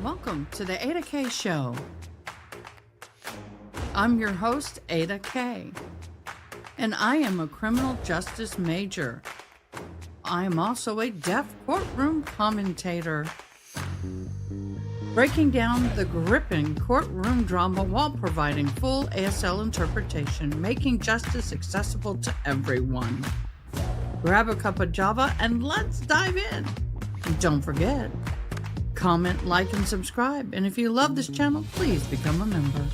Welcome to the Ada K Show. I'm your host, Ada K, and I am a criminal justice major. I am also a deaf courtroom commentator, breaking down the gripping courtroom drama while providing full ASL interpretation, making justice accessible to everyone. Grab a cup of Java and let's dive in. And don't forget, comment, like, and subscribe. And if you love this channel, please become a member.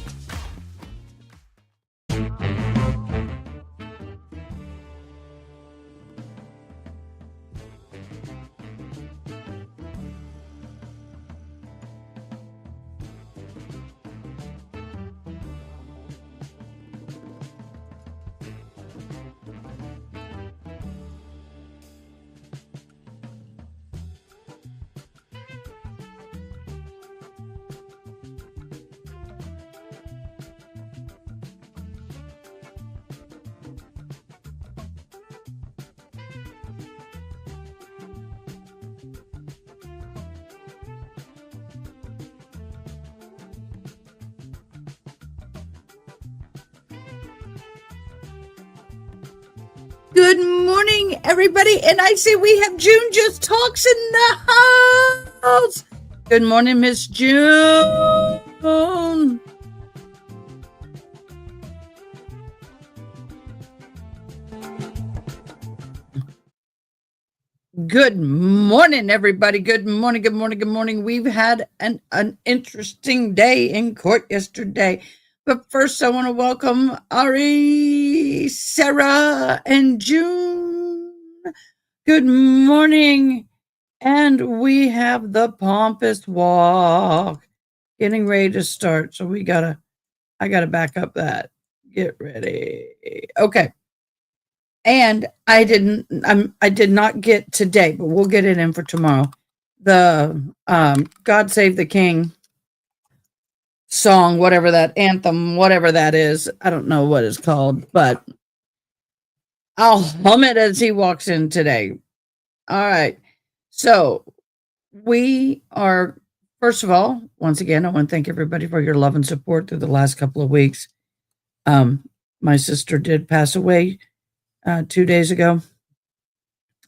Good morning, everybody, and I see we have June Just Talks in the house. Good morning, Miss June. Good morning, everybody. Good morning, good morning, good morning. We've had an interesting day in court yesterday. But first, I want to welcome Ari, Sarah, and June. Good morning. And we have the pompous walk getting ready to start. So I gotta back up that. Get ready. Okay. And I did not get today, but we'll get it in for tomorrow. The God Save the King song, whatever that anthem, whatever that is. I don't know what it's called, but I'll hum it as he walks in today. All right. So we are, first of all, once again, I want to thank everybody for your love and support through the last couple of weeks. My sister did pass away 2 days ago.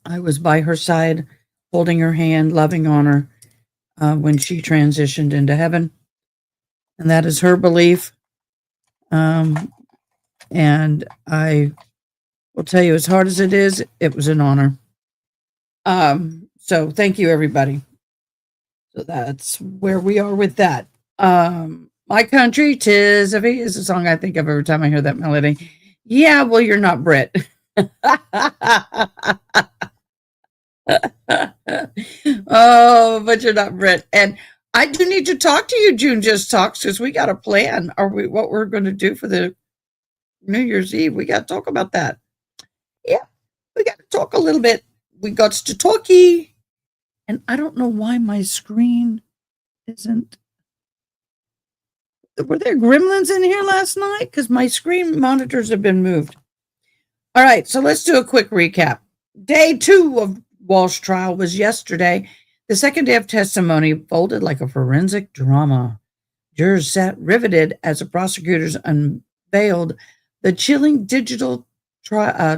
I was by her side, holding her hand, loving on her when she transitioned into heaven. And that is her belief. And I will tell you, as hard as it is, it was an honor. So thank you, everybody. So that's where we are with that. My Country, 'Tis of Thee is a song I think of every time I hear that melody. Yeah, well, you're not Brit. Oh, but you're not Brit. And I do need to talk to you, June Just Talks, because we got a plan. What we're going to do for the New Year's Eve? We got to talk about that. Yeah, we got to talk a little bit. We got to talkie, and I don't know why my screen isn't. Were there gremlins in here last night? Because my screen monitors have been moved. All right, so let's do a quick recap. Day 2 of Walshe trial was yesterday. The second day of testimony folded like a forensic drama. Jurors sat riveted as the prosecutors unveiled the chilling digital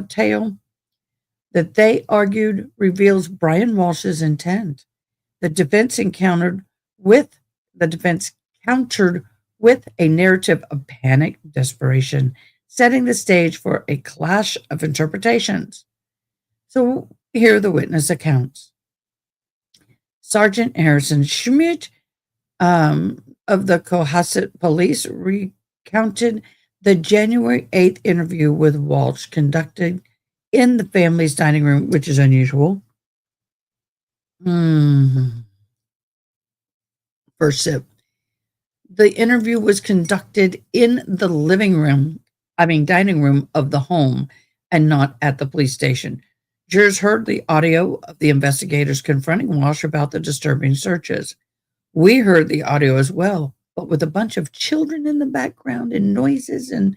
tale that they argued reveals Brian Walshe's intent. The defense countered with a narrative of panic desperation, setting the stage for a clash of interpretations. So here are the witness accounts. Sergeant Harrison Schmidt of the Cohasset Police recounted the January 8th interview with Walshe conducted in the family's dining room, which is unusual. First sip. The interview was conducted in the dining room of the home and not at the police station. Jurors heard the audio of the investigators confronting Walshe about the disturbing searches. We heard the audio as well, but with a bunch of children in the background and noises and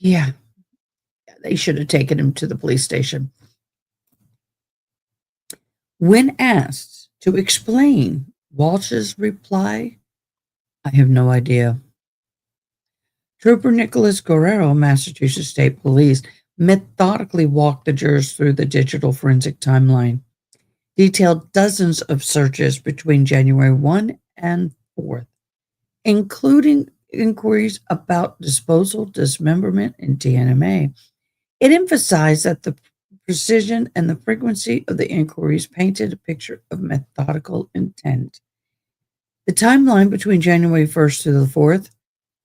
they should have taken him to the police station. When asked to explain Walsh's reply, I have no idea. Trooper Nicholas Guerrero, Massachusetts State Police, methodically walked the jurors through the digital forensic timeline, detailed dozens of searches between January 1 and 4th, including inquiries about disposal, dismemberment, and DNMA. It emphasized that the precision and the frequency of the inquiries painted a picture of methodical intent. The timeline between January 1st to the 4th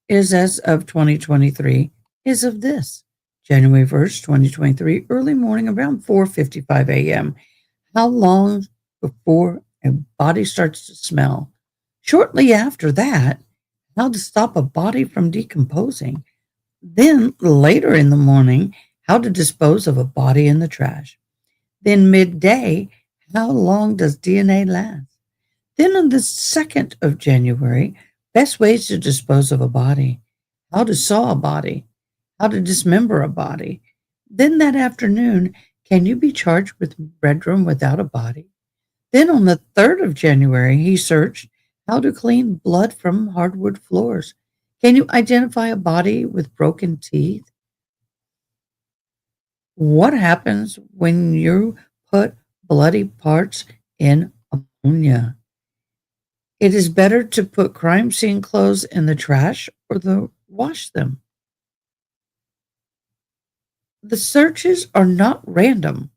is as of 2023 is of this. January 1st, 2023, early morning around 4:55 a.m. How long before a body starts to smell? Shortly after that, how to stop a body from decomposing. Then later in the morning, how to dispose of a body in the trash. Then midday, how long does DNA last? Then on the 2nd of January, best ways to dispose of a body, how to saw a body, how to dismember a body. Then that afternoon, can you be charged with bedroom without a body? Then on the 3rd of January, he searched how to clean blood from hardwood floors. Can you identify a body with broken teeth? What happens when you put bloody parts in ammonia? It is better to put crime scene clothes in the trash or wash them. The searches are not random.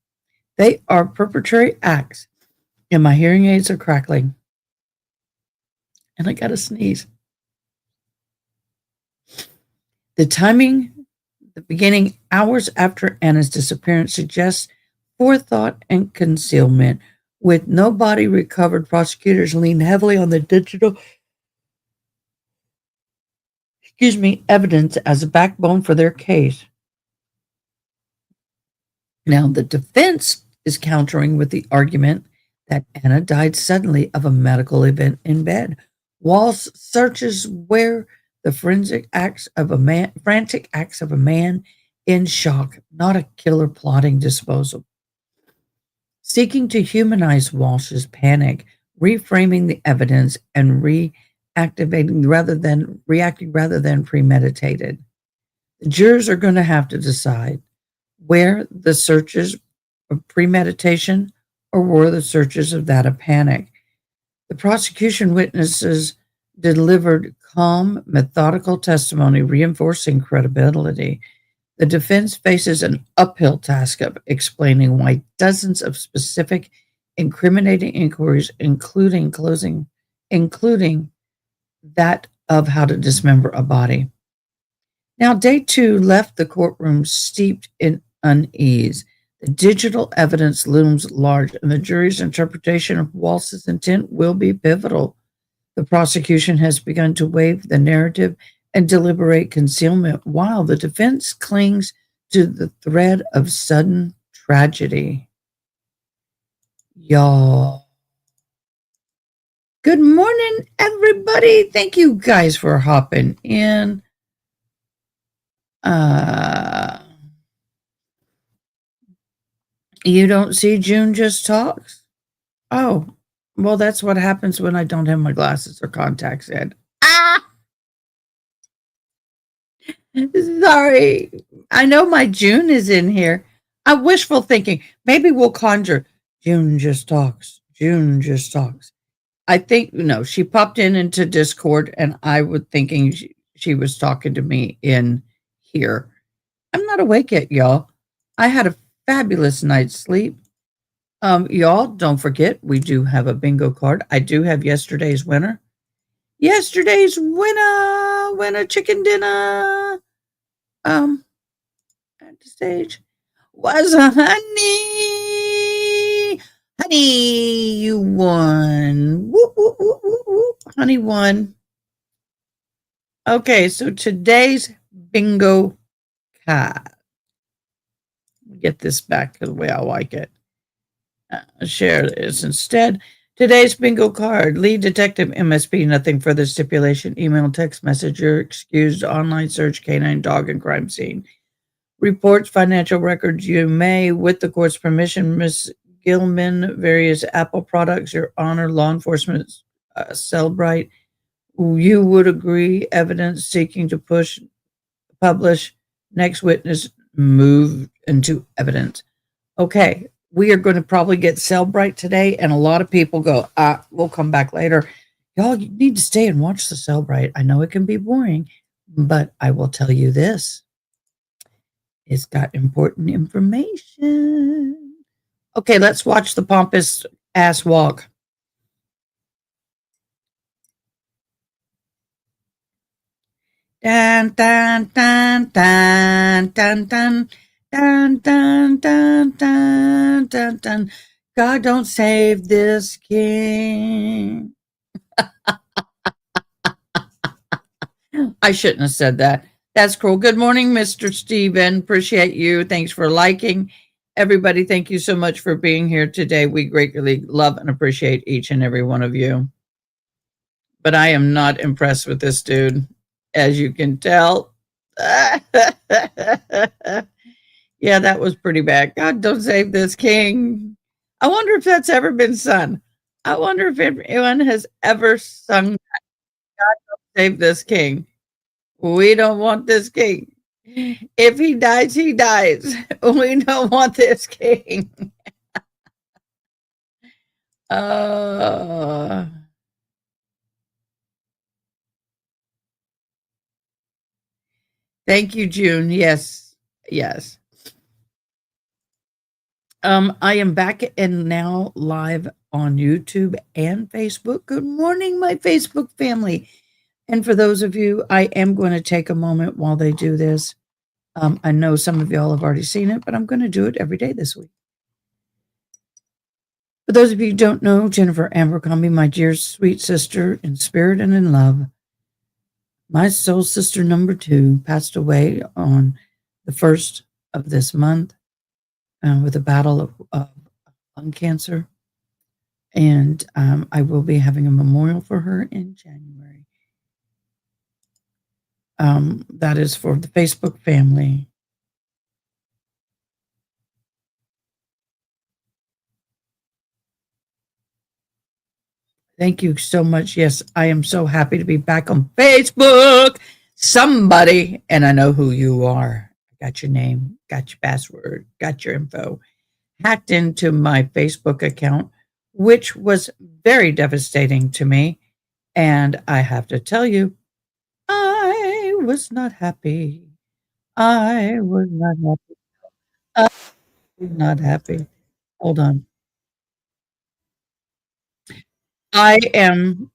They are perpetratory acts. And my hearing aids are crackling. And I gotta sneeze. The timing, the beginning hours after Anna's disappearance, suggests forethought and concealment. With no body recovered, prosecutors lean heavily on the digital evidence as a backbone for their case. Now, the defense is countering with the argument that Ana died suddenly of a medical event in bed. Walsh searches where the frantic acts of a man in shock, not a killer plotting disposal. Seeking to humanize Walsh's panic, reframing the evidence and reacting rather than premeditated. The jurors are going to have to decide where the searches of premeditation or were the searches of that of panic. The prosecution witnesses delivered calm, methodical testimony, reinforcing credibility. The defense faces an uphill task of explaining why dozens of specific incriminating inquiries, including that of how to dismember a body. Now, day 2 left the courtroom steeped in unease. The digital evidence looms large, and the jury's interpretation of Walsh's intent will be pivotal. The prosecution has begun to wave the narrative and deliberate concealment, while the defense clings to the thread of sudden tragedy. Y'all. Good morning, everybody. Thank you guys for hopping in. You don't see June Just Talks? Oh, well, that's what happens when I don't have my glasses or contacts in. Sorry. I know my June is in here. I'm wishful thinking. Maybe we'll conjure June Just Talks. June Just Talks. I think, she popped into Discord and I was thinking she was talking to me in here. I'm not awake yet, y'all. I had a fabulous night's sleep. Y'all, don't forget, we do have a bingo card. I do have yesterday's winner. Yesterday's winner chicken dinner. At the stage was Honey. Honey, you won. Whoop, whoop, whoop, whoop, whoop. Honey won. Okay, so today's bingo card. Get this back the way I like it. Share this instead. Today's bingo card. Lead detective MSP. Nothing further stipulation. Email, text message. You're excused. Online search. Canine dog and crime scene. Reports financial records. You may, with the court's permission, Miss Gilman, various Apple products. Your Honor, law enforcement Cellbrite. You would agree evidence seeking to publish next witness moved into evidence. Okay, we are going to probably get Cellbrite today, and a lot of people go, we'll come back later. Y'all, you need to stay and watch the Cellbrite. I know it can be boring, but I will tell you this. It's got important information. Okay, let's watch the pompous ass walk. Dun, dun, dun, dun, dun, dun, dun, dun, dun, dun, dun, dun. God don't save this king. I shouldn't have said that. That's cool. Good morning, Mr. Steven. Appreciate you. Thanks for liking. Everybody, thank you so much for being here today. We greatly love and appreciate each and every one of you. But I am not impressed with this dude, as you can tell. Yeah, that was pretty bad. God don't save this king. I wonder if that's ever been sung. I wonder if anyone has ever sung God don't save this king. We don't want this king. If he dies, he dies. We don't want this king. Uh, Thank you, June. Yes. Yes. I am back and now live on YouTube and Facebook. Good morning, my Facebook family. And for those of you, I am going to take a moment while they do this. I know some of y'all have already seen it, but I'm going to do it every day this week. For those of you who don't know, Jennifer Abercrombie, my dear sweet sister in spirit and in love, my soul sister number 2, passed away on the 1st of this month with a battle of lung cancer. And I will be having a memorial for her in January. That is for the Facebook family. Thank you so much. Yes, I am so happy to be back on Facebook. Somebody, and I know who you are. Got your name, got your password, got your info, hacked into my Facebook account, which was very devastating to me. And I have to tell you, I was not happy. I was not happy. I was not happy. Hold on. I am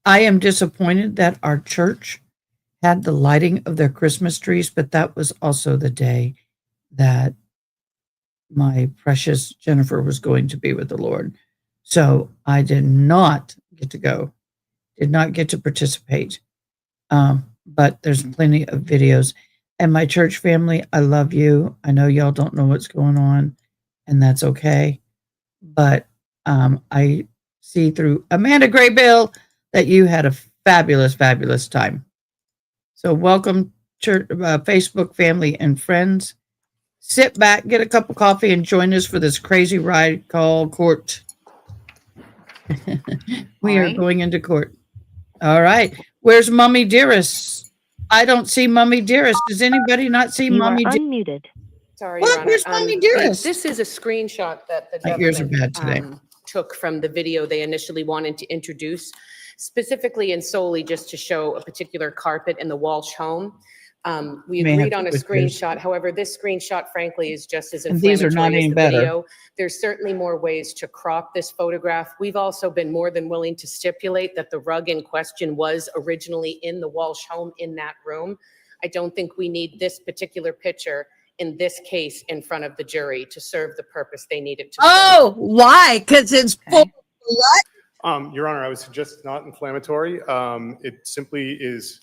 I am disappointed that our church had the lighting of their Christmas trees, but that was also the day that my precious Jennifer was going to be with the Lord. So I did not get to go, did not get to participate. But there's plenty of videos. And my church family, I love you. I know y'all don't know what's going on, and that's okay. But I see through Amanda Graybill that you had a fabulous, fabulous time. So welcome, church, Facebook family and friends. Sit back, get a cup of coffee, and join us for this crazy ride called court. We are going into court. All right. Where's Mummy Dearest? I don't see Mummy Dearest. Does anybody not see Mummy Dearest? Unmuted. Sorry, What? Your Honor. Where's Mummy Dearest? This is a screenshot that the My ears are government bad today. took from the video they initially wanted to introduce, specifically and solely just to show a particular carpet in the Walshe home. We May have agreed to on a put yours. screenshot. However, this screenshot, frankly, is just as And these are not inflammatory as any the better. video. There's certainly more ways to crop this photograph. We've also been more than willing to stipulate that the rug in question was originally in the Walshe home in that room. I don't think we need this particular picture in this case in front of the jury to serve the purpose they need it to serve. Oh, why? Because it's full of blood? Your Honor, I would suggest not inflammatory. It simply is.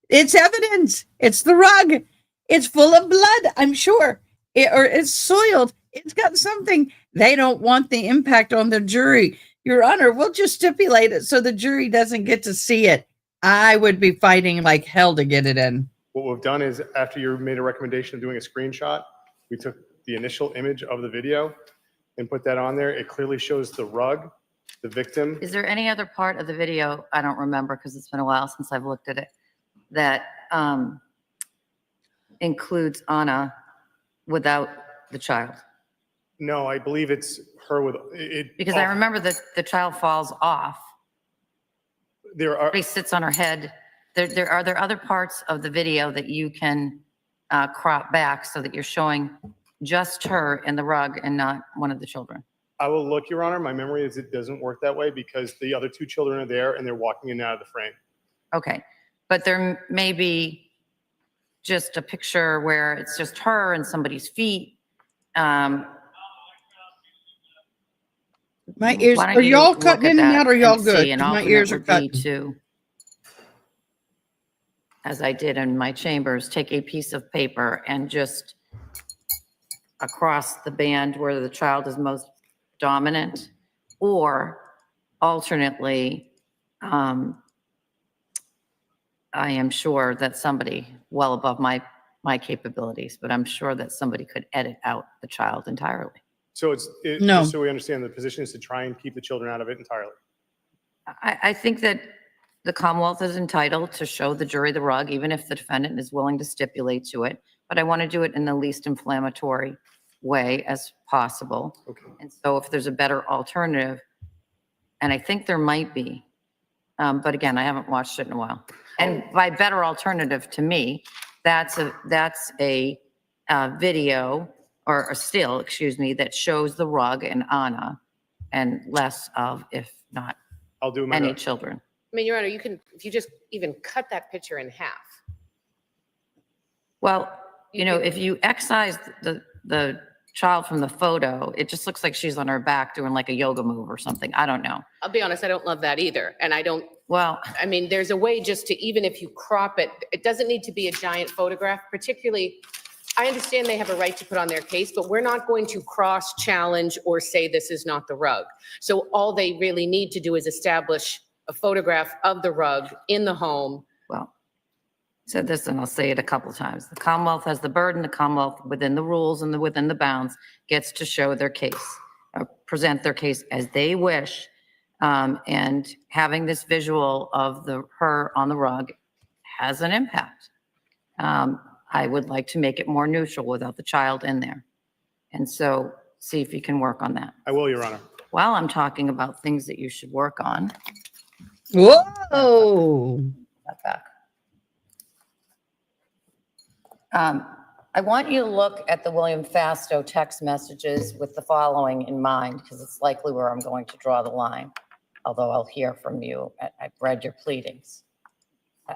It's evidence. It's the rug. It's full of blood, I'm sure. Or it's soiled. It's got something. They don't want the impact on the jury. Your Honor, we'll just stipulate it so the jury doesn't get to see it. I would be fighting like hell to get it in. What we've done is, after you made a recommendation of doing a screenshot, we took the initial image of the video and put that on there. It clearly shows the rug The victim, Is there any other part of the video, I don't remember because it's been a while since I've looked at it, that includes Ana without the child? no, I believe it's her with it. Because I remember that the child falls off. There are, He sits on her head. Are there other parts of the video that you can crop back so that you're showing just her in the rug and not one of the children? I will look, Your Honor. My memory is it doesn't work that way because the other two children are there and they're walking in and out of the frame. Okay, but there may be just a picture where it's just her and somebody's feet. My ears, Why are don't you y'all look cutting at in and that out or y'all and good? see? An 'Cause my alternate ears are would be cutting. to, as I did in my chambers, take a piece of paper and just across the band where the child is most dominant, or alternately, I am sure that somebody, well above my capabilities, but I'm sure that somebody could edit out the child entirely. So No. just so we understand, the position is to try and keep the children out of it entirely. I think that the Commonwealth is entitled to show the jury the rug, even if the defendant is willing to stipulate to it. But I want to do it in the least inflammatory way as possible. Okay. And so if there's a better alternative, and I think there might be, but again, I haven't watched it in a while. And by better alternative to me, that's a video or a still, excuse me, that shows the rug and Ana and less of, if not I'll do my any best. children. I mean, Your Honor, you can, if you just even cut that picture in half. Well, you know, if you excise the child from the photo, it just looks like she's on her back doing like a yoga move or something. I don't know. I'll be honest, I don't love that either. And I don't, Well, I mean, there's a way just to, even if you crop it, it doesn't need to be a giant photograph, particularly, I understand they have a right to put on their case, but we're not going to cross-challenge or say this is not the rug. So all they really need to do is establish a photograph of the rug in the home. well, said this and I'll say it a couple times. The Commonwealth has the burden. The Commonwealth, within the rules and within the bounds, gets to show their case, present their case as they wish. And having this visual of her on the rug has an impact. I would like to make it more neutral without the child in there. And so see if you can work on that. I will, Your Honor. While I'm talking about things that you should work on, Whoa. that back. I want you to look at the William Fasto text messages with the following in mind, because it's likely where I'm going to draw the line, although I'll hear from you. I've read your pleadings.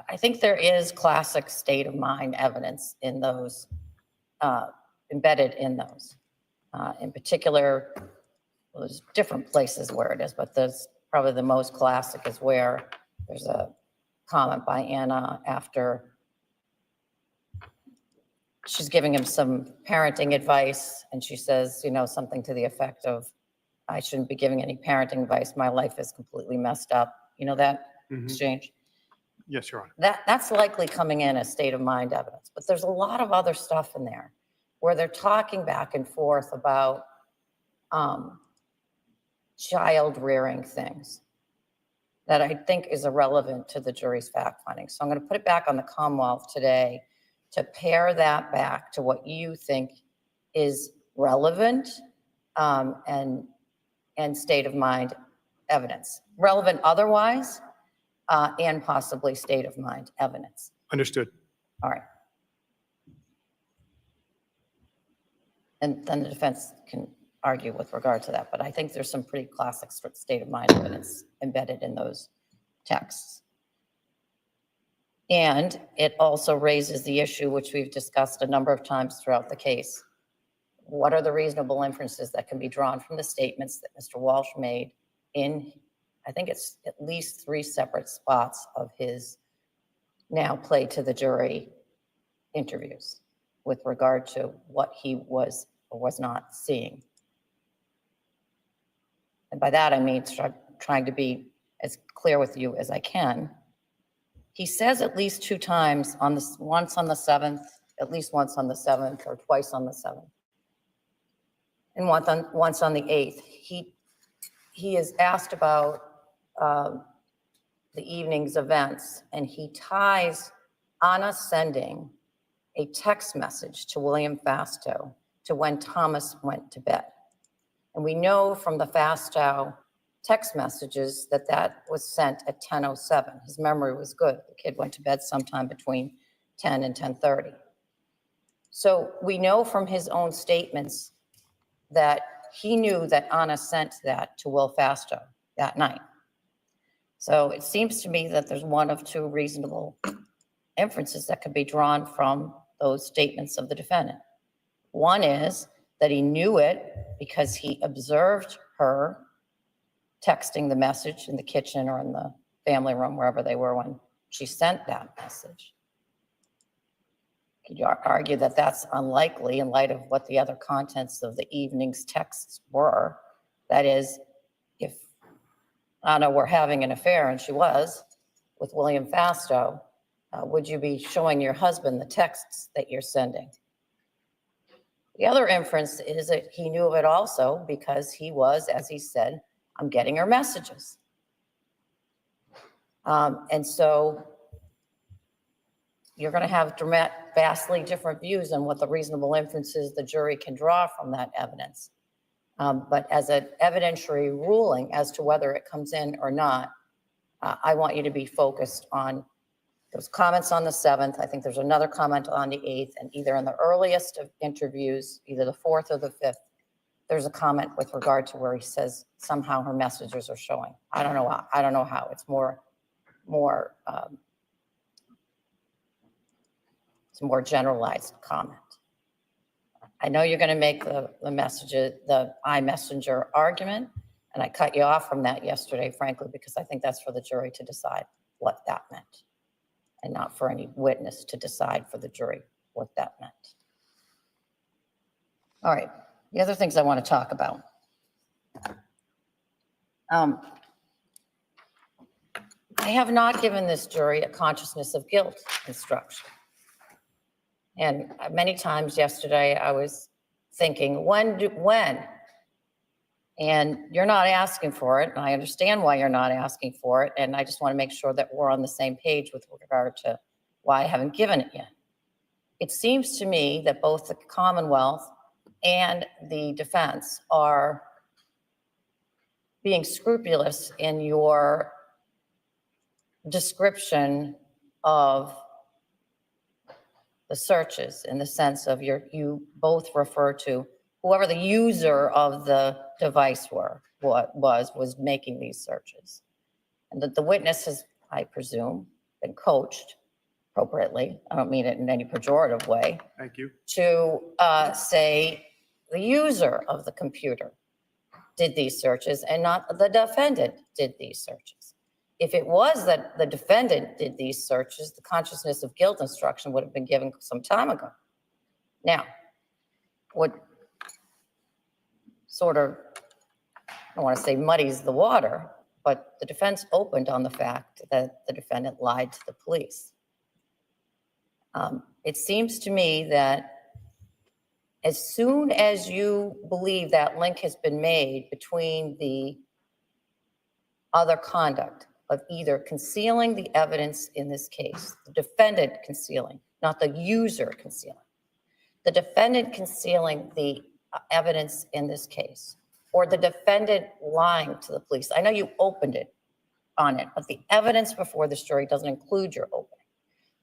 I think there is classic state of mind evidence in those, embedded in those. In particular, well, there's different places where it is, but there's probably the most classic is where there's a comment by Ana after she's giving him some parenting advice, and she says, you know, something to the effect of, I shouldn't be giving any parenting advice. My life is completely messed up. You know that exchange? Yes, Your Honor. That's likely coming in as state of mind evidence, but there's a lot of other stuff in there where they're talking back and forth about child rearing things that I think is irrelevant to the jury's fact finding. So I'm going to put it back on the Commonwealth today to pair that back to what you think is relevant and state of mind evidence. Relevant otherwise, and possibly state of mind evidence. Understood. All right. And then the defense can argue with regard to that, but I think there's some pretty classic state of mind evidence embedded in those texts. And it also raises the issue, which we've discussed a number of times throughout the case. What are the reasonable inferences that can be drawn from the statements that Mr. Walshe made in, I think it's at least 3 separate spots of his now played to the jury interviews with regard to what he was or was not seeing. And by that, I mean trying to be as clear with you as I can. He says at least 2 times on this, once on the 7th, at least once on the 7th, or twice on the 7th, and once on the 8th. he is asked about the evening's events, and he ties Ana sending a text message to William Fastow to when Thomas went to bed. And we know from the Fastow text messages that that was sent at 10:07. His memory was good. The kid went to bed sometime between 10 and 10:30. So we know from his own statements that he knew that Ana sent that to Will Fastow that night. So it seems to me that there's one of two reasonable inferences that could be drawn from those statements of the defendant. One is that he knew it because he observed her texting the message in the kitchen or in the family room, wherever they were when she sent that message. Could you argue that that's unlikely in light of what the other contents of the evening's texts were? That is, if Ana were having an affair, and she was, with William Fastow, would you be showing your husband the texts that you're sending? The other inference is that he knew of it also because he was, as he said, I'm getting her messages. And so you're going to have vastly different views on what the reasonable inferences the jury can draw from that evidence. But as an evidentiary ruling as to whether it comes in or not, I want you to be focused on those comments on the 7th. I think there's another comment on the 8th, and either in the earliest of interviews, either the 4th or the 5th, there's a comment with regard to where he says somehow her messages are showing. I don't know how. I don't know how. It's it's a more generalized comment. I know you're going to make the iMessenger argument, and I cut you off from that yesterday, frankly, because I think that's for the jury to decide what that meant, and not for any witness to decide for the jury what that meant. All right, the other things I want to talk about. I have not given this jury a consciousness of guilt instruction. And many times yesterday I was thinking, when? And you're not asking for it, and I understand why you're not asking for it, and I just want to make sure that we're on the same page with regard to why I haven't given it yet. It seems to me that both the Commonwealth and the defense are being scrupulous in your description of the searches, in the sense of you both refer to whoever the user of the device was making these searches. And that the witness has, I presume, been coached appropriately, I don't mean it in any pejorative way, Thank you. to say the user of the computer did these searches and not the defendant did these searches. If it was that the defendant did these searches, the consciousness of guilt instruction would have been given some time ago. Now, what sort of, I don't want to say muddies the water, but the defense opened on the fact that the defendant lied to the police. It seems to me that as soon as you believe that link has been made between the other conduct of either concealing the evidence in this case, the defendant concealing, not the user concealing, the defendant concealing the evidence in this case, or the defendant lying to the police. I know you opened it on it, but the evidence before this jury doesn't include your opening.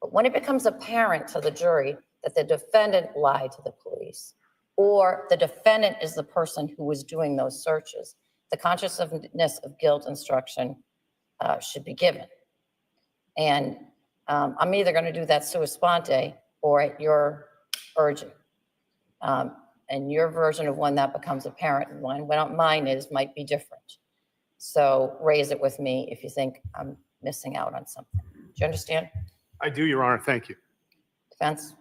But when it becomes apparent to the jury that the defendant lied to the police, or the defendant is the person who was doing those searches, the consciousness of guilt instruction should be given. And I'm either going to do that sua sponte or at your urging. And your version of when that becomes apparent and when mine might be different. So raise it with me if you think I'm missing out on something. Do you understand? I do, Your Honor. Thank you. Defense?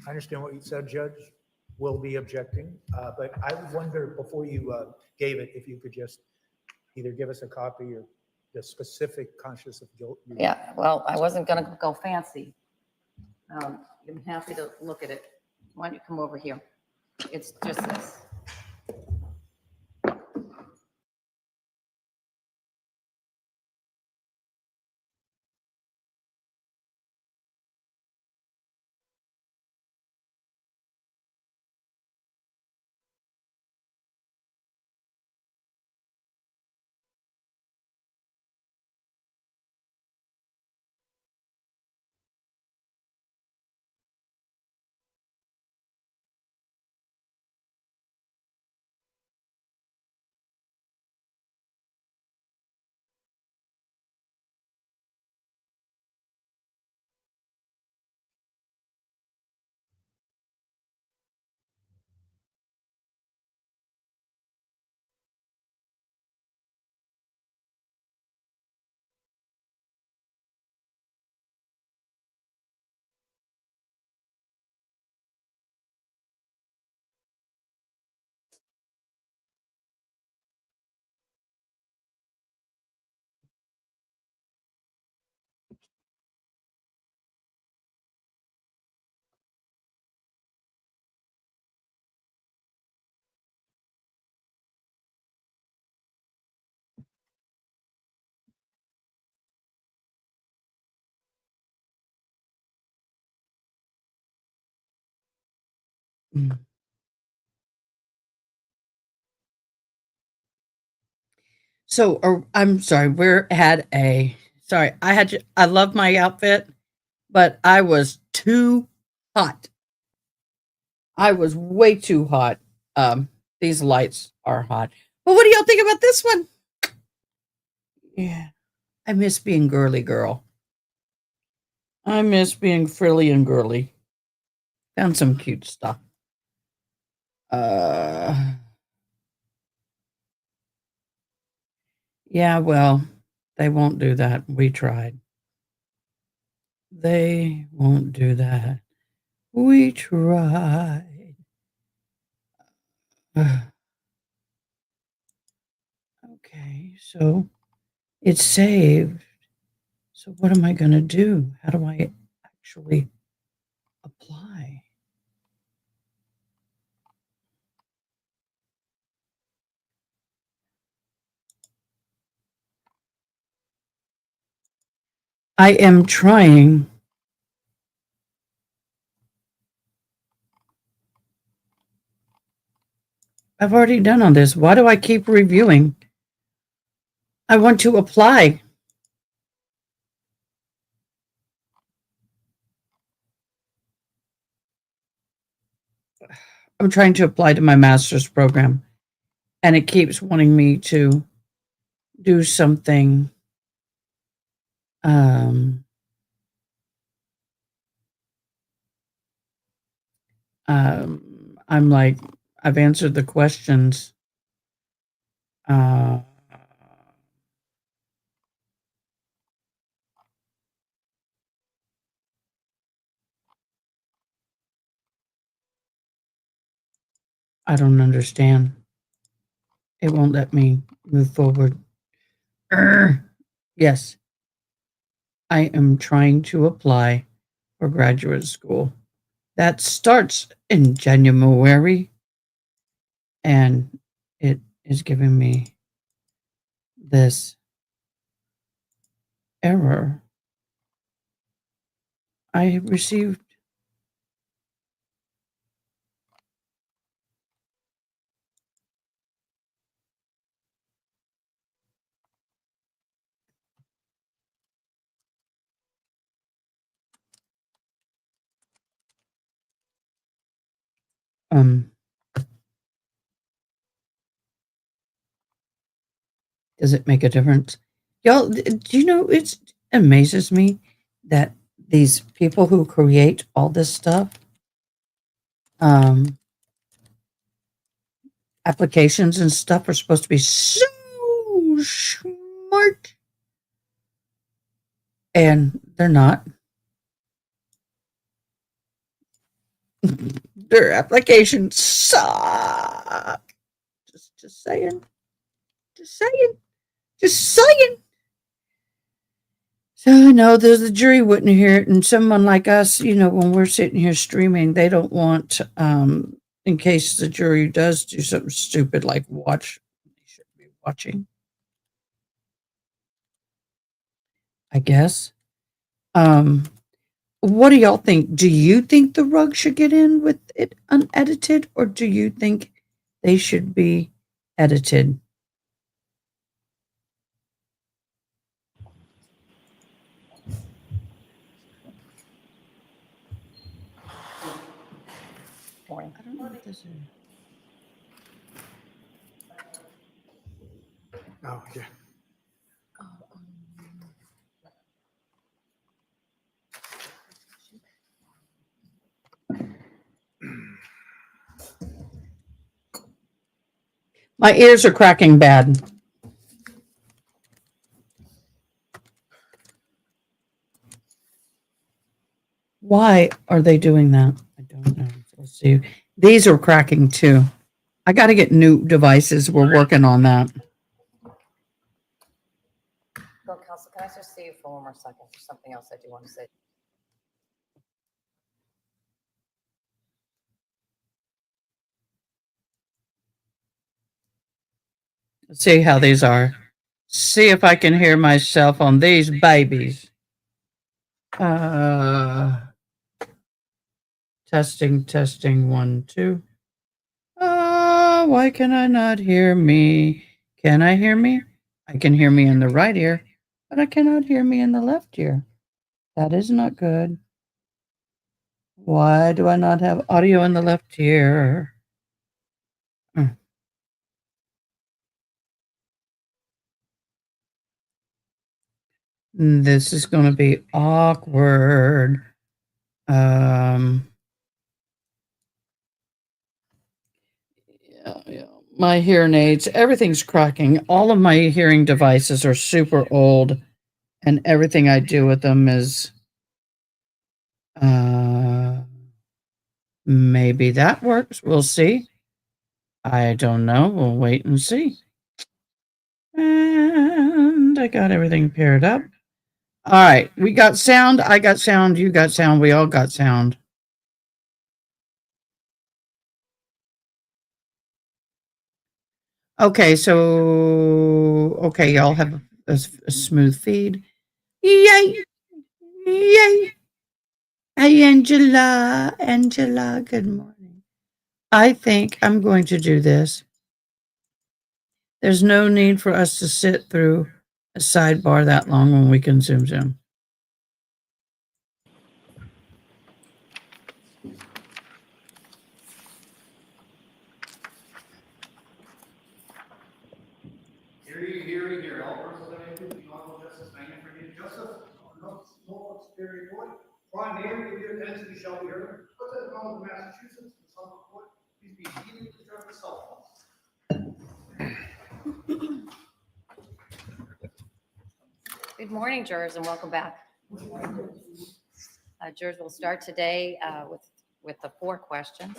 I understand what you said, Judge. Will be objecting, but I would wonder, before you gave it, if you could just either give us a copy or the specific conscious of guilt. Yeah, well, I wasn't going to go fancy. I'm happy to look at it. Why don't you come over here? It's just this. So, I'm sorry, I love my outfit, but I was too hot. I was way too hot. These lights are hot. But what do y'all think about this one? Yeah. I miss being girly girl. I miss being frilly and girly. Found some cute stuff. Yeah, well, they won't do that. We tried. They won't do that. We tried. Okay, so it's saved. So what am I going to do? How do I actually apply? I am trying. I've already done all this. Why do I keep reviewing? I want to apply. I'm trying to apply to my master's program, and it keeps wanting me to do something. I'm like, I've answered the questions. I don't understand. It won't let me move forward. Yes, I am trying to apply for graduate school. That starts in January, and it is giving me this error. I received does it make a difference? Y'all, do you know, it amazes me that these people who create all this stuff, applications and stuff, are supposed to be so smart, and they're not. Their applications suck. Just saying. Just saying. Just saying. So I know the jury wouldn't hear it, and someone like us, when we're sitting here streaming, they don't want, in case the jury does do something stupid like watch, they should be watching, I guess. What do y'all think? Do you think the rug should get in with it unedited, or do you think they should be edited? Morning. I don't know what this is. Oh, yeah. My ears are cracking bad. Why are they doing that? I don't know. Let's see. These are cracking too. I got to get new devices. We're working on that. Bill, Council, can I just see you for one more second? There's something else I do want to say. Let's see how these are. See if I can hear myself on these babies. Testing, testing, 1, 2. Why can I not hear me? Can I hear me? I can hear me in the right ear, but I cannot hear me in the left ear. That is not good. Why do I not have audio in the left ear? This is going to be awkward. Yeah. My hearing aids, everything's cracking. All of my hearing devices are super old, and everything I do with them is, maybe that works. We'll see. I don't know. We'll wait and see. And I got everything paired up. All right. We got sound. I got sound. You got sound. We all got sound. Okay. Okay. Y'all have a smooth feed. Yay. Yay. Hey, Angela. Angela, good morning. I think I'm going to do this. There's no need for us to sit through a sidebar that long when we can zoom. Here. All persons having accused the Honorable Justice Magnified Justice Norfolk Superior Court. Brian Walshe, with your attention, shall be heard. What's the Commonwealth of Massachusetts, the Supreme Court? Please be seated to address the cell phones. Good morning, jurors, and welcome back. Jurors, will start today with the 4 questions.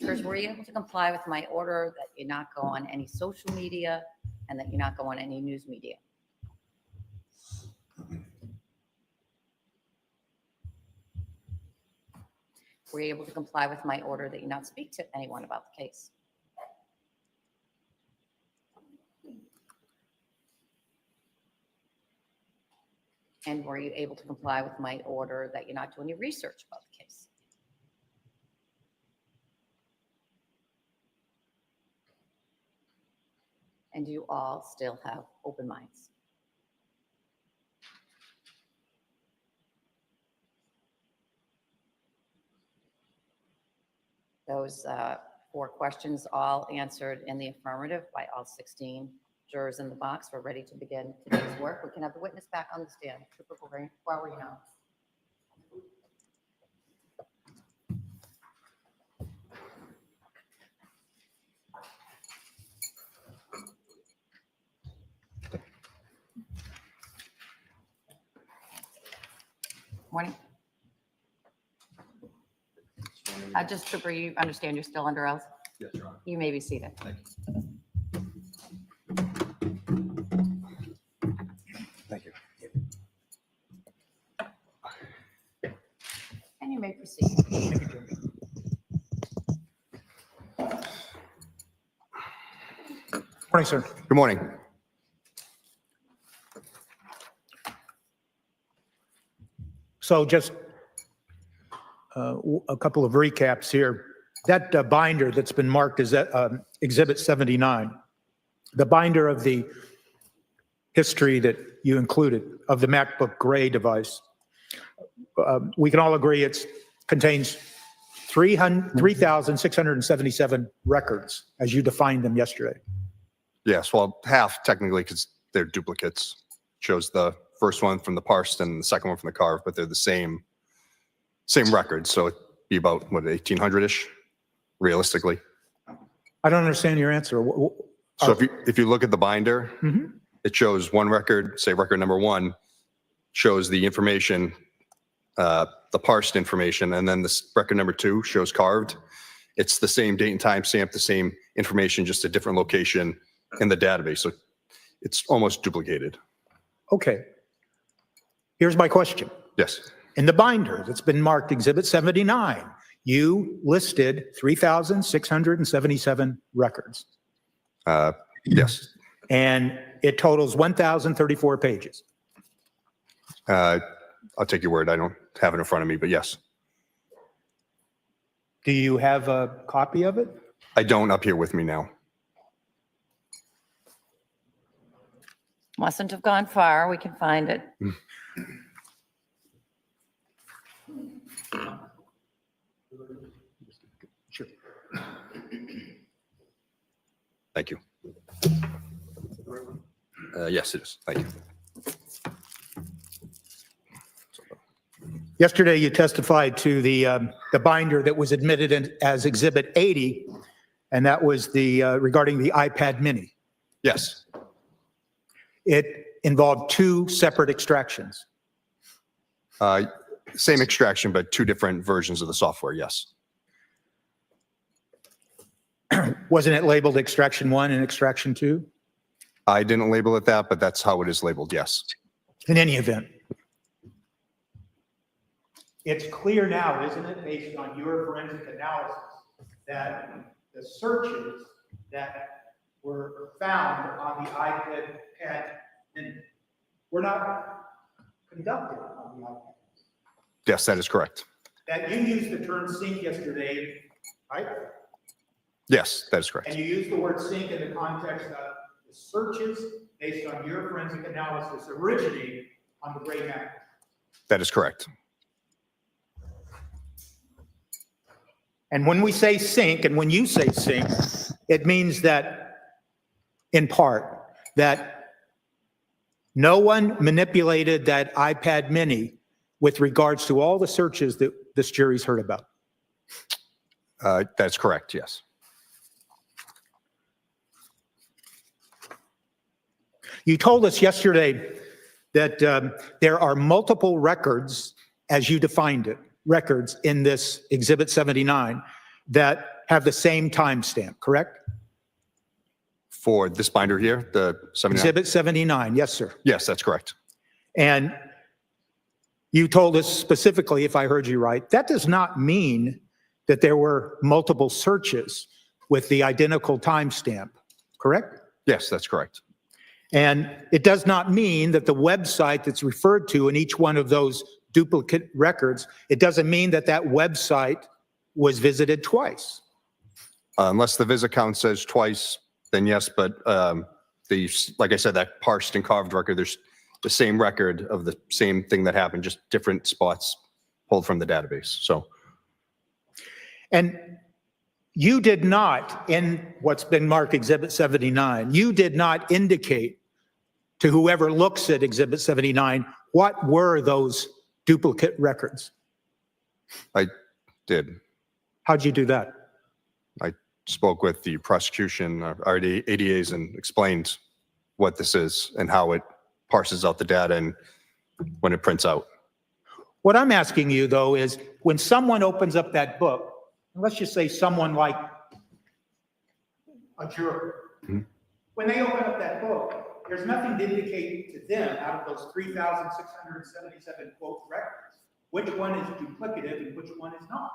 Jurors, were you able to comply with my order that you not go on any social media and that you not go on any news media? Were you able to comply with my order that you not speak to anyone about the case? And were you able to comply with my order that you not do any research about the case? And do you all still have open minds? Those 4 questions all answered in the affirmative by all 16 jurors in the box. We're ready to begin today's work. We can have the witness back on the stand. Trooper Power, you know. Morning. Just Trooper, you understand you're still under oath? Yes, Your Honor. You may be seated. Thank you. And you may proceed. Thank you, Judge. Morning, sir. Good morning. So just a couple of recaps here. That binder that's been marked as Exhibit 79, the binder of the history that you included of the MacBook Gray device, we can all agree it contains 3,677 records as you defined them yesterday. Yes, well, half technically because they're duplicates. Shows the first one from the parsed and the second one from the carved, but they're the same records. So it'd be about, what, 1,800-ish, realistically. I don't understand your answer. So if you look at the binder, it shows one record, say record number 1, shows the information, the parsed information, and then this record number 2 shows carved. It's the same date and time stamp, the same information, just a different location in the database. So it's almost duplicated. Okay. Here's my question. Yes. In the binder that's been marked Exhibit 79, you listed 3,677 records. Yes. And it totals 1,034 pages. I'll take your word. I don't have it in front of me, but yes. Do you have a copy of it? I don't up here with me now. Mustn't have gone far. We can find it. Sure. Thank you. Yes, it is. Thank you. Yesterday, you testified to the binder that was admitted as Exhibit 80, and that was regarding the iPad mini. Yes, It involved two separate extractions. same extraction, but two different versions of the software. Yes. Wasn't it labeled Extraction 1 and Extraction 2? I didn't label it that, but that's how it is labeled. Yes. In any event, it's clear now, isn't it, based on your forensic analysis, that the searches that were found on the iPad mini were not conducted on the iPad. Yes, that is correct. That you used the term sync yesterday, right? Yes, that is correct. And you used the word sync in the context of the searches based on your forensic analysis originating on the gray matter. That is correct. And when we say sync, and when you say sync, it means that, in part, that no one manipulated that iPad mini with regards to all the searches that this jury's heard about. That's correct. Yes. You told us yesterday that there are multiple records, as you defined it, records in this Exhibit 79 that have the same timestamp, correct? For this binder here, the 79. Exhibit 79, yes, sir. Yes, that's correct. And you told us specifically, if I heard you right, that does not mean that there were multiple searches with the identical timestamp, correct? Yes, that's correct. And it does not mean that the website that's referred to in each one of those duplicate records, it doesn't mean that that website was visited twice. Unless the visit count says twice, then yes, but like I said, that parsed and carved record, there's the same record of the same thing that happened, just different spots pulled from the database. So, and you did not, in what's been marked Exhibit 79, you did not indicate to whoever looks at Exhibit 79 what were those duplicate records. I did. How'd you do that? I spoke with the prosecution, or the ADAs, and explained what this is and how it parses out the data and when it prints out. What I'm asking you, though, is when someone opens up that book, and let's just say someone like a juror, when they open up that book, there's nothing to indicate to them out of those 3,677 quote records, which one is duplicative and which one is not.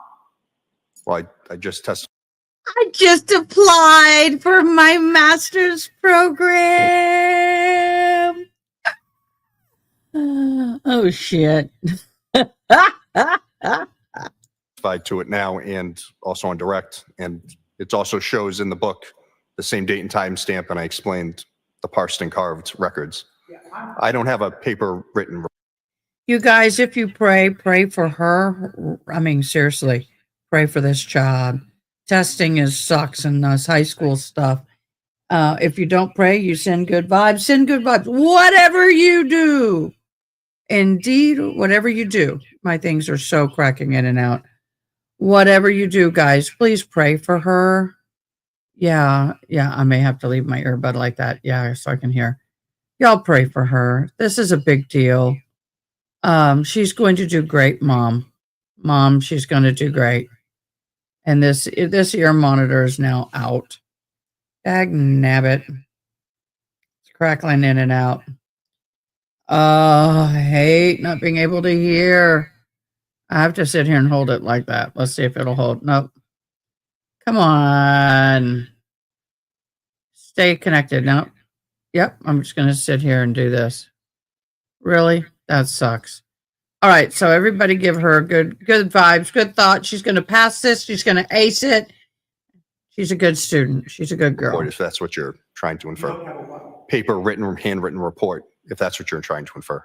Well, I just tested. I just applied for my master's program. Oh, shit. To it now and also on direct, and it also shows in the book the same date and time stamp, and I explained the parsed and carved records. I don't have a paper written. You guys, if you pray for her. I mean, seriously, pray for this job. Testing sucks and this high school stuff. If you don't pray, you send good vibes. Send good vibes. Whatever you do. Indeed, whatever you do. My things are so cracking in and out. Whatever you do, guys, please pray for her. Yeah, I may have to leave my earbud like that. Yeah, so I can hear. Y'all pray for her. This is a big deal. She's going to do great, Mom. Mom, she's going to do great. And this ear monitor is now out. Dag nabbit. It's crackling in and out. Oh, I hate not being able to hear. I have to sit here and hold it like that. Let's see if it'll hold. Nope. Come on. Stay connected. Nope. Yep. I'm just going to sit here and do this. Really? That sucks. All right, so everybody give her good vibes, good thoughts. She's going to pass this. She's going to ace it. She's a good student. She's a good girl. Or if that's what you're trying to You infer. don't have a what? Paper, written, handwritten report, if that's what you're trying to infer.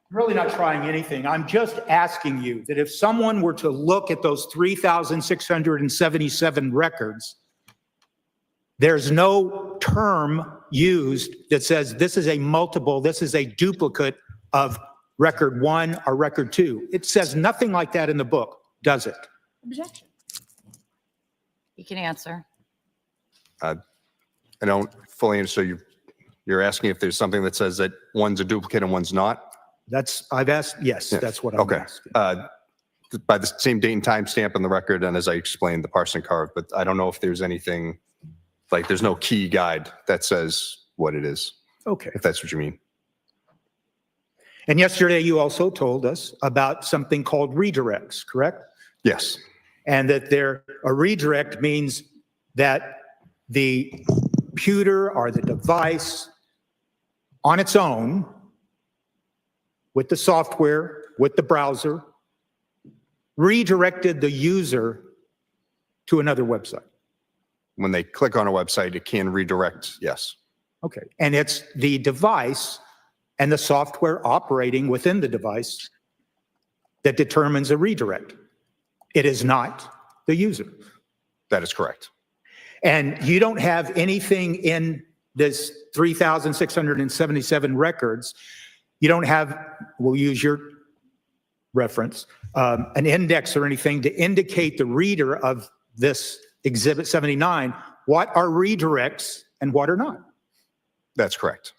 Really not trying anything. I'm just asking you that if someone were to look at those 3,677 records, there's no term used that says this is a multiple, this is a duplicate of record 1 or record 2. It says nothing like that in the book, does it? Objection. You can answer. I don't fully understand. So you're asking if there's something that says that one's a duplicate and one's not? I've asked, yes, Yeah. that's what I'm Okay. asking. By the same date and time stamp on the record, and as I explained, the parse and carve, but I don't know if there's anything, like there's no key guide that says what it is, Okay. if that's what you mean. And yesterday you also told us about something called redirects, correct? Yes, And that a redirect means that the computer or the device on its own, with the software, with the browser, redirected the user to another website. when they click on a website, it can redirect, yes. Okay. And it's the device and the software operating within the device that determines a redirect. It is not the user. That is correct. And you don't have anything in this 3,677 records. You don't have, we'll use your reference, an index or anything to indicate the reader of this Exhibit 79, what are redirects and what are not. That's correct.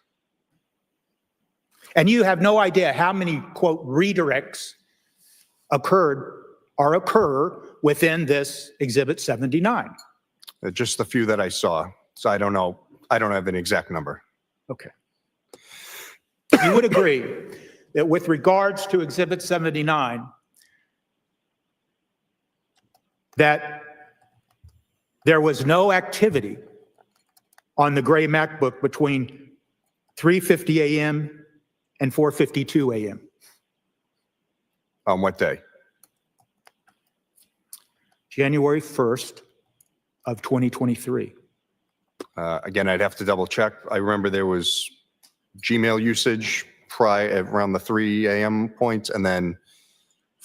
And you have no idea how many, quote, redirects occur within this Exhibit 79. Just the few that I saw. So I don't know. I don't have an exact number. Okay. You would agree that with regards to Exhibit 79, that there was no activity on the gray MacBook between 3:50 a.m. and 4:52 a.m. On what day? January 1st of 2023. Again, I'd have to double check. I remember there was Gmail usage around the 3 a.m. point, and then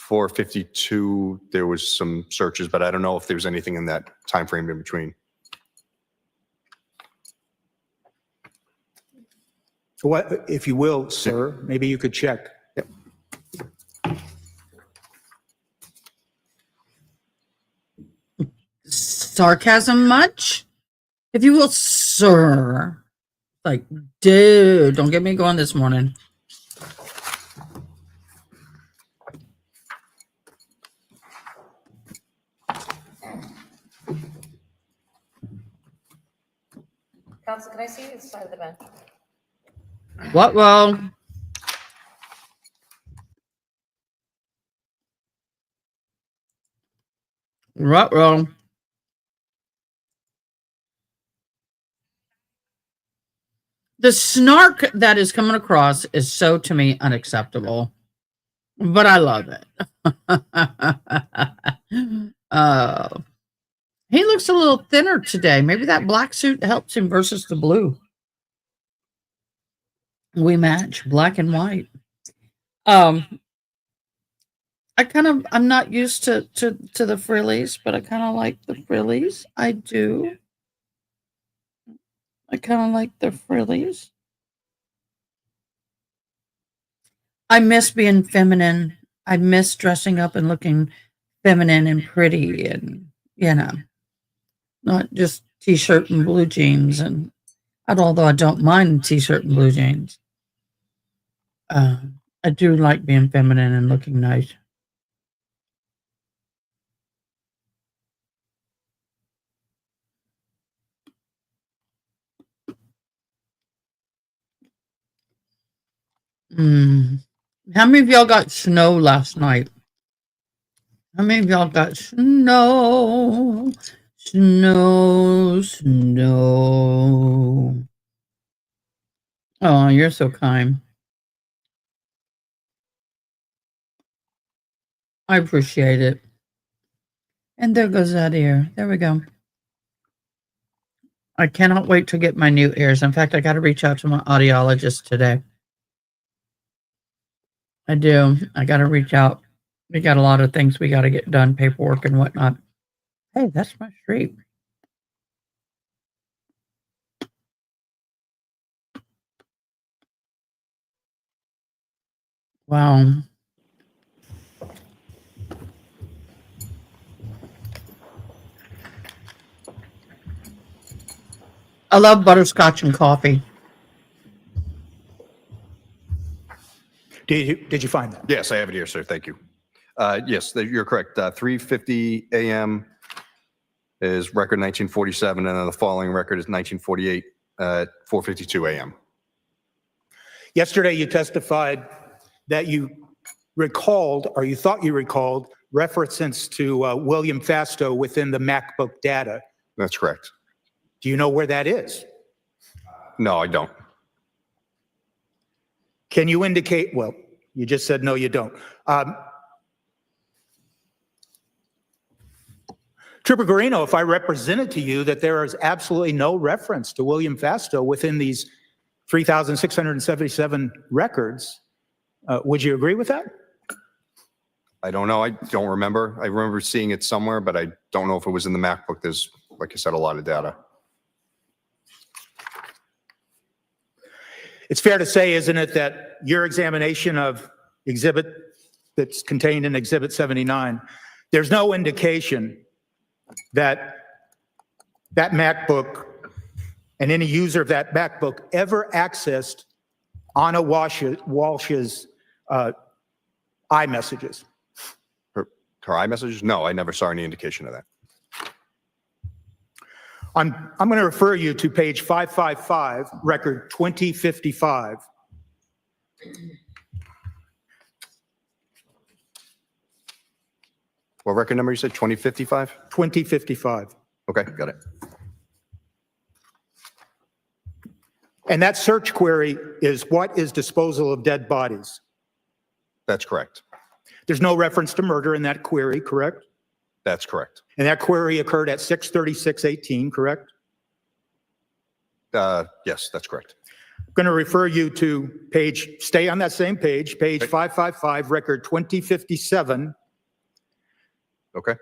4:52, there was some searches, but I don't know if there was anything in that time frame in between. So what, if you will, sir, maybe you could check. Sarcasm much? If you will, sir. Like, dude, don't get me going this morning. Counsel, can I see the side of the bench? What will? Ruh-roh. The snark that is coming across is so, to me, unacceptable. But I love it. He looks a little thinner today. Maybe that black suit helps him versus the blue. We match black and white. I'm not used to the frillies, but I kind of like the frillies. I do. I kind of like the frillies. I miss being feminine. I miss dressing up and looking feminine and pretty and, not just t-shirt and blue jeans. And although I don't mind t-shirt and blue jeans, I do like being feminine and looking nice. How many of y'all got snow last night? How many of y'all got snow? Snow. Oh, you're so kind. I appreciate it. And there goes that ear. There we go. I cannot wait to get my new ears. In fact, I got to reach out to my audiologist today. I do. I got to reach out. We got a lot of things we got to get done, paperwork and whatnot. Hey, that's my street. Wow. I love butterscotch and coffee. Did you find that? Yes, I have it here, sir. Thank you. Yes, you're correct. 3:50 a.m. is record 1947, and then the following record is 1948 at 4:52 a.m. Yesterday, you testified that you recalled, or you thought you recalled, references to William Fastow within the MacBook data. That's correct. Do you know where that is? No, I don't. Can you indicate, well, you just said no, you don't. Trooper Guarino, if I represented to you that there is absolutely no reference to William Fastow within these 3,677 records, would you agree with that? I don't know. I don't remember. I remember seeing it somewhere, but I don't know if it was in the MacBook. There's, like I said, a lot of data. It's fair to say, isn't it, that your examination of exhibit that's contained in Exhibit 79, there's no indication that that MacBook and any user of that MacBook ever accessed Ana Walshe's iMessages? Her iMessages? No, I never saw any indication of that. I'm going to refer you to page 555, record 2055. What record number you said? 2055? 2055. Okay, got it. And that search query is what is disposal of dead bodies? That's correct. There's no reference to murder in that query, correct? That's correct. And that query occurred at 6:36:18, correct? Yes, that's correct. I'm going to refer you to page, stay on that same page, page 555, record 2057. Okay.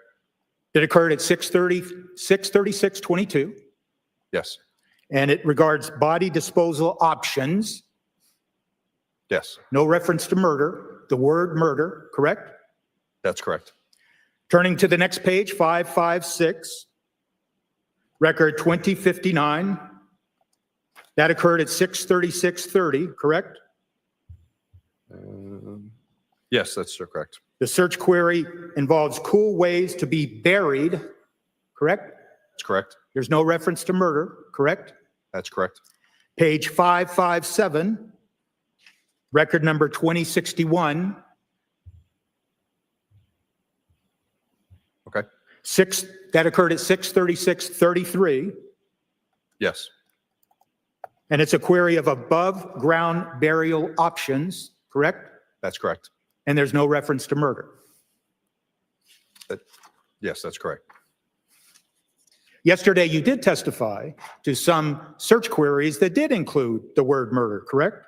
That occurred at 6:36:22. Yes. And it regards body disposal options. Yes, No reference to murder, the word murder, correct? that's correct. Turning to the next page, 556, record 2059. That occurred at 6:36:30, correct? Yes, that's correct. The search query involves cool ways to be buried, correct? That's correct. There's no reference to murder, correct? That's correct. Page 557, record number 2061. Okay. That occurred at 6:36:33, Yes, and it's a query of above ground burial options, correct? that's correct. And there's no reference to murder. Yes, that's correct. Yesterday, you did testify to some search queries that did include the word murder, correct?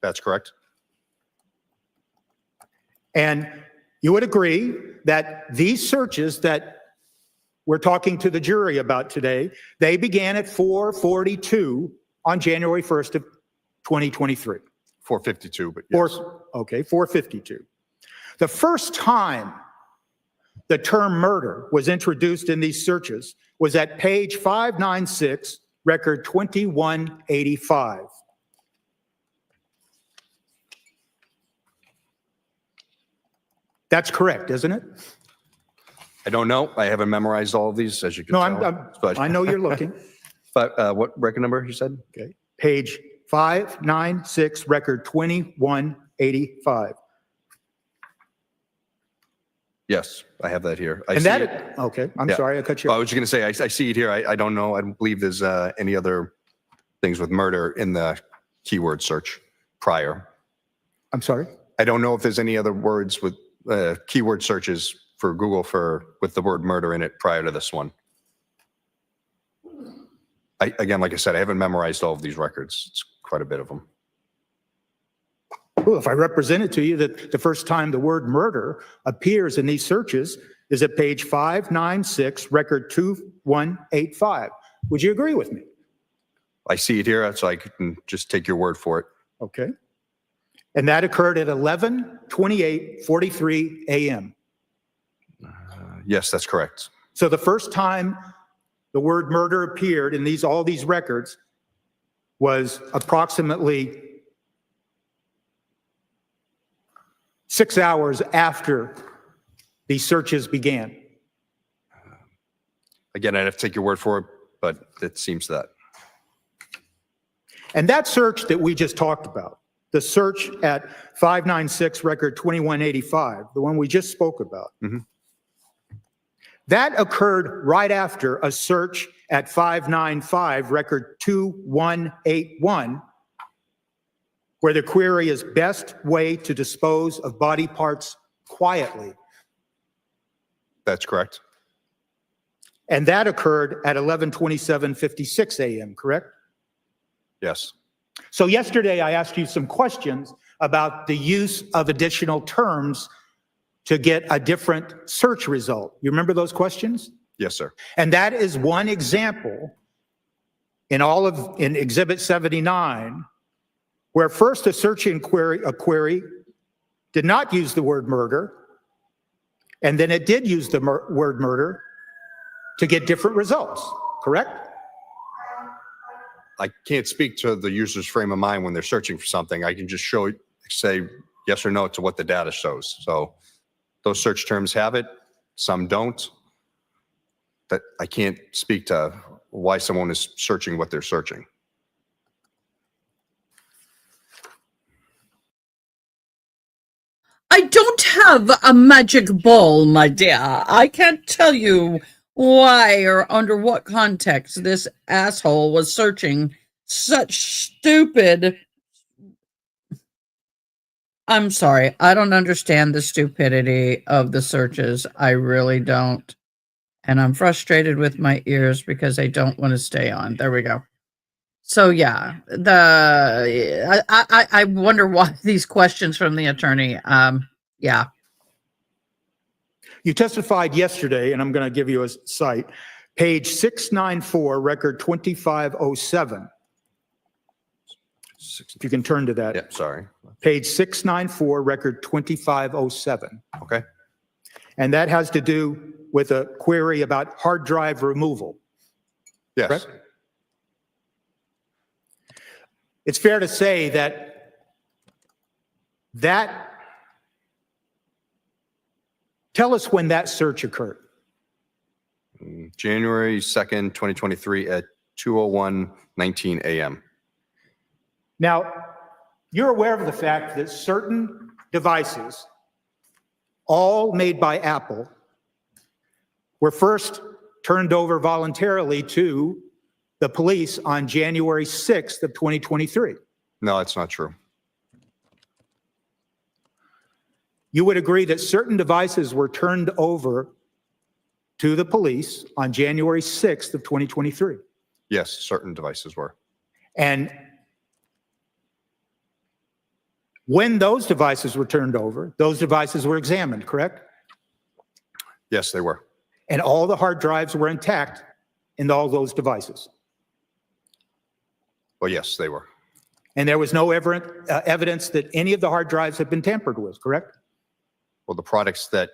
That's correct. And you would agree that these searches that we're talking to the jury about today, they began at 4:42 on January 1st of 2023. 452, but yes. 4:52. The first time the term murder was introduced in these searches was at page 596, record 2185. That's correct, isn't it? I don't know. I haven't memorized all of these, as you can No, tell. but- I know you're looking. But what record number you said? Okay. Page 596, record 2185. Yes, I have that here. And okay, I'm Yeah. sorry, I cut you I off. was just going to say, I see it here. I don't know. I don't believe there's any other things with murder in the keyword search prior. I'm sorry? I don't know if there's any other words with keyword searches for Google with the word murder in it prior to this one. Again, like I said, I haven't memorized all of these records. It's quite a bit of them. Well, if I represented to you that the first time the word murder appears in these searches is at page 596, record 2185, would you agree with me? I see it here, so I can just take your word for it. Okay. And that occurred at 11:28:43 a.m. Yes, that's correct. So the first time the word murder appeared in all these records was approximately 6 hours after these searches began. Again, I'd have to take your word for it, but it seems that. And that search that we just talked about, the search at 596 record 2185, the one we just spoke about, that occurred right after a search at 595 record 2181, where the query is best way to dispose of body parts quietly. That's correct. And that occurred at 11:27:56 a.m., correct? Yes. So yesterday I asked you some questions about the use of additional terms to get a different search result. You remember those questions? Yes, sir. And that is one example in Exhibit 79, where first a query did not use the word murder, and then it did use the word murder to get different results, correct? I can't speak to the user's frame of mind when they're searching for something. I can just say yes or no to what the data shows. So those search terms have it, some don't. That I can't speak to why someone is searching what they're searching. I don't have a magic ball, my dear. I can't tell you why or under what context this asshole was searching such stupid. I'm sorry. I don't understand the stupidity of the searches. I really don't. And I'm frustrated with my ears because I don't want to stay on. There we go. So yeah, I wonder why these questions from the attorney. Yeah. You testified yesterday, and I'm going to give you a cite, page 694, record 2507. If you can turn to that. Yeah, sorry. Page 694, record 2507. Okay. And that has to do with a query about hard drive removal. Yes. Correct? It's fair to say that tell us when that search occurred. January 2nd, 2023 at 2:01:19 a.m. Now, you're aware of the fact that certain devices, all made by Apple, were first turned over voluntarily to the police on January 6th of 2023. No, that's not true. You would agree that certain devices were turned over to the police on January 6th of 2023. Yes, certain devices were. And when those devices were turned over, those devices were examined, correct? Yes, they were. And all the hard drives were intact in all those devices. Well, yes, they were. And there was no evidence that any of the hard drives had been tampered with, correct? Well, the products that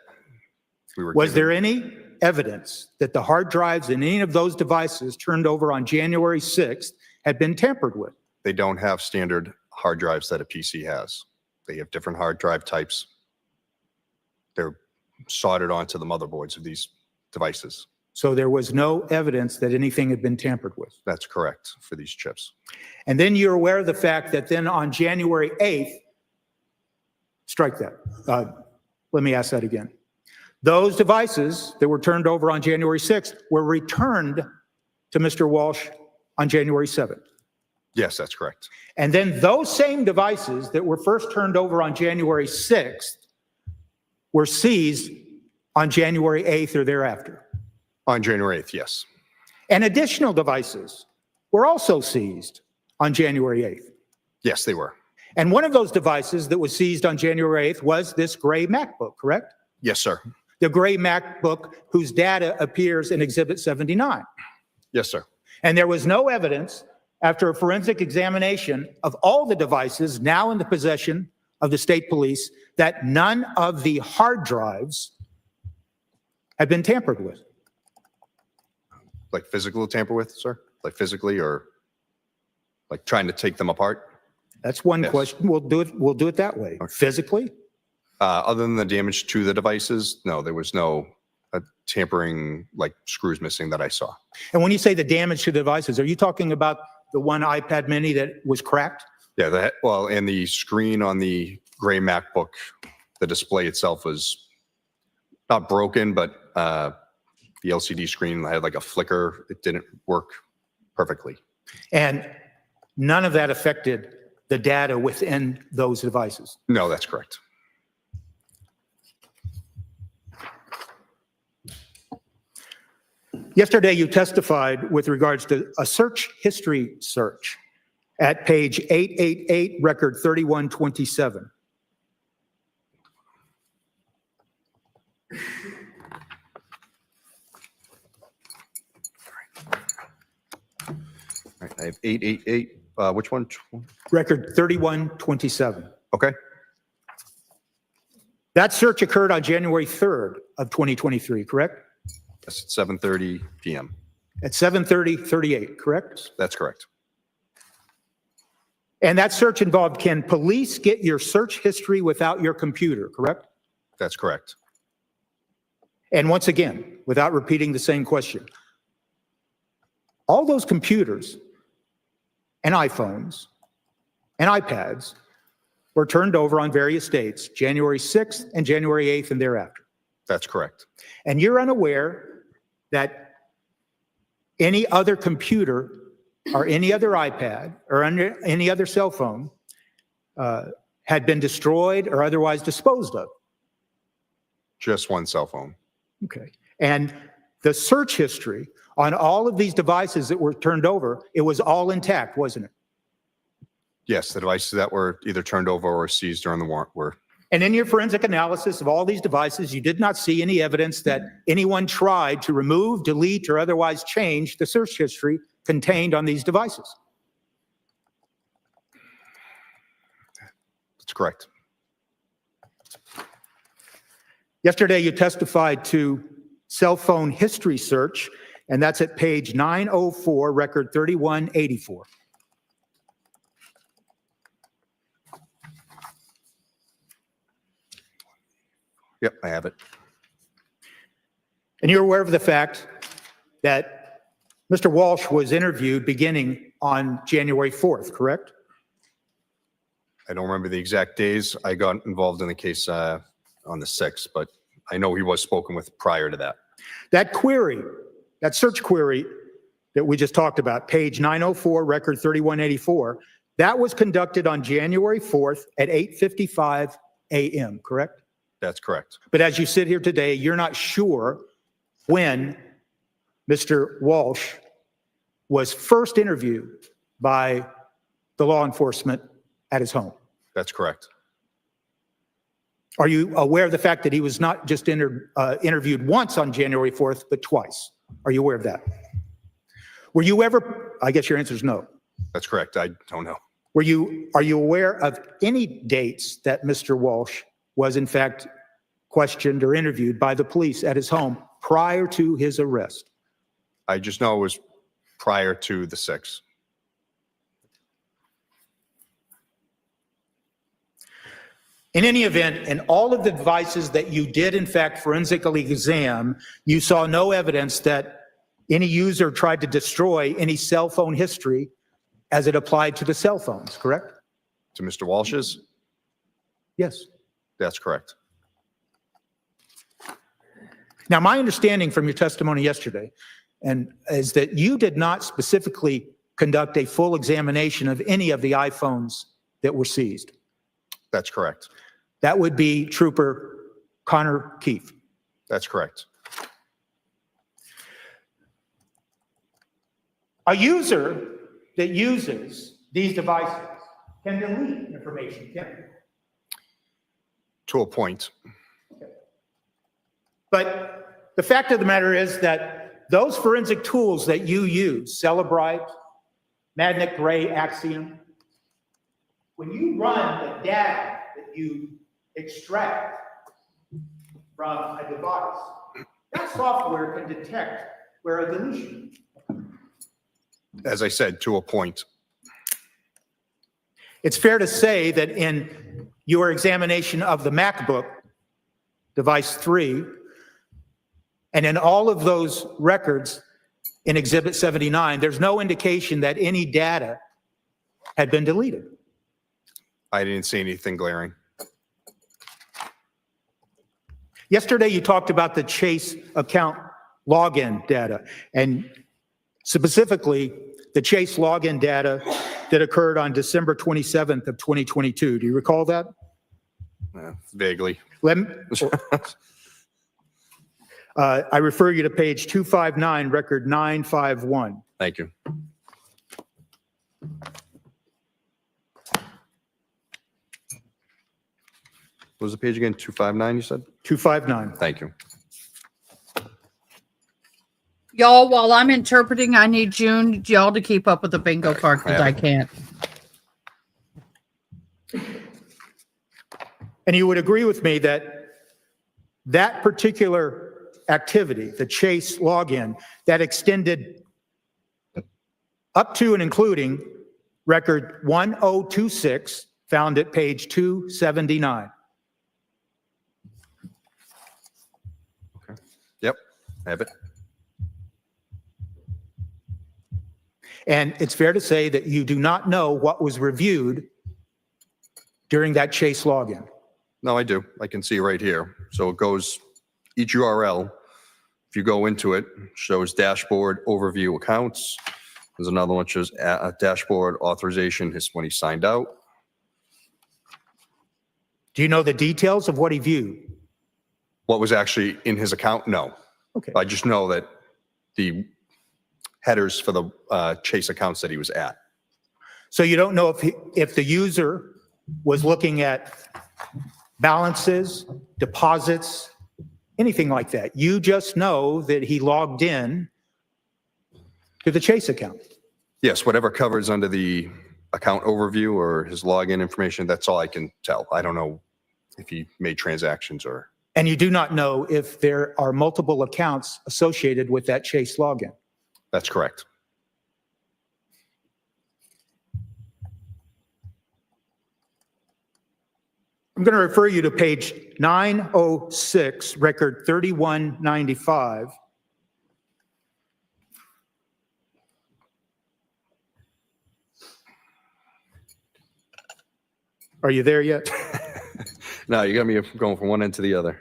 we were Was given- there any evidence that the hard drives in any of those devices turned over on January 6th had been tampered with? They don't have standard hard drives that a PC has. They have different hard drive types. They're soldered onto the motherboards of these devices. So there was no evidence that anything had been tampered with. That's correct for these chips. And then you're aware of the fact that then on January 8th, strike that. Let me ask that again. Those devices that were turned over on January 6th were returned to Mr. Walshe on January 7th. Yes, that's correct. And then those same devices that were first turned over on January 6th were seized on January 8th or thereafter. On January 8th, yes. And additional devices were also seized on January 8th. Yes, they were. And one of those devices that was seized on January 8th was this gray MacBook, correct? Yes, sir. The gray MacBook whose data appears in Exhibit 79. Yes, sir. And there was no evidence after a forensic examination of all the devices now in the possession of the state police that none of the hard drives had been tampered with. Like physical tamper with, sir? Like physically, or like trying to take them apart? That's one Yes. question. We'll do it that way. Physically? Other than the damage to the devices, no, there was no tampering, like screws missing that I saw. And when you say the damage to the devices, are you talking about the one iPad mini that was cracked? Yeah, well, and the screen on the gray MacBook, the display itself was not broken, but the LCD screen had like a flicker. It didn't work perfectly. And none of that affected the data within those devices? No, that's correct. Yesterday, you testified with regards to a search history search at page 888, record 3127. All right, I have 888. Which one? Record 3127. Okay. That search occurred on January 3rd of 2023, correct? That's at 7:30 p.m. At 7:38, correct? That's correct. And that search involved, can police get your search history without your computer, correct? That's correct. And once again, without repeating the same question, all those computers and iPhones and iPads were turned over on various dates, January 6th and January 8th and thereafter. That's correct. And you're unaware that any other computer or any other iPad or any other cell phone had been destroyed or otherwise disposed of. Just one cell phone. Okay. And the search history on all of these devices that were turned over, it was all intact, wasn't it? Yes, the devices that were either turned over or seized during the warrant were. And in your forensic analysis of all these devices, you did not see any evidence that anyone tried to remove, delete, or otherwise change the search history contained on these devices. That's correct. Yesterday, you testified to cell phone history search, and that's at page 904, record 3184. Yep, I have it. And you're aware of the fact that Mr. Walshe was interviewed beginning on January 4th, correct? I don't remember the exact days. I got involved in the case on the 6th, but I know he was spoken with prior to that. That query, that search query that we just talked about, page 904, record 3184, that was conducted on January 4th at 8:55 a.m., correct? That's correct. But as you sit here today, you're not sure when Mr. Walshe was first interviewed by the law enforcement at his home. That's correct. Are you aware of the fact that he was not just interviewed once on January 4th, but twice? Are you aware of that? Were you ever, I guess your answer is no. That's correct. I don't know. Are you aware of any dates that Mr. Walshe was in fact questioned or interviewed by the police at his home prior to his arrest? I just know it was prior to the 6th. In any event, in all of the devices that you did in fact forensically examine, you saw no evidence that any user tried to destroy any cell phone history as it applied to the cell phones, correct? To Mr. Walsh's? Yes. That's correct. Now, my understanding from your testimony yesterday is that you did not specifically conduct a full examination of any of the iPhones that were seized. That's correct. That would be Trooper Connor Keefe. That's correct. A user that uses these devices can delete information, can't they? To a point. But the fact of the matter is that those forensic tools that you use, Cellebrite, Magnet Gray, Axiom, when you run the data that you extract from a device, that software can detect where a deletion. As I said, to a point. It's fair to say that in your examination of the MacBook, device 3, and in all of those records in Exhibit 79, there's no indication that any data had been deleted. I didn't see anything glaring. Yesterday, you talked about the Chase account login data, and specifically the Chase login data that occurred on December 27th of 2022. Do you recall that? Vaguely. I refer you to page 259, record 951. Thank you. What was the page again? 259, you said? 259. Thank you. Y'all, while I'm interpreting, I need y'all to keep up with the bingo card because I can't. And you would agree with me that that particular activity, the Chase login, that extended up to and including record 1026, found at page 279. Okay. Yep, I have it. And it's fair to say that you do not know what was reviewed during that Chase login. No, I do. I can see right here. So it goes, each URL, if you go into it, shows dashboard, overview accounts. There's another one shows a dashboard authorization, when he signed out. Do you know the details of what he viewed? What was actually in his account? No. Okay. I just know that the headers for the Chase accounts that he was at. So you don't know if the user was looking at balances, deposits, anything like that. You just know that he logged in to the Chase account. Yes, whatever covers under the account overview or his login information, that's all I can tell. I don't know if he made transactions or... And you do not know if there are multiple accounts associated with that Chase login. That's correct. I'm going to refer you to page 906, record 3195. Are you there yet? No, you got me going from one end to the other.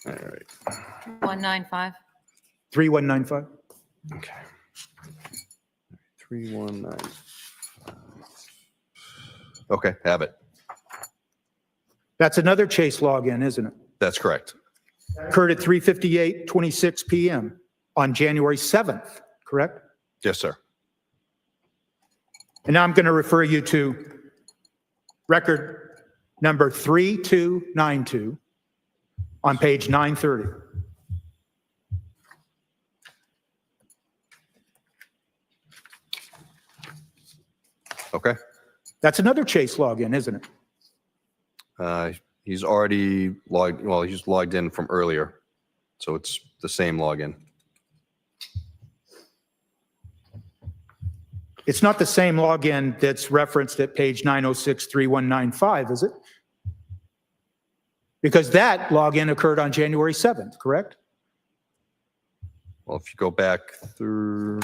All right. 195. 3195. Okay. 319. Okay, have it. That's another Chase login, isn't it? That's correct. Occurred at 3:58:26 p.m. on January 7th, correct? Yes, sir. And now I'm going to refer you to record number 3292 on page 930. Okay. That's another Chase login, isn't it? He's already logged, well, he's logged in from earlier. So it's the same login. It's not the same login that's referenced at page 906-3195, is it? Because that login occurred on January 7th, correct? Well, if you go back through,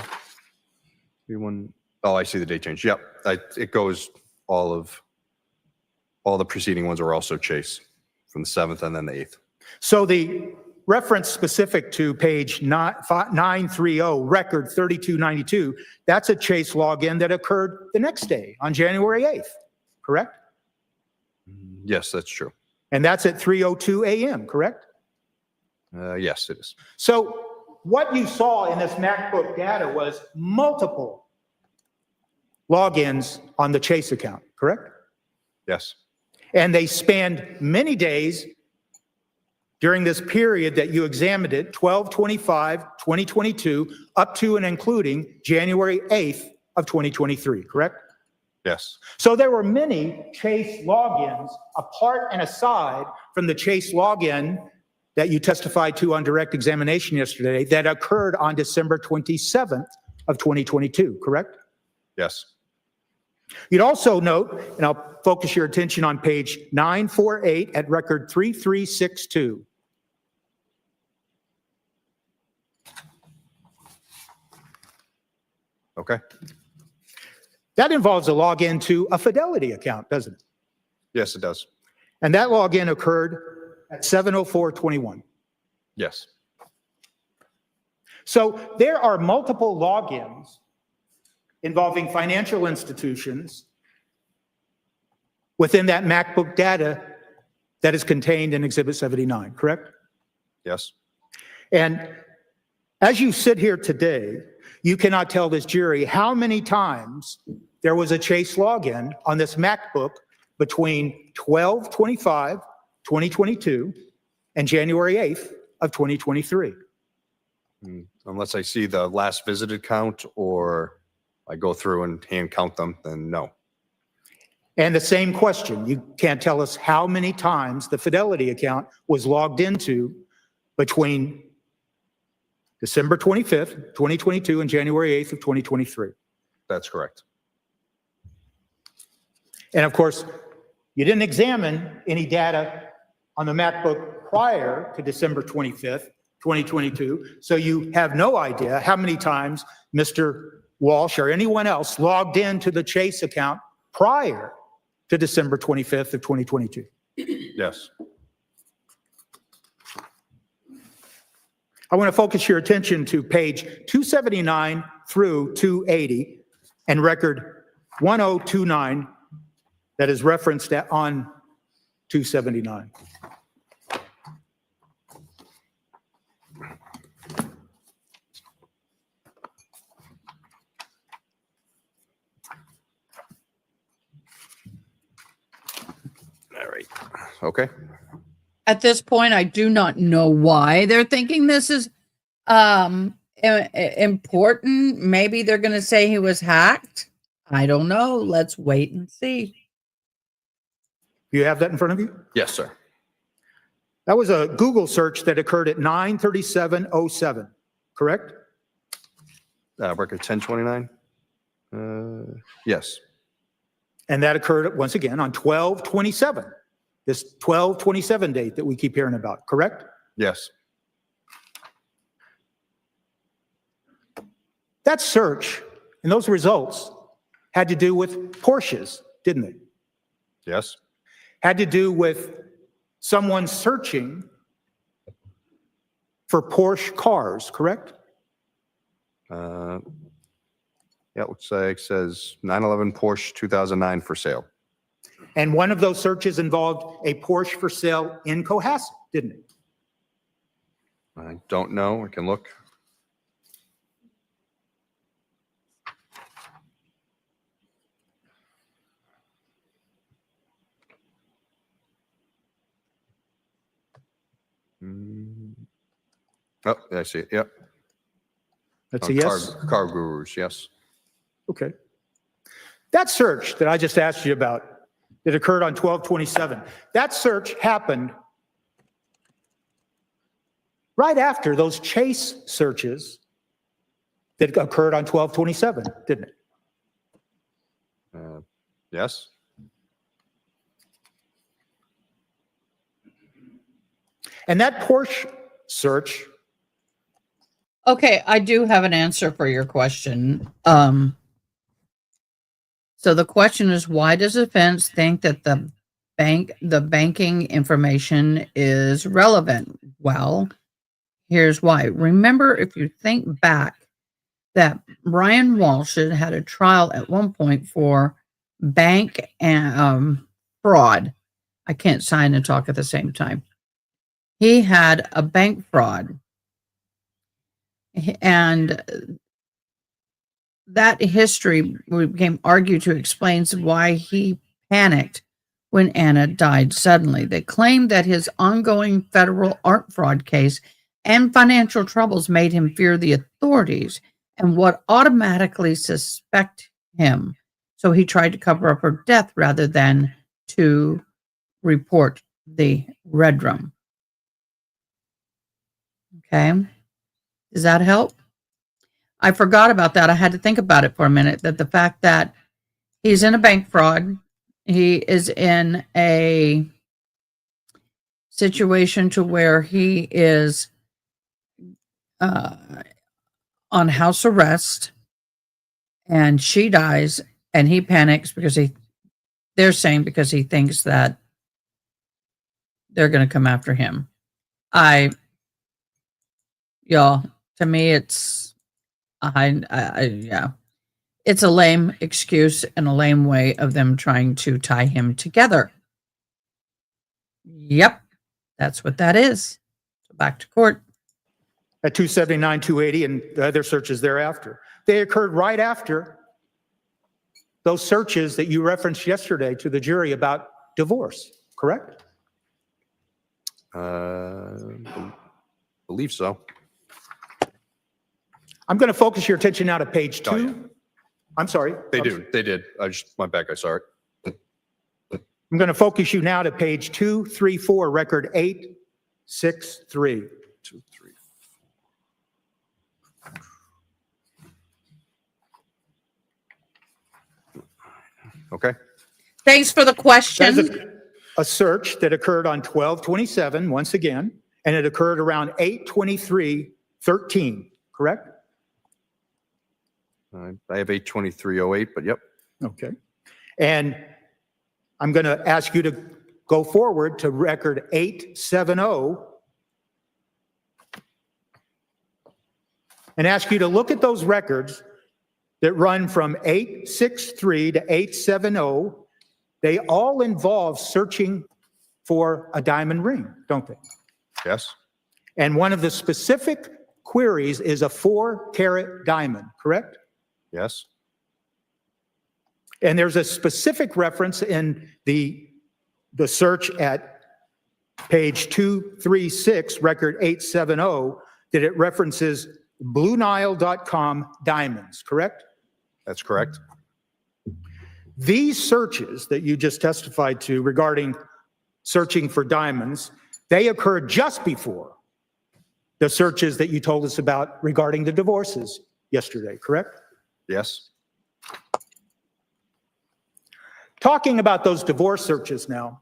oh, I see the date change. Yep. It goes all the preceding ones are also Chase from the 7th and then the 8th. So the reference specific to page 930, record 3292, that's a Chase login that occurred the next day on January 8th, correct? Yes, that's true. And that's at 3:02 a.m., correct? Yes, it is. So what you saw in this MacBook data was multiple logins on the Chase account, correct? Yes. And they spanned many days during this period that you examined it, 12/25/2022, up to and including January 8th of 2023, correct? Yes. So there were many Chase logins apart and aside from the Chase login that you testified to on direct examination yesterday that occurred on December 27th of 2022, correct? Yes. You'd also note, and I'll focus your attention on page 948 at record 3362. Okay. That involves a login to a Fidelity account, doesn't it? Yes, it does. And that login occurred at 7:04:21. Yes. So there are multiple logins involving financial institutions within that MacBook data that is contained in Exhibit 79, correct? Yes. And as you sit here today, you cannot tell this jury how many times there was a Chase login on this MacBook between 12/25/2022 and January 8th of 2023. Unless I see the last visited count or I go through and hand count them, then no. And the same question, you can't tell us how many times the Fidelity account was logged into between December 25th, 2022 and January 8th of 2023. That's correct. And of course, you didn't examine any data on the MacBook prior to December 25th, 2022, so you have no idea how many times Mr. Walsh or anyone else logged into the Chase account prior to December 25th of 2022. Yes. I want to focus your attention to page 279 through 280 and record 1029 that is referenced on 279. All right. Okay. At this point, I do not know why they're thinking this is important. Maybe they're going to say he was hacked. I don't know. Let's wait and see. Do you have that in front of you? Yes, sir. That was a Google search that occurred at 9:37:07, correct? Record 1029. Yes. And that occurred once again on 12/27, this 12/27 date that we keep hearing about, correct? Yes. That search and those results had to do with Porsches, didn't they? Yes. Had to do with someone searching for Porsche cars, correct? Yeah, it looks like it says 911 Porsche 2009 for sale. And one of those searches involved a Porsche for sale in Cohasset, didn't it? I don't know. I can look. Oh, I see it. Yep. That's a yes? Car Gurus, yes. Okay. That search that I just asked you about that occurred on 12/27, that search happened right after those Chase searches that occurred on 12/27, didn't it? Yes. And that Porsche search, Okay, I do have an answer for your question. So the question is, why does defense think that the banking information is relevant? Well, here's why. Remember, if you think back, that Brian Walshe had a trial at one point for bank and fraud. I can't sign and talk at the same time. He had a bank fraud. And that history became argued to explain why he panicked when Ana died suddenly. They claimed that his ongoing federal art fraud case and financial troubles made him fear the authorities and would automatically suspect him. So he tried to cover up her death rather than to report the red room. Okay. Does that help? I forgot about that. I had to think about it for a minute, that the fact that he's in a bank fraud, he is in a situation to where he is on house arrest, and she dies, and he panics because they're saying because he thinks that they're going to come after him. Y'all, to me, it's yeah. It's a lame excuse and a lame way of them trying to tie him together. Yep, that's what that is. So back to court. At 279, 280, and the other searches thereafter. They occurred right after those searches that you referenced yesterday to the jury about divorce, correct? Believe so. I'm going to focus your attention now to page 2. Oh, yeah. I'm sorry. They did. I just went back. I saw it. I'm going to focus you now to page 234, record 863. 2, 3. Okay. Thanks for the question. That is a search that occurred on 12/27, once again, and it occurred around 8/23/13, correct? I have 8/23/08, but yep. Okay. And I'm going to ask you to go forward to record 870 and ask you to look at those records that run from 863 to 870. They all involve searching for a diamond ring, don't they? Yes. And one of the specific queries is a 4-carat diamond, correct? Yes. And there's a specific reference in the search at page 236, record 870, that it references BlueNile.com diamonds, correct? That's correct. These searches that you just testified to regarding searching for diamonds, they occurred just before the searches that you told us about regarding the divorces yesterday, correct? Yes. Talking about those divorce searches now.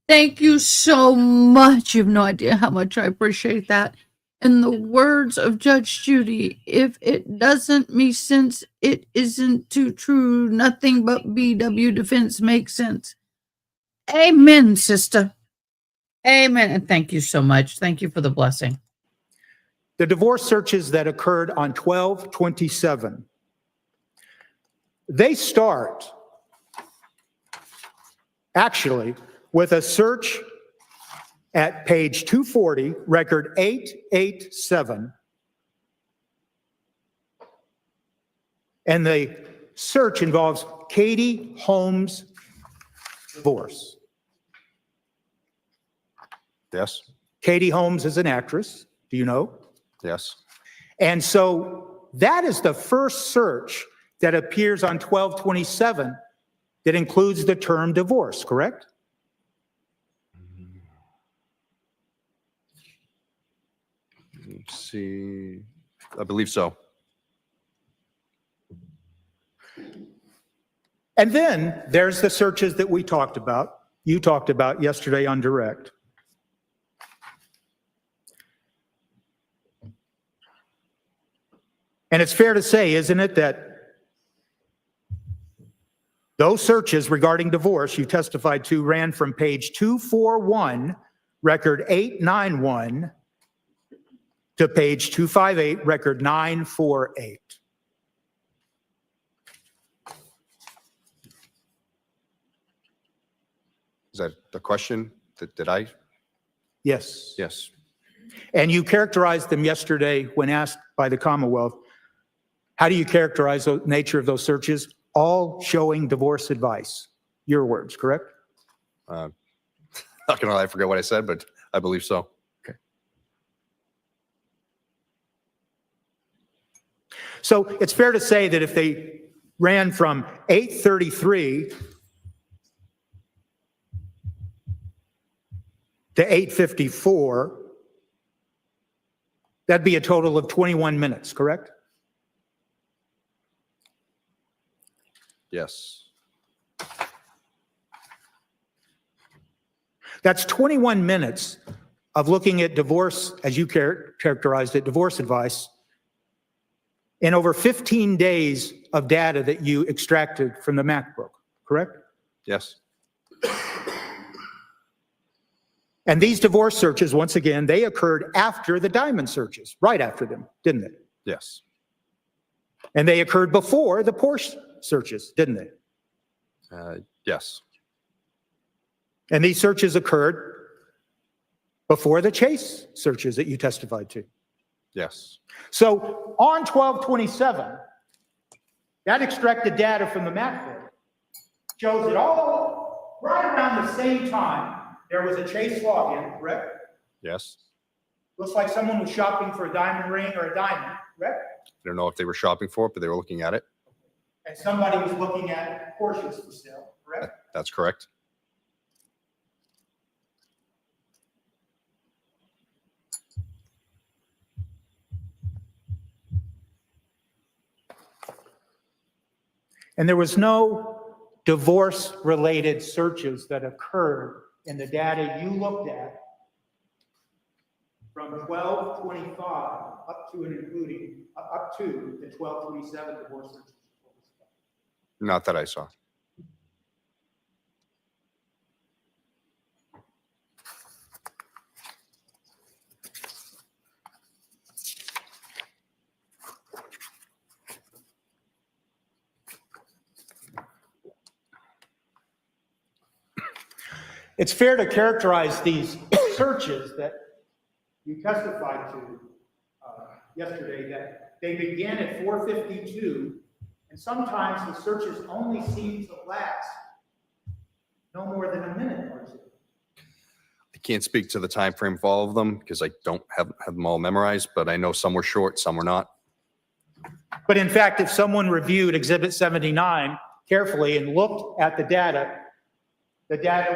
Thank you so much. You have no idea how much I appreciate that. In the words of Judge Judy, if it doesn't make sense, it isn't too true. Nothing but BW defense makes sense. Amen, sister. Amen. And thank you so much. Thank you for the blessing. The divorce searches that occurred on 12/27, they start actually with a search at page 240, record 887. And the search involves Katie Holmes' divorce. Yes. Katie Holmes is an actress. Do you know? Yes. And so that is the first search that appears on 12/27 that includes the term divorce, correct? Let's see. I believe so. And then there's the searches that we talked about, you talked about yesterday on direct. And it's fair to say, isn't it, that those searches regarding divorce you testified to ran from page 241, record 891, to page 258, record 948. Is that the question? Did I? Yes. Yes. And you characterized them yesterday when asked by the Commonwealth. How do you characterize the nature of those searches? All showing divorce advice. Your words, correct? Not gonna lie, I forget what I said, but I believe so. Okay. So it's fair to say that if they ran from 8:33 to 8:54, that'd be a total of 21 minutes, correct? Yes. That's 21 minutes of looking at divorce, as you characterized it, divorce advice, and over 15 days of data that you extracted from the MacBook, correct? Yes. And these divorce searches, once again, they occurred after the diamond searches, right after them, didn't they? Yes. And they occurred before the Porsche searches, didn't they? Yes. And these searches occurred before the Chase searches that you testified to. Yes. So on 12/27, that extracted data from the MacBook shows that all right around the same time, there was a Chase login, correct? Yes. Looks like someone was shopping for a diamond ring or a diamond, correct? I don't know if they were shopping for it, but they were looking at it. And somebody was looking at Porsches for sale, correct? That's correct. And there was no divorce-related searches that occurred in the data you looked at from 12/25 up to and including up to the 12/27 divorce searches. Not that I saw. It's fair to characterize these searches that you testified to yesterday that they begin at 4:52, and sometimes the searches only seem to last no more than a minute or two. I can't speak to the time frame for all of them because I don't have them all memorized, but I know some were short, some were not. But in fact, if someone reviewed Exhibit 79 carefully and looked at the data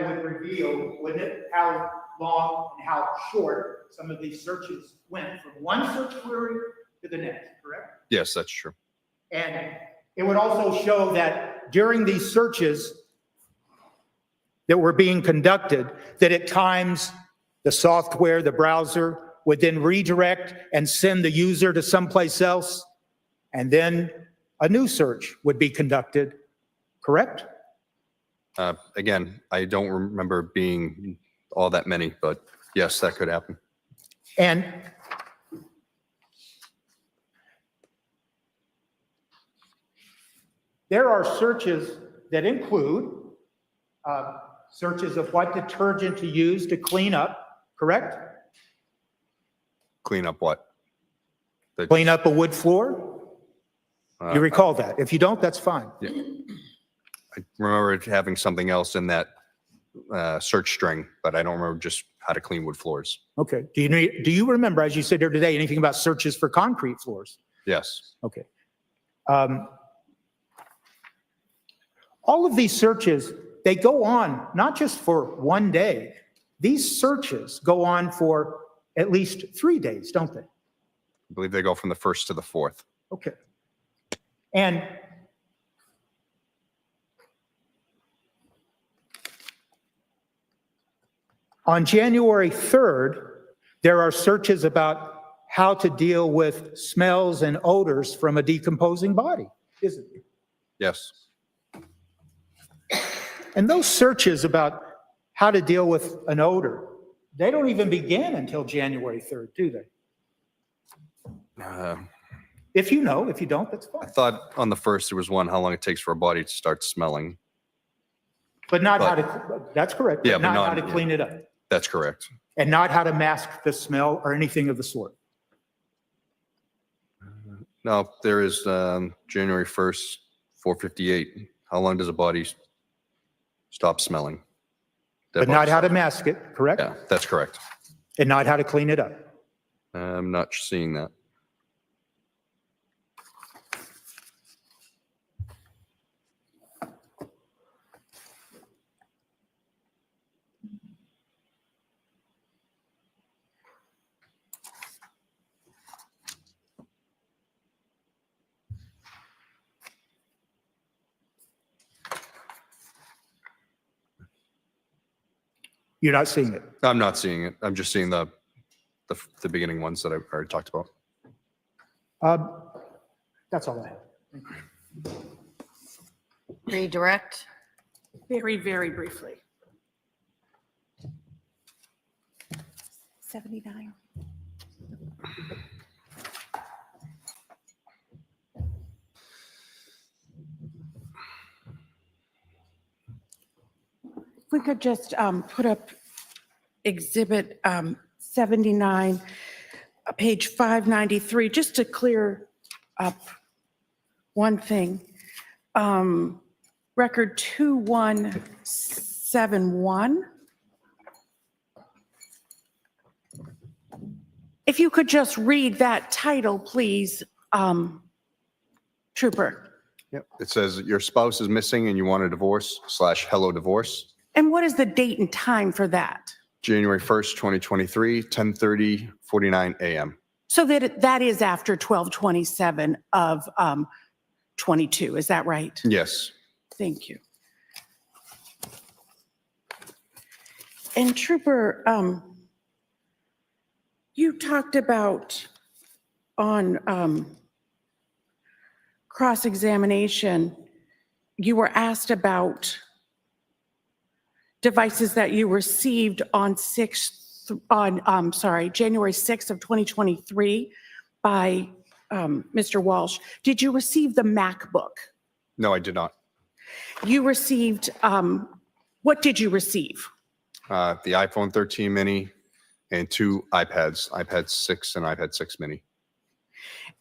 would reveal, wouldn't it, how long and how short some of these searches went from one search query to the next, correct? Yes, that's true. And it would also show that during these searches that were being conducted, that at times the software, the browser, would then redirect and send the user to someplace else, and then a new search would be conducted, correct? Again, I don't remember being all that many, but yes, that could happen. And there are searches that include searches of what detergent to use to clean up, correct? Clean up what? Clean up a wood floor? You recall that? If you don't, that's fine. Yeah. I remember it having something else in that search string, but I don't remember just how to clean wood floors. Okay. Do you remember, as you said here today, anything about searches for concrete floors? Yes. Okay. All of these searches, they go on not just for one day. These searches go on for at least 3 days, don't they? I believe they go from the 1st to the 4th. Okay. And on January 3rd, there are searches about how to deal with smells and odors from a decomposing body, isn't there? Yes. And those searches about how to deal with an odor, they don't even begin until January 3rd, do they? If you know, if you don't, that's I fine. thought on the first, there was one, how long it takes for a body to start smelling. But not how to, that's correct, Yeah, but but not how not- to clean it up. That's correct. And not how to mask the smell or anything of the sort. No, there is January 1st, 4:58. How long does a body stop smelling? Dead But not body how to stop- mask it, correct? Yeah, that's correct. And not how to clean it up. I'm not seeing that. You're not seeing it. I'm not seeing it. I'm just seeing the beginning ones that I've already talked about. That's all I have. Redirect. Very, very briefly. 79. If we could just put up Exhibit 79, page 593, just to clear up one thing. Record 2171. If you could just read that title, please, Trooper. Yep. It says your spouse is missing and you want a divorce / hello divorce. And what is the date and time for that? January 1st, 2023, 10:49 a.m. So that is after 12/27 of 22, is that right? Yes. Thank you. And Trooper, you talked about on cross-examination, you were asked about devices that you received on January 6th of 2023 by Mr. Walsh. Did you receive the MacBook? No, I did not. You received, what did you receive? The iPhone 13 mini and 2 iPads, iPad 6 and iPad 6 mini.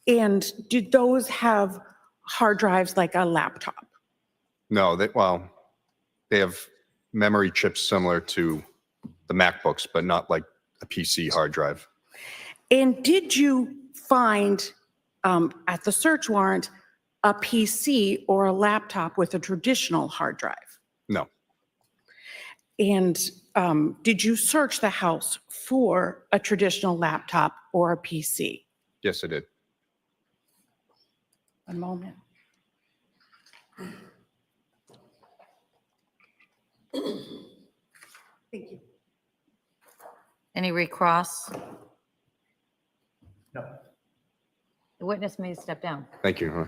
And did those have hard drives like a laptop? No, they have memory chips similar to the MacBooks, but not like a PC hard drive. And did you find at the search warrant a PC or a laptop with a traditional hard drive? No. And did you search the house for a traditional laptop or a PC? Yes, I did. One moment. Thank you. Any recross? No. The witness may step down. Thank you.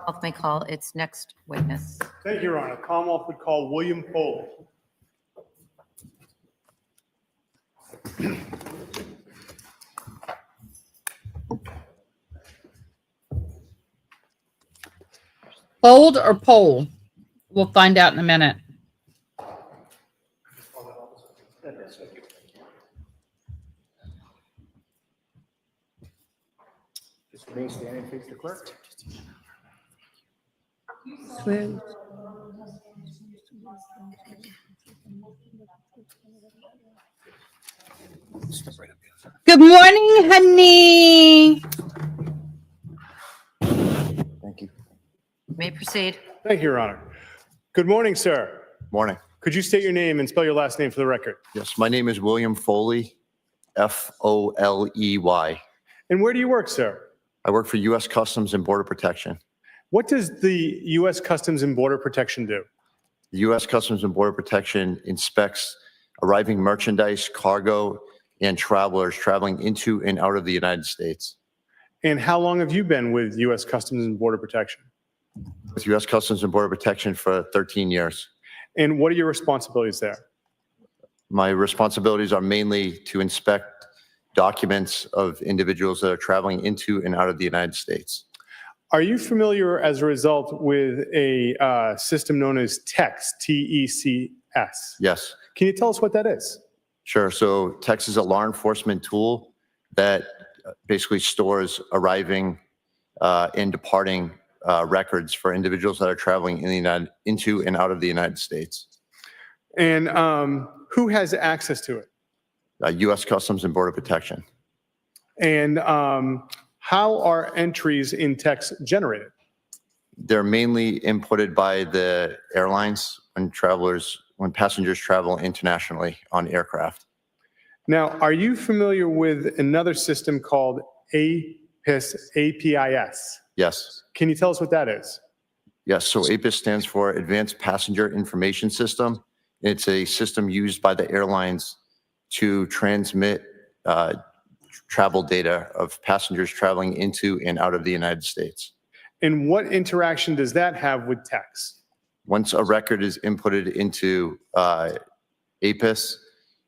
Commonwealth may call its next witness. Thank you, Your Honor. Commonwealth would call William Foley. Fold or poll? We'll find out in a minute. Just remain standing, face the clerk. Good morning, honey. Thank you. May proceed. Thank you, Your Honor. Good morning, sir. Morning. Could you state your name and spell your last name for the record? Yes, my name is William Foley, Foley. And where do you work, sir? I work for U.S. Customs and Border Protection. What does the U.S. Customs and Border Protection do? The U.S. Customs and Border Protection inspects arriving merchandise, cargo, and travelers traveling into and out of the United States. And how long have you been with U.S. Customs and Border Protection? with U.S. Customs and Border Protection for 13 years. And what are your responsibilities there? My responsibilities are mainly to inspect documents of individuals that are traveling into and out of the United States. Are you familiar as a result with a system known as TECS, T-E-C-S? Yes, Can you tell us what that is? sure. So TECS is a law enforcement tool that basically stores arriving and departing records for individuals that are traveling into and out of the United States. And who has access to it? U.S. Customs and Border Protection. And how are entries in TECS generated? They're mainly inputted by the airlines when passengers travel internationally on aircraft. Now, are you familiar with another system called APIS? Yes. Can you tell us what that is? Yes, so APIS stands for Advanced Passenger Information System. It's a system used by the airlines to transmit travel data of passengers traveling into and out of the United States. And what interaction does that have with TECS? Once a record is inputted into APIS,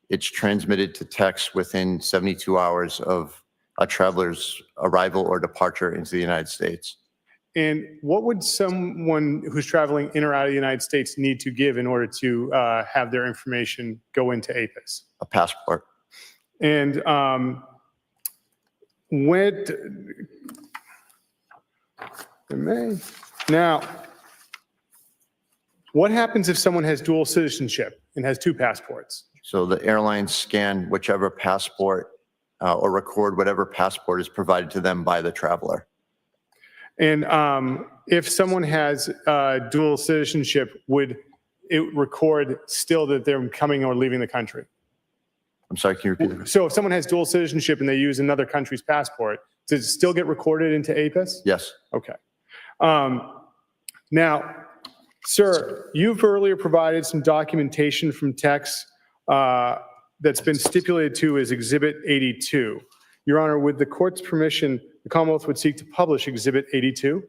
it's transmitted to TECS within 72 hours of a traveler's arrival or departure into the United States. And what would someone who's traveling in or out of the United States need to give in order to have their information go into APIS? A passport. And now, what happens if someone has dual citizenship and has two passports? So the airlines scan whichever passport or record whatever passport is provided to them by the traveler. And if someone has dual citizenship, would it record still that they're coming or leaving the country? I'm sorry, can you repeat that? So if someone has dual citizenship and they use another country's passport, does it still get recorded into APIS? Yes. Okay. Now, sir, you've earlier provided some documentation from TECS that's been stipulated to as Exhibit 82. Your Honor, with the court's permission, the Commonwealth would seek to publish Exhibit 82.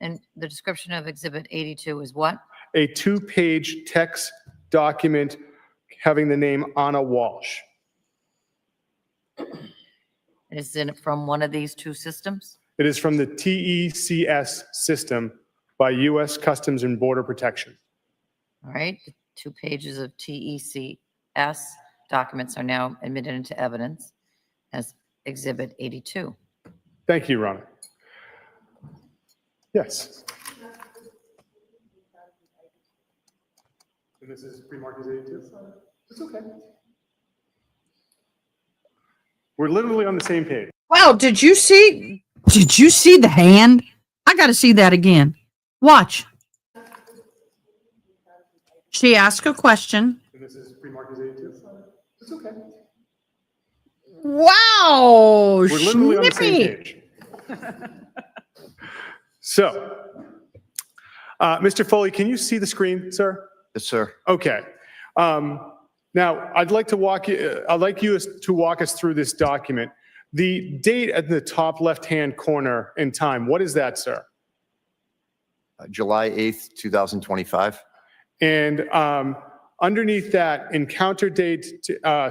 And the description of Exhibit 82 is what? A two-page TECS document having the name Ana Walshe. Is it from one of these two systems? It is from the TECS system by U.S. Customs and Border Protection. All right, the 2 pages of TECS documents are now admitted into evidence as Exhibit 82. Thank you, Your Honor. Yes. And this is pre-marked as 82? It's okay. We're literally on the same page. Wow, did you see the hand? I got to see that again. Watch. She asked a question. And this is pre-marked as 82? It's okay. Wow, We're literally on the same snippy. page. So, Mr. Foley, can you see the screen, sir? Yes, sir. Okay. Now, I'd like you to walk us through this document. The date at the top left-hand corner in time, what is that, sir? July 8th, 2025. And underneath that, encounter date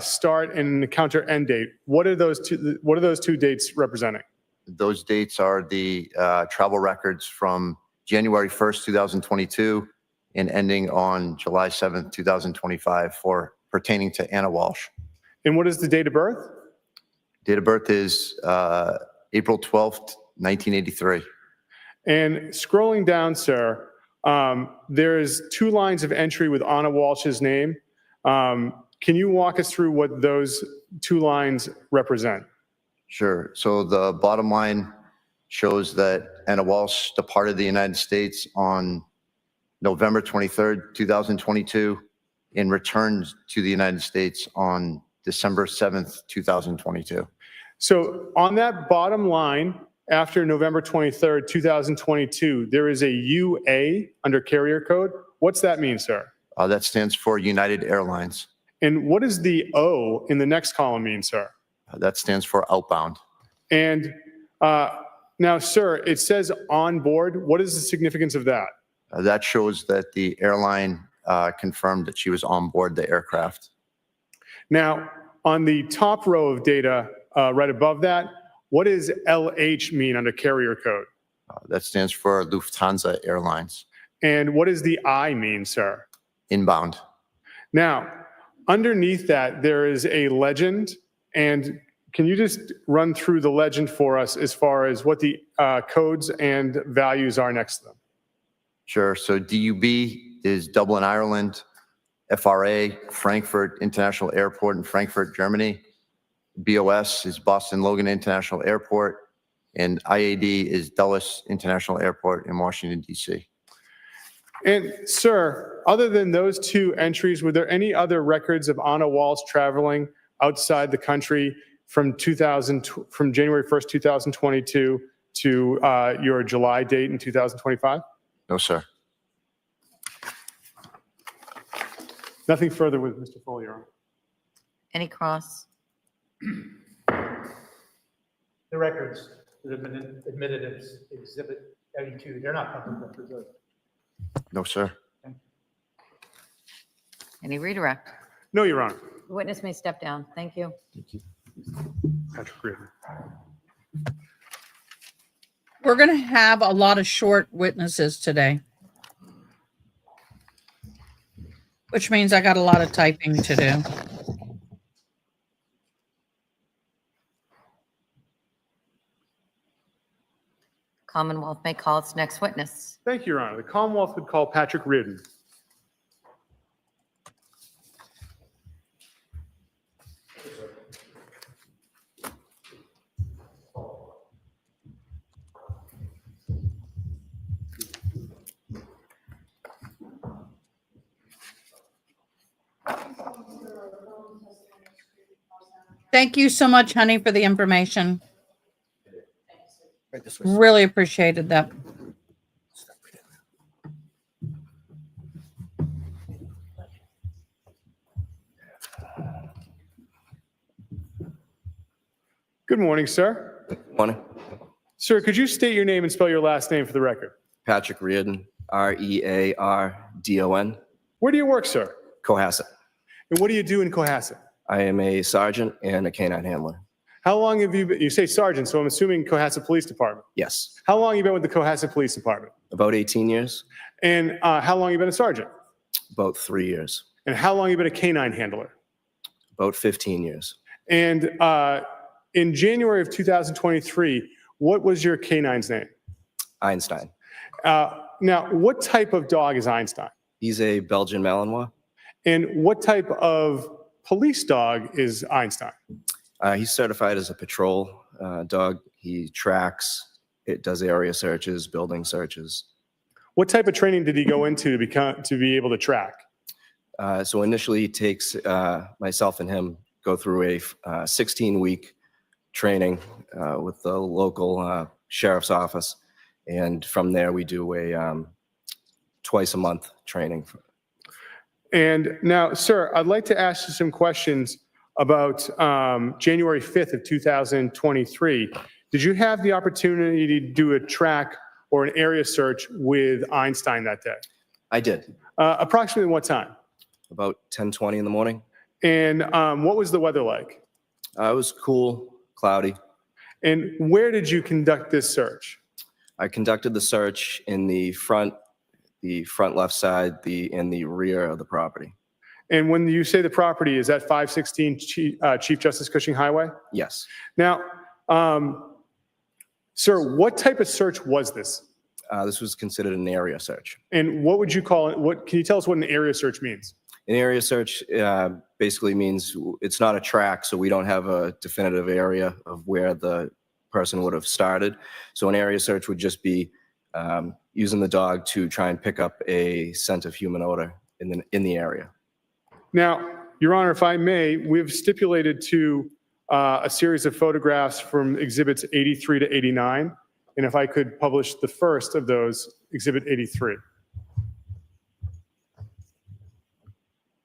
start and encounter end date. What are those two dates representing? Those dates are the travel records from January 1st, 2022 and ending on July 7th, 2025 pertaining to Ana Walshe. And what is the date of birth? Date of birth is April 12th, 1983. And scrolling down, sir, there's 2 lines of entry with Ana Walshe's name. Can you walk us through what those 2 lines represent? Sure. So the bottom line shows that Ana Walshe departed the United States on November 23rd, 2022 and returned to the United States on December 7th, 2022. So on that bottom line, after November 23rd, 2022, there is a UA under carrier code. What's that mean, sir? That stands for United Airlines. And what does the O in the next column mean, sir? That stands for outbound. And Now, sir, it says on board. What is the significance of that? That shows that the airline confirmed that she was on board the aircraft. Now, on the top row of data, right above that, what does LH mean under carrier code? That stands for Lufthansa Airlines. And what does the I mean, sir? Inbound. Now, underneath that, there is a legend. And can you just run through the legend for us as far as what the codes and values are next to them? Sure. So DUB is Dublin, Ireland. FRA, Frankfurt International Airport in Frankfurt, Germany. BOS is Boston Logan International Airport. And IAD is Dulles International Airport in Washington, D.C. And sir, other than those two entries, were there any other records of Ana Walshe traveling outside the country from January 1st, 2022 to your July date in 2025? No, sir. Nothing further with Mr. Foley, Your Honor. Any cross? The records that have been admitted as Exhibit 82, they're not public records, are they? No, sir. Any redirect? No, Your Honor. The witness may step down. Thank you. Patrick Reardon. We're going to have a lot of short witnesses today, which means I got a lot of typing to do. Commonwealth may call its next witness. Thank you, Your Honor. The Commonwealth would call Patrick Reardon. Thank you so much, honey, for the information. Really appreciated that. Good morning, sir. Morning. Sir, could you state your name and spell your last name for the record? Patrick Reardon, Reardon. Where do you work, sir? Cohasset. And what do you do in Cohasset? I am a sergeant and a canine handler. How long have you been, you say sergeant, so I'm assuming Cohasset Police Department. Yes. How long have you been with the Cohasset Police Department? About 18 years. And how long have you been a sergeant? About 3 years. And how long have you been a canine handler? About 15 years. And in January of 2023, what was your canine's name? Einstein. Now, what type of dog is Einstein? He's a Belgian Malinois. And what type of police dog is Einstein? He's certified as a patrol dog. He tracks, it does area searches, building searches. What type of training did he go into to be able to track? So initially he takes myself and him go through a 16-week training with the local sheriff's office. And from there we do a twice a month training. And now, sir, I'd like to ask you some questions about January 5th of 2023. Did you have the opportunity to do a track or an area search with Einstein that day? I did. Approximately what time? About 10:20 in the morning. And what was the weather like? It was cool, cloudy. And where did you conduct this search? I conducted the search in the front left side, in the rear of the property. And when you say the property, is that 516 Chief Justice Cushing Highway? Yes. Now, sir, what type of search was this? This was considered an area search. And what would you call it? Can you tell us what an area search means? An area search basically means it's not a track, so we don't have a definitive area of where the person would have started. So an area search would just be using the dog to try and pick up a scent of human odor in the area. Now, Your Honor, if I may, we've stipulated to a series of photographs from exhibits 83 to 89. And if I could publish the first of those, exhibit 83.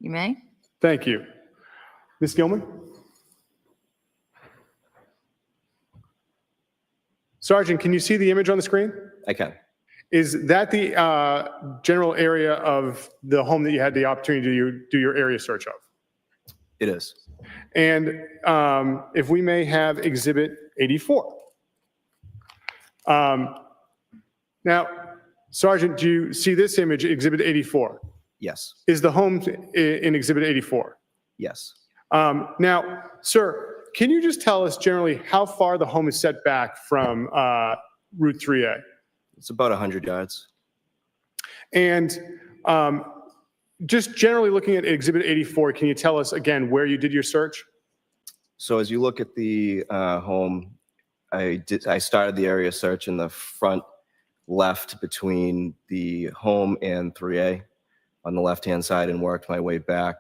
You may. Thank you. Ms. Gilman? Sergeant, can you see the image on the screen? I can. Is that the general area of the home that you had the opportunity to do your area search of? It is. And if we may have Exhibit 84. Now, Sergeant, do you see this image, Exhibit 84? Yes. Is the home in Exhibit 84? Yes. Now, sir, can you just tell us generally how far the home is set back from Route 3A? It's about 100 yards. And just generally looking at Exhibit 84, can you tell us again where you did your search? So as you look at the home, I started the area search in the front left between the home and 3A on the left-hand side and worked my way back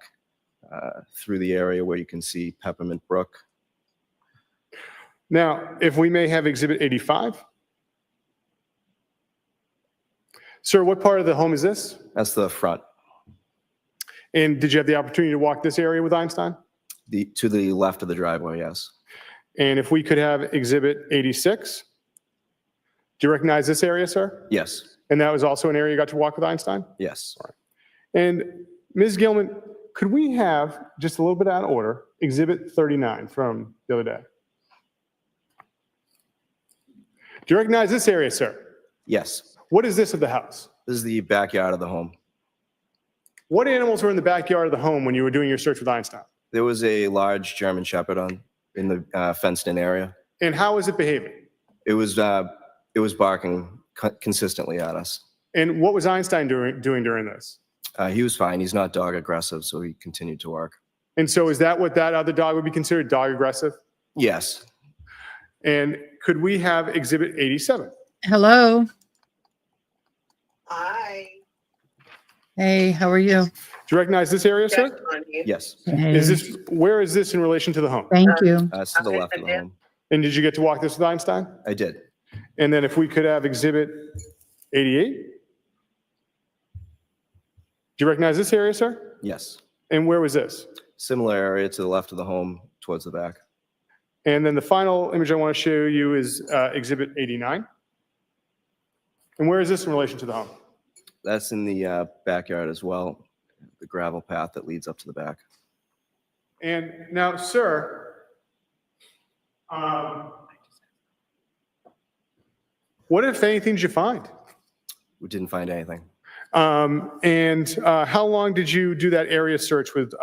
through the area where you can see Peppermint Brook. Now, if we may have Exhibit 85. Sir, what part of the home is this? That's the front. And did you have the opportunity to walk this area with Einstein? To the left of the driveway, yes. And if we could have Exhibit 86. Do you recognize this area, sir? Yes. And that was also an area you got to walk with Einstein? Yes. And Ms. Gilman, could we have, just a little bit out of order, Exhibit 39 from the other day? Do you recognize this area, sir? Yes. What is this of the house? This is the backyard of the home. What animals were in the backyard of the home when you were doing your search with Einstein? There was a large German Shepherd in the fenced-in area. And how was it behaving? It was barking consistently at us. And what was Einstein doing during this? He was fine. He's not dog aggressive, so he continued to work. And so is that what that other dog would be considered, dog aggressive? Yes. And could we have Exhibit 87? Hello. Hi. Hey, how are you? Do you recognize this area, Yes, sir? honey. Yes. Hey, Where is this in relation to the home? thank you. It's to the left of the home. And did you get to walk this with Einstein? I did. And then if we could have Exhibit 88? Do you recognize this area, sir? Yes. And where was this? Similar area to the left of the home towards the back. And then the final image I want to show you is Exhibit 89. And where is this in relation to the home? That's in the backyard as well, the gravel path that leads up to the back. And now, sir, what, if anything, did you find? We didn't find anything. And how long did you do that area search with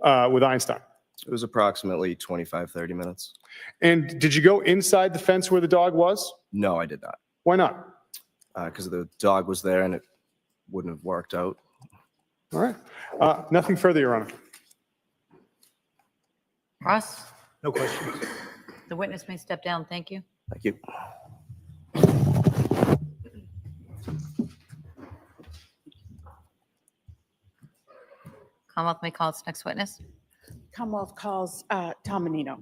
Einstein? It was approximately 25, 30 minutes. And did you go inside the fence where the dog was? No, I did not. Why not? Because the dog was there and it wouldn't have worked out. All right. Nothing further, Your Honor. Ross, No questions. the witness may step down. Thank you. Thank you. Commonwealth may call its next witness. Commonwealth calls Tom Menino.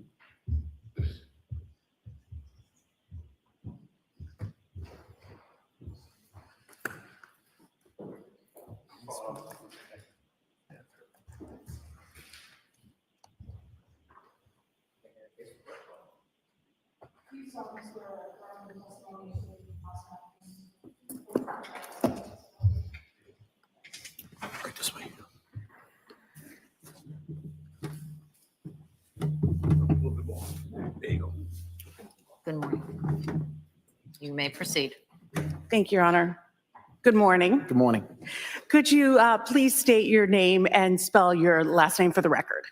This way. There you go. Good morning. You may proceed. Thank you, Your Honor. Good morning. Good morning. Could you please state your name and spell your last name for the record?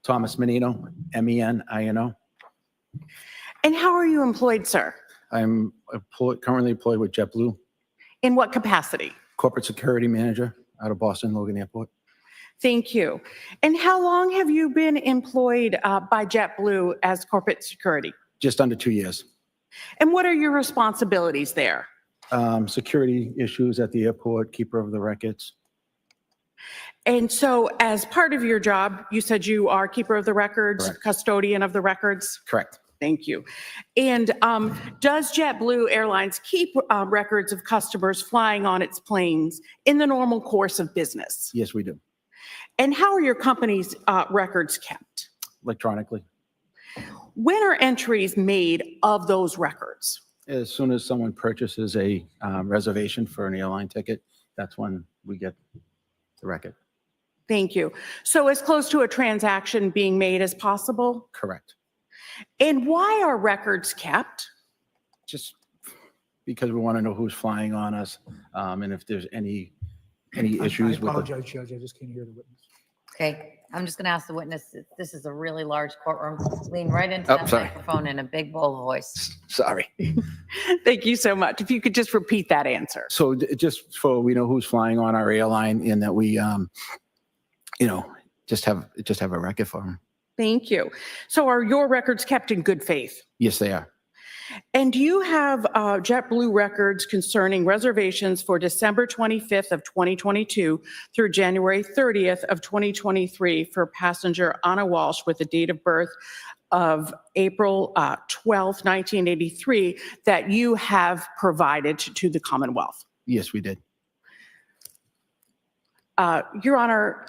Thomas Menino, M-E-N-I-N-O. And how are you employed, sir? I'm currently employed with JetBlue, In what capacity? corporate security manager out of Boston Logan Airport. Thank you. And how long have you been employed by JetBlue as corporate security? Just under 2 years. And what are your responsibilities there? Security issues at the airport, keeper of the records. And so as part of your job, you said you are keeper of the records, Correct. custodian of the records? Correct. Thank you. And does JetBlue Airlines keep records of customers flying on its planes in the normal course of business? Yes, we do. And how are your company's records kept? Electronically. When are entries made of those records? As soon as someone purchases a reservation for an airline ticket, that's when we get the record. Thank you. So as close to a transaction being made as possible? Correct. And why are records kept? Just because we want to know who's flying on us, and if there's any I issues with the. apologize, Judge, I just can't hear the witness. Okay, I'm just going to ask the witness, this is a really large courtroom. Lean right into that sorry. microphone in a big, bold voice. Sorry. Thank you so much. If you could just repeat that answer. So just for, we know who's flying on our airline and that we, just have a record for them. Thank you. So are your records kept in good faith? Yes, they are. And do you have JetBlue records concerning reservations for December 25th of 2022 through January 30th of 2023 for passenger Ana Walshe with a date of birth of April 12th, 1983, that you have provided to the Commonwealth? Yes, we did. Your Honor,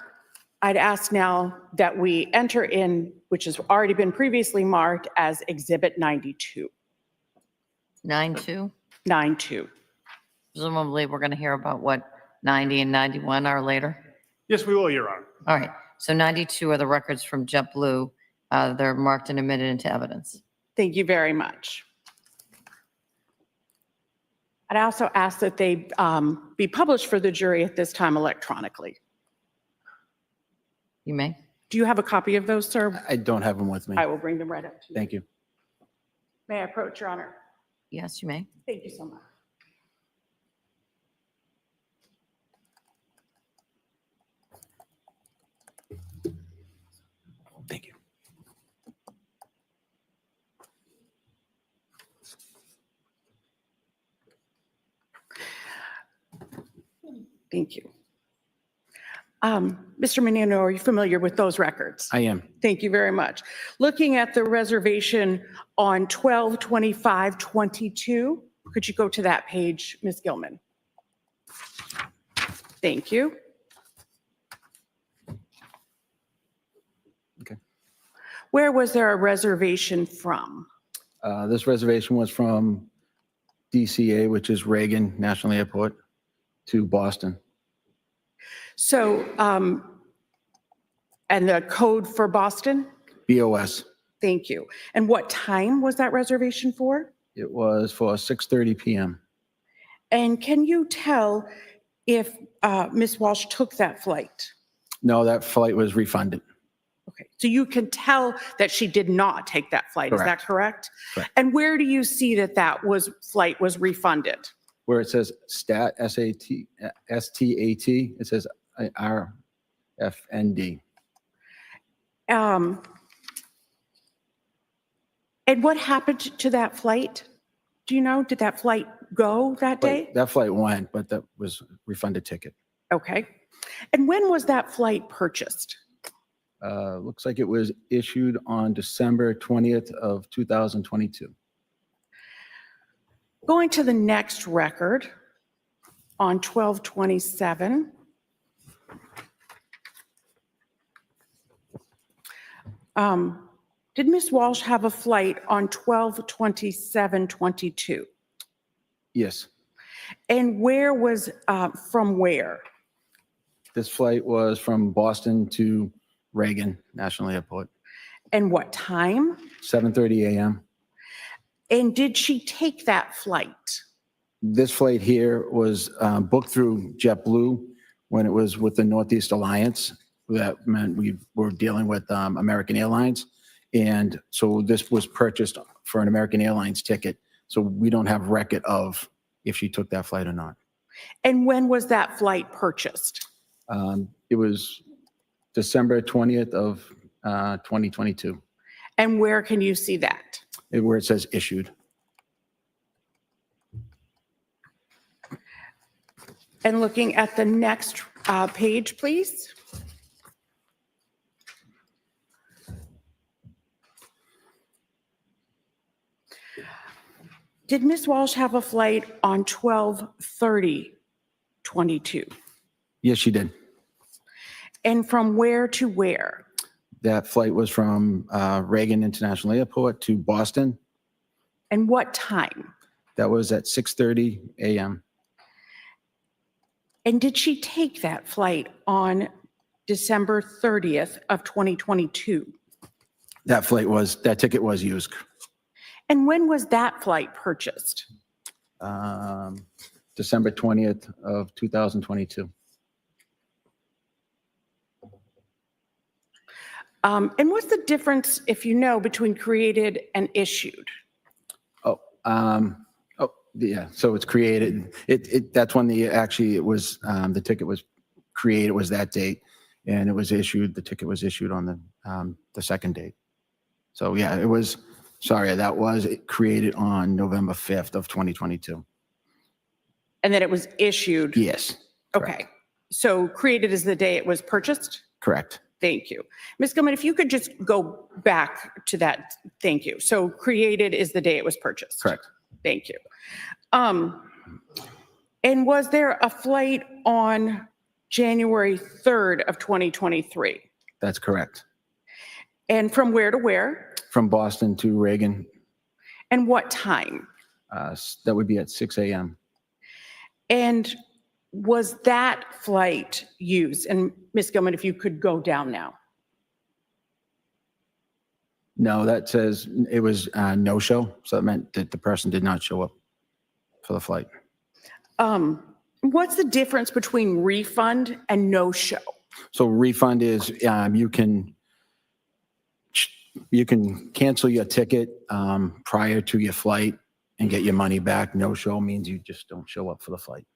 I'd ask now that we enter in, which has already been previously marked as Exhibit 92. 9-2, 92. presumably we're going to hear about what 90 and 91 are later. Yes, we will, Your Honor. All right, so 92 are the records from JetBlue. They're marked and admitted into evidence. Thank you very much. I'd also ask that they be published for the jury at this time electronically. You may. Do you have a copy of those, sir? I don't have them with me. I will bring them right up to you. Thank you. May I approach, Your Honor? Yes, you may. Thank you so much. Thank you. Thank you. Mr. Menino, are you familiar with those records? I am. Thank you very much. Looking at the reservation on 12/25/22, could you go to that page, Ms. Gilman? Thank you. Okay. Where was there a reservation from? This reservation was from DCA, which is Reagan National Airport, to Boston. So, and the code for Boston? BOS. Thank you. And what time was that reservation for? It was for 6:30 p.m. And can you tell if Ms. Walshe took that flight? No, that flight was refunded. Okay, so you can tell that she did not take that flight, is that correct? Correct. And where do you see that flight was refunded? Where it says STAT, STAT, it says RFND. And what happened to that flight? Do you know, did that flight go that day? That flight went, but that was refunded ticket. Okay. And when was that flight purchased? Looks like it was issued on December 20th of 2022. Going to the next record on 12/27. Did Ms. Walshe have a flight on 12/27/22? Yes, And where was, from where? this flight was from Boston to Reagan National Airport, And what time? 7:30 a.m. And did she take that flight? This flight here was booked through JetBlue when it was with the Northeast Alliance. That meant we were dealing with American Airlines. And so this was purchased for an American Airlines ticket. So we don't have record of if she took that flight or not. And when was that flight purchased? It was December 20th of 2022, And where can you see that? where it says issued. And looking at the next page, please. Did Ms. Walshe have a flight on 12/30/22? Yes, she did. And from where to where? That flight was from Reagan International Airport to Boston. And what time? That was at 6:30 a.m. And did she take that flight on December 30th of 2022? That ticket was used. And when was that flight purchased? December 20th of 2022. And what's the difference, if you know, between created and issued? Yeah, so it's created. That's when the ticket was created, was that date, and it was issued, the ticket was issued on the second date. So yeah, that was created on November 5th of 2022. And then it was issued? Yes. Okay. So created is the day it was purchased? Correct. Thank you. Ms. Gilman, if you could just go back to that. Thank you. So created is the day it was purchased? Correct. Thank you. And was there a flight on January 3rd of 2023? That's correct. And from where to where? From Boston to Reagan. And what time? That would be at 6 a.m. And was that flight used? And Ms. Gilman, if you could go down now. No, that says it was no-show, so it meant that the person did not show up for the flight. What's the difference between refund and no-show? So refund is you can cancel your ticket prior to your flight and get your money back. No-show means you just don't show up for the flight.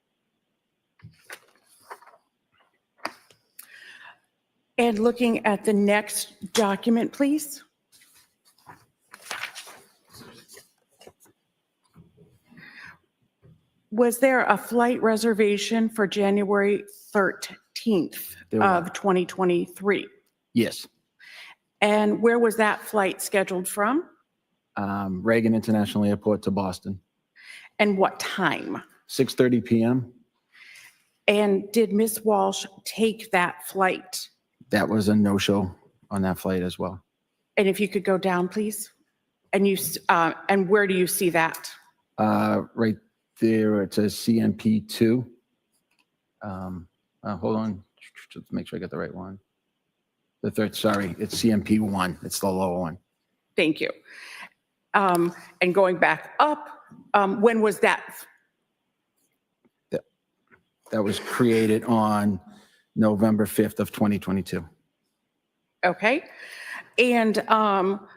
And looking at the next document, please. Was there a flight reservation for January 13th of 2023? Yes. And where was that flight scheduled from? Reagan International Airport to Boston. And what time? 6:30 p.m. And did Ms. Walsh take that flight? That was a no-show on that flight as well. And if you could go down, please. And where do you see that? Right there, it says CMP2. Hold on, just make sure I get the right one. The third, sorry, it's CMP1. It's the lower one. Thank you. And going back up, when was that? That was created on November 5th of 2022. Okay. And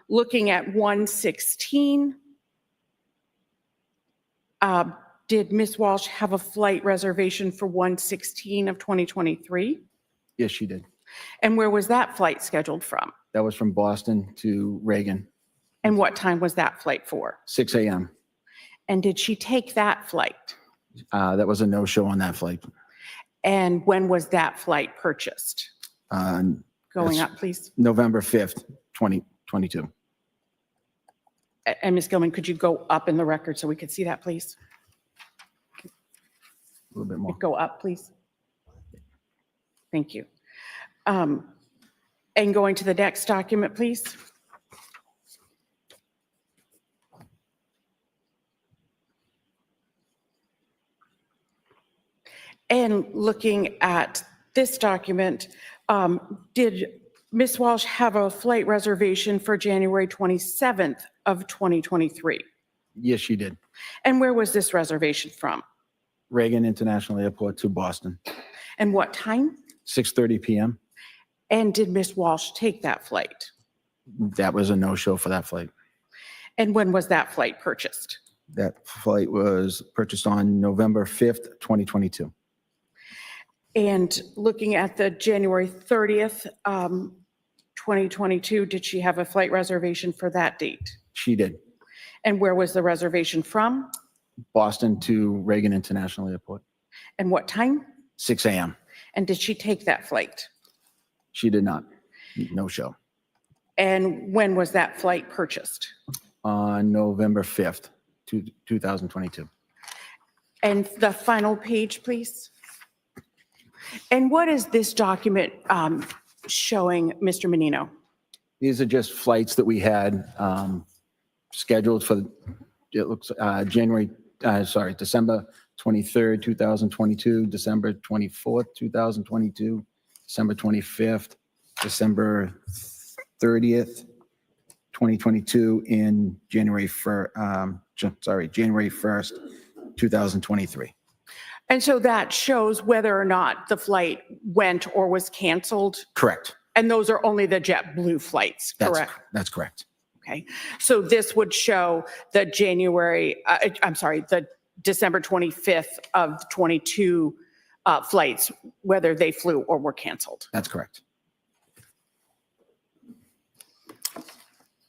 looking at 116, did Ms. Walsh have a flight reservation for 116 of 2023? Yes, she did. And where was that flight scheduled from? That was from Boston to Reagan. And what time was that flight for? 6 a.m. And did she take that flight? That was a no-show on that flight. And when was that flight purchased? Going up, please. November 5th, 2022. And Ms. Gilman, could you go up in the record so we could see that, please? A little bit more. Go up, please. Thank you. And going to the next document, please. And looking at this document, did Ms. Walsh have a flight reservation for January 27th of 2023? Yes, she did. And where was this reservation from? Reagan International Airport to Boston. And what time? 6:30 p.m. And did Ms. Walsh take that flight? That was a no-show for that flight. And when was that flight purchased? That flight was purchased on November 5th, 2022. And looking at the January 30th, 2022, did she have a flight reservation for that date? She did. And where was the reservation from? Boston to Reagan International Airport. And what time? 6 a.m. And did she take that flight? She did not. No-show. And when was that flight purchased? On November 5th, 2022. And the final page, please. And what is this document showing, Mr. Menino? These are just flights that we had scheduled for, it looks, December 23rd, 2022, December 24th, 2022, December 25th, December 30th, 2022, and January 1st, 2023. And so that shows whether or not the flight went or was canceled? Correct. And those are only the JetBlue flights, correct? That's correct. Okay. So this would show the the December 25th of 22 flights, whether they flew or were canceled. That's correct.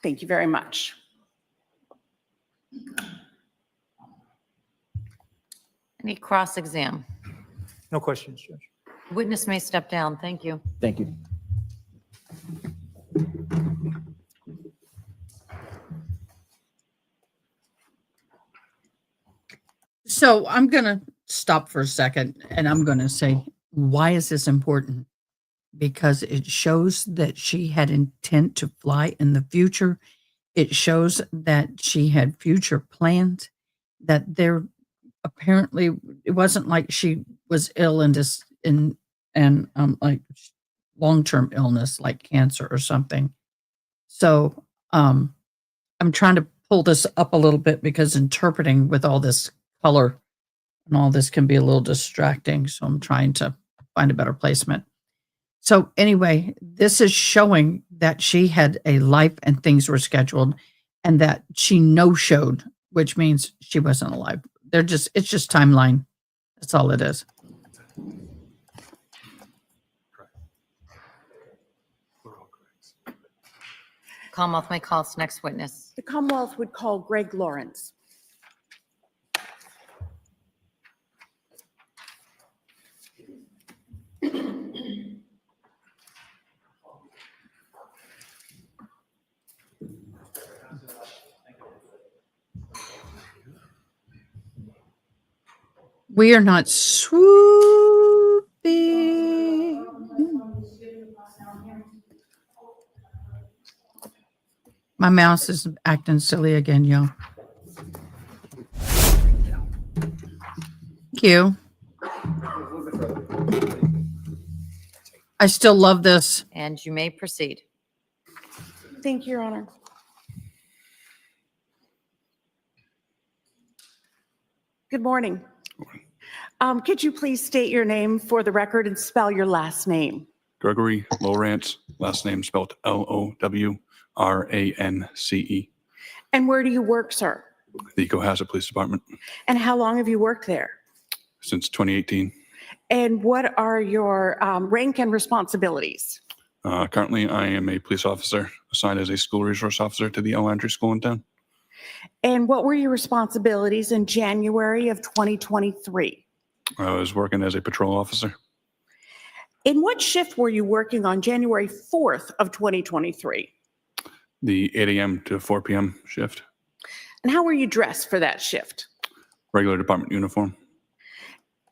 Thank you very much. Any cross-exam? No questions, Judge. Witness may step down. Thank you. Thank you. So I'm going to stop for a second and I'm going to say, why is this important? Because it shows that she had intent to fly in the future. It shows that she had future plans, that there apparently, it wasn't like she was ill and like long-term illness like cancer or something. So I'm trying to pull this up a little bit because interpreting with all this color and all this can be a little distracting. So I'm trying to find a better placement. So anyway, this is showing that she had a life and things were scheduled and that she no-showed, which means she wasn't alive. It's just timeline. That's all it is. Commonwealth may call its next witness. The Commonwealth would call Greg Lawrence. We are not swooping. My mouse is acting silly again, y'all. Thank you. I still love this. And you may proceed. Thank you, Your Honor. Good morning. Could you please state your name for the record and spell your last name? Gregory Lowrance, last name spelled Lowrance. And where do you work, sir? The Cohasset Police Department And how long have you worked there? since 2018. And what are your rank and responsibilities? Currently, I am a police officer assigned as a school resource officer to the elementary school in town. And what were your responsibilities in January of 2023? I was working as a patrol officer. In what shift were you working on January 4th of 2023? The 8 a.m. to 4 p.m. shift, And how were you dressed for that shift? regular department uniform.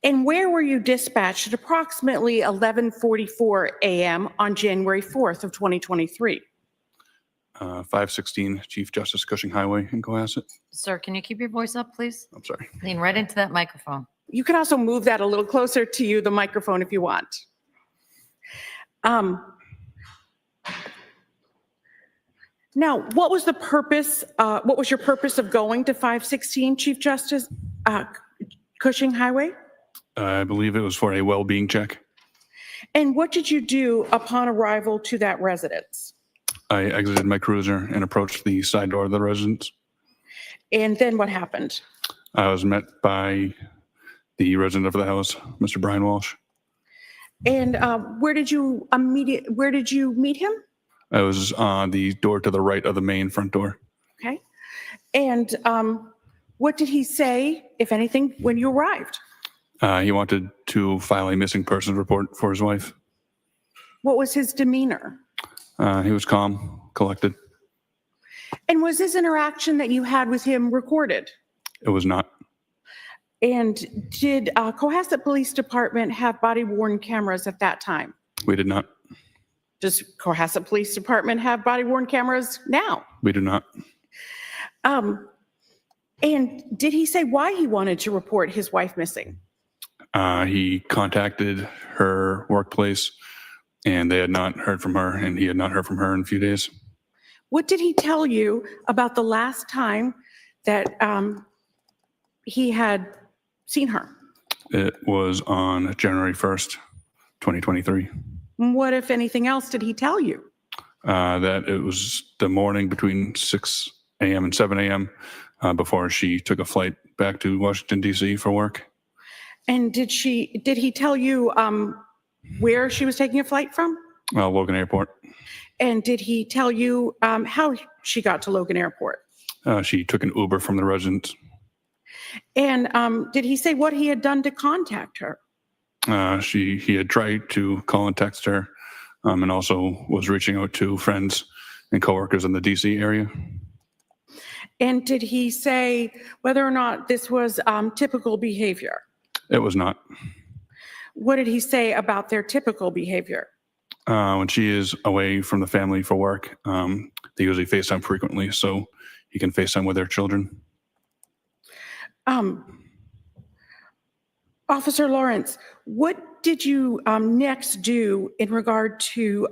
And where were you dispatched at approximately 11:44 a.m. on January 4th of 2023? 516 Chief Justice Cushing Highway in Cohasset. Sir, can you keep your voice up, please? I'm sorry. Lean right into that microphone. You can also move that a little closer to you, the microphone, if you want. Now, what was the purpose, what was your purpose of going to 516 Chief Justice Cushing Highway? I believe it was for a well-being check. And what did you do upon arrival to that residence? I exited my cruiser and approached the side door of the residence. And then what happened? I was met by the resident of the house, Mr. Brian Walshe. And where did you meet him? I was on the door to the right of the main front door. Okay. And what did he say, if anything, when you arrived? He wanted to file a missing persons report for his wife. What was his demeanor? He was calm, collected. And was this interaction that you had with him recorded? It was not. And did Cohasset Police Department have body-worn cameras at that time? We did not. Does Cohasset Police Department have body worn cameras now? We do not. And did he say why he wanted to report his wife missing? He contacted her workplace and they had not heard from her, and he had not heard from her in a few days. What did he tell you about the last time that he had seen her? It was on January 1st, 2023. What, if anything else, did he tell you? That it was the morning between 6 a.m. and 7 a.m. Before she took a flight back to Washington, D.C. for work. And did he tell you where she was taking a flight from? Logan Airport. And did he tell you how she got to Logan Airport? She took an Uber from the residence. And did he say what he had done to contact her? He had tried to call and text her, and also was reaching out to friends and coworkers in the DC area. And did he say whether or not this was typical behavior? It was not. What did he say about their typical behavior? When she is away from the family for work, they usually FaceTime frequently, so he can FaceTime with their children. Officer Lawrence, what did you next do in regard to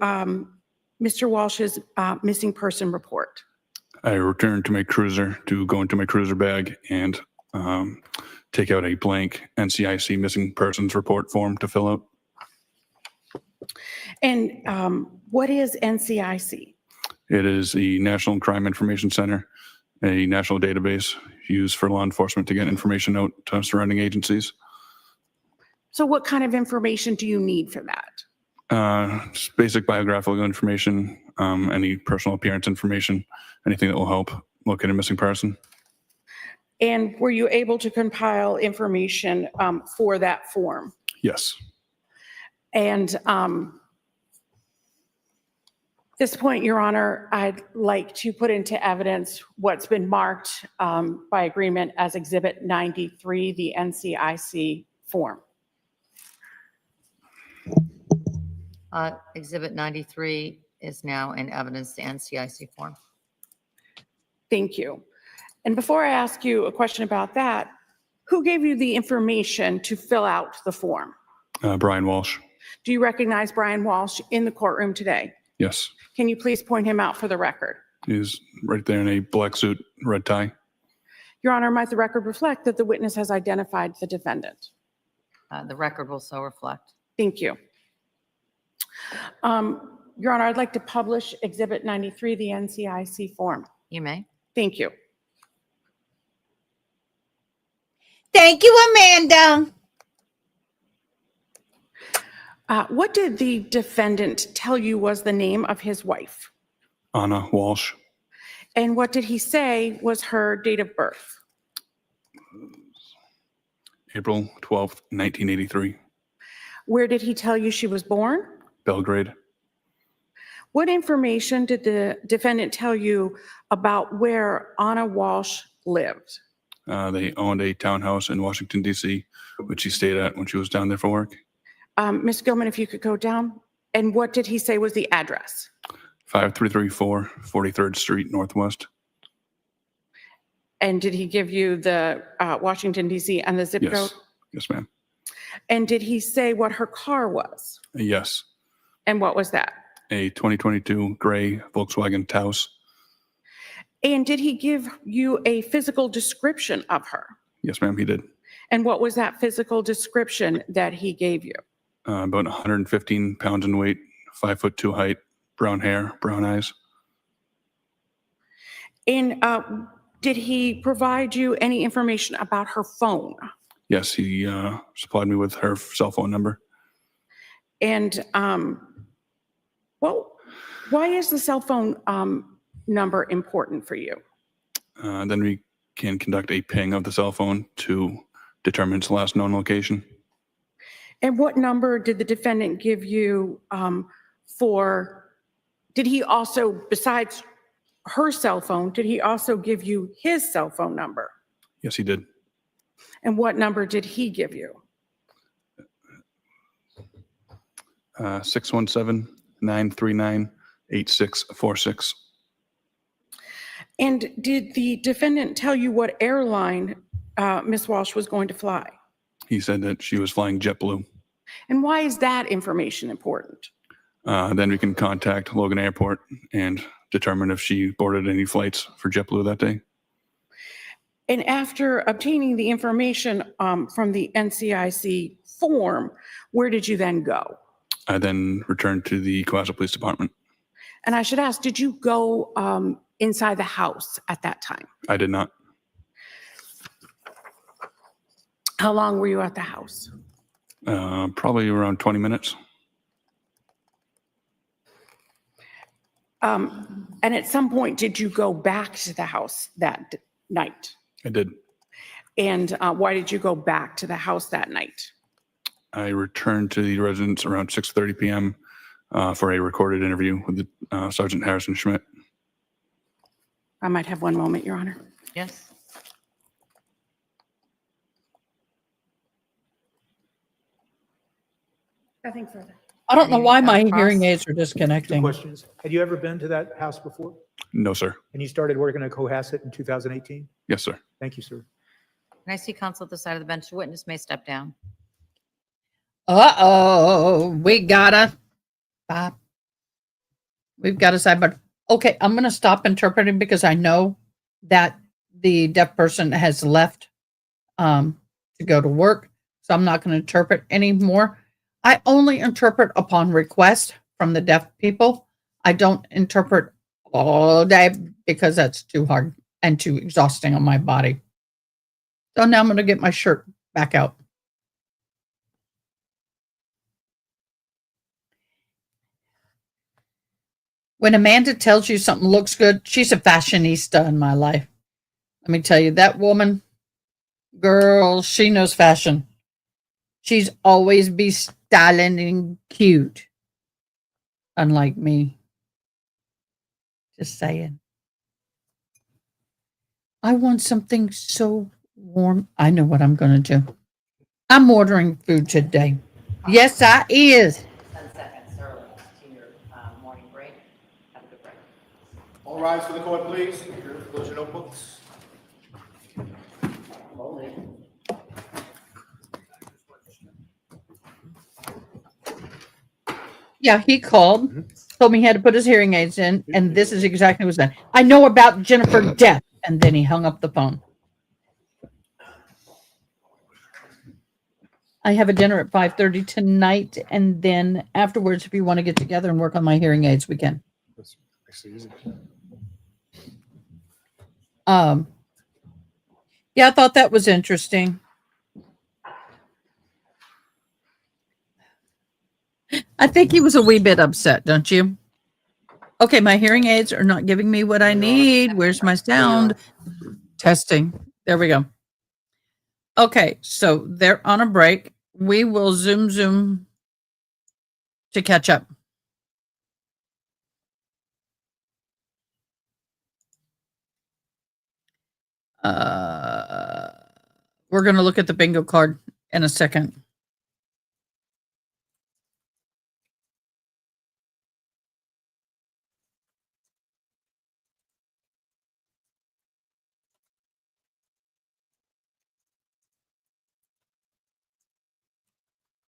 Mr. Walsh's missing person report? I returned to my cruiser to go into my cruiser bag and take out a blank NCIC missing persons report form to fill out. And what is NCIC? It is the National Crime Information Center, a national database used for law enforcement to get information out to surrounding agencies. So what kind of information do you need for that? Just basic biographical information, any personal appearance information, anything that will help locate a missing person. And were you able to compile information for that form? Yes. And at this point, Your Honor, I'd like to put into evidence what's been marked by agreement as Exhibit 93, the NCIC form. Exhibit 93 is now in evidence, the NCIC form. Thank you. And before I ask you a question about that, who gave you the information to fill out the form? Brian Walshe. Do you recognize Brian Walshe in the courtroom today? Yes. Can you please point him out for the record? He's right there in a black suit, red tie. Your Honor, might the record reflect that the witness has identified the defendant? The record will so reflect. Thank you. Your Honor, I'd like to publish Exhibit 93, the NCIC form. You may. Thank you. Thank you, Amanda. What did the defendant tell you was the name of his wife? Ana Walshe. And what did he say was her date of birth? April 12th, 1983. Where did he tell you she was born? Belgrade. What information did the defendant tell you about where Ana Walshe lived? They owned a townhouse in Washington, D.C., which she stayed at when she was down there for work. Ms. Gilman, if you could go down. And what did he say was the address? 5334 43rd Street Northwest. And did he give you the Washington, D.C. and the zip Yes. code? Yes, ma'am. And did he say what her car was? Yes. And what was that? A 2022 gray Volkswagen Taos. And did he give you a physical description of her? Yes, ma'am, he did. And what was that physical description that he gave you? About 115 pounds in weight, 5'2" height, brown hair, brown eyes. And did he provide you any information about her phone? Yes, he supplied me with her cell phone number. And well, why is the cell phone number important for you? Then we can conduct a ping of the cell phone to determine its last known location. And what number did the defendant give you did he also, besides her cell phone, did he also give you his cell phone number? Yes, he did. And what number did he give you? 617-986-5800. 939-8646. And did the defendant tell you what airline Ms. Walsh was going to fly? He said that she was flying JetBlue. And why is that information important? Then we can contact Logan Airport and determine if she boarded any flights for JetBlue that day. And after obtaining the information from the NCIC form, where did you then go? I then returned to the Cohasset Police Department. And I should ask, did you go inside the house at that time? I did not. How long were you at the house? Probably around 20 minutes. And at some point, did you go back to the house that night? I did. And why did you go back to the house that night? I returned to the residence around 6:30 p.m. For a recorded interview with Sergeant Harrison Schmidt. I might have one moment, Your Honor. Yes. Nothing further. I don't know why my Across. hearing aids are Two disconnecting. questions. Had you ever been to that house before? No, sir. And you started working at Cohasset in 2018? Yes, sir. Thank you, sir. Can I see counsel at the side of the bench? The witness may step down. Uh-oh, we gotta stop. We've got to side, but okay, I'm going to stop interpreting because I know that the deaf person has left to go to work. So I'm not going to interpret anymore. I only interpret upon request from the deaf people. I don't interpret all day because that's too hard and too exhausting on my body. So now I'm going to get my shirt back out. When Amanda tells you something looks good, she's a fashionista in my life. Let me tell you, that woman, girl, she knows fashion. She's always be styling and cute. Unlike me. Just saying. I want something so warm. I know what I'm going to do. I'm ordering food today. Yes, I is. 10 seconds early to your morning break. Have a good break. All rise for the court, please. Close your notebooks. Yeah, he called, told me he had to put his hearing aids in, and this is exactly what's done. I know about Jennifer death, and then he hung up the phone. I have a dinner at 5:30 tonight, and then afterwards, if you want to get together and work on my hearing aids, we can. Yeah, I thought that was interesting. I think he was a wee bit upset, don't you? Okay, my hearing aids are not giving me what I need. Where's my sound? Testing. There we go. Okay, so they're on a break. We will zoom to catch up. We're going to look at the bingo card in a second.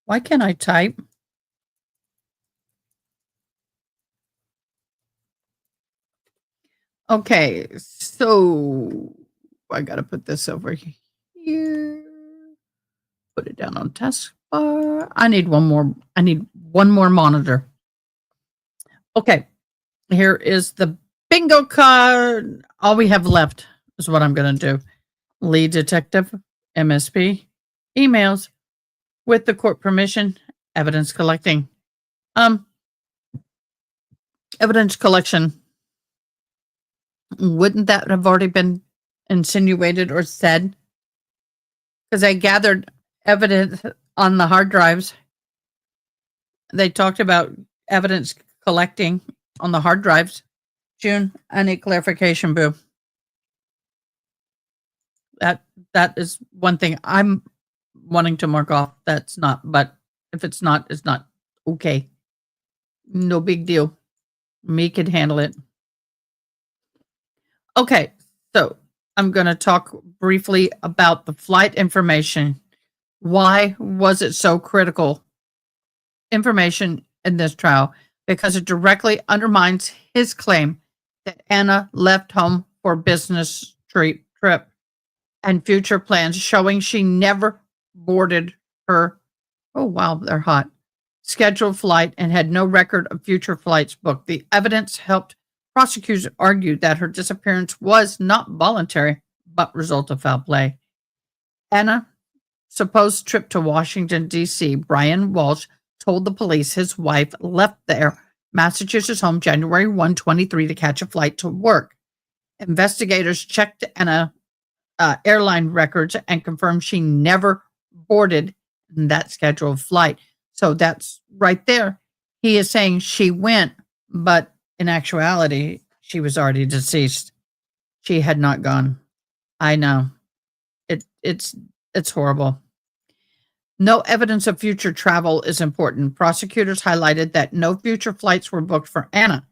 Why can't I type? Okay, so I got to put this over here. Put it down on taskbar. I need one more monitor. Okay, here is the bingo card. All we have left is what I'm going to do. Lead detective, MSP, emails, with the court permission, evidence collecting. Evidence collection. Wouldn't that have already been insinuated or said? Because I gathered evidence on the hard drives. They talked about evidence collecting on the hard drives. June, I need clarification, boo. That is one thing I'm wanting to mark off. That's not, but if it's not, it's not okay. No big deal. Me could handle it. Okay, so I'm going to talk briefly about the flight information. Why was it so critical information in this trial? Because it directly undermines his claim that Ana left home for business trip and future plans, showing she never boarded her, oh wow, they're hot, scheduled flight and had no record of future flights booked. The evidence helped prosecutors argue that her disappearance was not voluntary, but result of foul play. Ana's supposed trip to Washington, D.C., Brian Walshe told the police his wife left their Massachusetts home January 1, 2023 to catch a flight to work. Investigators checked Ana airline records and confirmed she never boarded that scheduled flight. So that's right there. He is saying she went, but in actuality, she was already deceased. She had not gone. I know. It's horrible. No evidence of future travel is important. Prosecutors highlighted that no future flights were booked for Ana,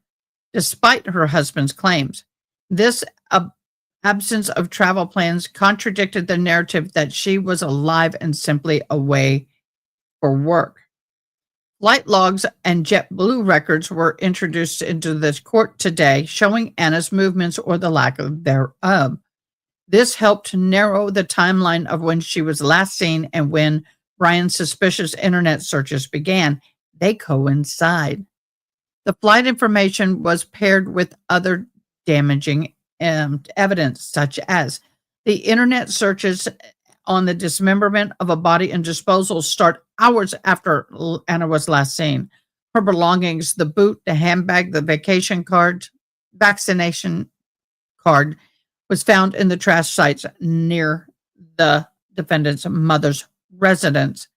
despite her husband's claims. This absence of travel plans contradicted the narrative that she was alive and simply away for work. Flight logs and JetBlue records were introduced into this court today, showing Ana's movements or the lack of thereof. This helped narrow the timeline of when she was last seen and when Brian's suspicious internet searches began. They coincide. The flight information was paired with other damaging evidence, such as the internet searches on the dismemberment of a body and disposal start hours after Ana was last seen. Her belongings, the boot, the handbag, the vaccination card, was found in the trash sites near the defendant's mother's residence.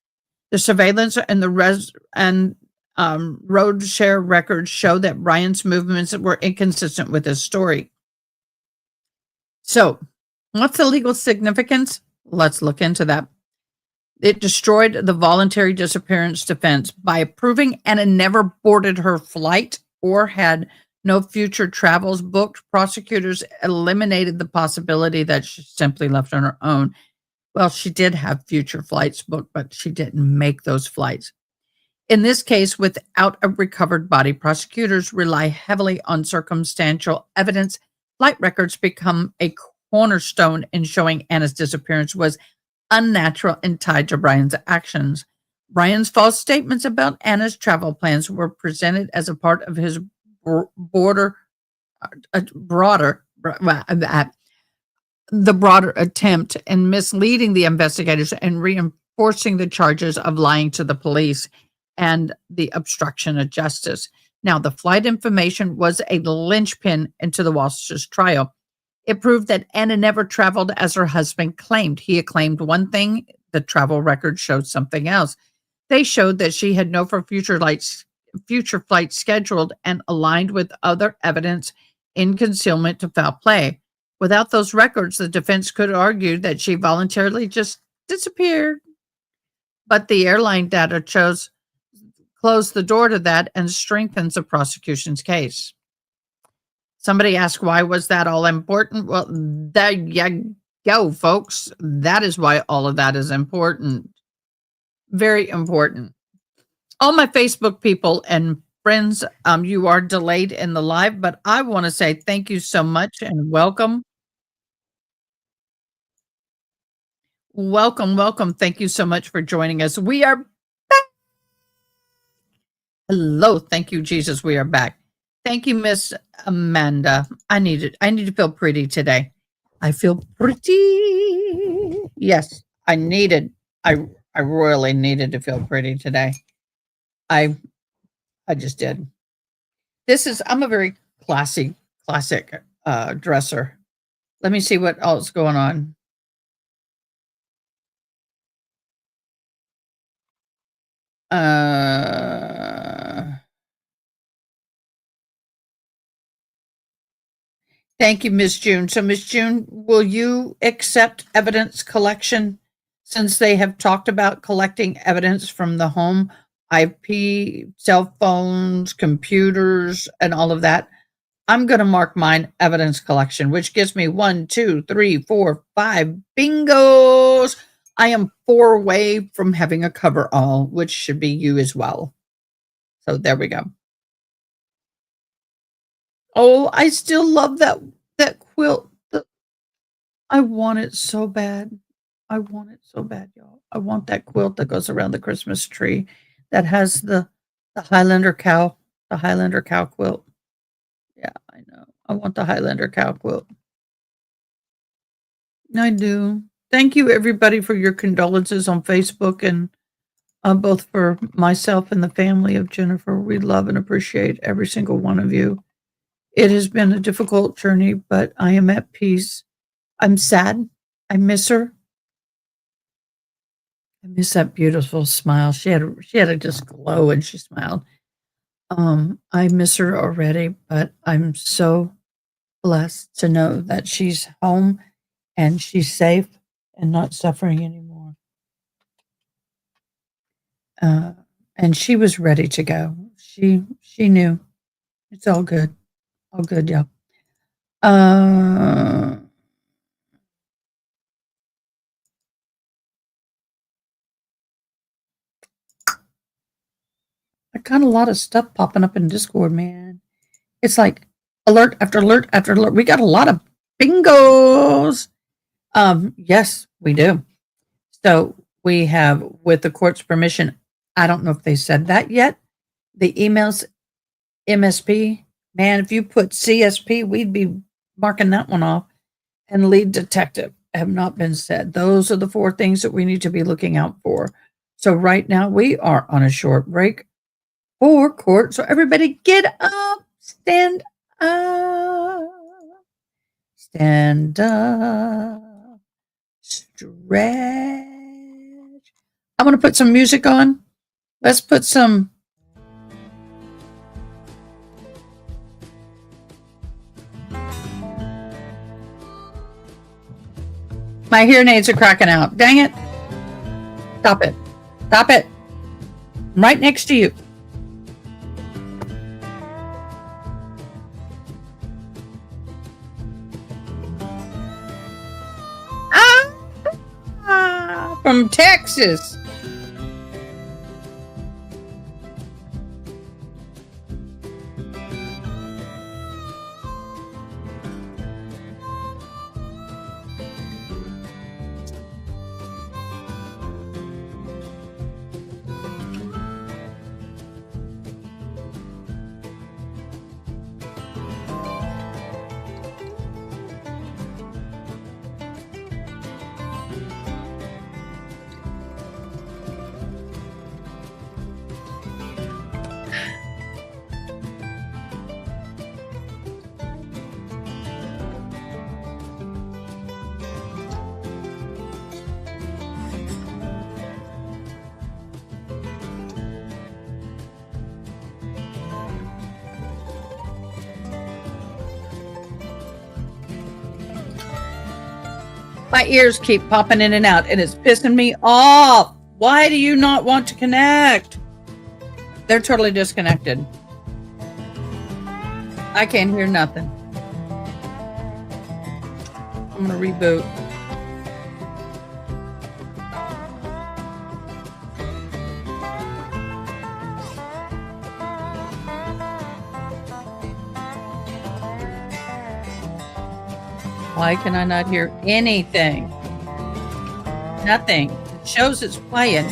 The surveillance and the road share records show that Brian's movements were inconsistent with his story. So, what's the legal significance? Let's look into that. It destroyed the voluntary disappearance defense by proving Ana never boarded her flight or had no future travels booked. Prosecutors eliminated the possibility that she simply left on her own. Well, she did have future flights booked, but she didn't make those flights. In this case, without a recovered body, prosecutors rely heavily on circumstantial evidence. Flight records become a cornerstone in showing Ana's disappearance was unnatural and tied to Brian's actions. Brian's false statements about Ana's travel plans were presented as a part of his broader attempt in misleading the investigators and reinforcing the charges of lying to the police and the obstruction of justice. Now, the flight information was a linchpin into the Walshe's trial. It proved that Ana never traveled as her husband claimed. He had claimed one thing, the travel record showed something else. They showed that she had no future flights scheduled and aligned with other evidence in concealment to foul play. Without those records, the defense could argue that she voluntarily just disappeared. But the airline data closed the door to that and strengthens the prosecution's case. Somebody asked, why was that all important? Well, there you go, folks. That is why all of that is important. Very important. All my Facebook people and friends, you are delayed in the live, but I want to say thank you so much and welcome. Welcome. Thank you so much for joining us. We are back. Hello. Thank you, Jesus. We are back. Thank you, Miss Amanda. I need to feel pretty today. I feel pretty. Yes, I royally needed to feel pretty today. I just did. I'm a very classic dresser. Let me see what else is going on. Thank you, Ms. June. So, Ms. June, will you accept evidence collection since they have talked about collecting evidence from the home IP, cell phones, computers, and all of that, I'm going to mark mine evidence collection, which gives me 1, 2, 3, 4, 5 bingos. I am 4 away from having a cover all, which should be you as well. So there we go. Oh, I still love that quilt. I want it so bad. I want it so bad, y'all. I want that quilt that goes around the Christmas tree that has the Highlander cow quilt. Yeah, I know. I want the Highlander cow quilt. I do. Thank you, everybody, for your condolences on Facebook and both for myself and the family of Jennifer. We love and appreciate every single one of you. It has been a difficult journey, but I am at peace. I'm sad. I miss her. I miss that beautiful smile. She had a just glow when she smiled. I miss her already, but I'm so blessed to know that she's home and she's safe and not suffering anymore. And she was ready to go. She knew. It's all good. All good, y'all. I got a lot of stuff popping up in Discord, man. It's like alert after alert after alert. We got a lot of bingos. Yes, we do. So we have, with the court's permission, I don't know if they said that yet. The emails, MSP, man, if you put CSP, we'd be marking that one off. And lead detective have not been said. Those are the 4 things that we need to be looking out for. So right now we are on a short break for court. So everybody get up, stand up, stretch. I'm going to put some music on. Let's put some. My hearing aids are cracking out. Dang it. Stop it. Stop it. I'm right next to you. From Texas. My ears keep popping in and out, and it's pissing me off. Why do you not want to connect? They're totally disconnected. I can't hear nothing. I'm going to reboot. Why can I not hear anything? Nothing. It shows it's playing.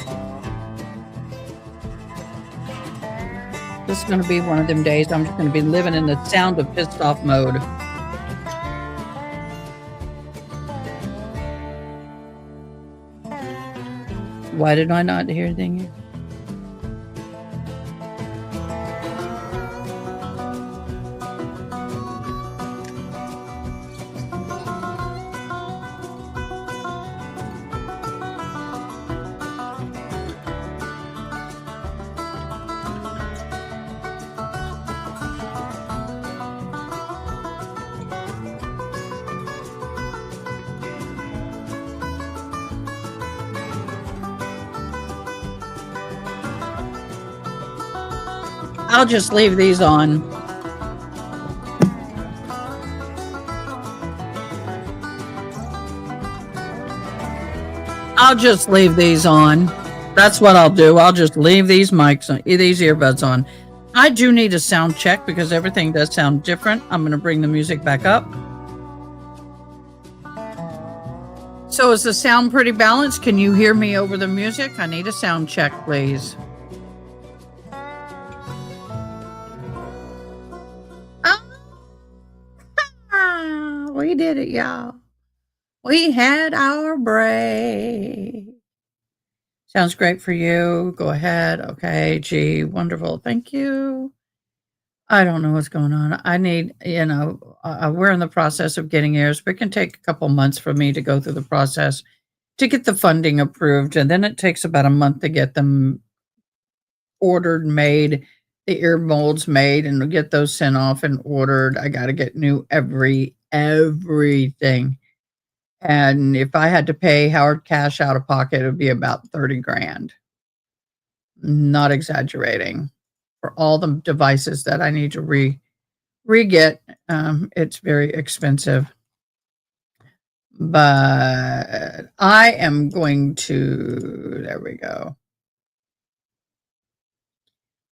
This is going to be one of them days. I'm just going to be living in the sound of pissed off mode. Why did I not hear anything? I'll just leave these on. I'll just leave these on. That's what I'll do. I'll just leave these mics on, these earbuds on. I do need a sound check because everything does sound different. I'm going to bring the music back up. So is the sound pretty balanced? Can you hear me over the music? I need a sound check, please. We did it, y'all. We had our break. Sounds great for you. Go ahead. Okay, gee, wonderful. Thank you. I don't know what's going on. I need, we're in the process of getting ears. It can take a couple months for me to go through the process to get the funding approved. And then it takes about a month to get them ordered, made, the ear molds made, and get those sent off and ordered. I got to get new everything. And if I had to pay Howard cash out of pocket, it would be about 30 grand. Not exaggerating. For all the devices that I need to re-get, it's very expensive. But I am going to, there we go.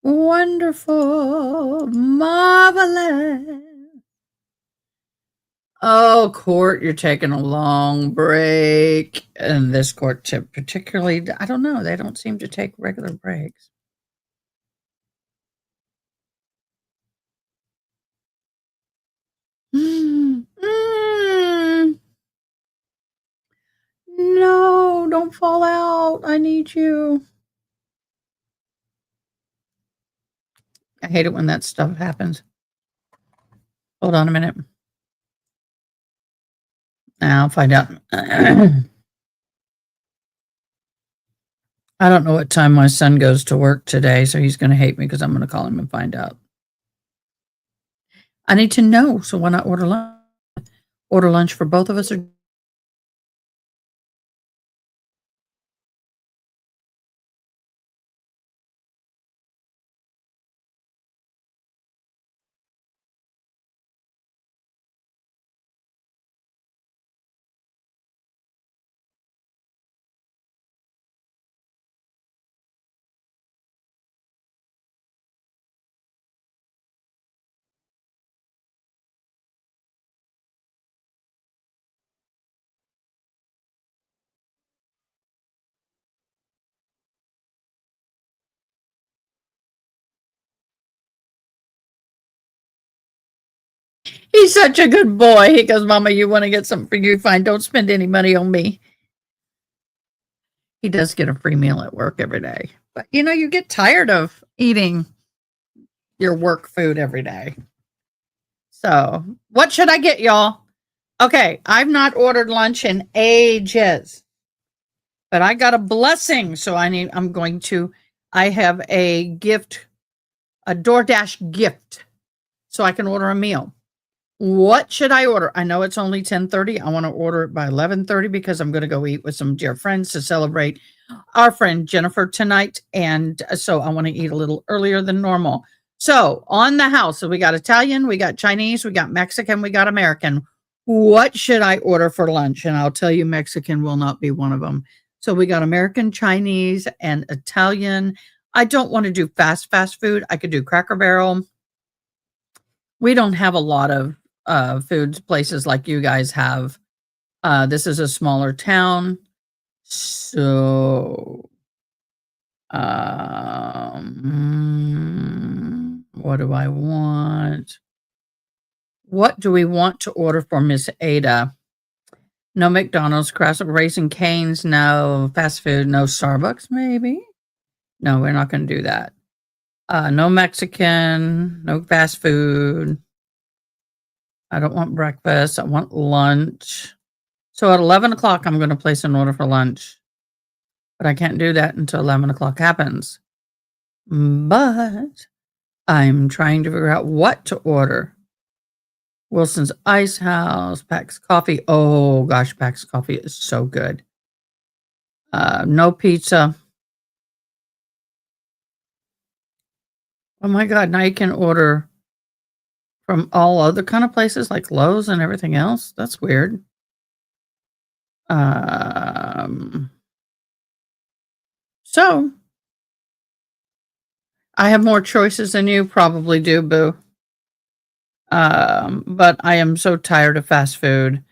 Wonderful, marvelous. Oh, court, you're taking a long break. And this court tip particularly, I don't know, they don't seem to take regular breaks. No, don't fall out. I need you. I hate it when that stuff happens. Hold on a minute. I'll find out. I don't know what time my son goes to work today, so he's going to hate me because I'm going to call him and find out. I need to know, so why not order lunch? Order lunch for both of us? Or he's such a good boy. He goes, Mama, you want to get something for you? Fine. Don't spend any money on me. He does get a free meal at work every day. But, you get tired of eating your work food every day. So, what should I get, y'all? Okay, I've not ordered lunch in ages. But I got a blessing. So I have a gift, a DoorDash gift. So I can order a meal. What should I order? I know it's only 10:30. I want to order it by 11:30 because I'm going to go eat with some dear friends to celebrate our friend Jennifer tonight. And so I want to eat a little earlier than normal. So on the house, so we got Italian, we got Chinese, we got Mexican, we got American. What should I order for lunch? And I'll tell you, Mexican will not be one of them. So we got American, Chinese, and Italian. I don't want to do fast food. I could do Cracker Barrel. We don't have a lot of foods places like you guys have. This is a smaller town. So, what do I want? What do we want to order for Miss Ada? No McDonald's, Raising Cane's, no fast food, no Starbucks, maybe? No, we're not going to do that. No Mexican, no fast food. I don't want breakfast. I want lunch. So at 11 o'clock, I'm going to place an order for lunch. But I can't do that until 11 o'clock happens. But I'm trying to figure out what to order. Wilson's Ice House, Pax Coffee. Oh, gosh, Pax Coffee is so good. No pizza. Oh my God, now you can order from all other kind of places like Lowe's and everything else. That's weird. So I have more choices than you probably do, boo. But I am so tired of fast food.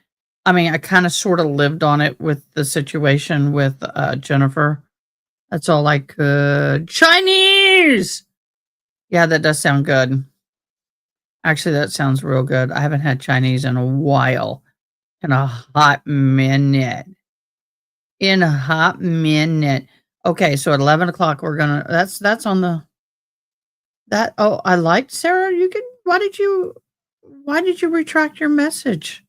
I mean, I kind of sort of lived on it with the situation with Jennifer. That's all I could. Chinese! Yeah, that does sound good. Actually, that sounds real good. I haven't had Chinese in a while. In a hot minute. In a hot minute. Okay, so at 11 o'clock, we're gonna, that's on the, that, oh, I liked Sarah. Why did you retract your message?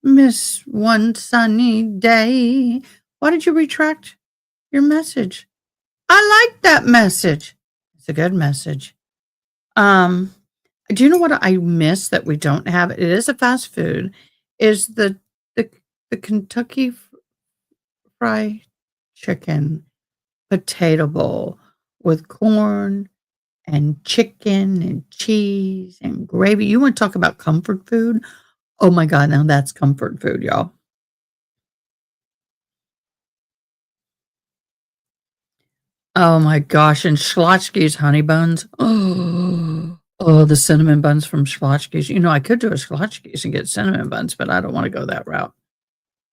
Miss One Sunny Day. Why did you retract your message? I like that message. It's a good message. Do you know what I miss that we don't have? It is a fast food. Is the Kentucky Fried Chicken potato bowl with corn and chicken and cheese and gravy. You want to talk about comfort food? Oh my God, now that's comfort food, y'all. Oh my gosh, and Schlotzsky's honey buns. Oh, the cinnamon buns from Schlotzsky's. You know, I could do a Schlotzsky's and get cinnamon buns, but I don't want to go that route.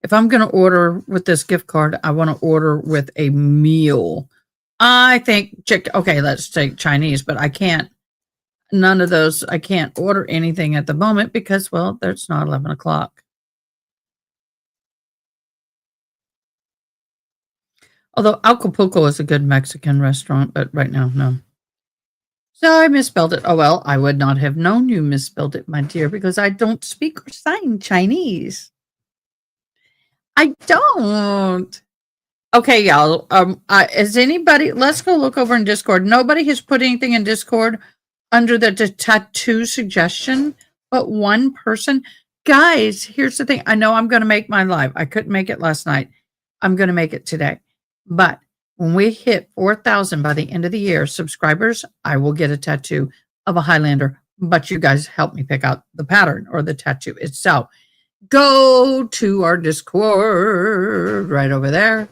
If I'm going to order with this gift card, I want to order with a meal. I think, okay, let's take Chinese, but I can't, none of those, I can't order anything at the moment because, well, it's not 11 o'clock. Although Acapulco is a good Mexican restaurant, but right now, no. So I misspelled it. Oh, well, I would not have known you misspelled it, my dear, because I don't speak or sign Chinese. I don't. Okay, y'all. Is anybody, let's go look over in Discord. Nobody has put anything in Discord under the tattoo suggestion, but one person. Guys, here's the thing. I know I'm going to make my live. I couldn't make it last night. I'm going to make it today. But when we hit 4,000 by the end of the year, subscribers, I will get a tattoo of a Highlander. But you guys help me pick out the pattern or the tattoo itself. Go to our Discord right over there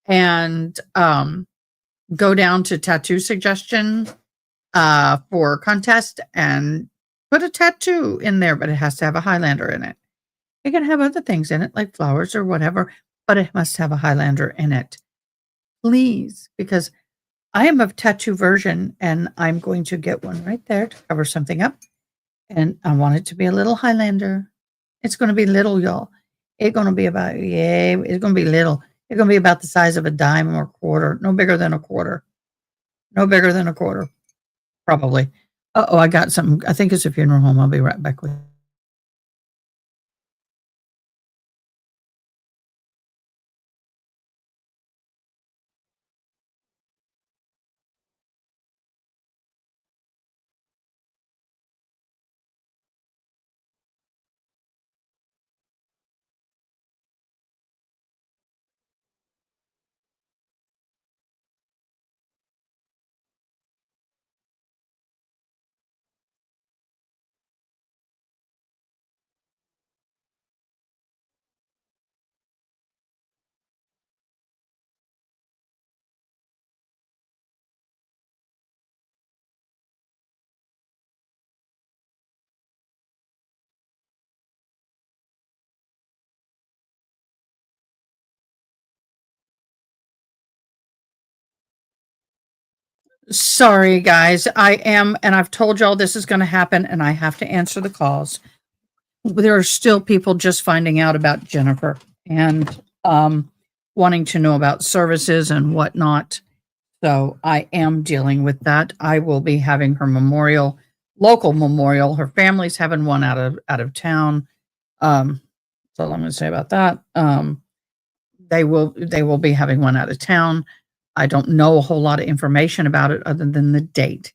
and go down to tattoo suggestion for contest and put a tattoo in there, but it has to have a Highlander in it. It can have other things in it like flowers or whatever, but it must have a Highlander in it. Please, because I am of tattoo version and I'm going to get one right there to cover something up. And I want it to be a little Highlander. It's going to be little, y'all. It's going to be about, it's going to be little. It's going to be about the size of a dime or quarter. No bigger than a quarter. No bigger than a quarter. Probably. Uh-oh, I got something. I think it's a funeral home. I'll be right back with you. Sorry, guys. And I've told y'all this is going to happen, and I have to answer the calls. There are still people just finding out about Jennifer and wanting to know about services and whatnot. So I am dealing with that. I will be having her memorial, local memorial. Her family's having one out of town. That's all I'm going to say about that. They will be having one out of town. I don't know a whole lot of information about it other than the date.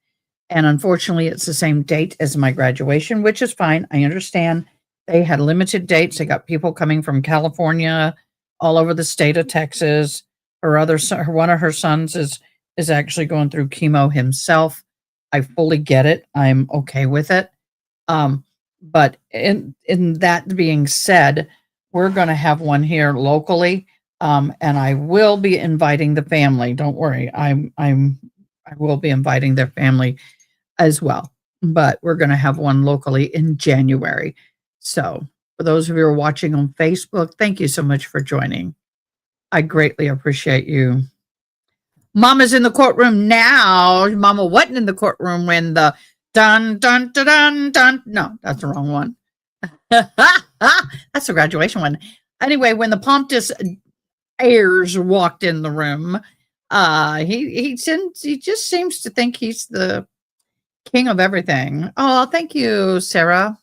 And unfortunately, it's the same date as my graduation, which is fine. I understand. They had limited dates. They got people coming from California, all over the state of Texas. One of her sons is actually going through chemo himself. I fully get it. I'm okay with it. But in that being said, we're going to have one here locally. And I will be inviting the family. Don't worry. I will be inviting their family as well. But we're going to have one locally in January. So for those of you who are watching on Facebook, thank you so much for joining. I greatly appreciate you. Mama's in the courtroom now. Mama wasn't in the courtroom when the dun, dun, dun, dun, dun. No, that's the wrong one. That's the graduation one. Anyway, when the Pompous heirs walked in the room, he just seems to think he's the king of everything. Oh, thank you, Sarah.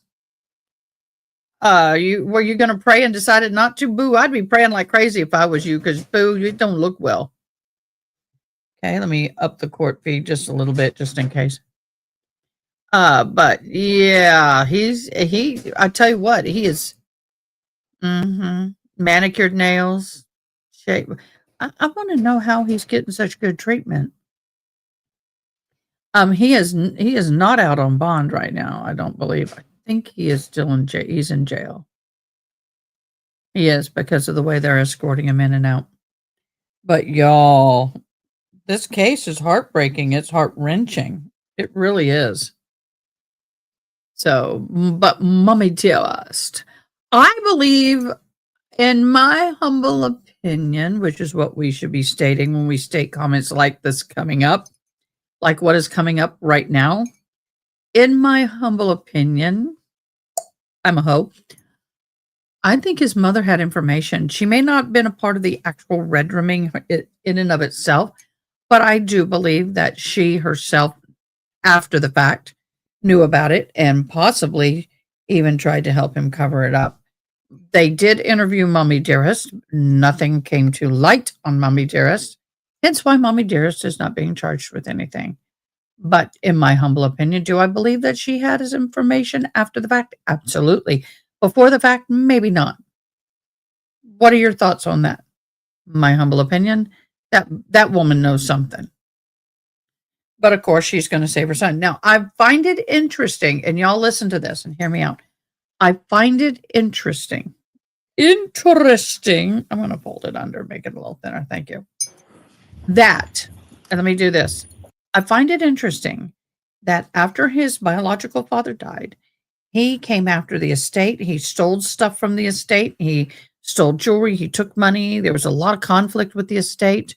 Were you going to pray and decided not to? Boo, I'd be praying like crazy if I was you, because boo, you don't look well. Okay, let me up the court fee just a little bit, just in case. But yeah, I tell you what, he is manicured nails, shape. I want to know how he's getting such good treatment. He is not out on bond right now, I don't believe. I think he is still in jail. He's in jail. He is, because of the way they're escorting him in and out. But y'all, this case is heartbreaking. It's heart-wrenching. It really is. So, but Mommy dearest, I believe, in my humble opinion, which is what we should be stating when we state comments like this coming up, like what is coming up right now. In my humble opinion, I'm a hoe. I think his mother had information. She may not have been a part of the actual red rooming in and of itself, but I do believe that she herself, after the fact, knew about it and possibly even tried to help him cover it up. They did interview Mommy Dearest. Nothing came to light on Mommy Dearest. Hence why Mommy Dearest is not being charged with anything. But in my humble opinion, do I believe that she had his information after the fact? Absolutely. Before the fact, maybe not. What are your thoughts on that? My humble opinion, that woman knows something. But of course, she's going to save her son. Now, I find it interesting, and y'all listen to this and hear me out. I find it interesting. I'm going to fold it under, make it a little thinner. Thank you. And let me do this. I find it interesting that after his biological father died, he came after the estate. He stole stuff from the estate. He stole jewelry. He took money. There was a lot of conflict with the estate.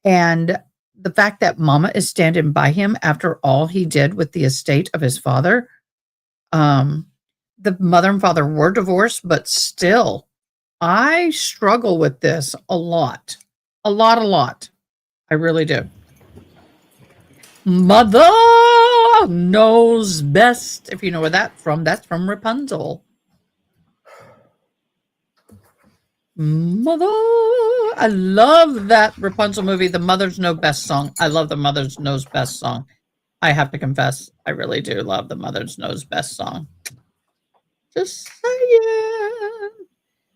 And the fact that Mama is standing by him after all he did with the estate of his father, the mother and father were divorced, but still, I struggle with this a lot. A lot. I really do. Mother knows best. If you know where that's from Rapunzel. Mother. I love that Rapunzel movie, the Mothers Know Best song. I love the Mothers Knows Best song. I have to confess, I really do love the Mothers Knows Best song. Just saying.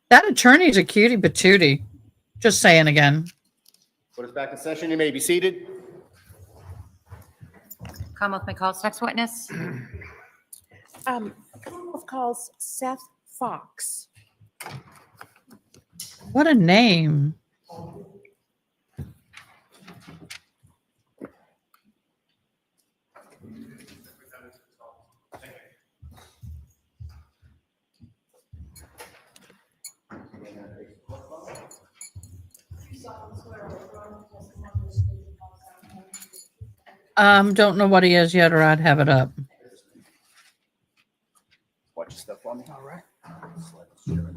That attorney's a cutie patootie. Just saying again. Court is back in session. You may be seated. Commonwealth may call its next witness. Commonwealth calls Seth Fox. What a name. Don't know what he is yet, or I'd have it up. Watch your stuff on me. All right.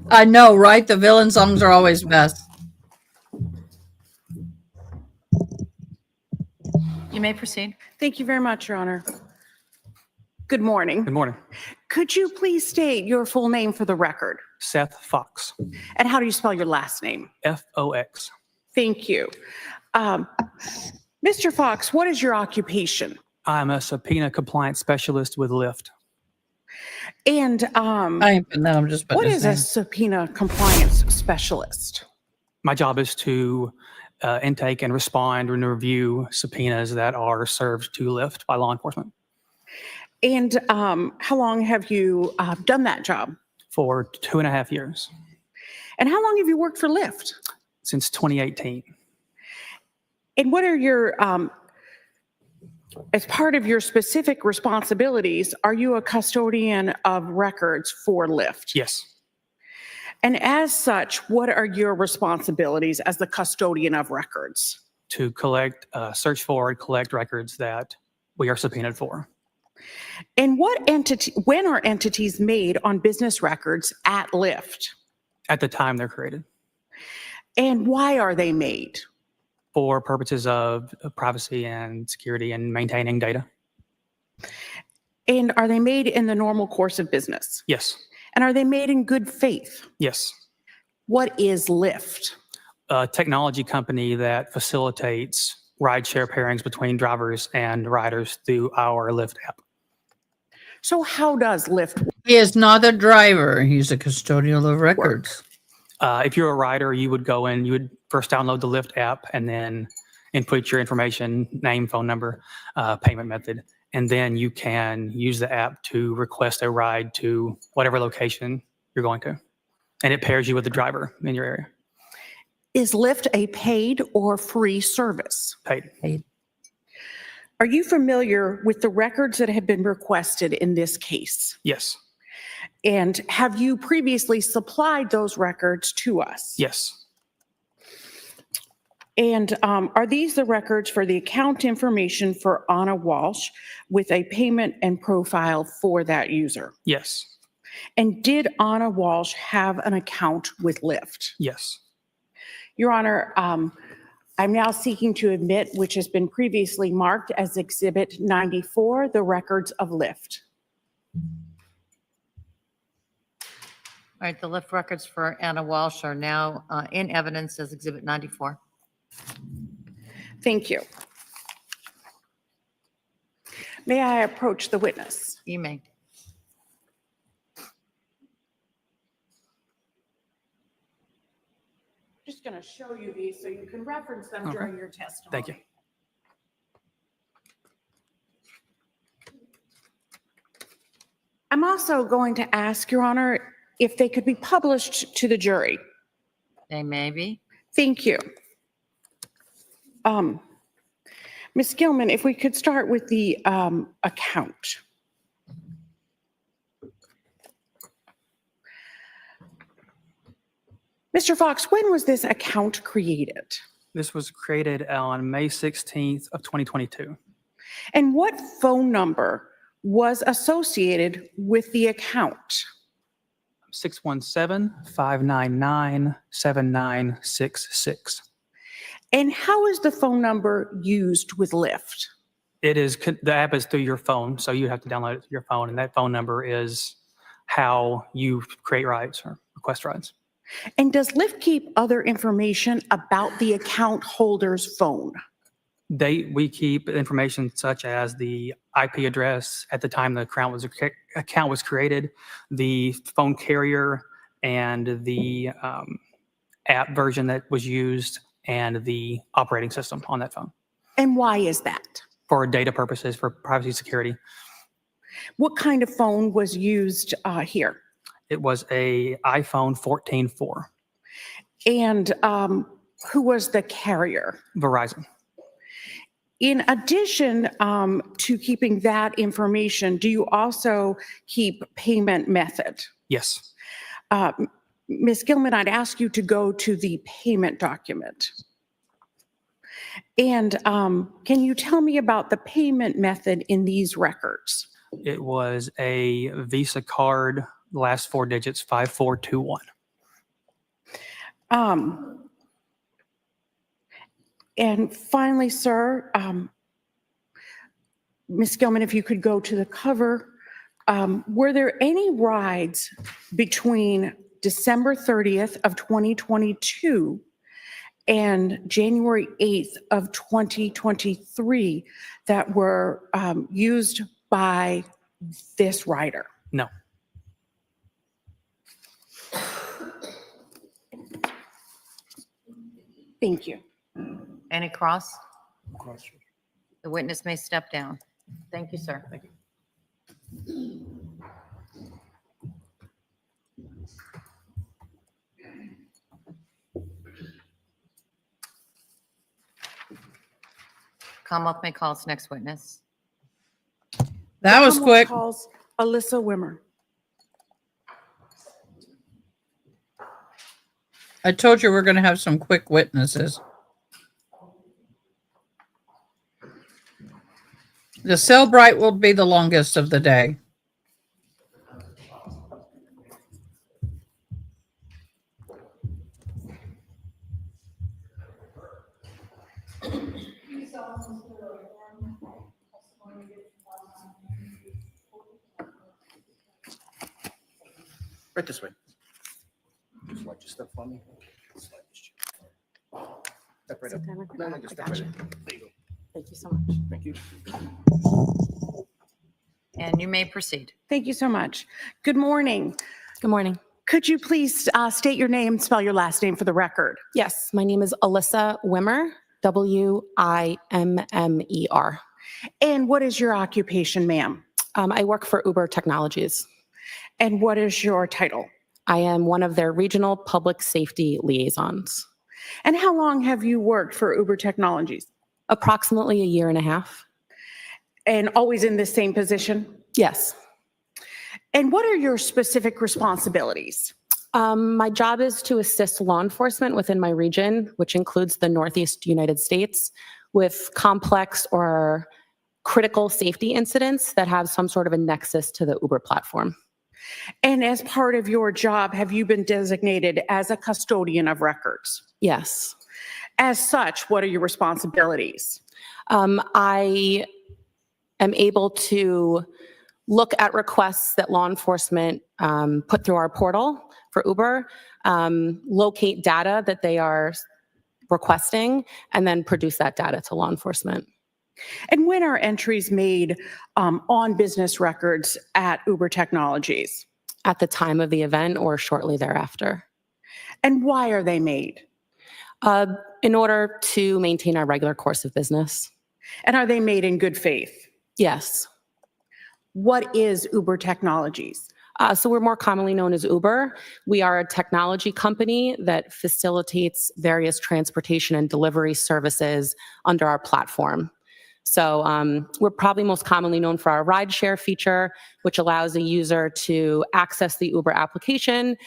I know, right? The villain songs are always best. You may proceed. Thank you very much, Your Honor. Good morning. Good morning. Could you please state your full name for the record? Seth Fox, And how do you spell your last name? Fox. Thank you. Mr. Fox, what is your occupation? I'm a subpoena compliance specialist with Lyft. And I ain't putting that. I'm just putting what his is a name. subpoena compliance specialist? My job is to intake and respond and review subpoenas that are served to Lyft by law enforcement And how long have you done that job? for 2.5 years, And how long have you worked for Lyft? since 2018. And what are your, as part of your specific responsibilities, are you a custodian of records for Lyft? Yes. And as such, what are your responsibilities as the custodian of records? To collect, search for and collect records that we are subpoenaed for. And when are entities made on business records at Lyft? At the time they're created, And why are they made? for purposes of privacy and security and maintaining data. And are they made in the normal course of business? Yes. And are they made in good faith? Yes. What is Lyft? A technology company that facilitates rideshare pairings between drivers and riders through our Lyft app. So how does Lyft work? He is not a driver. He's a custodian of records. If you're a rider, you would go in, you would first download the Lyft app and then input your information, name, phone number, payment method, and then you can use the app to request a ride to whatever location you're going to. And it pairs you with the driver in your area. Is Lyft a paid or free service? Paid. Are you familiar with the records that have been requested in this case? Yes. And have you previously supplied those records to us? Yes. And are these the records for the account information for Ana Walshe with a payment and profile for that user? Yes. And did Ana Walshe have an account with Lyft? Yes. Your Honor, I'm now seeking to admit, which has been previously marked as Exhibit 94, the records of Lyft. All right, the Lyft records for Ana Walshe are now in evidence as Exhibit 94. Thank you. May I approach the witness? You may. Just going to show you these so you can reference them during your testimony. Thank you. I'm also going to ask, Your Honor, if they could be published to the jury. They may be. Thank you. Ms. Gilman, if we could start with the account. Mr. Fox, when was this account created? This was created on May 16th of 2022. And what phone number was associated with the account? 617-599-7966. And how is the phone number used with Lyft? It is, the app is through your phone, so you have to download it to your phone, and that phone number is how you create rides or request rides. And does Lyft keep other information about the account holder's phone? We keep information such as the IP address at the time the account was created, the phone carrier, and the app version that was used, and the operating system on that phone. And why is that? For data purposes, for privacy security. What kind of phone was used here? It was a iPhone 14.4. And who was the carrier? Verizon. In addition to keeping that information, do you also keep payment method? Yes. Ms. Gilman, I'd ask you to go to the payment document. And can you tell me about the payment method in these records? It was a Visa card, last four digits, 5421. And finally, sir, Ms. Gilman, if you could go to the cover, were there any rides between December 30th of 2022 and January 8th of 2023 that were used by this rider? No. Thank you. Any cross? The witness may step down. Thank you, sir. Thank you. Commonwealth may call its next witness. That was Commonwealth quick. Calls Alyssa Wimmer. I told you we're going to have some quick witnesses. The Cellbrite will be the longest of the day. Right this way. Just watch your step for me. Slide this chair. Step right up. No, just step right in. There you go. Thank you so much. Thank you. And you may proceed. Thank you so much. Good morning. Good morning. Could you please state your name, spell your last name for the record? Yes, my name is Alyssa Wimmer, Wimmer. And what is your occupation, ma'am? I work for Uber Technologies. And what is your title? I am one of their regional public safety liaisons. And how long have you worked for Uber Technologies? Approximately a year and a half. And always in the same position? Yes. And what are your specific responsibilities? My job is to assist law enforcement within my region, which includes the Northeast United States, with complex or critical safety incidents that have some sort of a nexus to the Uber platform. And as part of your job, have you been designated as a custodian of records? Yes. As such, what are your responsibilities? I am able to look at requests that law enforcement put through our portal for Uber, locate data that they are requesting, and then produce that data to law enforcement. And when are entries made on business records at Uber Technologies? At the time of the event or shortly thereafter. And why are they made? In order to maintain our regular course of business. And are they made in good faith? Yes. What is Uber Technologies? So we're more commonly known as Uber. We are a technology company that facilitates various transportation and delivery services under our platform. So we're probably most commonly known for our rideshare feature, which allows a user to access the Uber application,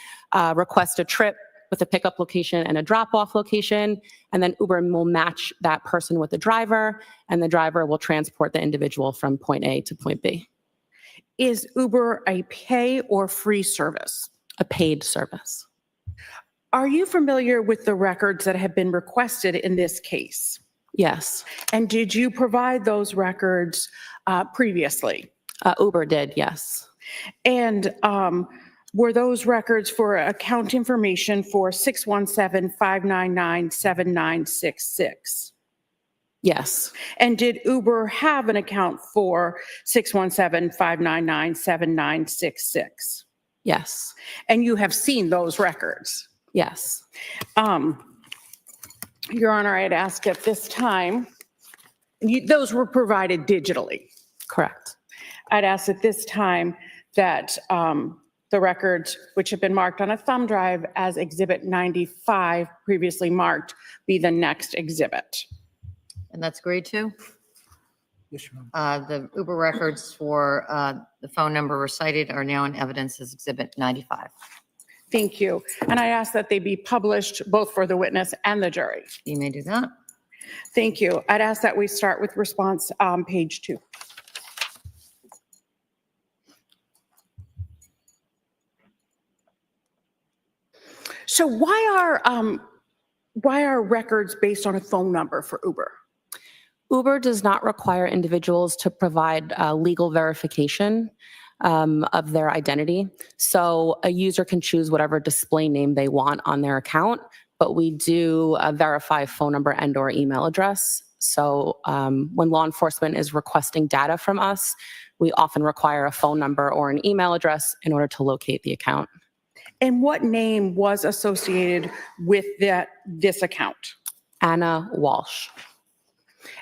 request a trip with a pickup location and a drop-off location, and then Uber will match that person with the driver, and the driver will transport the individual from point A to point B. Is Uber a pay or free service? A paid service. Are you familiar with the records that have been requested in this case? Yes. And did you provide those records previously? Uber did, yes. And were those records for account information for 617-599-7966? Yes. And did Uber have an account for 617-599-7966? Yes. And you have seen those records? Yes. Your Honor, I'd ask at this time, those were provided digitally. Correct. I'd ask at this time that the records, which have been marked on a thumb drive as Exhibit 95, previously marked, be the next exhibit. And that's agreed to? Yes, Your Honor. The Uber records for the phone number recited are now in evidence as Exhibit 95. Thank you. And I ask that they be published both for the witness and the jury. You may do that. Thank you. I'd ask that we start with response page 2. So why are records based on a phone number for Uber? Uber does not require individuals to provide legal verification of their identity. So a user can choose whatever display name they want on their account, but we do verify phone number and or email address. So when law enforcement is requesting data from us, we often require a phone number or an email address in order to locate the account. And what name was associated with this account? Ana Walshe.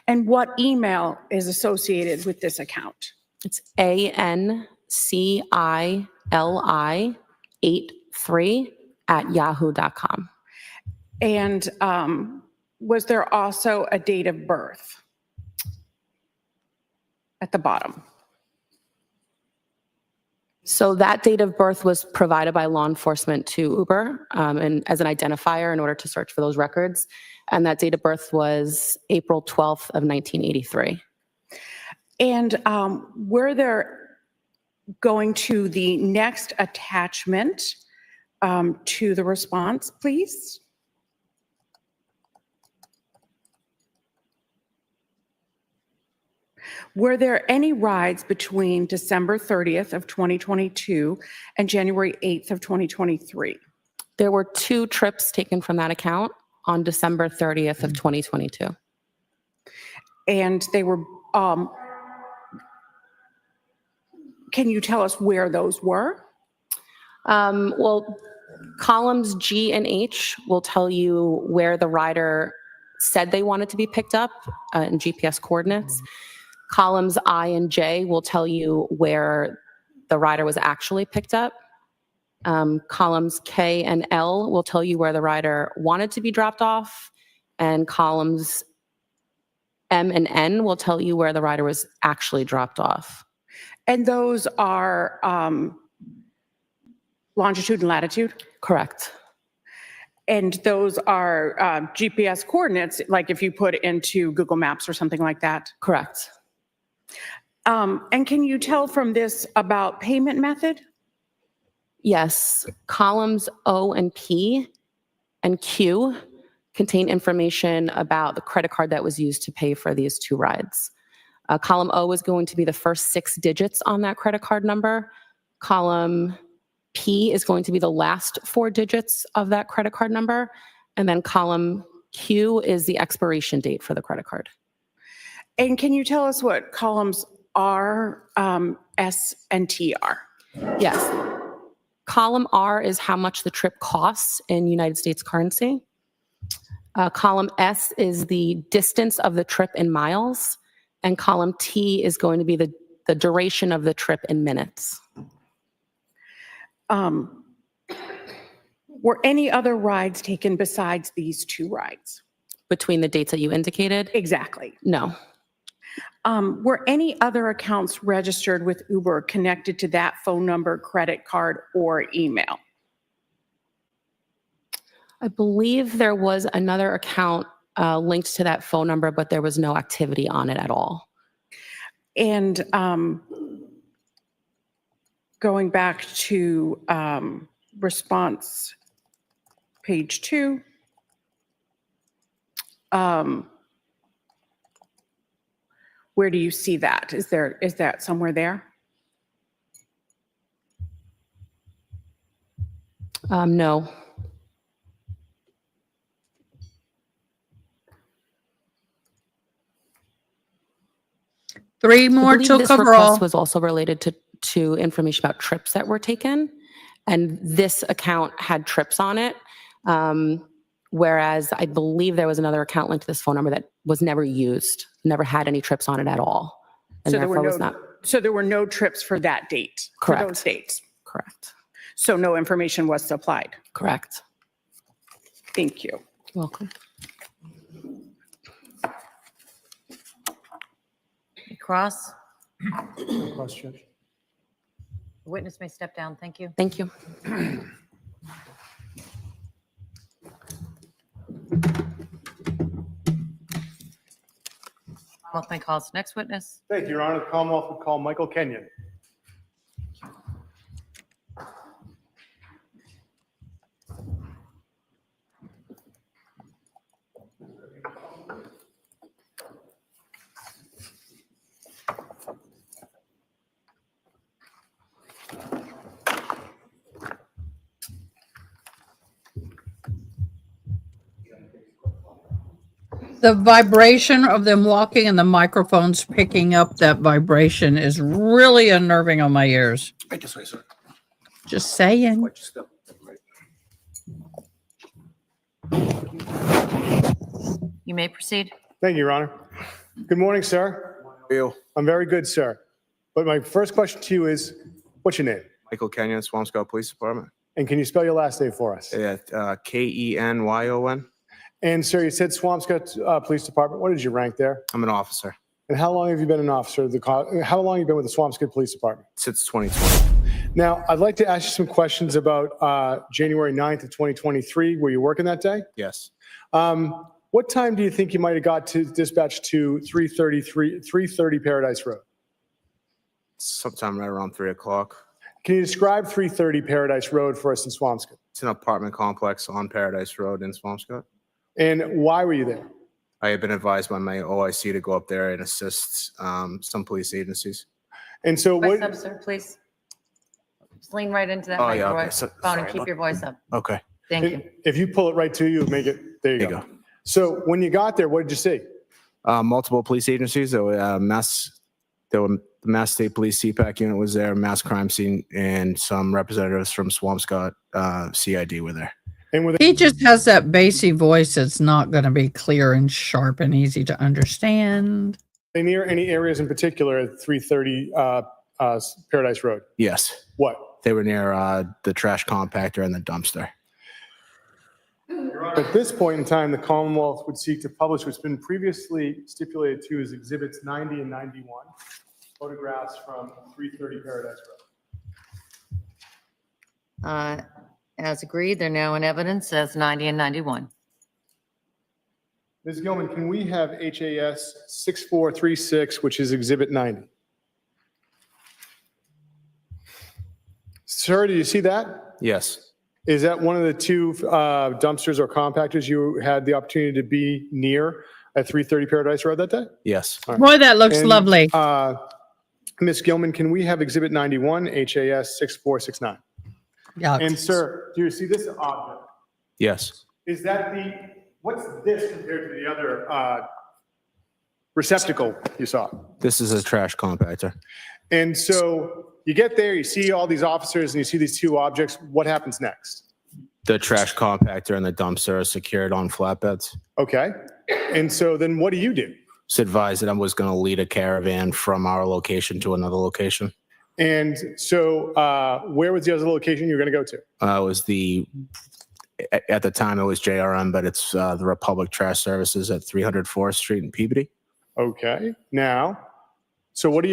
And what email is associated with this account? It's ANCILI83@yahoo.com. And was there also a date of birth at the bottom? So that date of birth was provided by law enforcement to Uber and as an identifier in order to search for those records. And that date of birth was April 12th of 1983. And were there, going to the next attachment to the response, please? Were there any rides between December 30th of 2022 and January 8th of 2023? There were 2 trips taken from that account on December 30th of 2022. And they were, can you tell us where those were? Well, columns G and H will tell you where the rider said they wanted to be picked up in GPS coordinates. Columns I and J will tell you where the rider was actually picked up. Columns K and L will tell you where the rider wanted to be dropped off. And columns M and N will tell you where the rider was actually dropped off. And those are longitude and latitude? Correct. And those are GPS coordinates, like if you put into Google Maps or something like that? Correct. And can you tell from this about payment method? Yes. Columns O and P and Q contain information about the credit card that was used to pay for these 2 rides. Column O is going to be the first 6 digits on that credit card number. Column P is going to be the last 4 digits of that credit card number. And then column Q is the expiration date for the credit card. And can you tell us what columns R, S, and T are? Yes. Column R is how much the trip costs in United States currency. Column S is the distance of the trip in miles. And column T is going to be the duration of the trip in minutes. Were any other rides taken besides these 2 rides? Between the dates that you indicated? Exactly. No. Were any other accounts registered with Uber connected to that phone number, credit card, or email? I believe there was another account linked to that phone number, but there was no activity on it at all. And going back to response page 2, where do you see that? Is that somewhere there? No. Three more believe to this cover request all. was also related to information about trips that were taken. And this account had trips on it. Whereas I believe there was another account linked to this phone number that was never used, never had any trips on it at all. And So there therefore were was no, not so there were no trips for that date? Correct. For those dates? correct. So no information was supplied? Correct. Thank you. Welcome. Cross, Cross, Judge. the witness may step down. Thank you. Thank you. Commonwealth may call its next witness. Thank you, Your Honor. The Commonwealth will call Michael Kenyon. The vibration of them walking and the microphones picking up that vibration is really unnerving on my ears. Right this way, sir. Just saying. Watch your step. Right. You may proceed. Thank you, Your Honor. Good morning, sir. You, I'm very good, sir. But my first question to you is, what's your name? Michael Kenyon, Swampscott Police Department. And can you spell your last name for us? Yeah, Kenyon. And sir, you said Swampscott Police Department. What is your rank there? I'm an officer And how long have you been an officer? How long have you been with the Swampscott Police Department? since 2020. Now, I'd like to ask you some questions about January 9th of 2023. Were you working that day? Yes. What time do you think you might have got to dispatch to 330 Paradise Road? Sometime right around 3 o'clock. Can you describe 330 Paradise Road for us in Swampscott? It's an apartment complex on Paradise Road in Swampscott. And why were you there? I had been advised by my OIC to go up there and assist some police agencies. And so Voice what? up, sir, please. Just lean right into that Oh, yeah, okay. So- microphone and sorry, keep look. your voice up. Okay. Thank you. If you pull it right to you, make it, there you go. So when you got there, what did you see? Multiple police agencies. There were the Mass State Police CPAC unit was there, mass crime scene, and some representatives from Swampscott CID were there. And were He just has that bassy voice that's not going to be clear and sharp and easy to understand. they near any areas in particular at 330 Paradise Road? Yes. What? They were near the trash compactor and the dumpster. At this point in time, the Commonwealth would seek to publish what's been previously stipulated to as Exhibits 90 and 91, photographs from 330 Paradise Road. As agreed, they're now in evidence as 90 and 91. Ms. Gilman, can we have HAS 6436, which is Exhibit 90? Sir, do you see that? Yes. Is that one of the two dumpsters or compactors you had the opportunity to be near at 330 Paradise Road that day? Yes. All right. Boy, that looks And, lovely. Ms. Gilman, can we have Exhibit 91, HAS 6469? Yeah. And sir, do you see this object? Yes. Is that what's this compared to the other receptacle you saw? This is a trash compactor. And so you get there, you see all these officers and you see these two objects. What happens next? The trash compactor and the dumpster are secured on flatbeds. Okay. And so then what do you do? Was advised that I was going to lead a caravan from our location to another location. And so where was the other location you were going to go to? It was at the time it was JRM, but it's the Republic Trash Services at 300 Forest Street in Peabody. Okay. Now, so what do?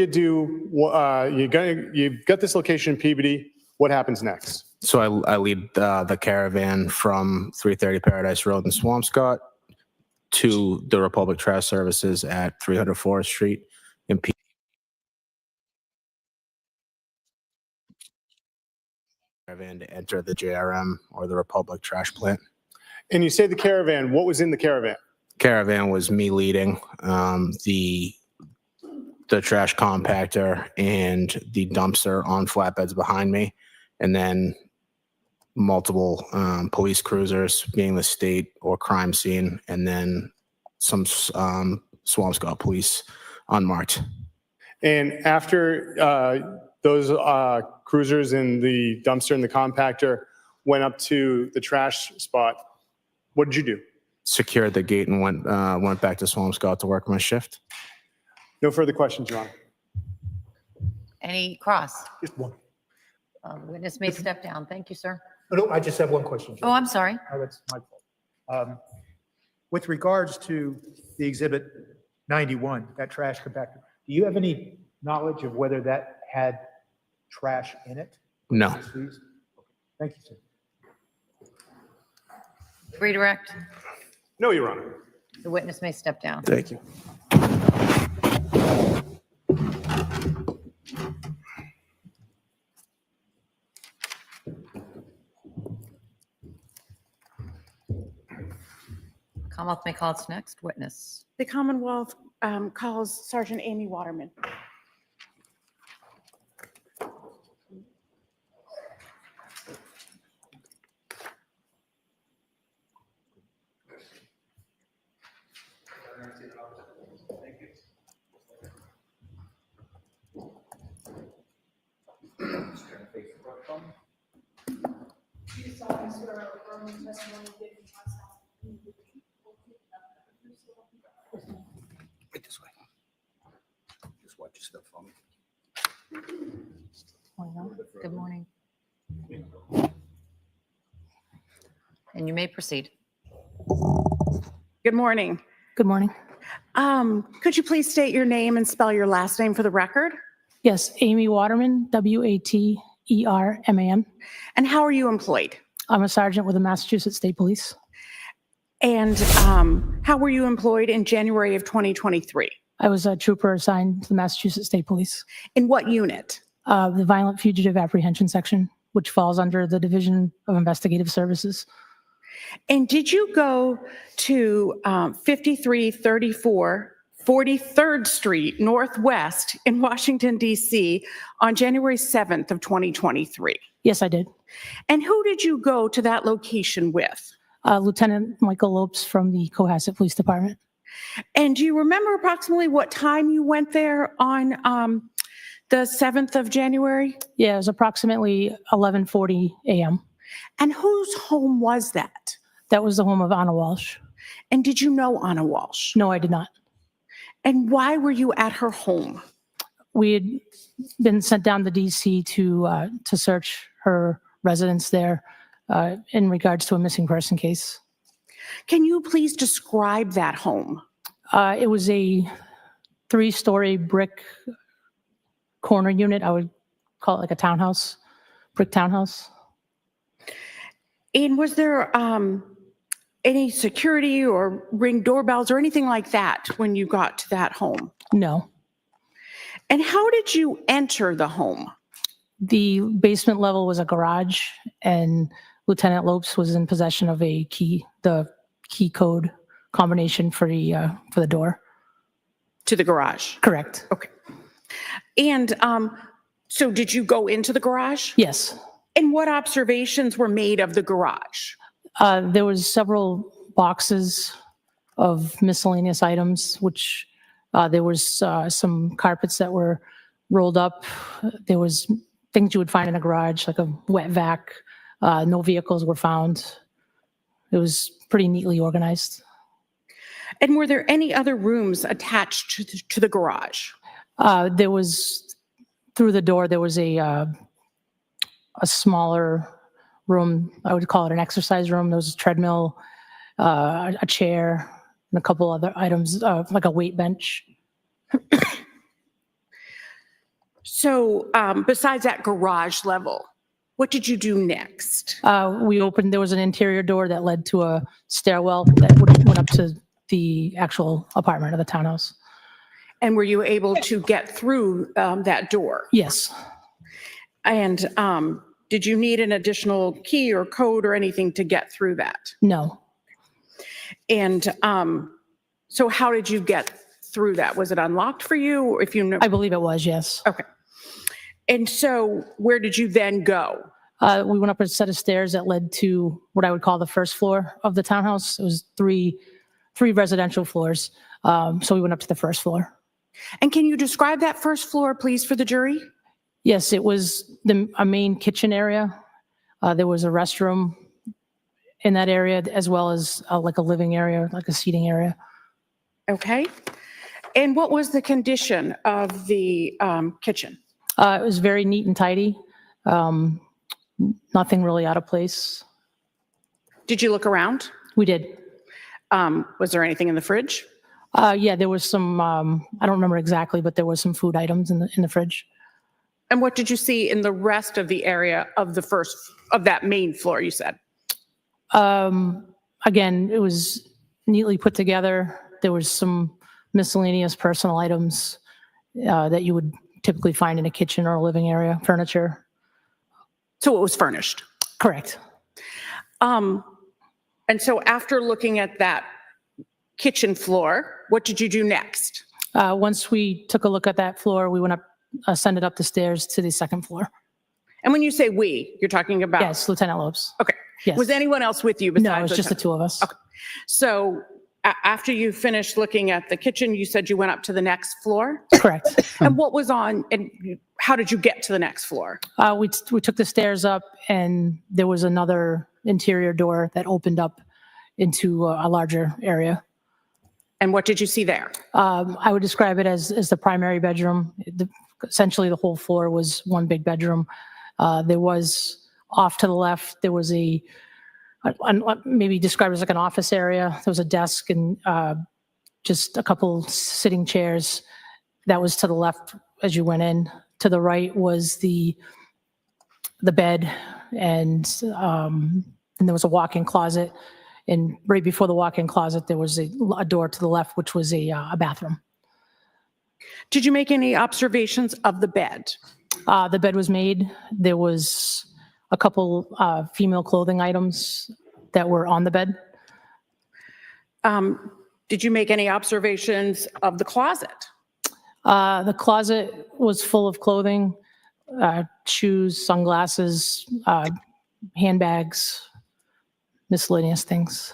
You've got this location in Peabody. What happens next? So I lead the caravan from 330 Paradise Road in Swampscott to the Republic Trash Services at 300 Forest Street in Peabody. Caravan to enter the JRM or the Republic Trash Plant. And you say the caravan. What was in the caravan? Caravan was me leading the trash compactor and the dumpster on flatbeds behind me, and then multiple police cruisers being the state or crime scene, and then some Swampscott police unmarked. And after those cruisers and the dumpster and the compactor went up to the trash spot, what did you do? Secured the gate and went back to Swampscott to work my shift. No further questions, Your Honor. Any cross? Just one. Witness may step down. Thank you, sir. No, I just have one question. Judge. Oh, I'm sorry. Oh, that's my fault. With regards to the Exhibit 91, that trash compactor, do you have any knowledge of whether that had trash in it? No. Thank you, sir. Redirect. No, Your Honor. The witness may step down. Thank you. Commonwealth may call its next witness. The Commonwealth calls Sergeant Amy Waterman. Good morning. And you may proceed. Good morning. Good morning. Could you please state your name and spell your last name for the record? Yes, Amy Waterman, Waterman. And how are you employed? I'm a sergeant with the Massachusetts State Police. And how were you employed in January of 2023? I was a trooper assigned to the Massachusetts State Police. In what unit? The Violent Fugitive Apprehension Section, which falls under the Division of Investigative Services. And did you go to 5334 43rd Street Northwest in Washington, D.C. on January 7th of 2023? Yes, I did. And who did you go to that location with? Lieutenant Michael Lopes from the Cohasset Police Department. And do you remember approximately what time you went there on the 7th of January? Yeah, it was approximately 11:40 a.m. And whose home was that? That was the home of Ana Walshe. And did you know Ana Walshe? No, I did not. And why were you at her home? We had been sent down to DC to search her residence there in regards to a missing person case. Can you please describe that home? It was a 3-story brick corner unit. I would call it like a townhouse, brick townhouse. And was there any security or ring doorbells or anything like that when you got to that home? No. And how did you enter the home? The basement level was a garage, and Lieutenant Lopes was in possession of a key, the key code combination for the door. To the garage? Correct. Okay. And so did you go into the garage? Yes. And what observations were made of the garage? There was several boxes of miscellaneous items, which there was some carpets that were rolled up. There was things you would find in a garage, like a wet vac. No vehicles were found. It was pretty neatly organized. And were there any other rooms attached to the garage? There was, through the door, there was a smaller room. I would call it an exercise room. There was a treadmill, a chair, and a couple other items, like a weight bench. So besides that garage level, what did you do next? We opened, there was an interior door that led to a stairwell that went up to the actual apartment of the townhouse. And were you able to get through that door? Yes. And did you need an additional key or code or anything to get through that? No. And so how did you get through that? Was it unlocked for you? Or if you know? I believe it was, yes. Okay. And so where did you then go? We went up a set of stairs that led to what I would call the first floor of the townhouse. It was three residential floors. So we went up to the first floor. And can you describe that first floor, please, for the jury? Yes, it was a main kitchen area. There was a restroom in that area, as well as like a living area, like a seating area. Okay. And what was the condition of the kitchen? It was very neat and tidy. Nothing really out of place. Did you look around? We did. Was there anything in the fridge? Yeah, there was some, I don't remember exactly, but there was some food items in the fridge. And what did you see in the rest of the area of that main floor, you said? Again, it was neatly put together. There was some miscellaneous personal items that you would typically find in a kitchen or a living area, furniture. So it was furnished? Correct. And so after looking at that kitchen floor, what did you do next? Once we took a look at that floor, we went up, ascended up the stairs to the second floor. And when you say we, you're talking about? Yes, Lieutenant Lopes. Okay. Yes. Was anyone else with you besides? No, it was just the two of us. Okay. So after you finished looking at the kitchen, you said you went up to the next floor? Correct. And what was on, and how did you get to the next floor? We took the stairs up, and there was another interior door that opened up into a larger area. And what did you see there? I would describe it as the primary bedroom. Essentially, the whole floor was one big bedroom. There was off to the left, there was maybe described as like an office area. There was a desk and just a couple sitting chairs. That was to the left as you went in. To the right was the bed, and there was a walk-in closet. And right before the walk-in closet, there was a door to the left, which was a bathroom. Did you make any observations of the bed? The bed was made. There was a couple female clothing items that were on the bed. Did you make any observations of the closet? The closet was full of clothing, shoes, sunglasses, handbags, miscellaneous things.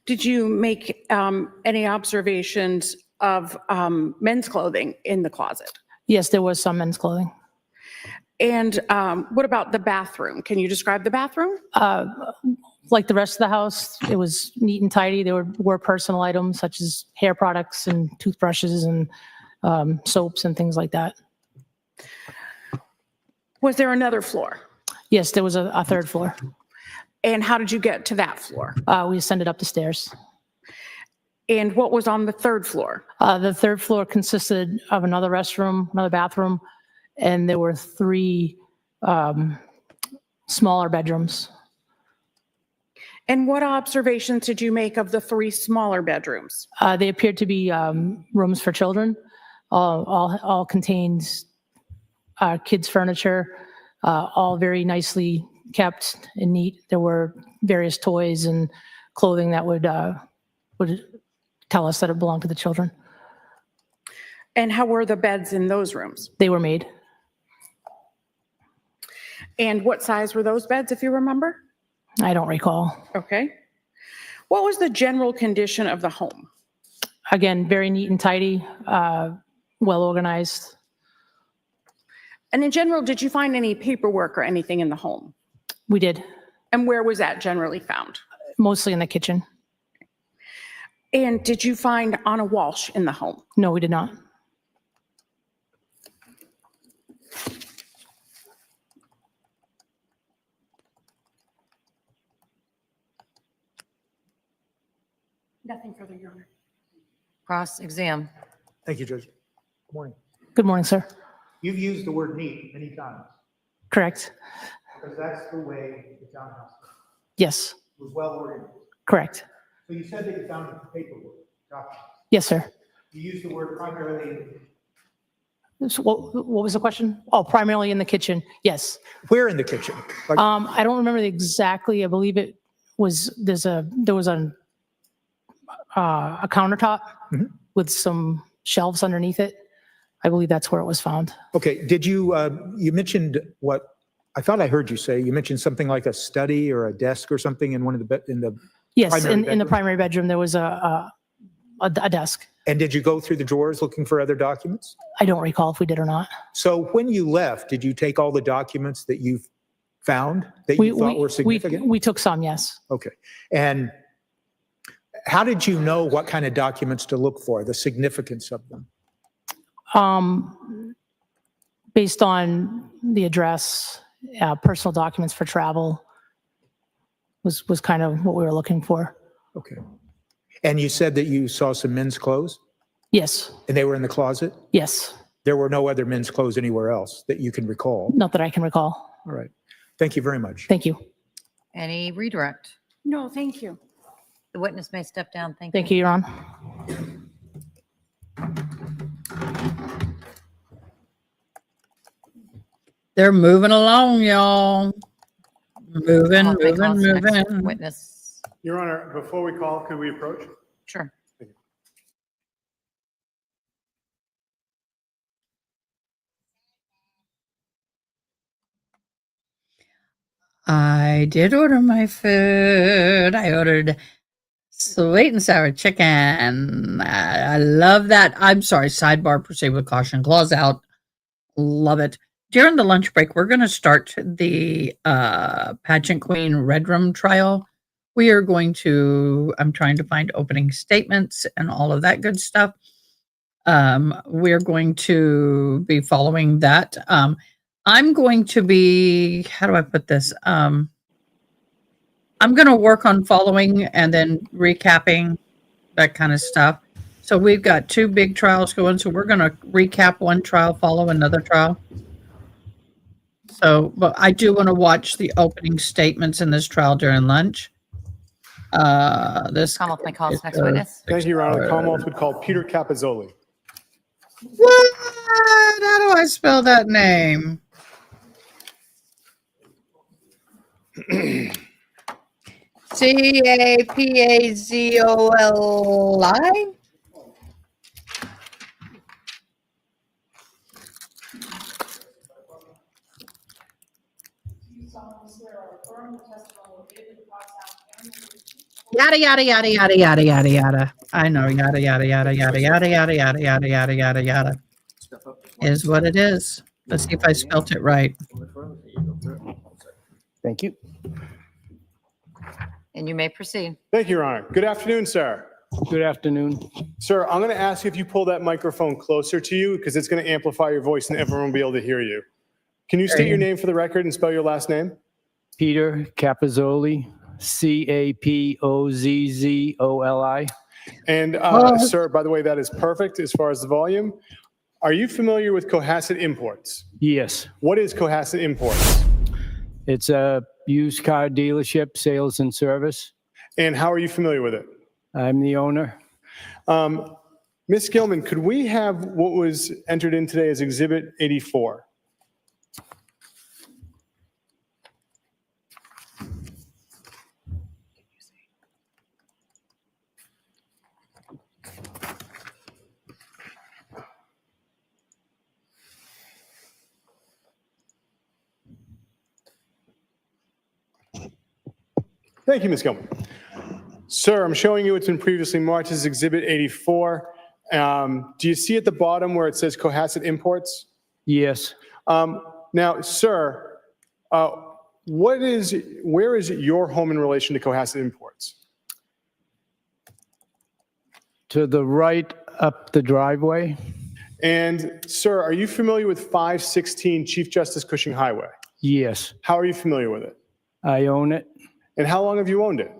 Did you make any observations of men's clothing in the closet? Yes, there was some men's clothing. And what about the bathroom? Can you describe the bathroom? Like the rest of the house, it was neat and tidy. There were personal items such as hair products and toothbrushes and soaps and things like that. Was there another floor? Yes, there was a third floor. And how did you get to that floor? We ascended up the stairs. And what was on the third floor? The third floor consisted of another restroom, another bathroom, and there were 3 smaller bedrooms. And what observations did you make of the 3 smaller bedrooms? They appeared to be rooms for children. All contained kids' furniture, all very nicely kept and neat. There were various toys and clothing that would tell us that it belonged to the children. And how were the beds in those rooms? They were made. And what size were those beds, if you remember? I don't recall. Okay. What was the general condition of the home? Again, very neat and tidy, well organized. And in general, did you find any paperwork or anything in the home? We did. And where was that generally found? Mostly in the kitchen. And did you find Ana Walshe in the home? No, we did not. Nothing further, Your Honor. Cross-exam. Thank you, Judge. Good morning. Good morning, sir. You've used the word neat many times, Correct. because that's the way the townhouse Yes, was well organized. correct. So you said that you found the paperwork, documents. Yes, sir. You used the word primarily. So what was the question? Oh, primarily in the kitchen. Yes. Where in the kitchen? Like, I don't remember exactly. I believe it was, there was a countertop with some shelves underneath it. I believe that's where it was found. okay, did you, you mentioned what, I thought I heard you say, you mentioned something like a study or a desk or something in one of the, in the. Yes, primary in the bedroom? primary bedroom, there was a desk. And did you go through the drawers looking for other documents? I don't recall if we did or not. So when you left, did you take all the documents that you found that you thought were significant? We took some, yes. Okay. And how did you know what kind of documents to look for, the significance of them? Based on the address, personal documents for travel was kind of what we were looking for. Okay. And you said that you saw some men's clothes Yes, and they were in the closet? yes. There were no other men's clothes anywhere else that you can recall? Not that I can recall. All right. Thank you very much. Thank you. Any redirect? No, thank you. The witness may step down. Thank you. Thank you, Your Honor. They're moving along, y'all. Moving, I'll take moving, calls next. moving. Witness. Your Honor, before we call, could we approach? Sure. I did order my food. I ordered sweet and sour chicken. I love that. I'm sorry, sidebar, proceed with caution. Claws out. Love it. During the lunch break, we're going to start the Pageant Queen Red Room trial we are going to, I'm trying to find opening statements and all of that good stuff. We're going to be following that. I'm going to be, how do I put this? I'm going to work on following and then recapping that kind of stuff. So we've got 2 big trials going. So we're going to recap one trial, follow another trial. So, but I do want to watch the opening statements in this trial during lunch. This Commonwealth may call us next witness. Thank you, Your Honor. The Commonwealth would call Peter Capizzoli. What? How do I spell that name? Capazzoli? Yada yada yada yada yada yada yada. I know yada yada yada yada yada yada yada yada yada yada yada is what it is. Let's see if I spelt it right. Thank you. And you may proceed. Thank you, Your Honor. Good afternoon, sir. Good afternoon. Sir, I'm going to ask you if you pull that microphone closer to you because it's going to amplify your voice and everyone will be able to hear you. Can you state your name for the record and spell your last name? Peter Capizzoli, Capozzoli. And sir, by the way, that is perfect as far as the volume. Are you familiar with Cohasset Imports? Yes, What is Cohasset Imports? it's a used car dealership, sales and service. And how are you familiar with it? I'm the owner. Ms. Gilman, could we have what was entered in today as Exhibit 84? Thank you, Ms. Gilman. Sir, I'm showing you what's been previously marked as Exhibit 84. Do you see at the bottom where it says Cohasset Imports? Yes, Now, sir, where is your home in relation to Cohasset Imports? to the right up the driveway. And sir, are you familiar with 516 Chief Justice Cushing Highway? Yes, How are you familiar with it? I own it And how long have you owned it?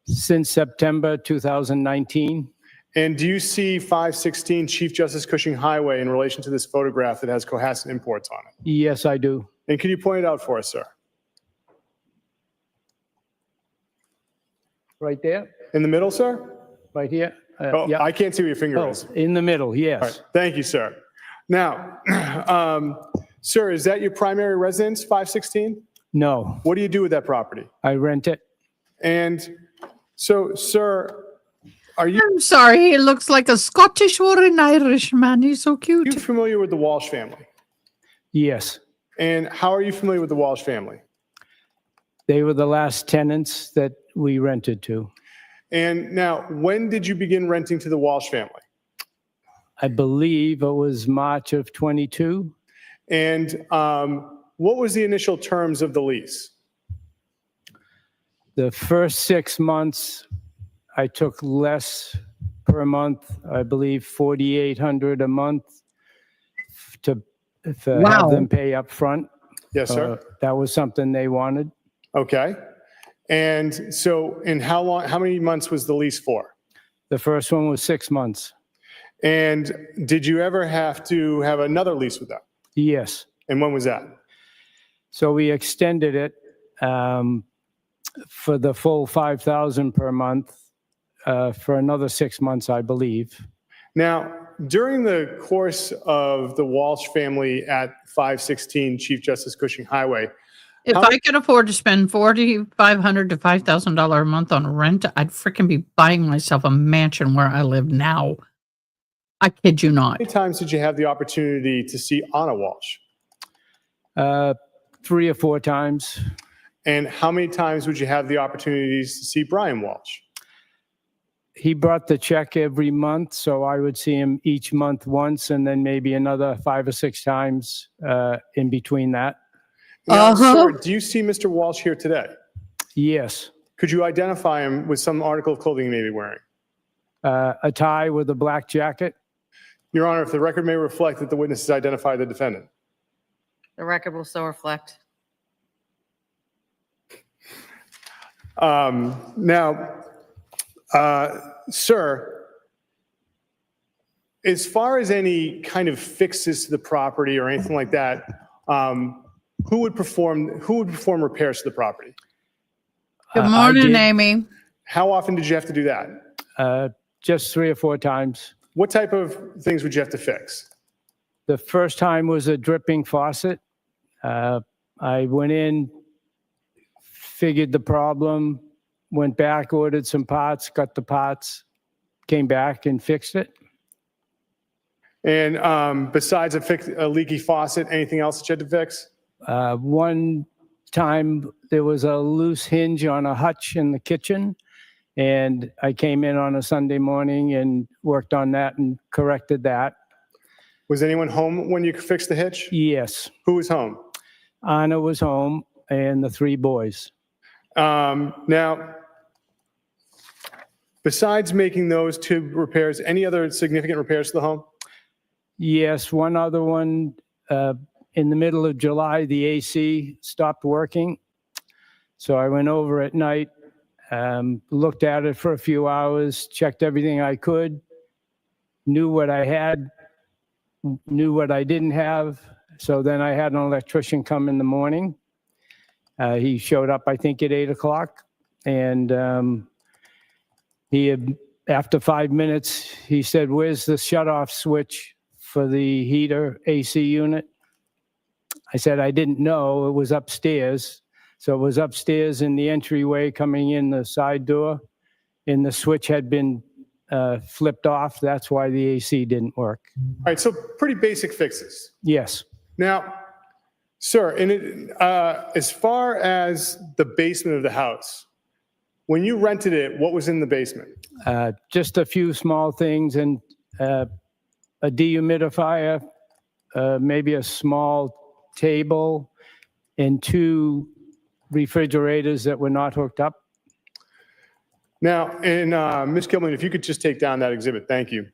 since September 2019. And do you see 516 Chief Justice Cushing Highway in relation to this photograph that has Cohasset Imports on it? Yes, I do. And can you point it out for us, sir? Right there, In the middle, sir? right here. Oh, Yeah. I can't see where your finger Oh, is. in the middle, All right, yes. thank you, sir. Now, sir, is that your primary residence, 516? No, What do you do with that property? I rent it. And so, sir, are you I'm sorry, he looks like a Scottish or an Irishman. He's so cute. familiar with the Walsh family? Yes, And how are you familiar with the Walsh family? they were the last tenants that we rented to. And now, when did you begin renting to the Walsh family? I believe it was March of '22. And what was the initial terms of the lease? The first 6 months, I took less per month, I believe 4,800 a month to Wow. have them pay up front. Yes, sir. That was something they wanted. Okay. And so, in how many months was the lease for? The first one was 6 months. And did you ever have to have another lease with them? Yes. And when was that? So we extended it for the full 5,000 per month for another 6 months, I believe. Now, during the course of the Walsh family at 516 Chief Justice Cushing Highway, If I could afford to spend $4,500 to $5,000 a month on rent, I'd freaking be buying myself a mansion where I live now. I kid you not. how many times did you have the opportunity to see Ana Walsh? 3 or 4 times. And how many times would you have the opportunities to see Brian Walsh? He brought the check every month, so I would see him each month once and then maybe another 5 or 6 times in between that. Now, sir, do you see Mr. Walsh here today? Yes, Could you identify him with some article of clothing he may be wearing? A tie with a black jacket. Your Honor, if the record may reflect that the witness has identified the defendant. The record will so reflect. Sir, as far as any kind of fixes to the property or anything like that, who would perform repairs to the property? Good morning, Amy. How often did you have to do that? Just 3 or 4 times. What type of things would you have to fix? The first time was a dripping faucet. I went in, figured the problem, went back, ordered some parts, got the parts, came back and fixed it. And besides a leaky faucet, anything else that you had to fix? One time there was a loose hinge on a hutch in the kitchen, and I came in on a Sunday morning and worked on that and corrected that. Was anyone home when you fixed the hitch? Yes. Who was home? Ana was home and the 3 boys. Now, besides making those 2 repairs, any other significant repairs to the home? Yes, one other one. In the middle of July, the AC stopped working. So I went over at night, looked at it for a few hours, checked everything I could, knew what I had, knew what I didn't have. So then I had an electrician come in the morning. He showed up, I think, at 8 o'clock. And he had, after 5 minutes, he said, "Where's the shutoff switch for the heater AC unit?" I said, "I didn't know. It was upstairs." So it was upstairs in the entryway coming in the side door, and the switch had been flipped off. That's why the AC didn't work. All right, so pretty basic fixes. Yes. Now, sir, as far as the basement of the house, when you rented it, what was in the basement? Just a few small things and a dehumidifier, maybe a small table, and 2 refrigerators that were not hooked up. Now, and Ms. Gilman, if you could just take down that exhibit, thank you.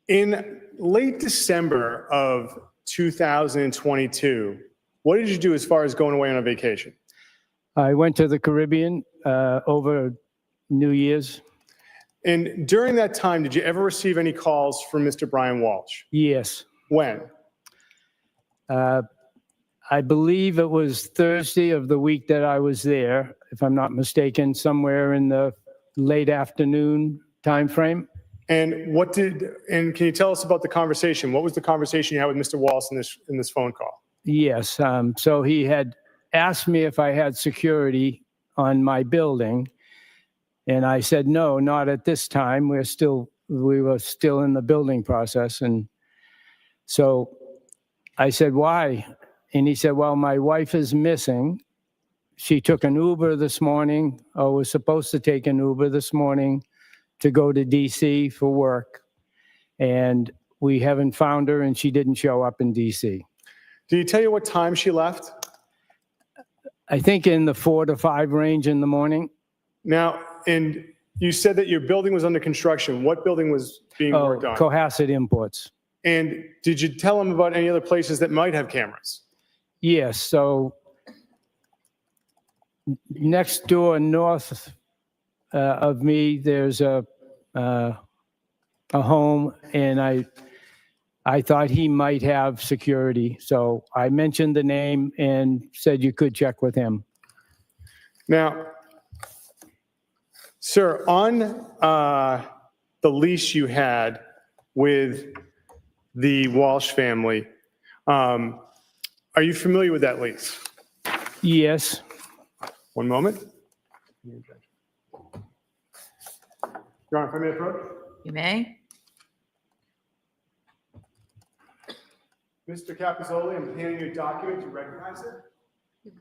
In late December of 2022, what did you do as far as going away on a vacation? I went to the Caribbean over New Year's. And during that time, did you ever receive any calls from Mr. Brian Walshe? Yes. When? I believe it was Thursday of the week that I was there, if I'm not mistaken, somewhere in the late afternoon timeframe. And can you tell us about the conversation? What was the conversation you had with Mr. Walshe in this phone call? Yes. So he had asked me if I had security on my building. And I said, no, not at this time. We were still in the building process. And so I said, why? And he said, well, my wife is missing. She took an Uber this morning, or was supposed to take an Uber this morning to go to DC for work. And we haven't found her, and she didn't show up in DC. Did he tell you what time she left? I think in the 4 to 5 range in the morning. Now, and you said that your building was under construction. What building was being worked on? Cohasset Imports. And did you tell him about any other places that might have cameras? Yes. So next door, north of me, there's a home, and I thought he might have security. So I mentioned the name and said you could check with him. Now, sir, on the lease you had with the Walshe family, are you familiar with that lease? Yes. One moment. Your Honor, if I may approach? You may. Mr. Capizzoli, I'm handing you a document. Do you recognize it?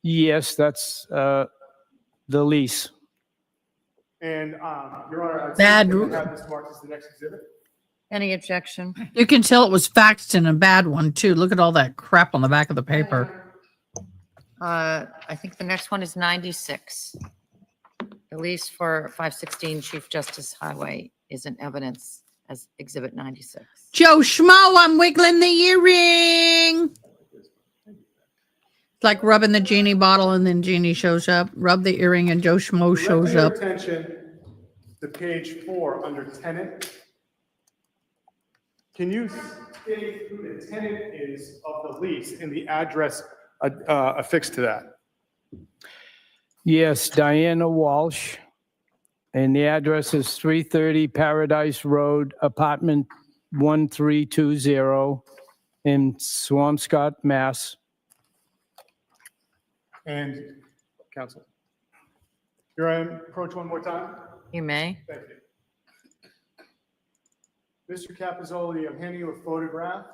Yes, that's the lease. And, Your Honor, Bad. I have this marked as the next exhibit. Any objection? You can tell it was faxed in a bad one, too. Look at all that crap on the back of the paper. I think the next one is 96. At least for 516 Chief Justice Highway is in evidence as Exhibit 96. Joe Schmo, I'm wiggling the earring. It's like rubbing the genie bottle and then genie shows up. Rub the earring and Joe Schmo shows Direct your up. attention to page 4 under tenant. Can you state who the tenant is of the lease and the address affixed to that? Yes, Diana Walshe. And the address is 330 Paradise Road, apartment 1320 in Swampscott, Mass. And counsel, your approach one more time. You may. Thank you. Mr. Capizzoli, I'm handing you a photograph.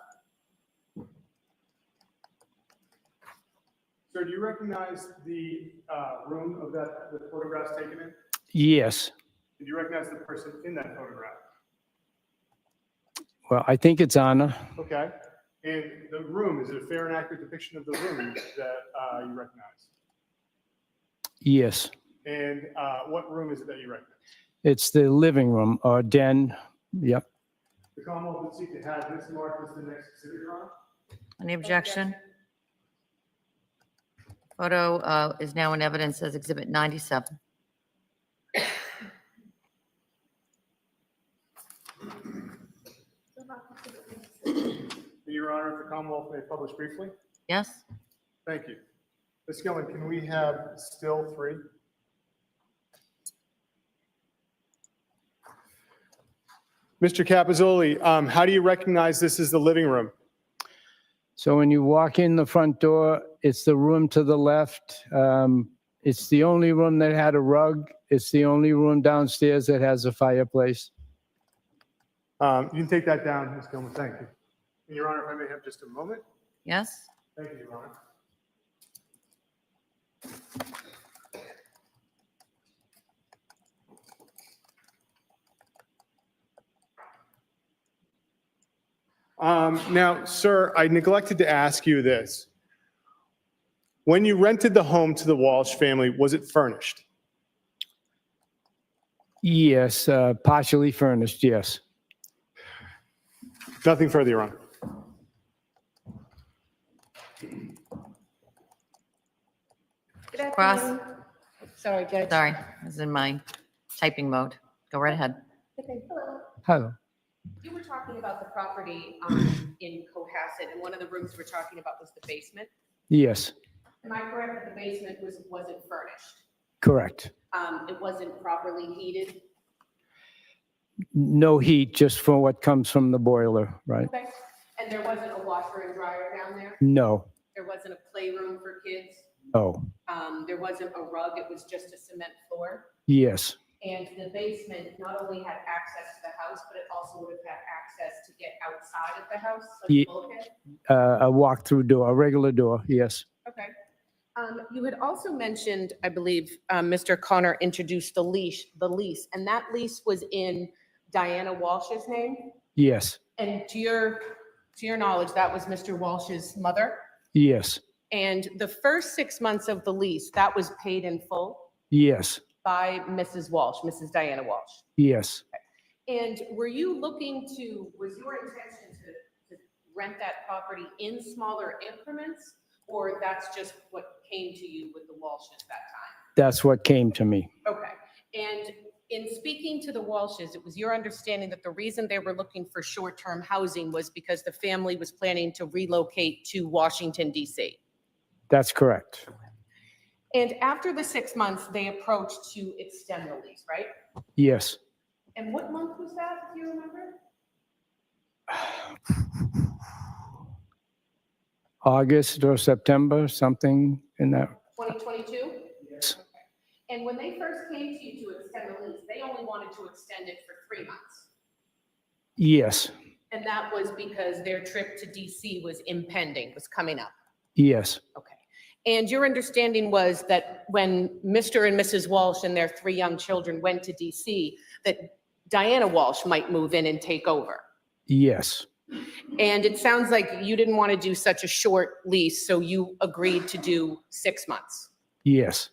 Sir, do you recognize the room of that the photograph's taken in? Yes. Do you recognize the person in that photograph? Well, I think it's Ana. Okay. And the room, is it a fair and accurate depiction of the room that you recognize? Yes. And what room is it that you recognize? It's the living room or den. Yep. The Commonwealth would seek to have this marked as the next exhibit, Your Honor. Any objection? Photo is now in evidence as Exhibit 97. Your Honor, if the Commonwealth may publish briefly. Yes? Thank you. Ms. Gilman, can we have still 3? Mr. Capizzoli, how do you recognize this as the living room? So when you walk in the front door, it's the room to the left. It's the only room that had a rug. It's the only room downstairs that has a fireplace. You can take that down, Ms. Gilman. Thank you. And Your Honor, if I may have just a moment. Yes? Thank you, Your Honor. Now, sir, I neglected to ask you this. When you rented the home to the Walsh family, was it furnished? Yes, partially furnished, yes. Nothing further, Your Honor. Cross? Sorry, Judge. Sorry, I was in my typing mode. Go right ahead. Okay, hello. Hello. You were talking about the property in Cohasset, and one of the rooms we're talking about was the basement. Yes, Am I correct that the basement wasn't furnished? correct. It wasn't properly heated? No heat, just for what comes from the boiler, right? Okay. And there wasn't a washer and dryer down there? No, There wasn't a playroom for kids? no, There wasn't a rug, it was just a cement floor? yes, And the basement not only had access to the house, but it also would have had access to get outside of the house, like Ye- a bulkhead? a walk-through door, a regular door, yes. Okay. You had also mentioned, I believe, Mr. Connor introduced the lease, and that lease was in Diana Walsh's name? Yes, And to your knowledge, that was Mr. Walsh's mother? yes, And the first 6 months of the lease, that was paid in full yes, by Mrs. Walsh, Mrs. Diana Walsh? yes. And was your intention to rent that property in smaller increments? Or that's just what came to you with the Walshes that time? That's what came to me. Okay. And in speaking to the Walshes, it was your understanding that the reason they were looking for short-term housing was because the family was planning to relocate to Washington, D.C.? That's correct. And after the 6 months, they approached to extend the lease, right? Yes. And what month was that, if you remember? August or September, something in that. 2022? Yes. And when they first came to you to extend the lease, they only wanted to extend it for 3 months. Yes, And that was because their trip to DC was impending, was coming up. yes, Okay. And your understanding was that when Mr. and Mrs. Walsh and their 3 young children went to DC, that Diana Walsh might move in and take over. yes, And it sounds like you didn't want to do such a short lease, so you agreed to do 6 months. Yes,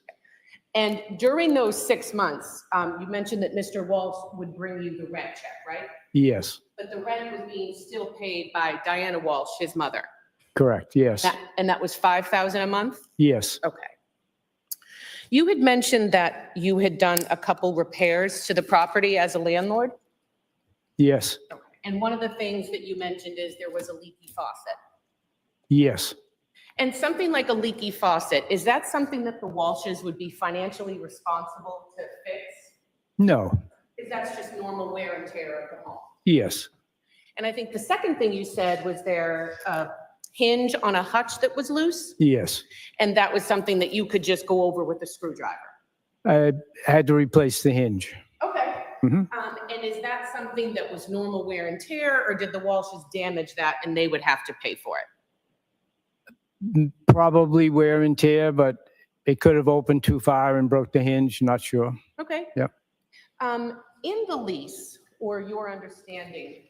And during those 6 months, you mentioned that Mr. Walsh would bring you the rent check, right? yes, But the rent was being still paid by Diana Walsh, his mother. correct, yes, And that was $5,000 a month? yes, Okay. You had mentioned that you had done a couple repairs to the property as a landlord? yes, And one of the things that you mentioned is there was a leaky faucet. yes. And something like a leaky faucet, is that something that the Walshes would be financially responsible to fix? No, Because that's just normal wear and tear of the home. yes, And I think the second thing you said was there a hinge on a hutch that was loose? yes. And that was something that you could just go over with a screwdriver? I had to replace the hinge. Okay. Mhm. And is that something that was normal wear and tear, or did the Walshes damage that and they would have to pay for it? Probably wear and tear, but it could have opened too far and broke the hinge, not sure. Okay. Yep. In the lease, or your understanding,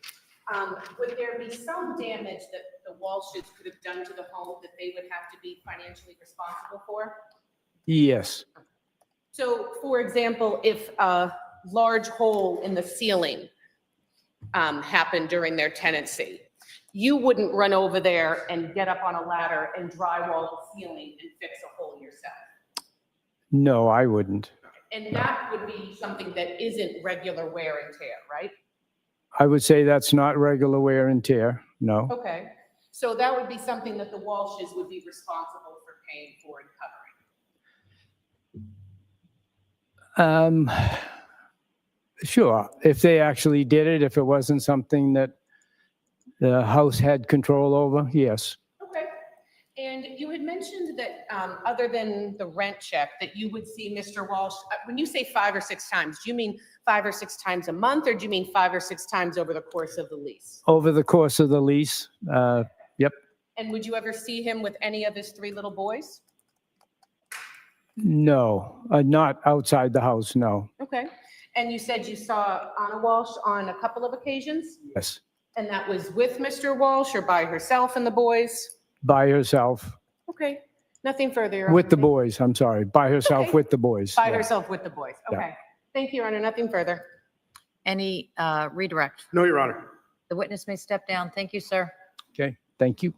would there be some damage that the Walshes could have done to the home that they would have to be financially responsible for? Yes, So, for example, if a large hole in the ceiling happened during their tenancy, you wouldn't run over there and get up on a ladder and drywall the ceiling and fix a hole yourself. no, I wouldn't. And that would be something that isn't regular wear and tear, right? I would say that's not regular wear and tear, no. Okay, so that would be something that the Walshes would be responsible for paying for and covering. Sure, if they actually did it, if it wasn't something that the house had control over, yes. Okay, and you had mentioned that other than the rent check, that you would see Mr. Walsh, when you say 5 or 6 times, do you mean 5 or 6 times a month, or do you mean 5 or 6 times over the course of the lease? Over the course of the lease, yep. And would you ever see him with any of his 3 little boys? No, not outside the house, no. Okay, and you said you saw Ana Walsh on a couple of occasions? Yes, And that was with Mr. Walsh or by herself and the boys? by herself, Okay, nothing further. Your with the Honor. boys, I'm sorry, by herself Okay. with the boys. By yeah. herself with the boys, Yeah. okay. Thank you, Your Honor, nothing further. Any redirect? No, Your Honor. The witness may step down. Thank you, sir. Okay, thank you.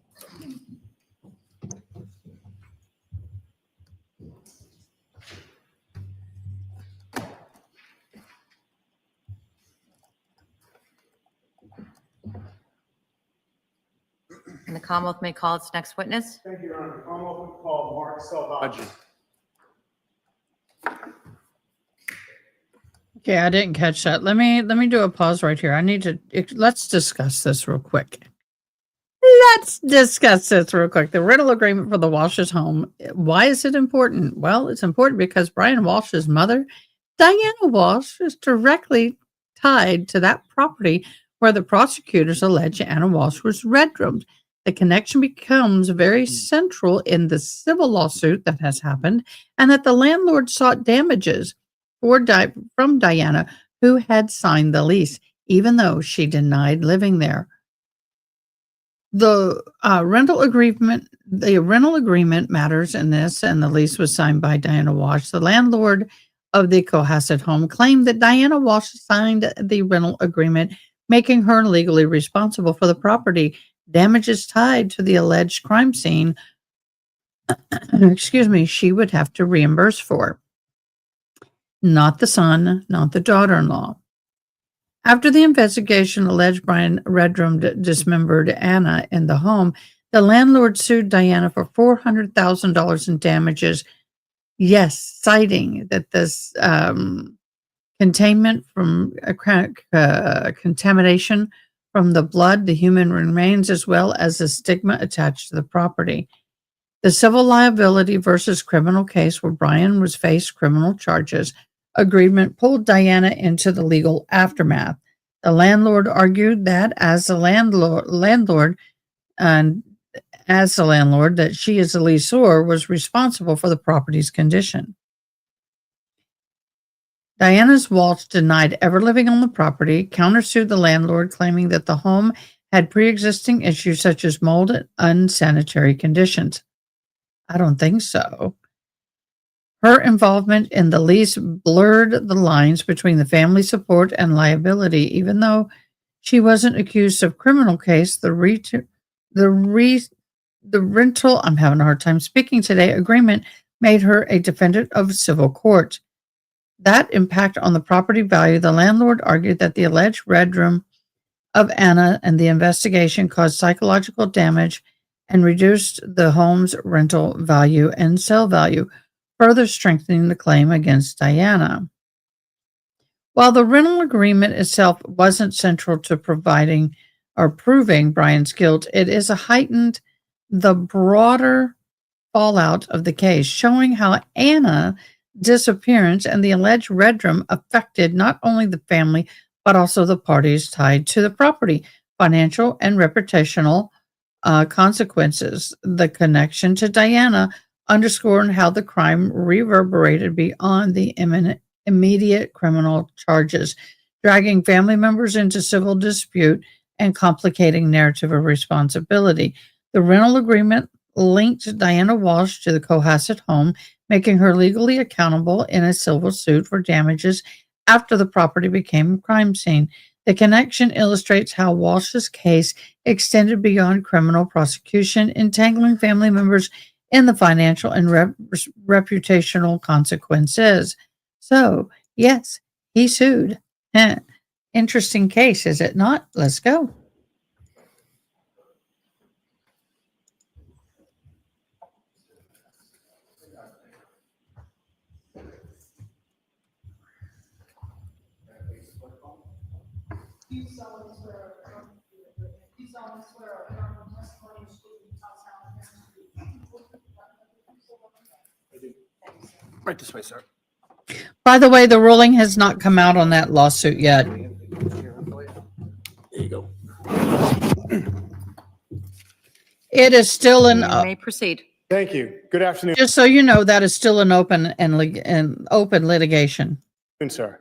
And the Commonwealth may call its next witness. Thank you, Your Honor. Commonwealth will call Mark Salvaggi. Okay, I didn't catch that. Let me do a pause right here. Let's discuss this real quick. The rental agreement for the Walsh's home. Why is it important? Well, it's important because Brian Walsh's mother, Diana Walsh, is directly tied to that property where the prosecutors allege Ana Walsh was red-roomed. The connection becomes very central in the civil lawsuit that has happened, and that the landlord sought damages from Diana, who had signed the lease, even though she denied living there. The rental agreement matters in this, and the lease was signed by Diana Walsh. The landlord of the Cohasset home claimed that Diana Walsh signed the rental agreement, making her legally responsible for the property damages tied to the alleged crime scene. She would have to reimburse for. Not the son, not the daughter-in-law. After the investigation alleged Brian red-roomed dismembered Ana in the home, the landlord sued Diana for $400,000 in damages. Yes, citing that this contamination from the blood, the human remains, as well as the stigma attached to the property. The civil liability versus criminal case where Brian was faced criminal charges agreement pulled Diana into the legal aftermath. The landlord argued that as the landlord that she as a lessor was responsible for the property's condition. Diana Walsh denied ever living on the property, countersued the landlord, claiming that the home had pre-existing issues such as mold and unsanitary conditions? I don't think so. Her involvement in the lease blurred the lines between the family support and liability, even though she wasn't accused of criminal case. The rental, I'm having a hard time speaking today, agreement made her a defendant of civil court. That impact on the property value, the landlord argued that the alleged red room of Ana and the investigation caused psychological damage and reduced the home's rental value and sale value, further strengthening the claim against Diana. While the rental agreement itself wasn't central to providing or proving Brian's guilt, it is a heightened the broader fallout of the case, showing how Ana's disappearance and the alleged red room affected not only the family, but also the parties tied to the property, financial and reputational consequences. The connection to Diana underscored how the crime reverberated beyond the immediate criminal charges, dragging family members into civil dispute and complicating narrative of responsibility. The rental agreement linked Diana Walshe to the Cohasset home, making her legally accountable in a civil suit for damages after the property became a crime scene. The connection illustrates how Walsh's case extended beyond criminal prosecution, entangling family members in the financial and reputational consequences. So, yes, he sued. Interesting case, is it not? Let's go. Right this way, sir. By the way, the ruling has not come out on that lawsuit yet. There you go. It is still You may proceed. Thank you. Good afternoon, just so you know, that is still an open open litigation. sir.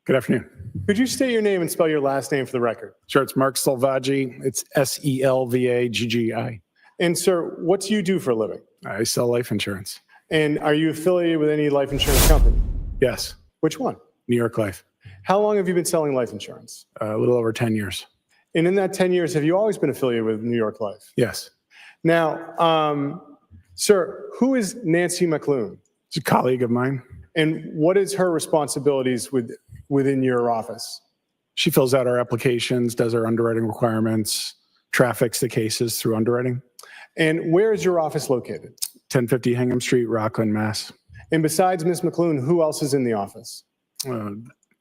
Good afternoon. Could you state your name and spell your last name for the record? Sure, it's Mark Selvaggi. It's Selvaggi. And sir, what do you do for a living? I sell life insurance. And are you affiliated with any life insurance company? Yes, Which one? New York Life. How long have you been selling life insurance? A little over 10 years. And in that 10 years, have you always been affiliated with New York Life? Yes. Now, sir, who is Nancy McClune? She's a colleague of mine. And what is her responsibilities within your office? She fills out our applications, does our underwriting requirements, traffics the cases through underwriting. And where is your office located? 1050 Hingham Street, Rockland, Mass. And besides Ms. McClune, who else is in the office?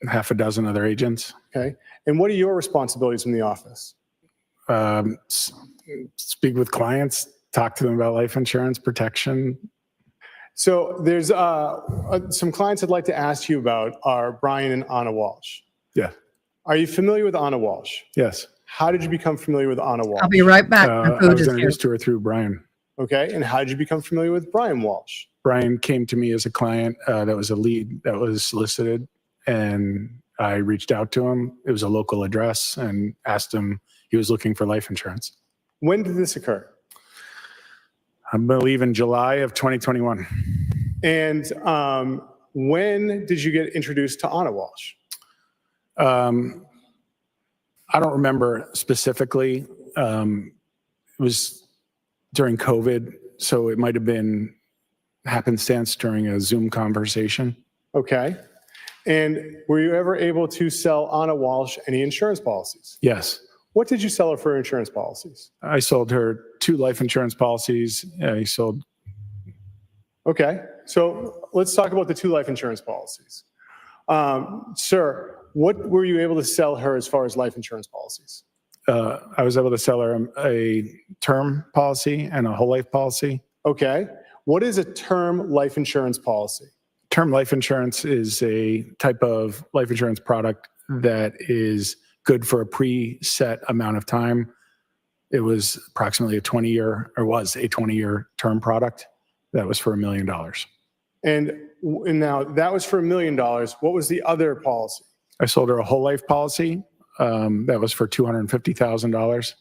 Half a dozen other agents. Okay. And what are your responsibilities in the office? Speak with clients, talk to them about life insurance, protection. So there's some clients I'd like to ask you about are Brian and Ana Walshe. Yeah. Are you familiar with Ana Walshe? Yes. How did you become familiar with Ana Walshe? I'll be right back. I was introduced to her through Brian. Okay. And how did you become familiar with Brian Walshe? Brian came to me as a client that was a lead that was solicited, and I reached out to him. It was a local address and asked him, he was looking for life insurance. When did this occur? I believe in July of 2021. And when did you get introduced to Ana Walshe? I don't remember specifically. It was during COVID, so it might have been happenstance during a Zoom conversation. Okay. And were you ever able to sell Ana Walshe any insurance policies? Yes. What did you sell her for insurance policies? I sold her 2 life insurance policies. I sold. Okay. So let's talk about the 2 life insurance policies. Sir, what were you able to sell her as far as life insurance policies? I was able to sell her a term policy and a whole life policy. Okay. What is a term life insurance policy? Term life insurance is a type of life insurance product that is good for a preset amount of time. It was approximately a 20-year term product that was for $1 million. And now that was for $1 million. What was the other policy? I sold her a whole life policy that was for $250,000.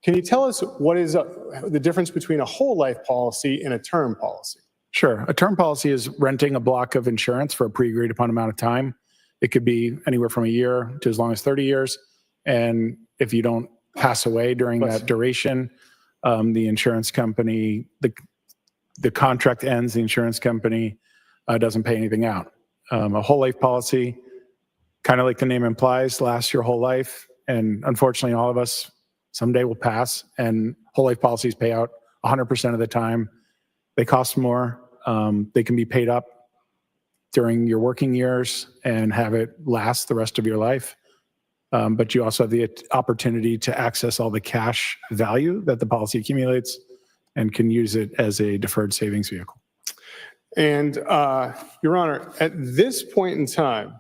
Can you tell us what is the difference between a whole life policy and a term policy? Sure. A term policy is renting a block of insurance for a pre-agreed upon amount of time. It could be anywhere from a year to as long as 30 years. And if you don't pass away during that duration, the insurance company, the contract ends, the insurance company doesn't pay anything out. A whole life policy, kind of like the name implies, lasts your whole life. And unfortunately, all of us someday will pass, and whole life policies pay out 100% of the time. They cost more. They can be paid up during your working years and have it last the rest of your life. But you also have the opportunity to access all the cash value that the policy accumulates and can use it as a deferred savings vehicle. And Your Honor, at this point in time,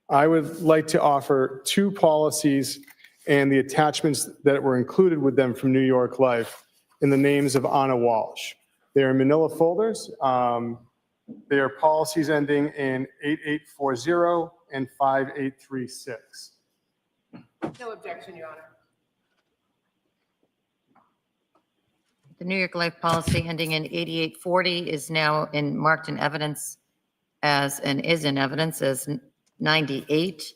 I would like to offer two policies and the attachments that were included with them from New York Life in the names of Ana Walshe. They are manila folders. They are policies ending in 8840 and 5836. No objection, Your Honor. The New York Life policy ending in 8840 is now marked in evidence as, and is in evidence as 98.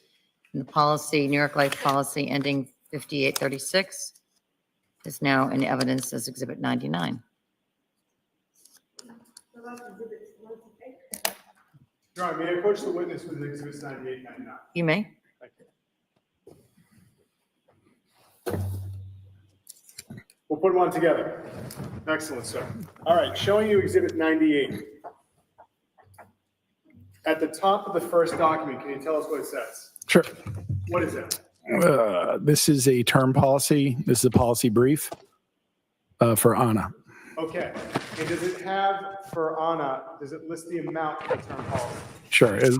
And the policy, New York Life policy ending 5836 is now in evidence as Exhibit 99. Your Honor, may I approach the witness with Exhibits 98 and 99? You may. Thank you. We'll put them on together. Excellent, sir. All right, showing you Exhibit 98. At the top of the first document, can you tell us what it says? Sure. What is that? This is a term policy. This is a policy brief for Ana. Okay. And does it have, for Ana, does it list the amount of the term policy? Sure. It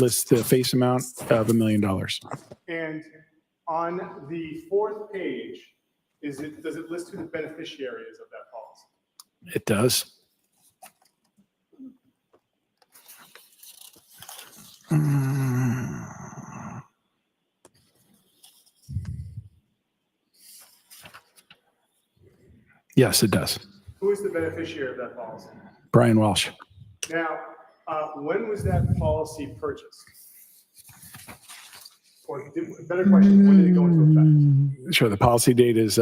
lists the face amount of $1 million. And on the fourth page, does it list who the beneficiary is of that policy? It does. Yes, it does. Who is the beneficiary of that policy? Brian Walshe. Now, when was that policy purchased? Or better question, when did it go into effect? Sure. The policy date is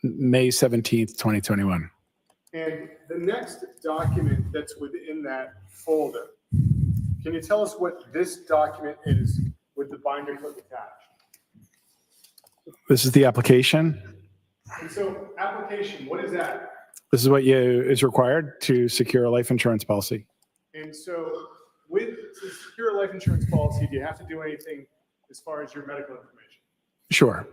May 17th, 2021. And the next document that's within that folder, can you tell us what this document is with the binder clip attached? This is the application. And so, application, what is that? This is what is required to secure a life insurance policy. And so, to secure a life insurance policy, do you have to do anything as far as your medical information? Sure.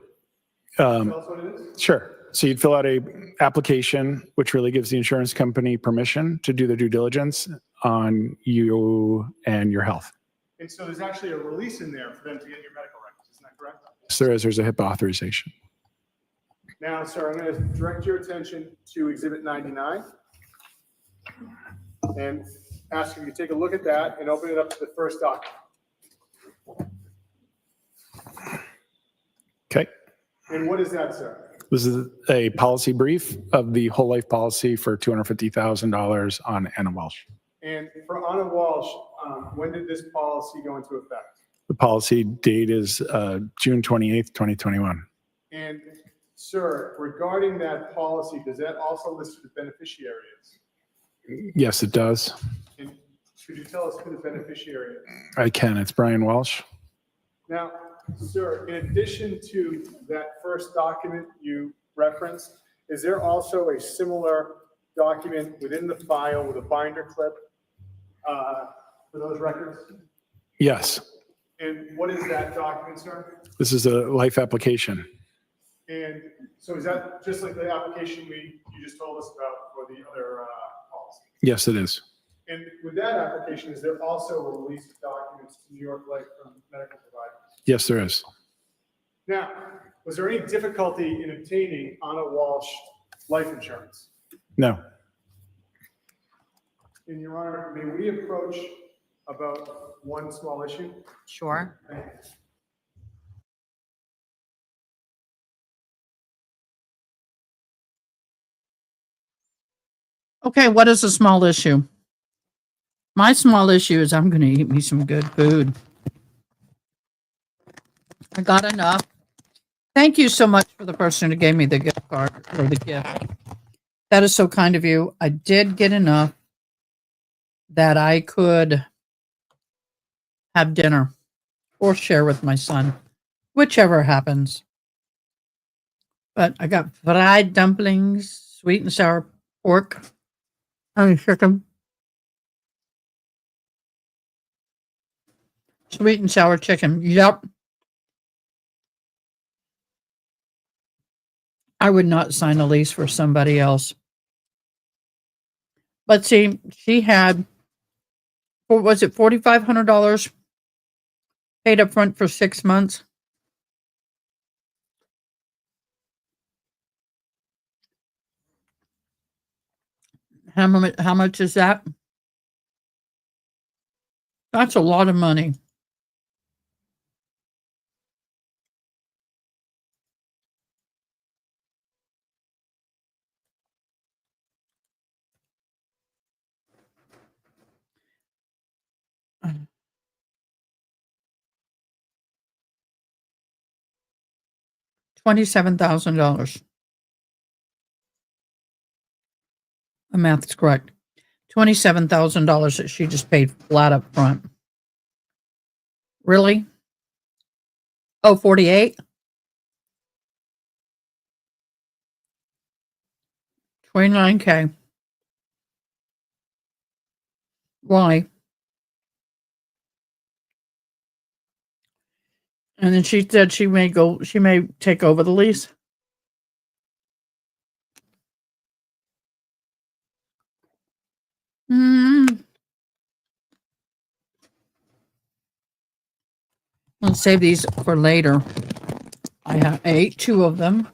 Tell us what it is? Sure. So you'd fill out a application, which really gives the insurance company permission to do the due diligence on you and your health. And so there's actually a release in there for them to get your medical records, isn't that correct? So there's a HIPAA authorization. Now, sir, I'm going to direct your attention to Exhibit 99 and ask you to take a look at that and open it up to the first document. Okay. And what is that, sir? This is a policy brief of the whole life policy for $250,000 on Ana Walshe. And for Ana Walshe, when did this policy go into effect? The policy date is June 28th, 2021. And sir, regarding that policy, does that also list who the beneficiary is? Yes, it does. And could you tell us who the beneficiary is? I can. It's Brian Walshe. Now, sir, in addition to that first document you referenced, is there also a similar document within the file with a binder clip for those records? Yes. And what is that document, sir? This is a life application. And so is that just like the application you just told us about for the other policy? Yes, it is. And with that application, is there also a release of documents to New York Life from medical providers? Yes, there is. Now, was there any difficulty in obtaining Ana Walshe life insurance? No. And Your Honor, may we approach about one small issue? Sure. Thank you. Okay, what is a small issue? My small issue is I'm going to eat me some good food. I got enough. Thank you so much for the person who gave me the gift card or the gift. That is so kind of you. I did get enough that I could have dinner or share with my son, whichever happens. But I got fried dumplings, sweet and sour pork, honey chicken, sweet and sour chicken. Yep. I would not sign a lease for somebody else. But see, she had, what was it, $4,500 paid up front for 6 months. How much is that? That's a lot of money. $27,000. The math is correct. $27,000 that she just paid flat up front. Really? Oh, 48? 29K. Why? And then she said she may take over the lease. Let's save these for later. I ate 2 of them.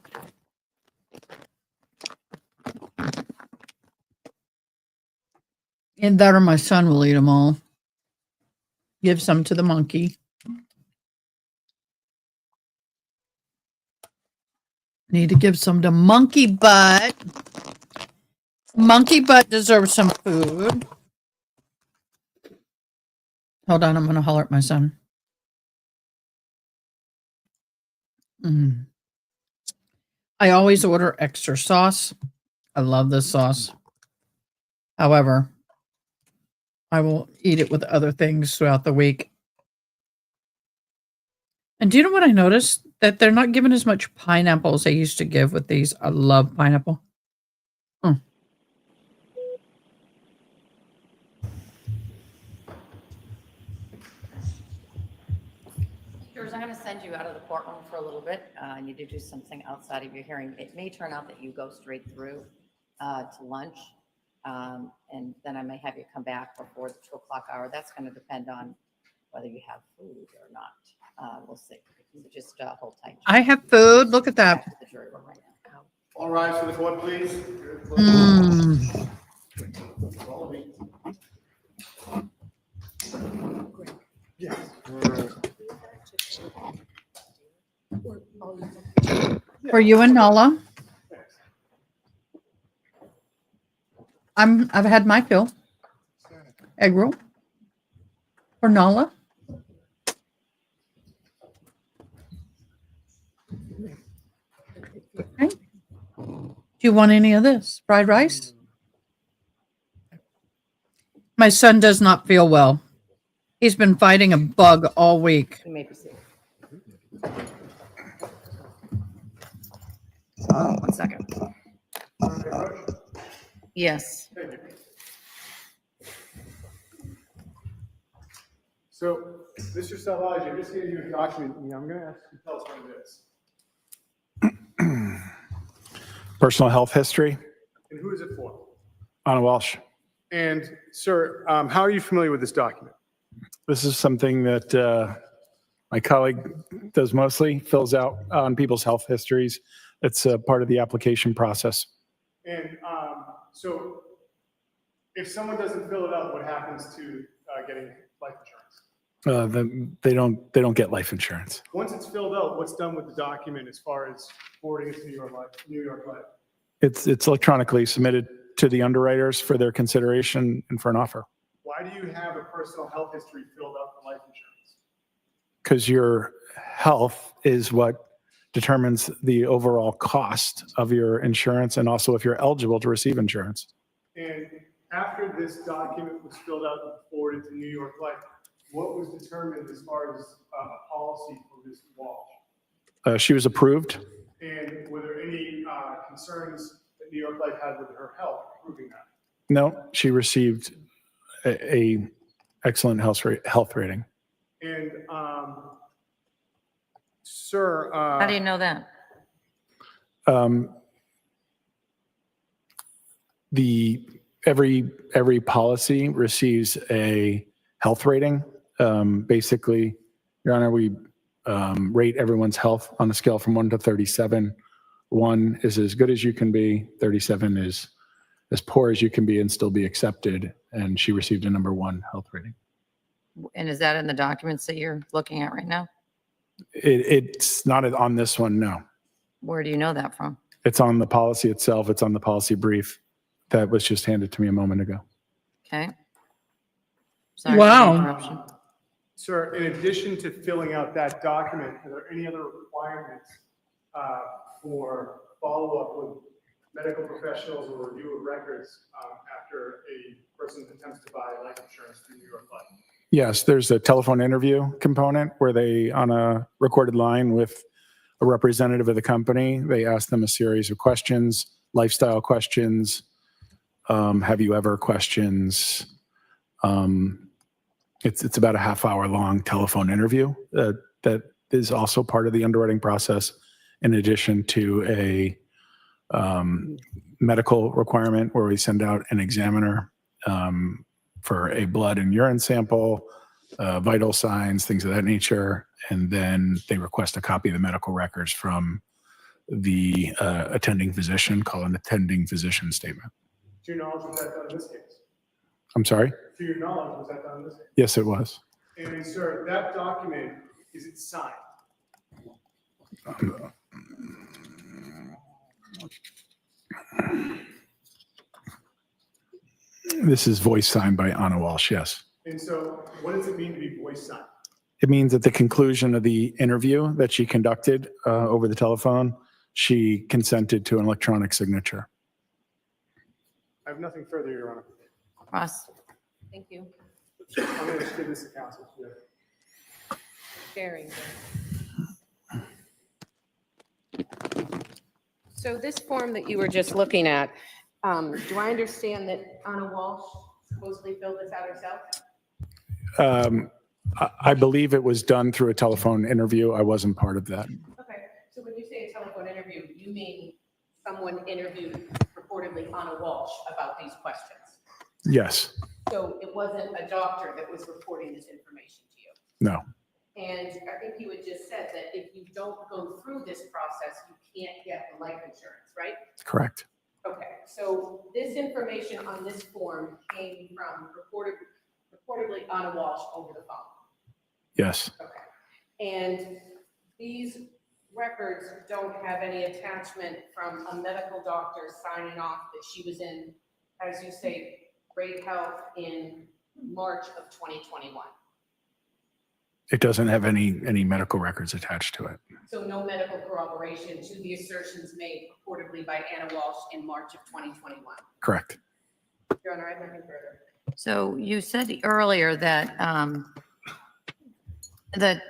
And that or my son will eat them all. Give some to the monkey. Need to give some to Monkey Butt. Monkey Butt deserves some food. Hold on, I'm going to holler at my son. I always order extra sauce. I love this sauce. However, I will eat it with other things throughout the week. And do you know what I noticed? That they're not giving as much pineapple as they used to give with these. I love pineapple. George, I'm going to send you out of the courtroom for a little bit. I need to do something outside of your hearing. It may turn out that you go straight through to lunch, and then I may have you come back before the 2 o'clock hour. That's going to depend on whether you have food or not. We'll see. So just hold tight. I have food. Look at that. The jury room right now. All rise for the court, please. For you and Nala. I've had my fill. Egg roll. For Nala. Okay. Do you want any of this? Fried rice? My son does not feel well. He's been fighting a bug all week. You may proceed. 1 second. Yes. So, Mr. Salvage, I'm just going to do a document. I'm going to ask you to tell us what it is. Personal health history. And who is it for? Ana Walshe. And, sir, how are you familiar with this document? This is something that my colleague does mostly, fills out on people's health histories. It's a part of the application process. And so, if someone doesn't fill it out, what happens to getting life insurance? They don't get life insurance. Once it's filled out, what's done with the document as far as forwarding it to New York Life? It's electronically submitted to the underwriters for their consideration and for an offer. Why do you have a personal health history filled out for life insurance? Because your health is what determines the overall cost of your insurance and also if you're eligible to receive insurance. And after this document was filled out and forwarded to New York Life, what was determined as far as a policy for Ms. Walsh? She was approved. And were there any concerns that New York Life had with her health proving that? No, she received a excellent health rating. And sir, How do you know that? Every policy receives a health rating. Basically, Your Honor, we rate everyone's health on a scale from 1 to 37. 1 is as good as you can be. 37 is as poor as you can be and still be accepted. And she received a number 1 health rating. And is that in the documents that you're looking at right now? It's not on this one, no. Where do you know that from? It's on the policy itself. It's on the policy brief that was just handed to me a moment ago. Okay. Sorry Wow. for the interruption. sir, in addition to filling out that document, are there any other requirements for follow-up with medical professionals or review of records after a person attempts to buy life insurance through New York Life? Yes, there's a telephone interview component where they, on a recorded line with a representative of the company, they ask them a series of questions, lifestyle questions, have you ever questions. It's about a half-hour long telephone interview that is also part of the underwriting process, in addition to a medical requirement where we send out an examiner for a blood and urine sample, vital signs, things of that nature, and then they request a copy of the medical records from the attending physician, called an attending physician statement. To your knowledge, was that done in this case? I'm sorry? To your knowledge, was that done in this case? Yes, it was. And sir, that document, is it signed? This is voice signed by Ana Walshe, yes. And so what does it mean to be voice signed? It means at the conclusion of the interview that she conducted over the telephone, she consented to an electronic signature. I have nothing further, Your Honor. Ross? Thank you. I'm going to give this to counsel. Sharing. So this form that you were just looking at, do I understand that Ana Walshe supposedly filled this out herself? I believe it was done through a telephone interview. I wasn't part of that. Okay, so when you say a telephone interview, you mean someone interviewed reportedly Ana Walshe about these questions? Yes. So it wasn't a doctor that was reporting this information to you? No. And I think you had just said that if you don't go through this process, you can't get the life insurance, right? Correct. Okay, so this information on this form came from reportedly Ana Walshe over the phone. Yes. Okay, and these records don't have any attachment from a medical doctor signing off that she was in, as you say, great health in March of 2021. It doesn't have any medical records attached to it. So no medical corroboration to the assertions made purportedly by Ana Walshe in March of 2021. Correct. Your Honor, I have nothing further. So you said earlier that that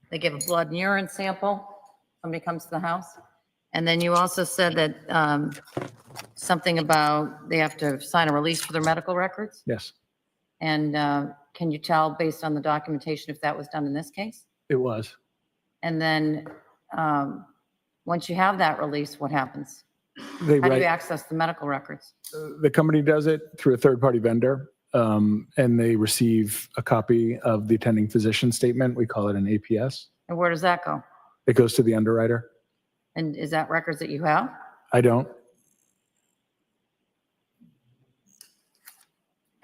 they give a blood and urine sample, somebody comes to the house. And then you also said that something about they have to sign a release for their medical records. Yes, And can you tell based on the documentation if that was done in this case? it was. And then once you have that release, what happens? They How do you write, access the medical records? the company does it through a third-party vendor, and they receive a copy of the attending physician statement. We call it an APS. And where does that go? It goes to the underwriter. And is that records that you have? I don't.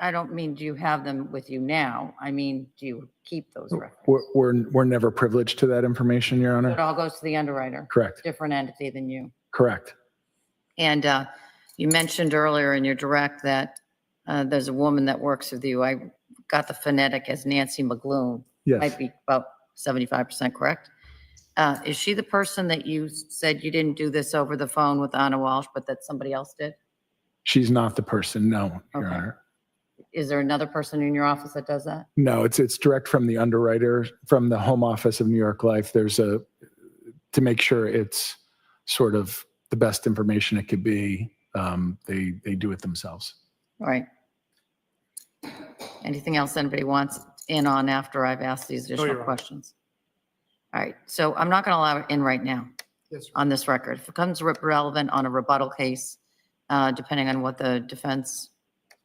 I don't mean, do you have them with you now? I mean, do you keep those records? We're never privileged to that information, Your It Honor. all goes to the underwriter? Correct. Different entity than you. Correct. And you mentioned earlier in your direct that there's a woman that works with you. I got the phonetic as Nancy McGloom. Yes. Might be about 75% correct. Is she the person that you said you didn't do this over the phone with Ana Walshe, but that somebody else did? She's not the person, no, Your Okay. Honor. Is there another person in your office that does that? No, it's direct from the underwriter, from the home office of New York Life. To make sure it's sort of the best information it could be, they do it themselves. All right. Anything else anybody wants in on after I've asked these additional Your Honor. questions? All right, so I'm not going to allow it in right now on this record. If it becomes relevant on a rebuttal case, depending on what the defense,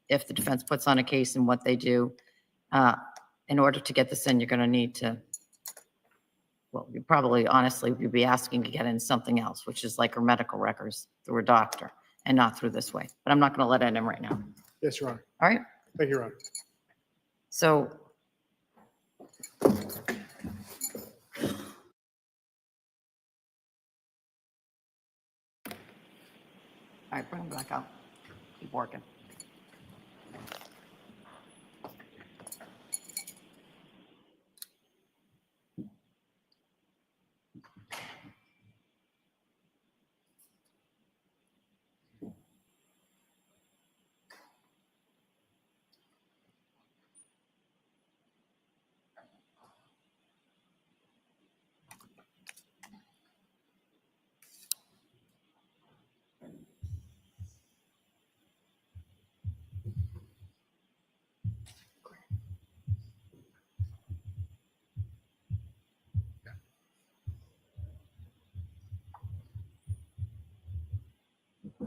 if the defense puts on a case and what they do, in order to get this in, you're going to need to, well, you probably, honestly, you'd be asking to get in something else, which is like her medical records through a doctor and not through this way. But I'm not going to let it in right now. Yes, Your Honor. All right? Thank you, Your Honor. So all right, bring them back out. Keep working.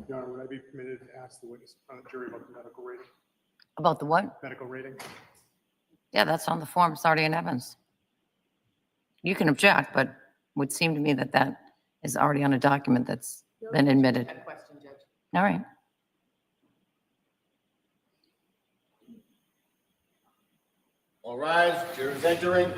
Your Honor, would I be permitted to ask the witness on the jury about the medical rating? About the what? Medical rating? Yeah, that's on the form, Sardi and Evans. You can object, but would seem to me that that is already on a document that's been admitted. All right. All rise, jury's entering.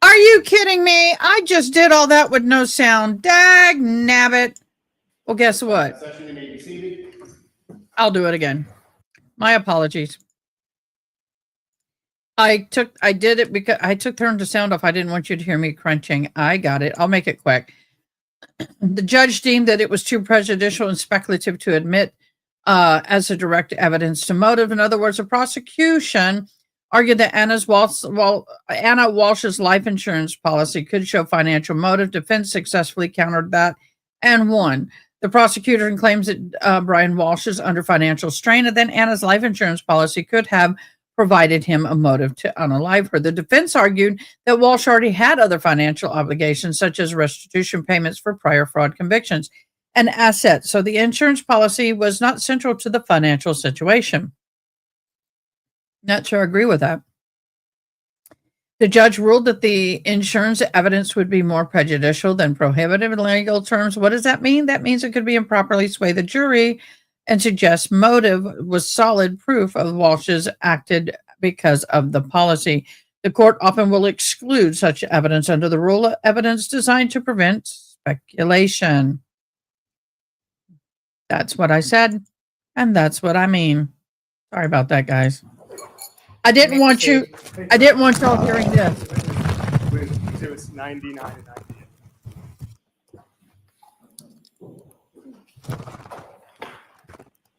Are you kidding me? I just did all that with no sound. Dag nabbit. Well, guess what? Session, you may be seated. I'll do it again. My apologies. I did it because I took turn to sound off. I didn't want you to hear me crunching. I got it. I'll make it quick. The judge deemed that it was too prejudicial and speculative to admit as a direct evidence to motive. In other words, the prosecution argued that Ana Walshe's life insurance policy could show financial motive. Defense successfully countered that and won. The prosecutor claims that Brian Walshe is under financial strain, and then Ana's life insurance policy could have provided him a motive to unalive her. The defense argued that Walshe already had other financial obligations, such as restitution payments for prior fraud convictions and assets. So the insurance policy was not central to the financial situation. Not sure I agree with that. The judge ruled that the insurance evidence would be more prejudicial than prohibitive in legal terms. What does that mean? That means it could be improperly sway the jury and suggest motive was solid proof of Walshe's acted because of the policy. The court often will exclude such evidence under the rule of evidence designed to prevent speculation. That's what I said, and that's what I mean. Sorry about that, guys. I didn't want y'all hearing this. It was 99 and 98.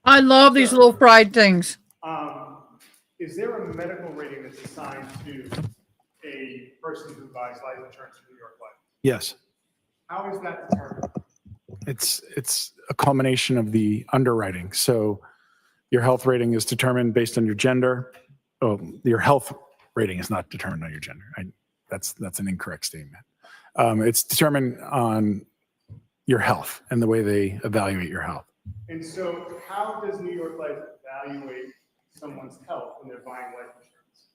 I love these little fried things. Is there a medical rating that's assigned to a person who buys life insurance from New York Life? Yes. How is that determined? It's a culmination of the underwriting. So your health rating is determined based on your gender. Oh, your health rating is not determined on your gender. That's an incorrect statement. It's determined on your health and the way they evaluate your health. And so how does New York Life evaluate someone's health when they're buying life insurance?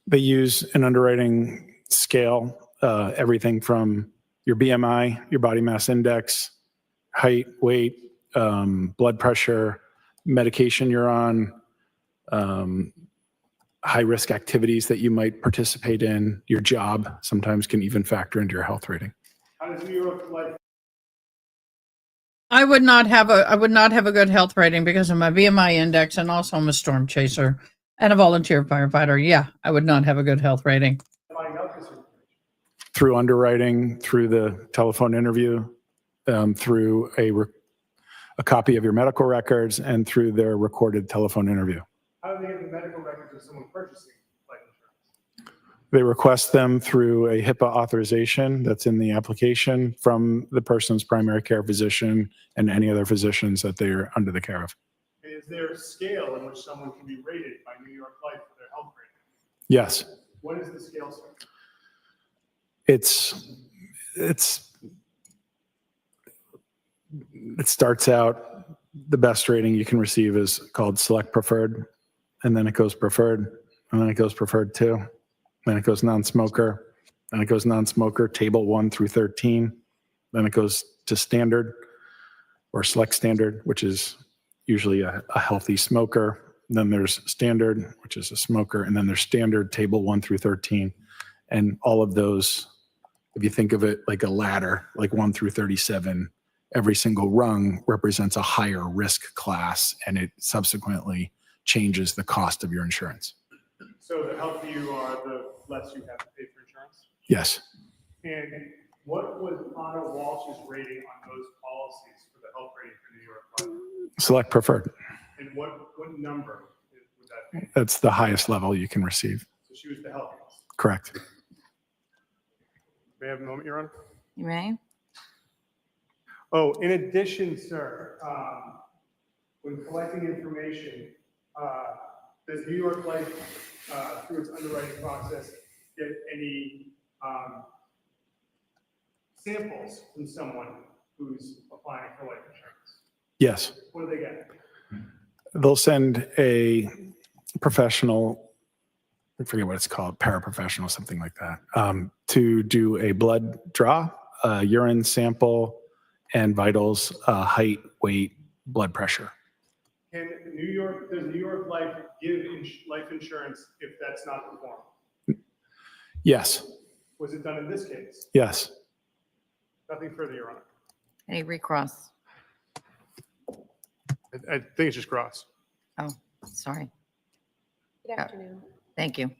They use an underwriting scale, everything from your BMI, your body mass index, height, weight, blood pressure, medication you're on, high-risk activities that you might participate in, your job sometimes can even factor into your health rating. How does New York Life? I would not have a good health rating because of my BMI index, and also I'm a storm chaser and a volunteer firefighter. Yeah, I would not have a good health rating. Through underwriting, through the telephone interview, through a copy of your medical records, and through their recorded telephone interview. How do they get the medical records of someone purchasing life insurance? They request them through a HIPAA authorization that's in the application from the person's primary care physician and any other physicians that they're under the care of. Is there a scale in which someone can be rated by New York Life for their health rating? Yes. What is the scale, sir? It starts out, the best rating you can receive is called Select Preferred, and then it goes Preferred, and then it goes Preferred 2, then it goes Non-Smoker, then it goes Non-Smoker, Table 1 through 13, then it goes to Standard or Select Standard, which is usually a healthy smoker. Then there's Standard, which is a smoker, and then there's Standard, Table 1 through 13, and all of those, if you think of it like a ladder, like 1 through 37, every single rung represents a higher risk class, and it subsequently changes the cost of your insurance. So the healthier you are, the less you have to pay for insurance? Yes. And what was Ana Walshe's rating on those policies for the health rating for New York Life? Select Preferred. And what number would that be? That's the highest level you can receive. So she was the healthiest? Correct. May I have a moment, Your Honor? You may. Oh, in addition, sir, when collecting information, does New York Life, through its underwriting process, get any samples from someone who's applying for life insurance? Yes. What do they get? They'll send a professional, I forget what it's called, paraprofessional, something like that, to do a blood draw, urine sample, and vitals, height, weight, blood pressure. Does New York Life give life insurance if that's not performed? Yes. Was it done in this case? Yes. Nothing further, Your Honor. Any recross? I think it's just cross. Oh, sorry. Good afternoon. Thank you.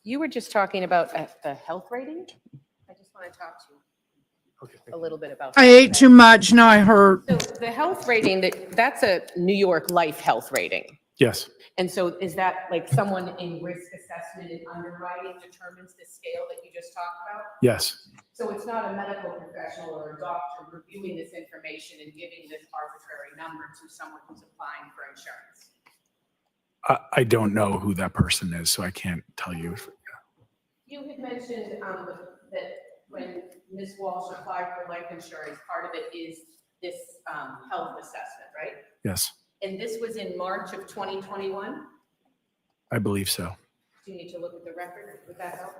You were just talking about the health rating. I just want to talk to you Okay, a little bit about I that. ate too much. Now I hurt. So the health rating, that's a New York Life health rating. Yes. And so is that like someone in risk assessment and underwriting determines the scale that you just talked about? Yes. So it's not a medical professional or a doctor reviewing this information and giving this arbitrary number to someone who's applying for insurance? I don't know who that person is, so I can't tell you. You had mentioned that when Ms. Walsh applied for life insurance, part of it is this health assessment, right? Yes, And this was in March of 2021? I believe so. Do you need to look at the record? Would that help?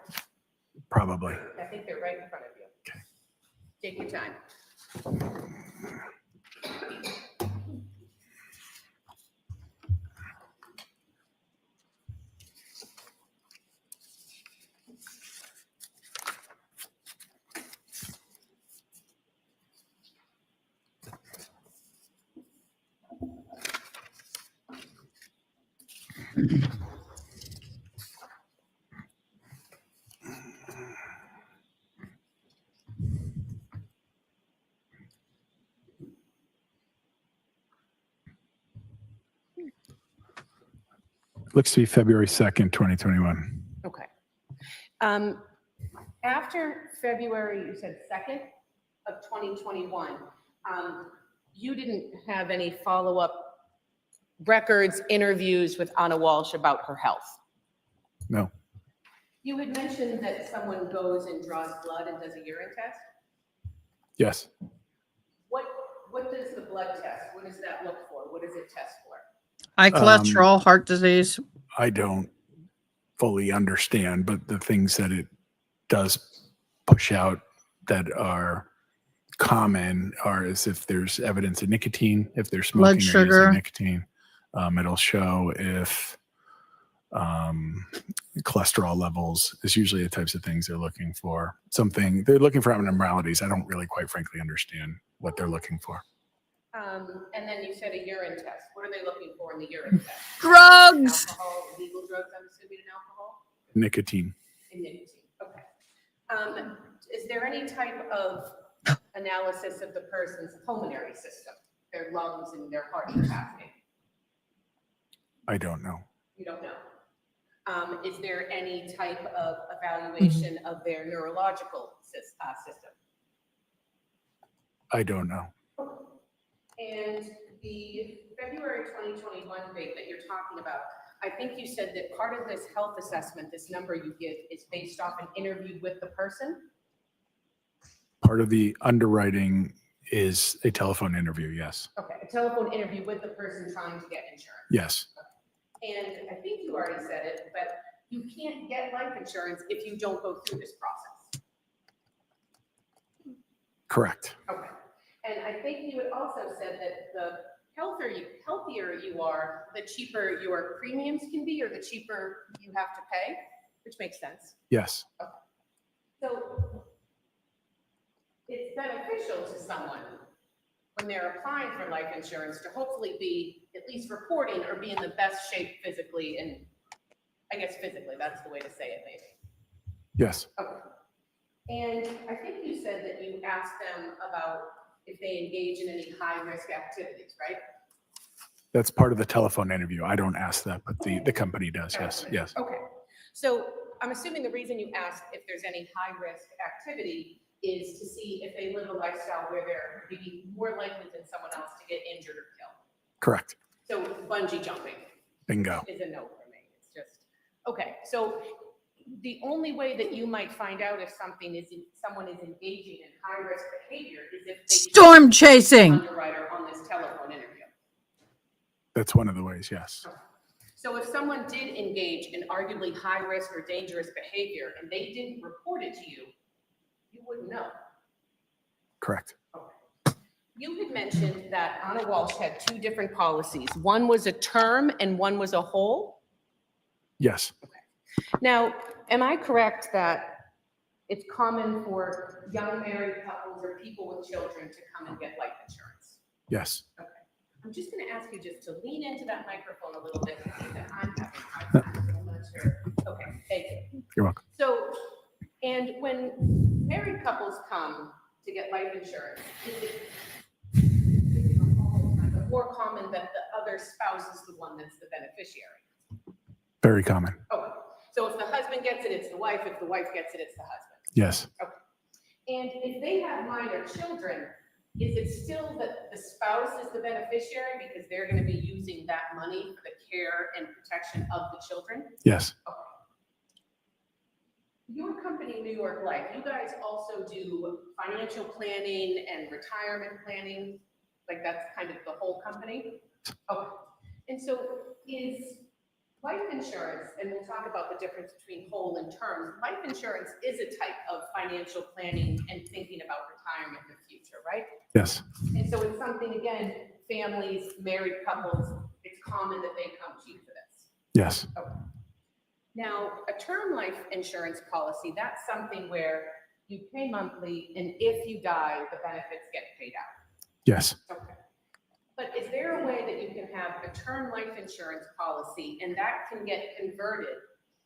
Probably. I think they're right in front of you. Okay. Take your time. Looks to be February 2nd, 2021. Okay. After February, you said 2nd of 2021, you didn't have any follow-up records, interviews with Ana Walshe about her health? No. You had mentioned that someone goes and draws blood and does a urine test. Yes. What does the blood test, what does that look for? What does it test for? High cholesterol, heart disease. I don't fully understand, but the things that it does push out that are common are as if there's evidence of nicotine, if they're smoking Blood or sugar. using nicotine. It'll show if cholesterol levels is usually the types of things they're looking for. They're looking for abnormalities. I don't really quite frankly understand what they're looking for. And then you said a urine test. What are they looking for in the urine test? Drugs. Alcohol, legal drugs, I'm assuming, and alcohol? Nicotine. And nicotine, okay. Is there any type of analysis of the person's pulmonary system, their lungs and their heart capacity? I don't know. You don't know. Is there any type of evaluation of their neurological system? I don't know. And the February 2021 date that you're talking about, I think you said that part of this health assessment, this number you give, is based off an interview with the person? Part of the underwriting is a telephone interview, yes. Okay, a telephone interview with the person trying to get insurance. Yes. And I think you already said it, but you can't get life insurance if you don't go through this process. Correct. Okay. And I think you had also said that the healthier you are, the cheaper your premiums can be, or the cheaper you have to pay, which makes sense. Yes. Okay. So it's beneficial to someone when they're applying for life insurance to hopefully be at least reporting or be in the best shape physically, and I guess physically, that's the way to say it maybe. Yes. Okay. And I think you said that you asked them about if they engage in any high-risk activities, right? That's part of the telephone interview. I don't ask that, but the company does. Yes. Yes. Okay. So I'm assuming the reason you asked if there's any high-risk activity is to see if they live a lifestyle where they're maybe more likely than someone else to get injured or killed. Correct. So bungee jumping. Bingo. Is a no for me. It's just, okay. So the only way that you might find out if someone is engaging in high-risk behavior is if they Storm chasing. underwriter on this telephone interview. That's one of the ways. Yes. So if someone did engage in arguably high-risk or dangerous behavior and they didn't report it to you, you wouldn't know. Correct. You had mentioned that Ana Walshe had two different policies. One was a term and one was a whole. Yes. Now, am I correct that it's common for young married couples or people with children to come and get life insurance? Yes. Okay. I'm just going to ask you just to lean into that microphone a little bit to see that I'm having a hard time. I'm not sure. Okay, thank you. You're welcome. So And when married couples come to get life insurance, is it more common that the other spouse is the one that's the beneficiary? Very common. Okay, so if the husband gets it, it's the wife. If the wife gets it, it's the husband. Yes. Okay. And if they have minor children, is it still that the spouse is the beneficiary because they're going to be using that money for the care and protection of the children? Yes. Okay. Your company, New York Life, you guys also do financial planning and retirement planning? Like that's kind of the whole company? Okay. And so is life insurance, and we'll talk about the difference between whole and term, life insurance is a type of financial planning and thinking about retirement in the future, right? Yes. And so it's something, again, families, married couples, it's common that they come to you for this. Yes. Okay. Now, a term life insurance policy, that's something where you pay monthly, and if you die, the benefits get paid out. Yes. Okay. But is there a way that you can have a term life insurance policy and that can get converted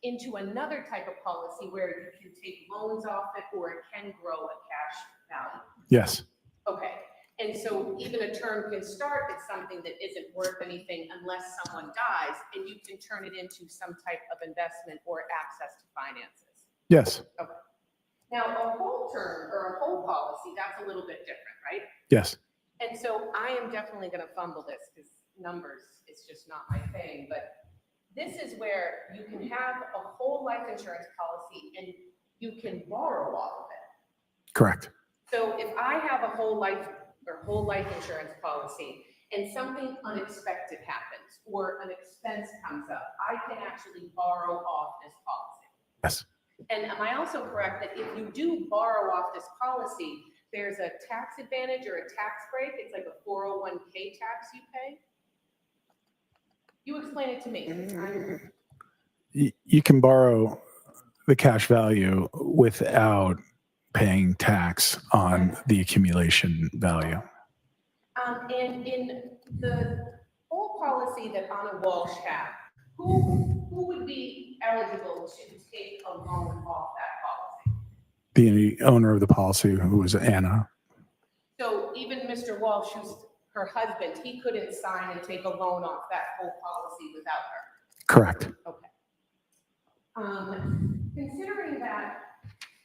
into another type of policy where you can take loans off it or it can grow a cash value? Yes. Okay. And so even a term can start at something that isn't worth anything unless someone dies, and you can turn it into some type of investment or access to finances. Yes. Okay. Now, a whole term or a whole policy, that's a little bit different, right? Yes. And so I am definitely going to fumble this because numbers is just not my thing, but this is where you can have a whole life insurance policy and you can borrow off of it. Correct. So if I have a whole life insurance policy and something unexpected happens or an expense comes up, I can actually borrow off this policy. Yes. And am I also correct that if you do borrow off this policy, there's a tax advantage or a tax break? It's like a 401k tax you pay? You explain it to me. You can borrow the cash value without paying tax on the accumulation value. And in the whole policy that Ana Walshe had, who would be eligible to take a loan off that policy? The owner of the policy, who was Anna. So even Mr. Walsh, who's her husband, he couldn't sign and take a loan off that whole policy without her? Correct. Okay. Considering that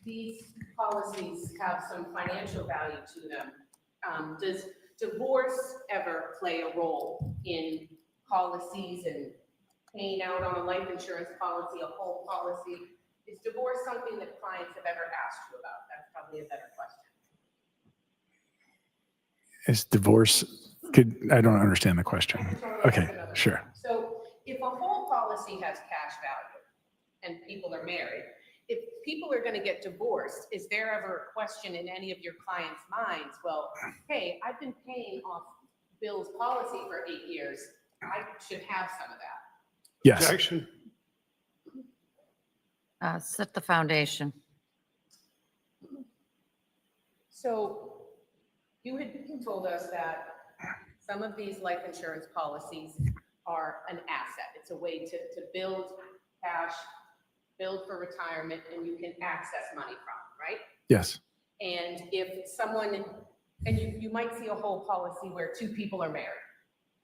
these policies have some financial value to them, does divorce ever play a role in policies and paying out on a life insurance policy, a whole policy? Is divorce something that clients have ever asked you about? That's probably a better question. Is divorce, I don't understand the question. Okay, sure. So if a whole policy has cash value and people are married, if people are going to get divorced, is there ever a question in any of your clients' minds? Well, hey, I've been paying off Bill's policy for 8 years. I should have some of that. Yes. Objection. Set the foundation. So you had told us that some of these life insurance policies are an asset. It's a way to build cash, build for retirement, and you can access money from, right? Yes. And if someone, and you might see a whole policy where two people are married.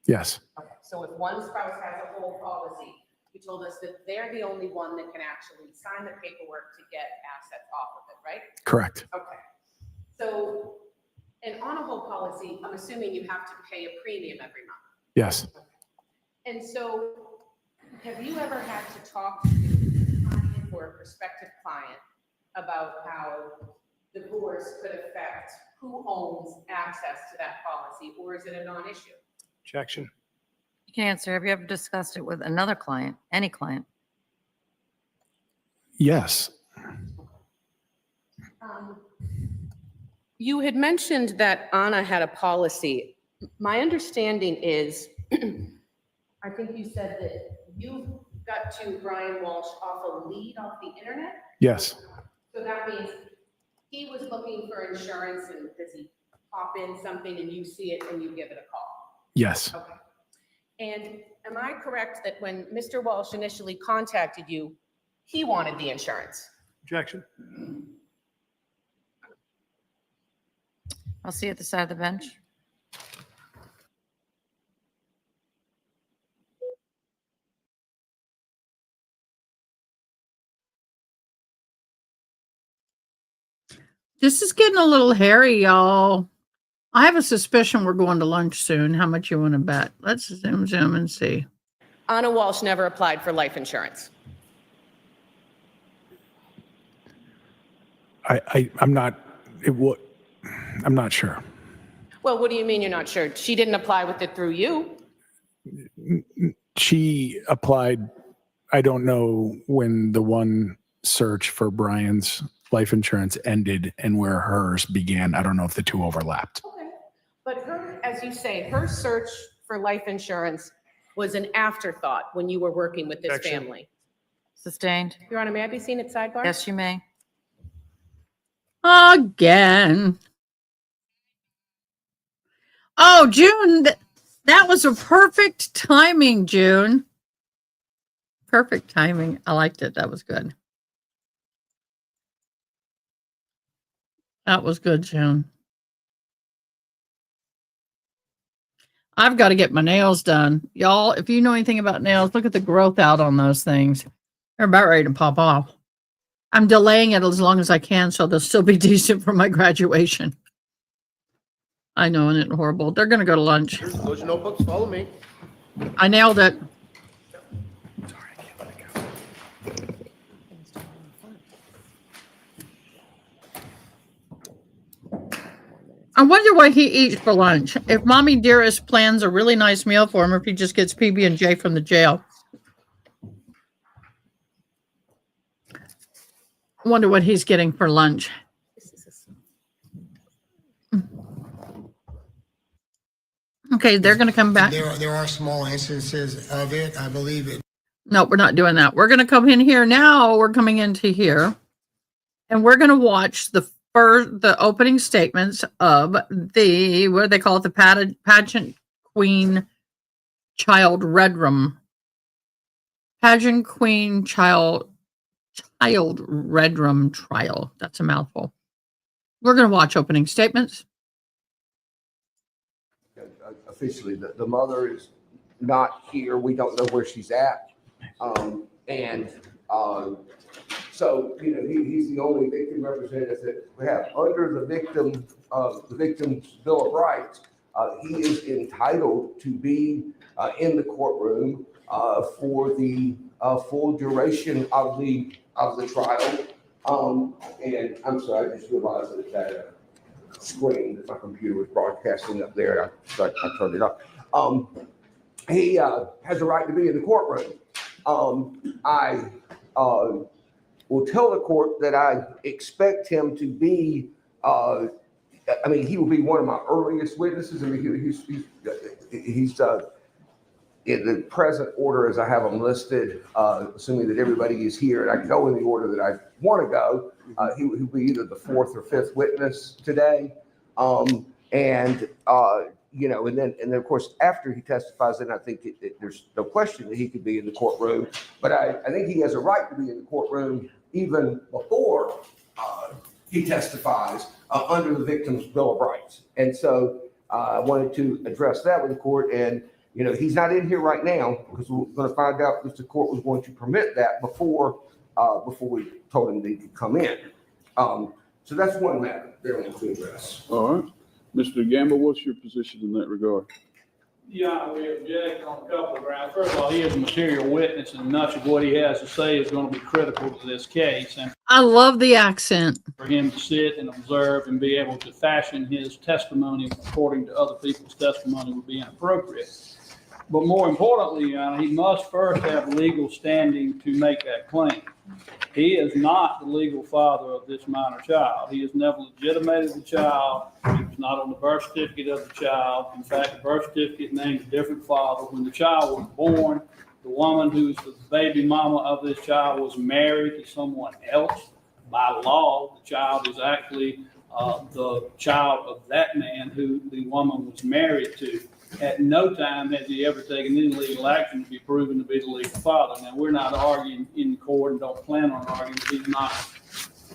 Yes. Okay. So if one spouse has a whole policy, you told us that they're the only one that can actually sign the paperwork to get assets off of it, right? Correct. Okay. So, and on a whole policy, I'm assuming you have to pay a premium every month. Yes. And so have you ever had to talk to a client or a prospective client about how divorce could affect who owns access to that policy, or is it a non-issue? Objection. You can answer. Have you ever discussed it with another client, any client? Yes. You had mentioned that Ana had a policy. My understanding is, I think you said that you got to Brian Walshe off a lead off the internet? Yes. So that means he was looking for insurance, and does he pop in something and you see it and you give it a call? Yes. Okay. And am I correct that when Mr. Walsh initially contacted you, he wanted the insurance? Objection. I'll see you at the side of the bench. This is getting a little hairy, y'all. I have a suspicion we're going to lunch soon. How much you want to bet? Let's zoom and see. Ana Walshe never applied for life insurance. I'm not sure. Well, what do you mean you're not sure? She didn't apply with it through you. She applied, I don't know when the one search for Brian's life insurance ended and where hers began. I don't know if the two overlapped. Okay. But her, as you say, her search for life insurance was an afterthought when you were working with this Objection. family. Sustained. Your Honor, may I be seen at sidebar? Yes, you may. Again. Oh, June, that was a perfect timing, June. Perfect timing. I liked it. That was good. That was good, June. I've got to get my nails done. Y'all, if you know anything about nails, look at the growth out on those things. They're about ready to pop off. I'm delaying it as long as I can so they'll still be decent for my graduation. I know, isn't it horrible? They're going to go to lunch. Those are notebooks, follow me. I nailed it. I wonder what he eats for lunch. If Mommy Dearest plans a really nice meal for him, or if he just gets PB&J from the jail. I wonder what he's getting for lunch. Okay, they're going to come back. There are small instances of it. I believe it. No, we're not doing that. We're going to come in here now. We're coming into here, and we're going to watch the opening statements of the, what do they call it? The pageant queen child redrum. Pageant queen child redrum trial. That's a mouthful. We're going to watch opening statements. Officially, the mother is not here. We don't know where she's at. So, you know, he's the only victim representative that we have. Under the victim's Bill of Rights, he is entitled to be in the courtroom for the full duration of the trial. And I'm sorry, I just realized that screen that my computer was broadcasting up there. I turned it off. He has a right to be in the courtroom. I will tell the court that I expect him to be, he will be one of my earliest witnesses. I mean, he's in the present order as I have them listed, assuming that everybody is here and I can go in the order that I want to go. He'll be either the fourth or fifth witness today. And then of course, after he testifies, then I think there's no question that he could be in the courtroom, but I think he has a right to be in the courtroom even before he testifies under the victim's Bill of Rights. And so I wanted to address that with the court. And, you know, he's not in here right now because we're going to find out if the court was going to permit that before we told him that he could come in. So that's one matter that I want to address. All right. Mr. Gamble, what's your position in that regard? Yeah, we object on a couple of grounds. First of all, he is a material witness, and much of what he has to say is going to be critical to this case. And I love the accent. for him to sit and observe and be able to fashion his testimony according to other people's testimony would be inappropriate. But more importantly, he must first have legal standing to make that claim. He is not the legal father of this minor child. He has never legitimated the child. He was not on the birth certificate of the child. In fact, the birth certificate named a different father. When the child was born, the woman who's the baby mama of this child was married to someone else. By law, the child is actually the child of that man who the woman was married to. At no time has he ever taken any legal action to be proven to be the legal father. Now, we're not arguing in court and don't plan on arguing that he's not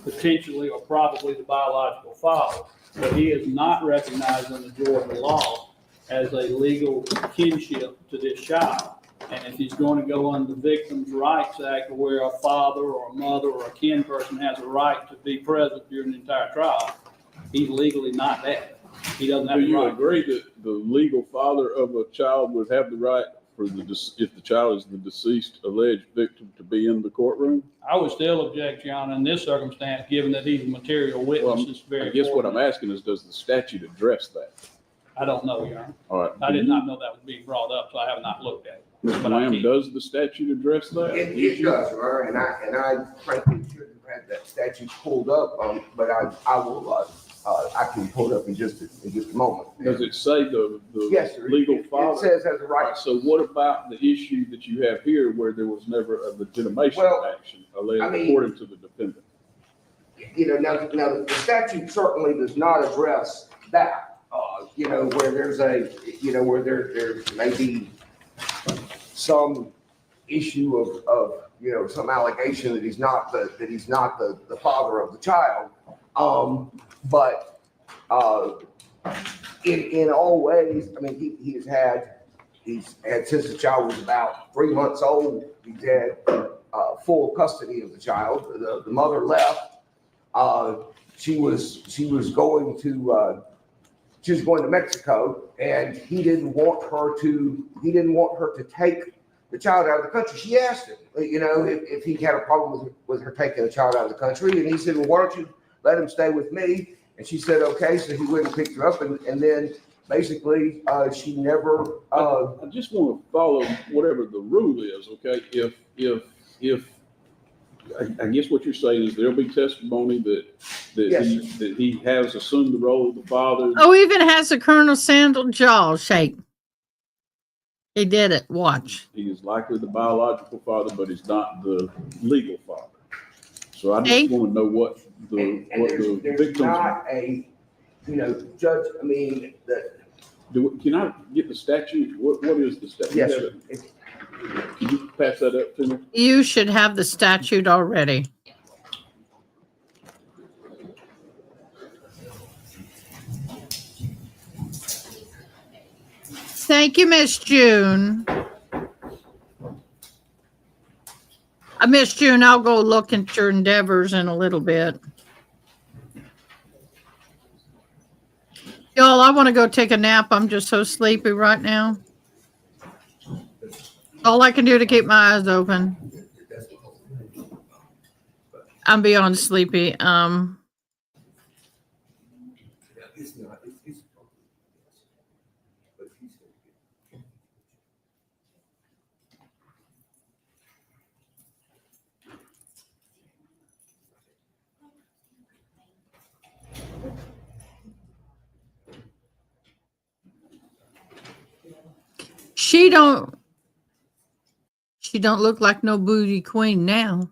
potentially or probably the biological father, but he is not recognized under Georgia law as a legal kinship to this child. And if he's going to go under the Victims' Rights Act, where a father or a mother or a kin person has a right to be present during the entire trial, he's legally not that. He doesn't have Do the you right. agree that the legal father of a child would have the right for if the child is the deceased alleged victim to be in the courtroom? I would still object, Your Honor, in this circumstance, given that he's a material witness. Well, It's very I guess what important. I'm asking is, does the statute address that? I don't know, Your Honor. All right. I did not know that was being brought up, so I have not looked at it. Mr. But I Lamb, can't- does the statute address that? It does, Your Honor, and I frankly should have had that statute pulled up, but I will, I can pull it up in just a moment. Does it say the Yes, sir. legal father? It says has a All right. right, so what about the issue that you have here where there was never a legitimation Well, action alleged I mean- according to the defendant? Now the statute certainly does not address that, where there's where there may be some issue of some allegation that he's not the father of the child. But in all ways, I mean, he's had since the child was about 3 months old, he's had full custody of the child. The mother left. She was going to Mexico, and he didn't want her to take the child out of the country. She asked him, if he had a problem with her taking the child out of the country, and he said, well, why don't you let him stay with me? And she said, okay. So he went and picked her up, and then basically she never. I just want to follow whatever the rule is, okay? If I guess what you're saying is there'll be testimony that Yes, that he has assumed the role of the father. Oh, even has a Colonel Sandal jaw shake. He did it. Watch. He is likely the biological father, but he's not the legal father. So I Hey. just want to know what and the there's victims. not a, judge. I mean, Can I get the statute? What is the statute? yes, You have it? Can you pass that up to me? You should have the statute already. Thank you, Miss June. Miss June, I'll go look at your endeavors in a little bit. Y'all, I want to go take a nap. I'm just so sleepy right now. All I can do to keep my eyes open. I'm beyond sleepy. She don't look like no booty queen now.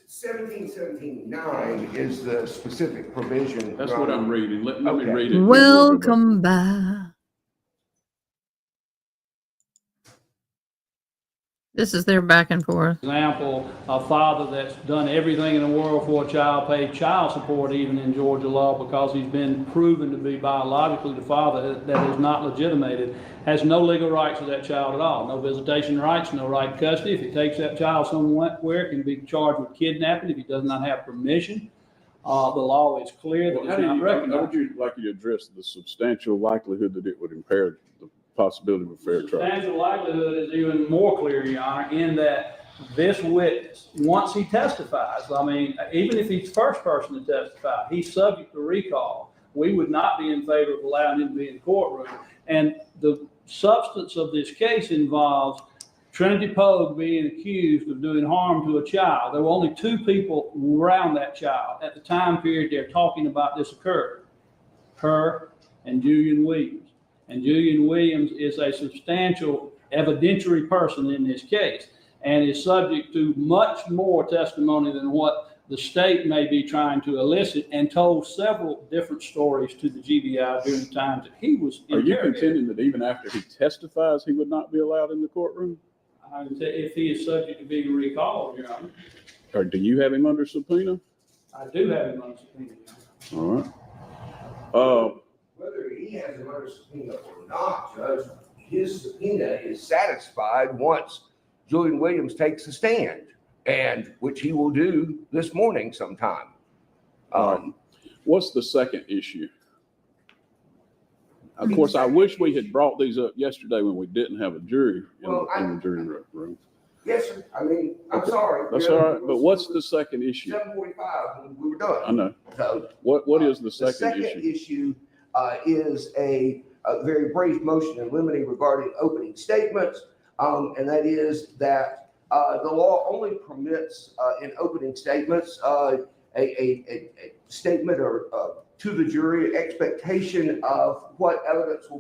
1779 is the specific provision. That's what I'm reading. Let me Okay. read it. Welcome back. This is their back and forth. Example, a father that's done everything in the world for a child, paid child support even in Georgia law because he's been proven to be biologically the father that is not legitimated, has no legal rights to that child at all. No visitation rights, no right to custody. If he takes that child somewhere, can be charged with kidnapping if he does not have permission. The law is clear that it's not How recognized. would you like to address the substantial likelihood that it would impair the possibility of a fair trial? Substantial likelihood is even more clear, Your Honor, in that this witness, once he testifies, I mean, even if he's the first person to testify, he's subject to recall. We would not be in favor of allowing him to be in the courtroom. And the substance of this case involves Trinity Pogue being accused of doing harm to a child. There were only 2 people around that child at the time period they're talking about this occurred, her and Julian Williams. And Julian Williams is a substantial evidentiary person in this case and is subject to much more testimony than what the state may be trying to elicit, and told several different stories to the GBI during the times that he was Are you interrogated. contending that even after he testifies, he would not be allowed in the courtroom? If he is subject to being recalled, Your Honor. or do you have him under subpoena? I do have him on subpoena. All right. Whether he has him under subpoena or not, Judge, his subpoena is satisfied once Julian Williams takes a stand, and which he will do this morning sometime. What's the second issue? Of course, I wish we had brought these up yesterday when we didn't have a jury in the jury room. Yes, sir. I mean, I'm sorry. That's all right. But what's the second issue? 7:45 when we were done. I know. So, what is the second second issue? is a very brief motion in limine regarding opening statements, and that is that the law only permits in opening statements a statement or to the jury, expectation of what evidence will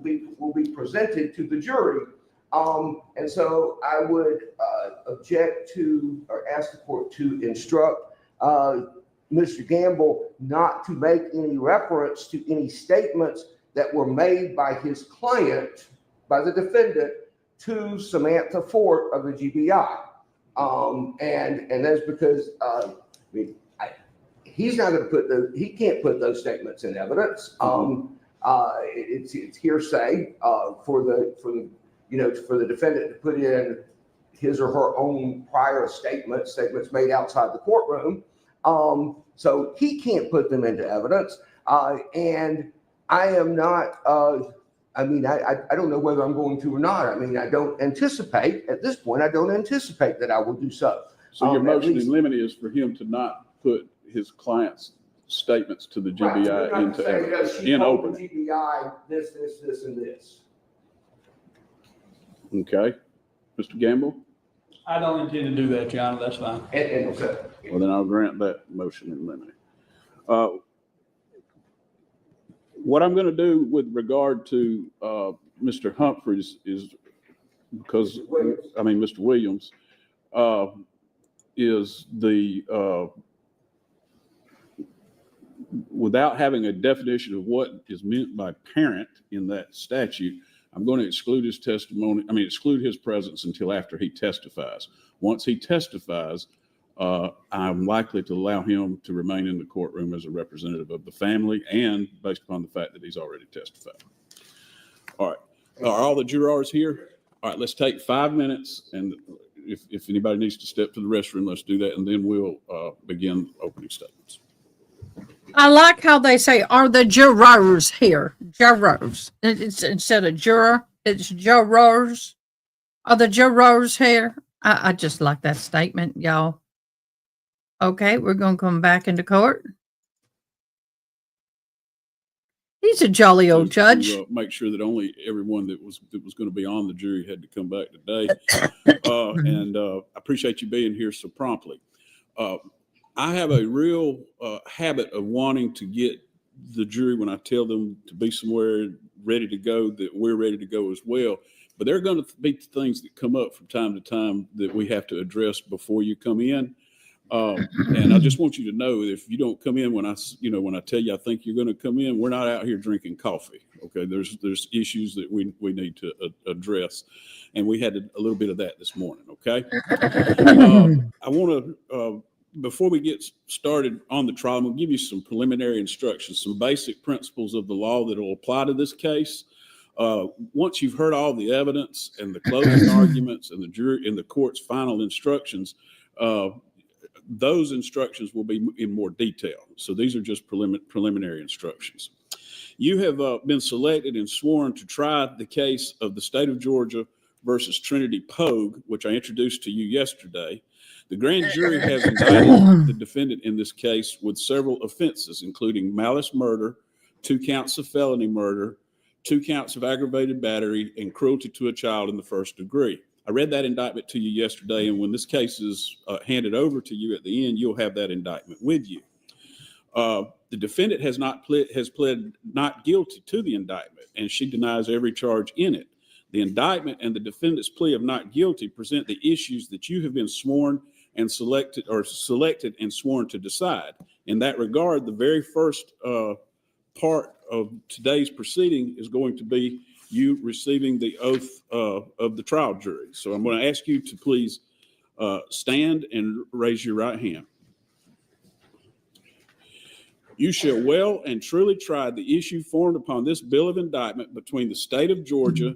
be presented to the jury. And so I would object to or ask the court to instruct Mr. Gamble not to make any reference to any statements that were made by his client, by the defendant, to Samantha Fort of the GBI. And that's because he's not going to put he can't put those statements in evidence. It's hearsay for the defendant to put in his or her own prior statements made outside the courtroom. So he can't put them into evidence. And I am not, I don't know whether I'm going to or not. I mean, I don't anticipate, at this point, I don't anticipate that I will do so. So your motion in limine is for him to not put his client's statements to the GBI into evidence in opening. GBI, this, and this. Okay. Mr. Gamble? I don't intend to do that, Your Honor. That's fine. Well, then I'll grant that motion in limine. What I'm going to do with regard to Mr. Humphreys is because, Mr. Williams, is without having a definition of what is meant by parent in that statute, I'm going to exclude his testimony, exclude his presence until after he testifies. Once he testifies, I'm likely to allow him to remain in the courtroom as a representative of the family and based upon the fact that he's already testified. All right. Are all the jurors here? All right, let's take 5 minutes, and if anybody needs to step to the restroom, let's do that, and then we'll begin opening statements. I like how they say, are the jurors here? Jurors. It's instead of juror, it's jurors. Are the jurors here? I just like that statement, y'all. Okay, we're going to come back into court. He's a jolly old judge. To, make sure that only everyone that was going to be on the jury had to come back today. And I appreciate you being here so promptly. I have a real habit of wanting to get the jury, when I tell them to be somewhere ready to go, that we're ready to go as well. But there are going to be things that come up from time to time that we have to address before you come in. And I just want you to know that if you don't come in when I tell you I think you're going to come in, we're not out here drinking coffee. Okay, there's issues that we need to address, and we had a little bit of that this morning. Okay, I want to before we get started on the trial, I'm going to give you some preliminary instructions, some basic principles of the law that will apply to this case. Once you've heard all the evidence and the closing arguments and the jury and the court's final instructions, those instructions will be in more detail. So these are just preliminary instructions. You have been selected and sworn to try the case of the state of Georgia versus Trinity Pogue, which I introduced to you yesterday. The grand jury has indicted the defendant in this case with several offenses, including malice murder, 2 counts of felony murder, 2 counts of aggravated battery, and cruelty to a child in the first degree. I read that indictment to you yesterday, and when this case is handed over to you at the end, you'll have that indictment with you. The defendant has pled not guilty to the indictment, and she denies every charge in it. The indictment and the defendant's plea of not guilty present the issues that you have been sworn and selected and sworn to decide. In that regard, the very first part of today's proceeding is going to be you receiving the oath of the trial jury. So I'm going to ask you to please Stand and raise your right hand. You shall well and truly try the issue formed upon this bill of indictment between the state of Georgia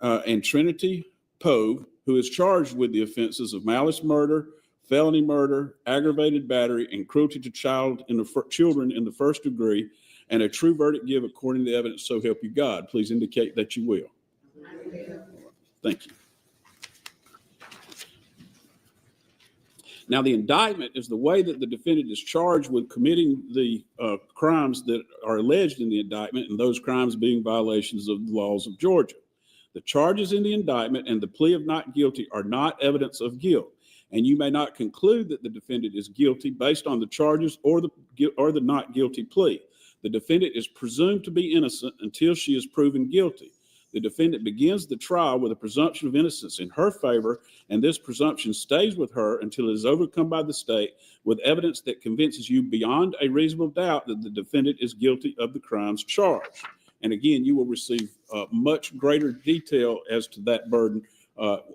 and Trinity Pogue, who is charged with the offenses of malice murder, felony murder, aggravated battery, and cruelty to children in the first degree, and a true verdict give according to the evidence, so help you God. Please indicate that you will. Thank you. Now, the indictment is the way that the defendant is charged with committing the crimes that are alleged in the indictment, and those crimes being violations of the laws of Georgia. The charges in the indictment and the plea of not guilty are not evidence of guilt, and you may not conclude that the defendant is guilty based on the charges or the not guilty plea. The defendant is presumed to be innocent until she is proven guilty. The defendant begins the trial with a presumption of innocence in her favor, and this presumption stays with her until it is overcome by the state with evidence that convinces you beyond a reasonable doubt that the defendant is guilty of the crimes charged. And again, you will receive much greater detail as to that burden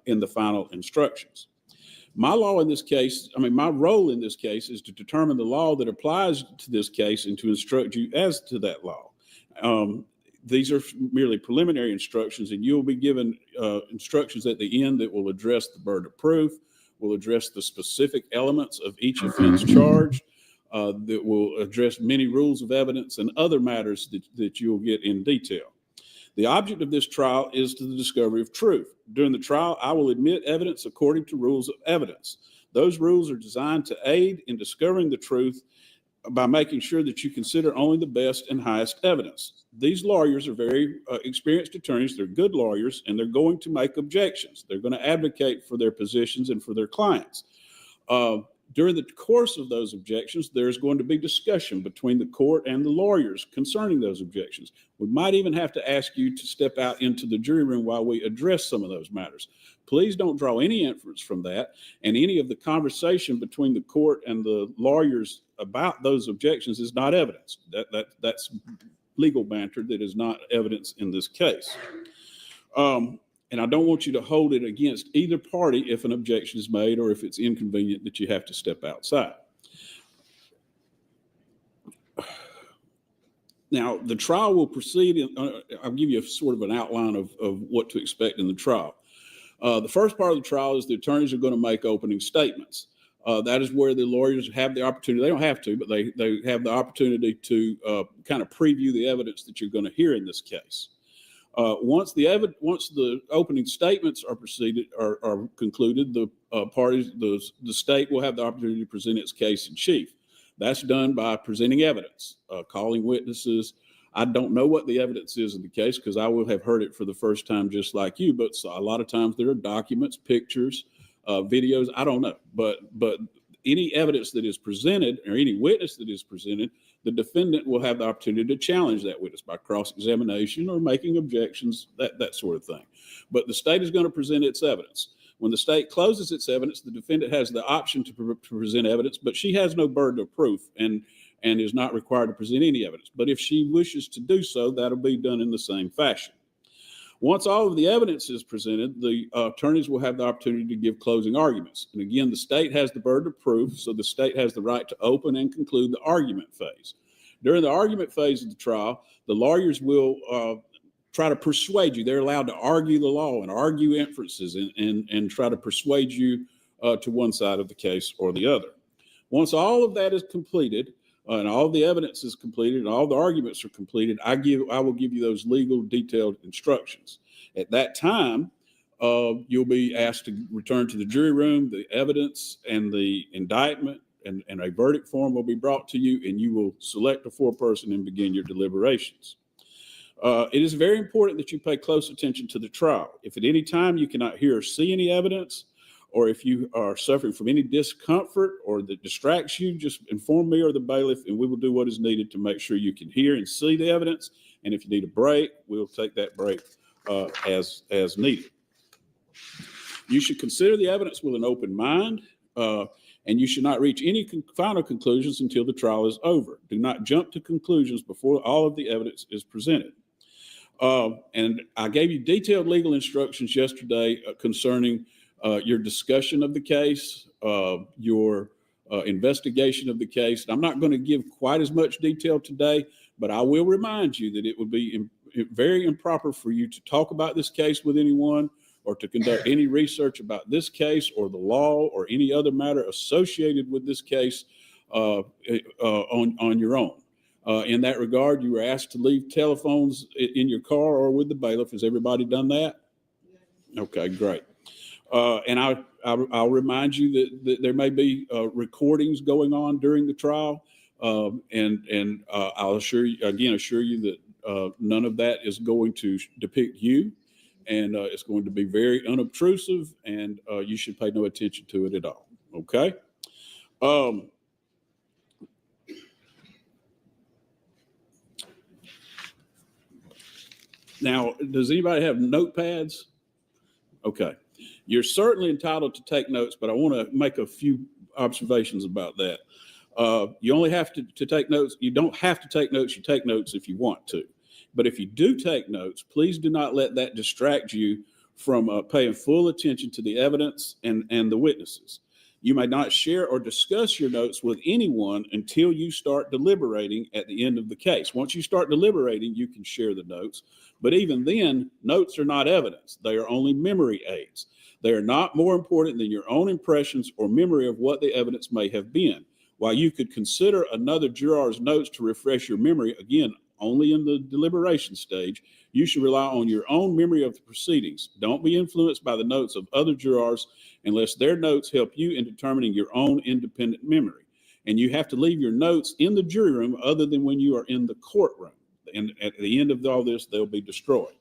in the final instructions. My role in this case is to determine the law that applies to this case and to instruct you as to that law. These are merely preliminary instructions, and you'll be given instructions at the end that will address the burden of proof, will address the specific elements of each offense charged, that will address many rules of evidence and other matters that you'll get in detail. The object of this trial is to the discovery of truth. During the trial, I will admit evidence according to rules of evidence. Those rules are designed to aid in discovering the truth by making sure that you consider only the best and highest evidence. These lawyers are very experienced attorneys. They're good lawyers, and they're going to make objections. They're going to advocate for their positions and for their clients. During the course of those objections, there's going to be discussion between the court and the lawyers concerning those objections. We might even have to ask you to step out into the jury room while we address some of those matters. Please don't draw any inference from that, and any of the conversation between the court and the lawyers about those objections is not evidence. That's legal banter that is not evidence in this case. And I don't want you to hold it against either party if an objection is made or if it's inconvenient that you have to step outside. Now, the trial will proceed. I'll give you sort of an outline of what to expect in the trial. The first part of the trial is the attorneys are going to make opening statements. That is where the lawyers have the opportunity. They don't have to, but they have the opportunity to kind of preview the evidence that you're going to hear in this case. Once the opening statements are concluded, the state will have the opportunity to present its case in chief. That's done by presenting evidence, calling witnesses. I don't know what the evidence is in the case because I will have heard it for the first time just like you, but a lot of times there are documents, pictures, videos, I don't know. But any evidence that is presented or any witness that is presented, the defendant will have the opportunity to challenge that witness by cross-examination or making objections, that sort of thing. But the state is going to present its evidence. When the state closes its evidence, the defendant has the option to present evidence, but she has no burden of proof and is not required to present any evidence. But if she wishes to do so, that'll be done in the same fashion. Once all of the evidence is presented, the attorneys will have the opportunity to give closing arguments. And again, the state has the burden of proof, so the state has the right to open and conclude the argument phase. During the argument phase of the trial, the lawyers will try to persuade you. They're allowed to argue the law and argue inferences and try to persuade you to one side of the case or the other. Once all of that is completed, and all the evidence is completed and all the arguments are completed, I will give you those legal detailed instructions. At that time, you'll be asked to return to the jury room. The evidence and the indictment and a verdict form will be brought to you, and you will select a foreperson and begin your deliberations. It is very important that you pay close attention to the trial. If at any time you cannot hear or see any evidence, or if you are suffering from any discomfort or that distracts you, just inform me or the bailiff, and we will do what is needed to make sure you can hear and see the evidence. And if you need a break, we'll take that break as needed. You should consider the evidence with an open mind, and you should not reach any final conclusions until the trial is over. Do not jump to conclusions before all of the evidence is presented. And I gave you detailed legal instructions yesterday concerning your discussion of the case, your investigation of the case. And I'm not going to give quite as much detail today, but I will remind you that it would be very improper for you to talk about this case with anyone or to conduct any research about this case or the law or any other matter associated with this case on your own. In that regard, you were asked to leave telephones in your car or with the bailiff. Has everybody done that? Okay, great. And I'll remind you that there may be recordings going on during the trial, and I'll assure you that none of that is going to depict you, and it's going to be very unobtrusive, and you should pay no attention to it at all. Okay. Now, does anybody have notepads? Okay. You're certainly entitled to take notes, but I want to make a few observations about that. You only have to take notes. You don't have to take notes. You take notes if you want to. But if you do take notes, please do not let that distract you from paying full attention to the evidence and the witnesses. You may not share or discuss your notes with anyone until you start deliberating at the end of the case. Once you start deliberating, you can share the notes. But even then, notes are not evidence. They are only memory aids. They are not more important than your own impressions or memory of what the evidence may have been. While you could consider another juror's notes to refresh your memory, again, only in the deliberation stage, you should rely on your own memory of the proceedings. Don't be influenced by the notes of other jurors unless their notes help you in determining your own independent memory. And you have to leave your notes in the jury room other than when you are in the courtroom. And at the end of all this, they'll be destroyed.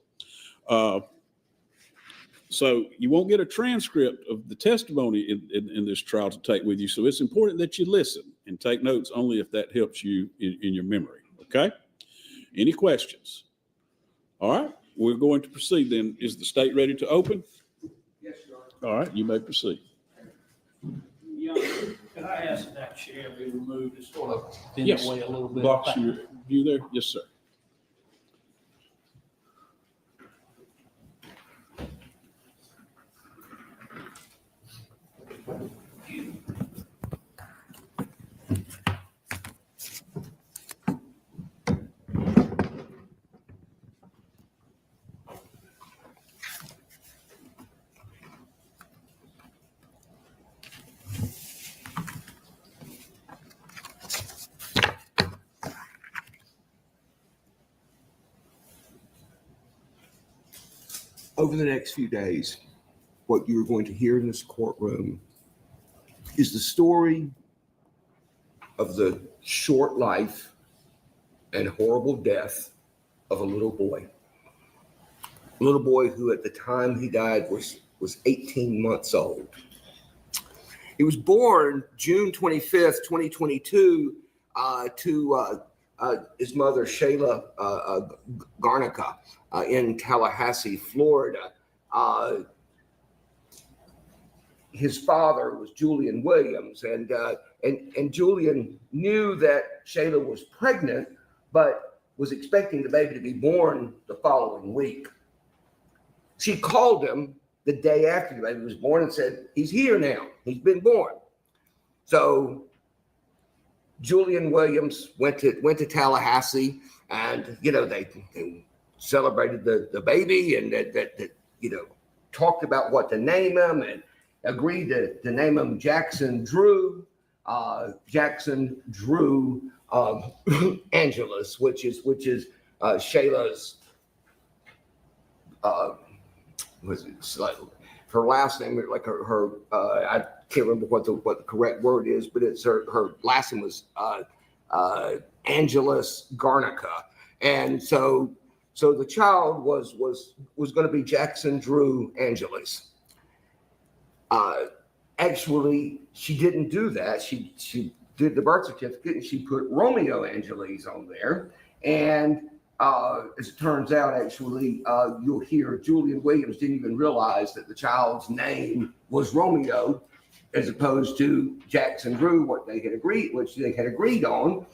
So you won't get a transcript of the testimony in this trial to take with you. So it's important that you listen and take notes only if that helps you in your memory. Okay? Any questions? All right, we're going to proceed then. Is the state ready to open? Yes, Your Honor. All right, you may proceed. Young, could I ask that chair be removed to sort of bend Yes. away a little bit? Blocks your view there? Yes, sir. Over the next few days, what you're going to hear in this courtroom is the story of the short life and horrible death of a little boy. A little boy who at the time he died was 18 months old. He was born June 25th, 2022 to his mother, Shayla Garnica, in Tallahassee, Florida. His father was Julian Williams, and Julian knew that Shayla was pregnant, but was expecting the baby to be born the following week. She called him the day after the baby was born and said, "He's here now. He's been born." So Julian Williams went to Tallahassee, and they celebrated the baby, and that talked about what to name him, and agreed to name him Jackson Drew Angelus, which is Shayla's her last name, like her I can't remember what the correct word is, but it's her last name was Angelus Garnica, and so the child was going to be Jackson Drew Angelus. Actually, she didn't do that. She did the birth certificate and she put Romeo Angeles on there. And as it turns out, actually, you'll hear Julian Williams didn't even realize that the child's name was Romeo, as opposed to Jackson Drew, which they had agreed on,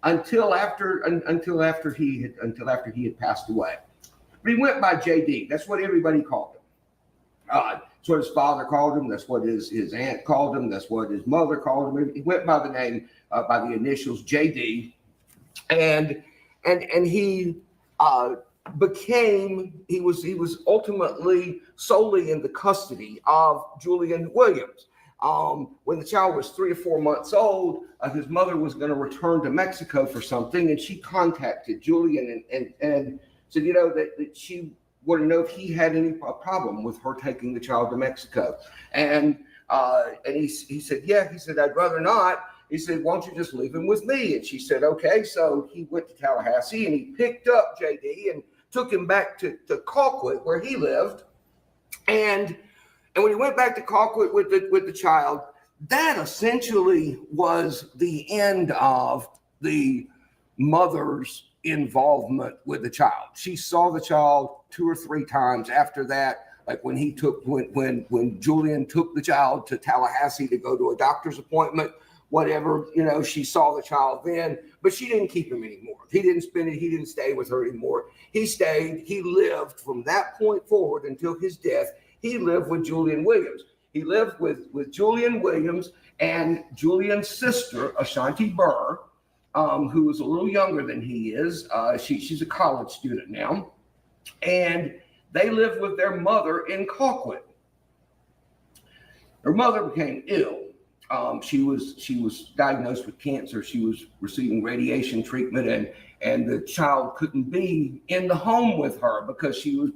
until after he had passed away. But he went by JD. That's what everybody called him. That's what his father called him. That's what his aunt called him. That's what his mother called him. He went by the name, by the initials JD. And he he was ultimately solely in the custody of Julian Williams. When the child was 3 or 4 months old, his mother was going to return to Mexico for something, and she contacted Julian and said, that she wanted to know if he had any problem with her taking the child to Mexico. And he said, yeah. He said, I'd rather not. He said, why don't you just leave him with me? And she said, okay. So he went to Tallahassee and he picked up JD and took him back to Colquitt, where he lived. And when he went back to Colquitt with the child, that essentially was the end of the mother's involvement with the child. She saw the child 2 or 3 times after that. Like when Julian took the child to Tallahassee to go to a doctor's appointment, whatever, she saw the child then, but she didn't keep him anymore. He didn't stay with her anymore. He lived from that point forward until his death. He lived with Julian Williams. He lived with Julian Williams and Julian's sister, Ashanti Burr, who was a little younger than he is. She's a college student now. And they lived with their mother in Colquitt. Her mother became ill. She was diagnosed with cancer. She was receiving radiation treatment, and the child couldn't be in the home with her because she was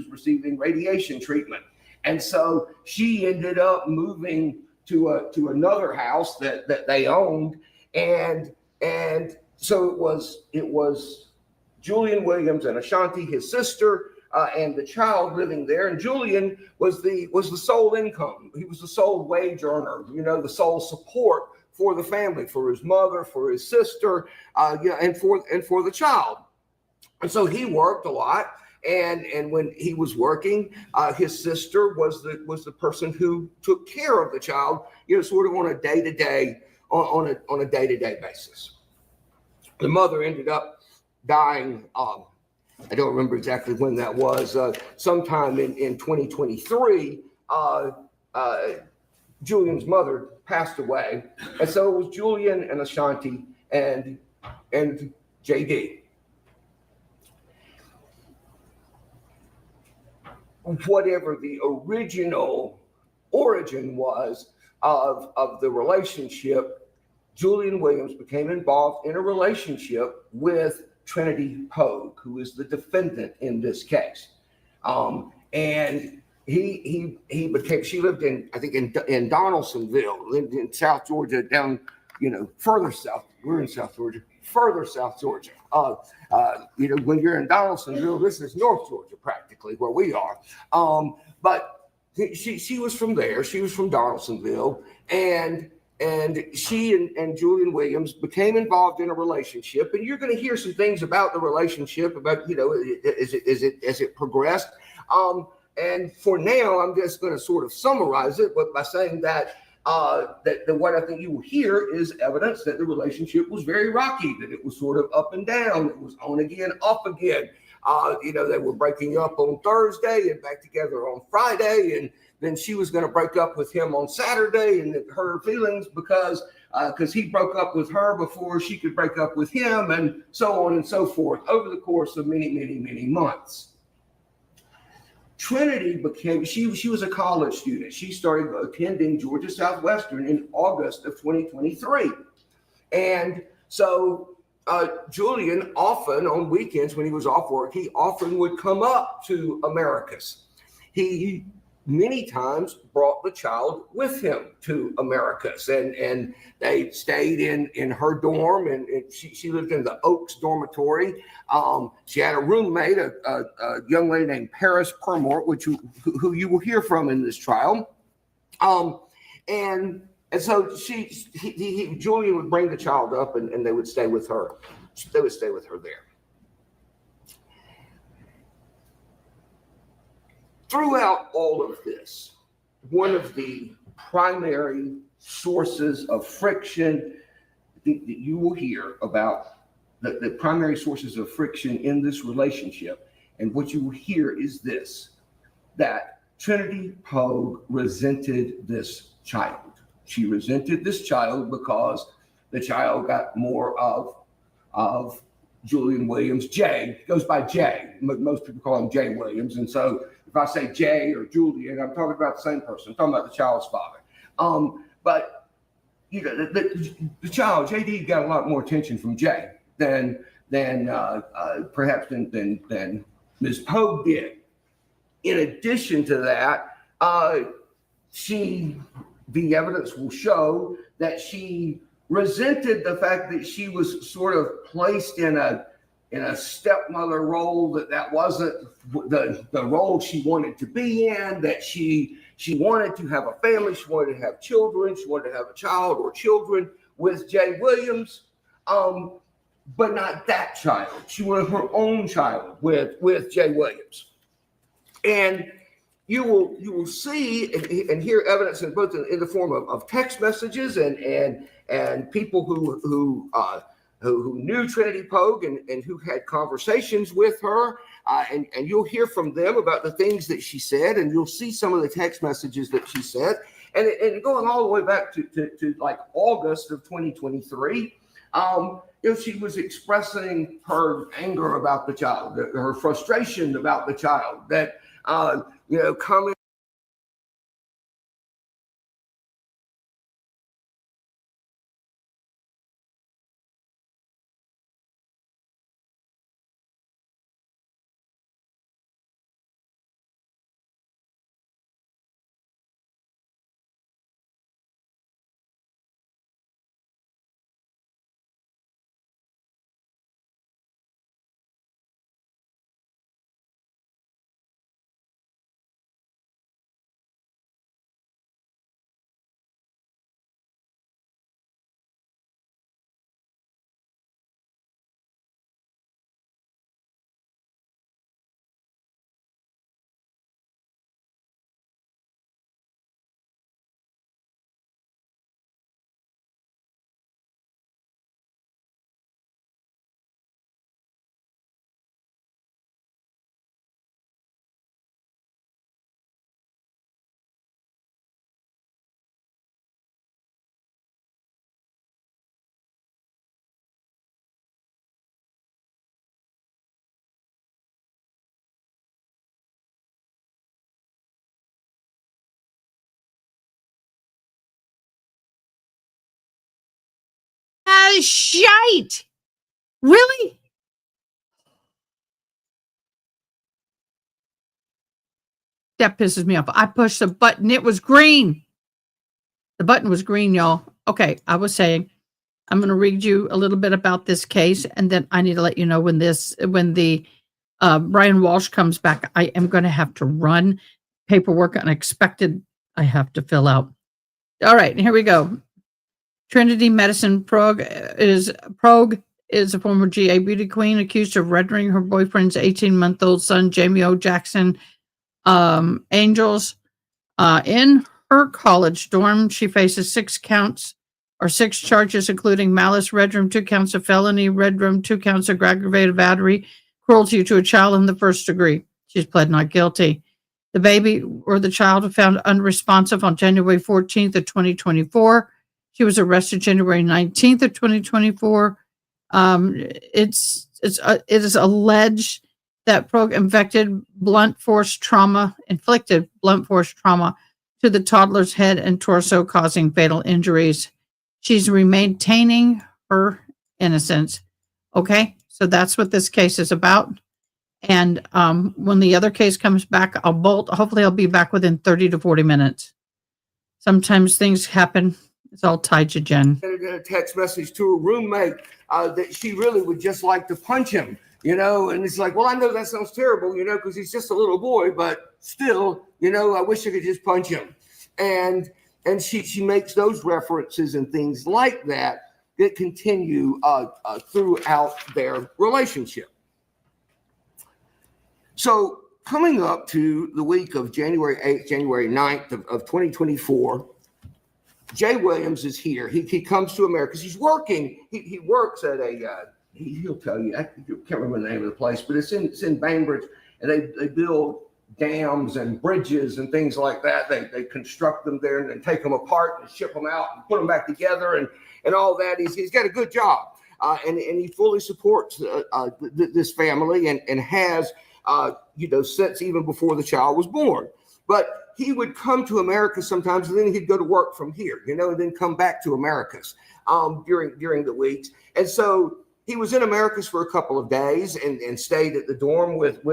receiving radiation treatment. And so she ended up moving to another house that they owned, and so it was Julian Williams and Ashanti, his sister, and the child living there. And Julian was the sole income. He was the sole wage earner, the sole support for the family, for his mother, for his sister, and for the child. And so he worked a lot. And when he was working, his sister was the person who took care of the child, sort of on a day-to-day basis. The mother ended up dying. I don't remember exactly when that was. Sometime in 2023, Julian's mother passed away, and so it was Julian and Ashanti and JD. Whatever the original origin was of the relationship, Julian Williams became involved in a relationship with Trinity Pogue, who is the defendant in this case. And she lived in Donaldsonville, lived in South Georgia, down, further south. We're in South Georgia, further South Georgia. When you're in Donaldsonville, this is North Georgia, practically where we are. But she was from there. She was from Donaldsonville, and she and Julian Williams became involved in a relationship. And you're going to hear some things about the relationship, about, as it progressed. And for now, I'm just going to sort of summarize it by saying that what I think you will hear is evidence that the relationship was very rocky, that it was sort of up and down. It was on again, up again. They were breaking up on Thursday and back together on Friday. And then she was going to break up with him on Saturday, and it hurt her feelings because he broke up with her before she could break up with him, and so on and so forth over the course of many, many, many months. Trinity she was a college student. She started attending Georgia Southwestern in August of 2023. And so Julian often on weekends when he was off work, he often would come up to Americus. He many times brought the child with him to Americus, and they stayed in her dorm, and she lived in the Oaks dormitory. She had a roommate, a young lady named Paris Permort, who you will hear from in this trial. And so Julian would bring the child up, and they would stay with her. They would stay with her there. Throughout all of this, one of the primary sources of friction that you will hear about, the primary sources of friction in this relationship, and what you will hear is this, that Trinity Pogue resented this child. She resented this child because the child got more of Julian Williams. Jay goes by Jay. Most people call him Jay Williams. And so if I say Jay or Julian, I'm talking about the same person. I'm talking about the child's father. But you know, the child, JD, got a lot more attention from Jay than perhaps than Ms. Pogue did. In addition to that, the evidence will show that she resented the fact that she was sort of placed in a stepmother role, that wasn't the role she wanted to be in, that she wanted to have a family, she wanted to have children, she wanted to have a child or children with Jay Williams, but not that child. She wanted her own child with Jay Williams. And you will see and hear evidence in both in the form of text messages and people who knew Trinity Pogue and who had conversations with her, and you'll hear from them about the things that she said, and you'll see some of the text messages that she said, and going all the way back to like August of 2023. She was expressing her anger about the child, her frustration about the child, that coming. Shite! Really? That pisses me off. I pushed the button. It was green. The button was green, y'all. Okay, I was saying, I'm going to read you a little bit about this case, and then I need to let you know when the Brian Walshe comes back. I am going to have to run paperwork unexpected. I have to fill out. All right, here we go. Trinity Medicine Pogue is a former GA beauty queen accused of rendering her boyfriend's 18-month-old son, Jamie O. Jackson, angels. In her college dorm, she faces 6 charges, including malice, red room, 2 counts of felony, red room, 2 counts of aggravated battery, cruelty to a child in the 1st degree. She's pled not guilty. The baby or the child was found unresponsive on January 14th of 2024. She was arrested January 19th of 2024. It is alleged that Pogue inflicted blunt force trauma to the toddler's head and torso, causing fatal injuries. She's maintaining her innocence. Okay, so that's what this case is about. And when the other case comes back, hopefully I'll be back within 30 to 40 minutes. Sometimes things happen. It's all tied to Jen. A text message to her roommate that she really would just like to punch him, and it's like, well, I know that sounds terrible, because he's just a little boy, but still, I wish I could just punch him. And she makes those references and things like that continue throughout their relationship. So coming up to the week of January 8th, January 9th of 2024, Jay Williams is here. He comes to America because he's working. He works at he'll tell you, I can't remember the name of the place, but it's in Bainbridge, and they build dams and bridges and things like that. They construct them there and then take them apart and ship them out and put them back together and all that. He's got a good job. And he fully supports this family and has, since even before the child was born. But he would come to America sometimes, and then he'd go to work from here, and then come back to Americas during the weeks. And so he was in Americas for a couple of days and stayed at the dorm with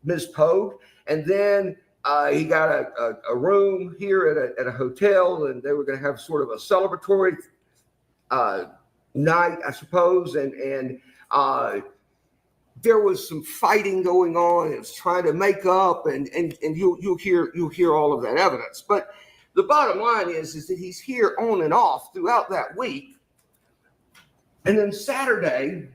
Ms. Pogue. And then he got a room here at a hotel, and they were going to have sort of a celebratory night, I suppose. And there was some fighting going on. It was trying to make up, and you'll hear all of that evidence. But the bottom line is that he's here on and off throughout that week. And then Saturday,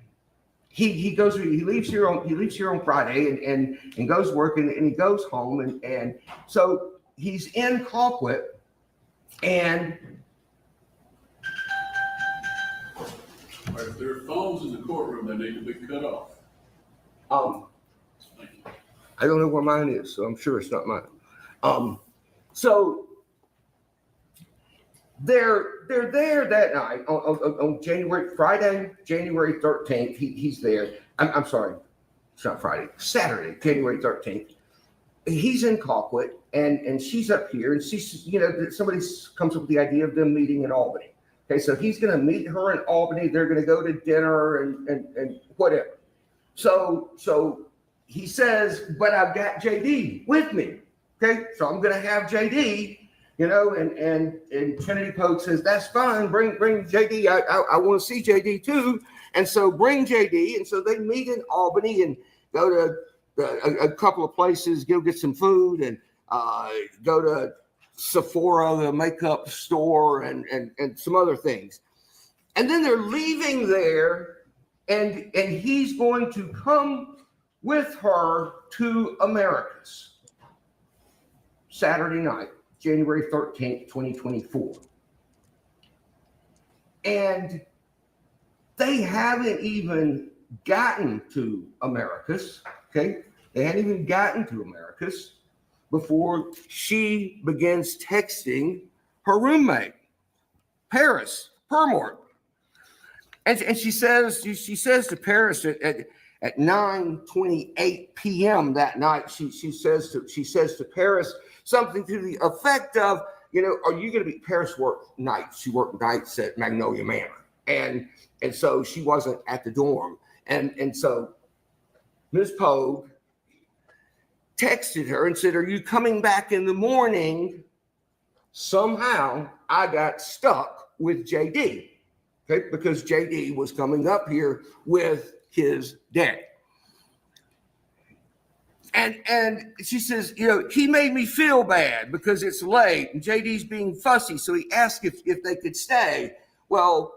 he leaves here on Friday and goes work and he goes home and so he's in Colquitt and. If there are phones in the courtroom, they need to be cut off. I don't know where mine is, so I'm sure it's not mine. So they're there that night on Friday, January 13th. He's there. I'm sorry, it's not Friday. Saturday, January 13th. He's in Colquitt and she's up here, and she's somebody comes up with the idea of them meeting in Albany. Okay, so he's going to meet her in Albany. They're going to go to dinner and whatever. So he says, but I've got JD with me. Okay, so I'm going to have JD, and Kennedy Pogue says, that's fine. Bring JD. I want to see JD too. And so bring JD. And so they meet in Albany and go to a couple of places, go get some food and go to Sephora, the makeup store, and some other things. And then they're leaving there, and he's going to come with her to Americas. Saturday night, January 13th, 2024. And they haven't even gotten to Americas, okay? They hadn't even gotten to Americas before she begins texting her roommate, Paris Permort. And she says to Paris at 9:28 p.m. that night, she says to Paris something to the effect of, are you going to be, Paris worked nights. She worked nights at Magnolia Manor. And so she wasn't at the dorm. And so Ms. Pogue texted her and said, are you coming back in the morning? Somehow I got stuck with JD, okay, because JD was coming up here with his dad. And she says, he made me feel bad because it's late and JD's being fussy. So he asked if they could stay. Well,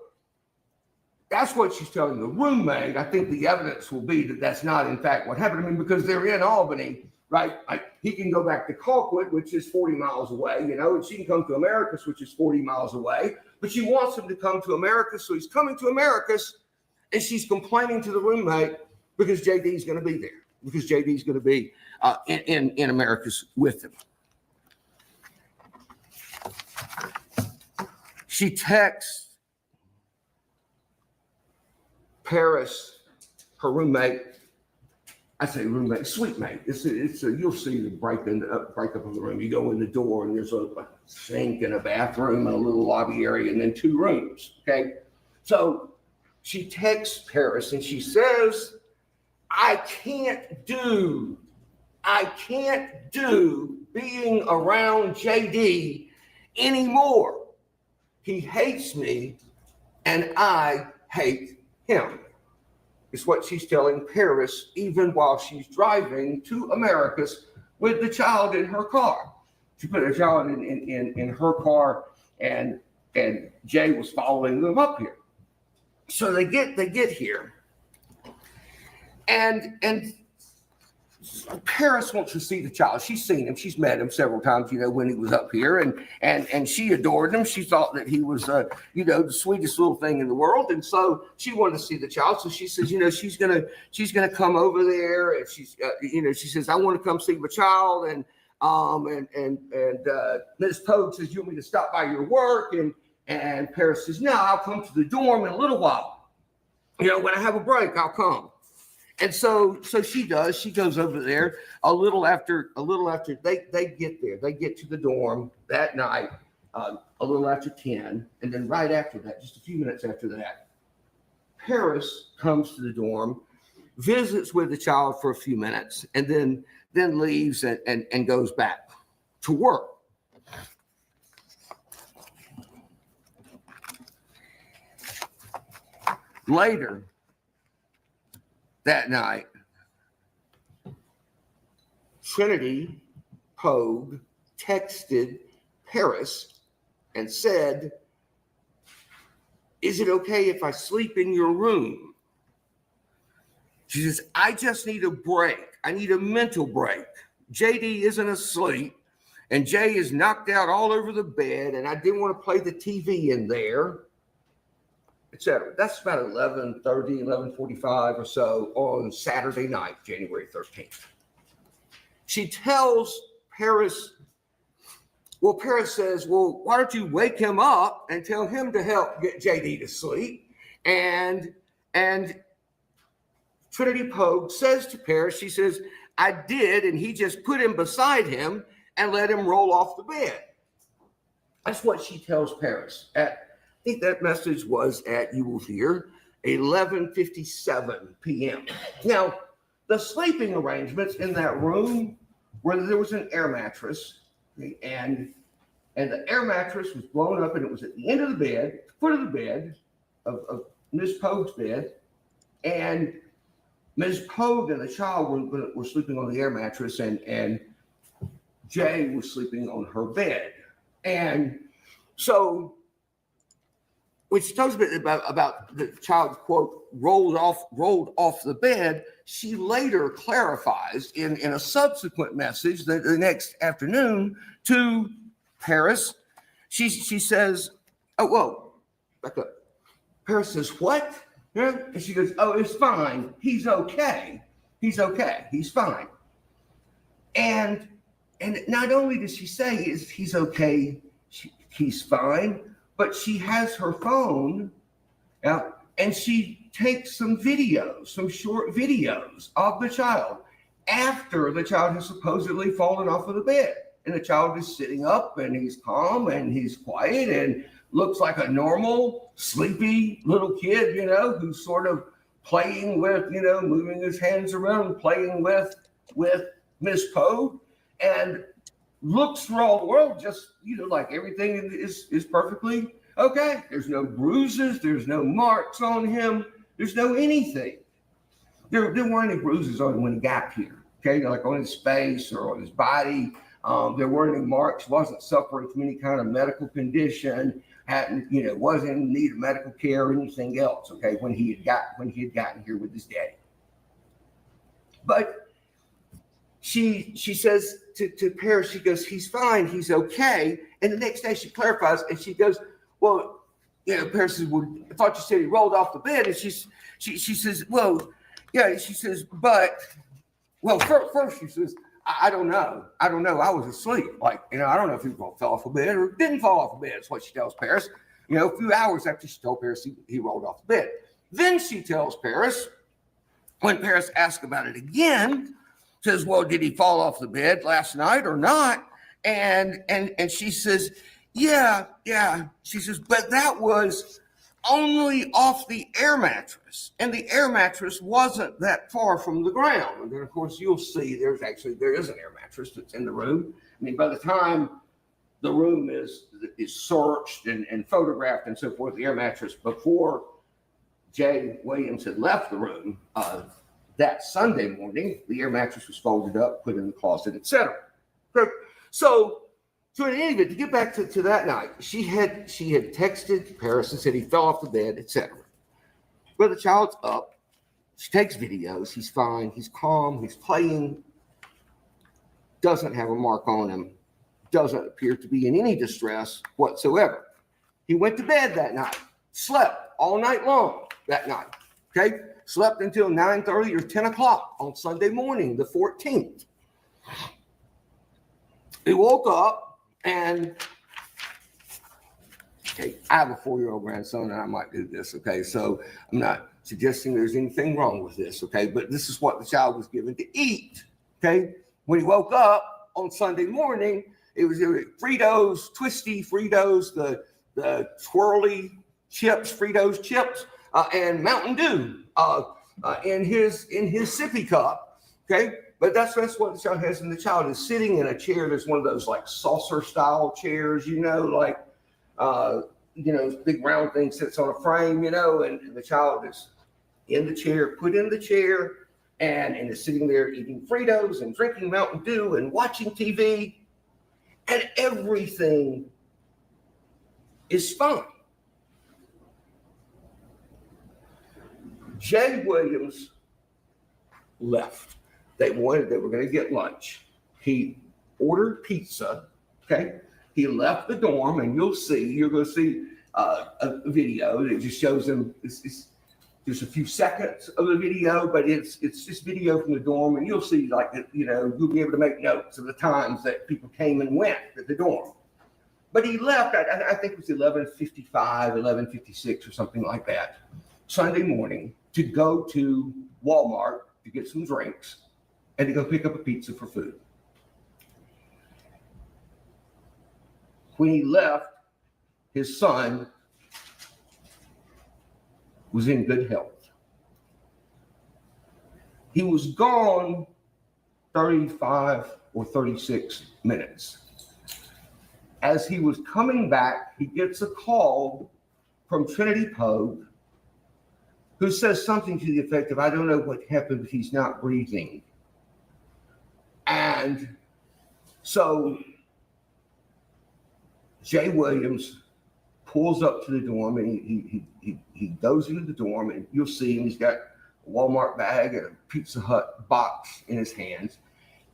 that's what she's telling the roommate. I think the evidence will be that that's not in fact what happened. I mean, because they're in Albany, right? He can go back to Colquitt, which is 40 miles away, and she can come to Americas, which is 40 miles away. But she wants him to come to Americas, so he's coming to Americas, and she's complaining to the roommate because JD's going to be there, because JD's going to be in Americas with him. She texts Paris, her roommate. I say roommate, sweet mate. You'll see the breakup of the room. You go in the door and there's a sink and a bathroom and a little lobby area and then 2 rooms. Okay, so she texts Paris and she says, I can't do being around JD anymore. He hates me and I hate him. Is what she's telling Paris, even while she's driving to Americas with the child in her car. She put a child in her car, and Jay was following them up here. So they get here, and Paris wants to see the child. She's seen him. She's met him several times, when he was up here, and she adored him. She thought that he was, the sweetest little thing in the world, and so she wanted to see the child. So she says, she's gonna come over there, and she's, she says, I want to come see my child, and Ms. Pogue says, you want me to stop by your work, and Paris says, no, I'll come to the dorm in a little while. When I have a break, I'll come. And so she does. She goes over there a little after they get there. They get to the dorm that night, a little after 10, and then right after that, just a few minutes after that, Paris comes to the dorm, visits with the child for a few minutes, and then leaves and goes back to work. Later that night, Trinity Pogue texted Paris and said, is it okay if I sleep in your room? She says, I just need a break. I need a mental break. JD isn't asleep, and Jay is knocked out all over the bed, and I didn't want to play the TV in there, etc. That's about 11:30, 11:45 or so on Saturday night, January 13th. She tells Paris, Paris says, why don't you wake him up and tell him to help get JD to sleep? And Trinity Pogue says to Paris, she says, I did, and he just put him beside him and let him roll off the bed. That's what she tells Paris. I think that message was at, you will hear, 11:57 p.m. Now, the sleeping arrangements in that room, where there was an air mattress, and the air mattress was blown up, and it was at the end of the bed, foot of the bed, of Ms. Pogue's bed, and Ms. Pogue and the child were sleeping on the air mattress, and Jay was sleeping on her bed. And so when she talks a bit about the child, quote, rolled off the bed, she later clarifies in a subsequent message the next afternoon to Paris. She says, oh, whoa, back up. Paris says, what? Yeah? And she goes, oh, it's fine. He's okay. He's okay. He's fine. And not only does she say he's okay, he's fine, but she has her phone out and she takes some videos, some short videos of the child after the child has supposedly fallen off of the bed. And the child is sitting up and he's calm and he's quiet and looks like a normal, sleepy little kid, who's sort of playing with, moving his hands around, playing with Miss Pogue, and looks for all the world just, like everything is perfectly okay. There's no bruises. There's no marks on him. There's no anything. There weren't any bruises on him when he got here, okay? Like on his face or on his body. There weren't any marks. Wasn't suffering from any kind of medical condition. Wasn't in need of medical care or anything else, okay, when he had gotten here with his daddy. But she says to Paris, she goes, he's fine, he's okay. And the next day she clarifies and she goes, well, Paris says, well, I thought you said he rolled off the bed. And she says, well, yeah, she says, but, well, first she says, I don't know. I was asleep. I don't know if he fell off the bed or didn't fall off the bed. That's what she tells Paris. A few hours after she told Paris he rolled off the bed. Then she tells Paris, when Paris asks about it again, says, well, did he fall off the bed last night or not? And she says, yeah. She says, but that was only off the air mattress, and the air mattress wasn't that far from the ground. And then, of course, you'll see there is an air mattress that's in the room. I mean, by the time the room is searched and photographed and so forth, the air mattress, before Jay Williams had left the room that Sunday morning, the air mattress was folded up, put in the closet, etc. So in any event, to get back to that night, she had texted Paris and said he fell off the bed, etc. Well, the child's up. She takes videos. He's fine. He's calm. He's playing doesn't have a mark on him, doesn't appear to be in any distress whatsoever. He went to bed that night, slept all night long that night, okay? Slept until 9:30 or 10 o'clock on Sunday morning, the 14th. He woke up and, okay, I have a 4-year-old grandson and I might do this, okay? So I'm not suggesting there's anything wrong with this, okay? But this is what the child was given to eat, okay? When he woke up on Sunday morning, it was Fritos, Twisty Fritos, the twirly chips, Fritos chips, and Mountain Dew in his sippy cup, okay? But that's what the child has, and the child is sitting in a chair. There's one of those like saucer style chairs, like, big round thing sits on a frame, and the child is in the chair, put in the chair, and is sitting there eating Fritos and drinking Mountain Dew and watching TV, and everything is fine. Jay Williams left. They were going to get lunch. He ordered pizza, okay? He left the dorm, and you're going to see a video that just shows him, it's just a few seconds of the video, but it's just video from the dorm, and you'll see, like, you'll be able to make notes of the times that people came and went at the dorm. But he left, I think it was 11:55, 11:56 or something like that, Sunday morning, to go to Walmart to get some drinks and to go pick up a pizza for food. When he left, his son was in good health. He was gone 35 or 36 minutes. As he was coming back, he gets a call from Trinity Pogue, who says something to the effect of, I don't know what happened, but he's not breathing. And so Jay Williams pulls up to the dorm, and he goes into the dorm, and you'll see him. He's got a Walmart bag and a Pizza Hut box in his hands.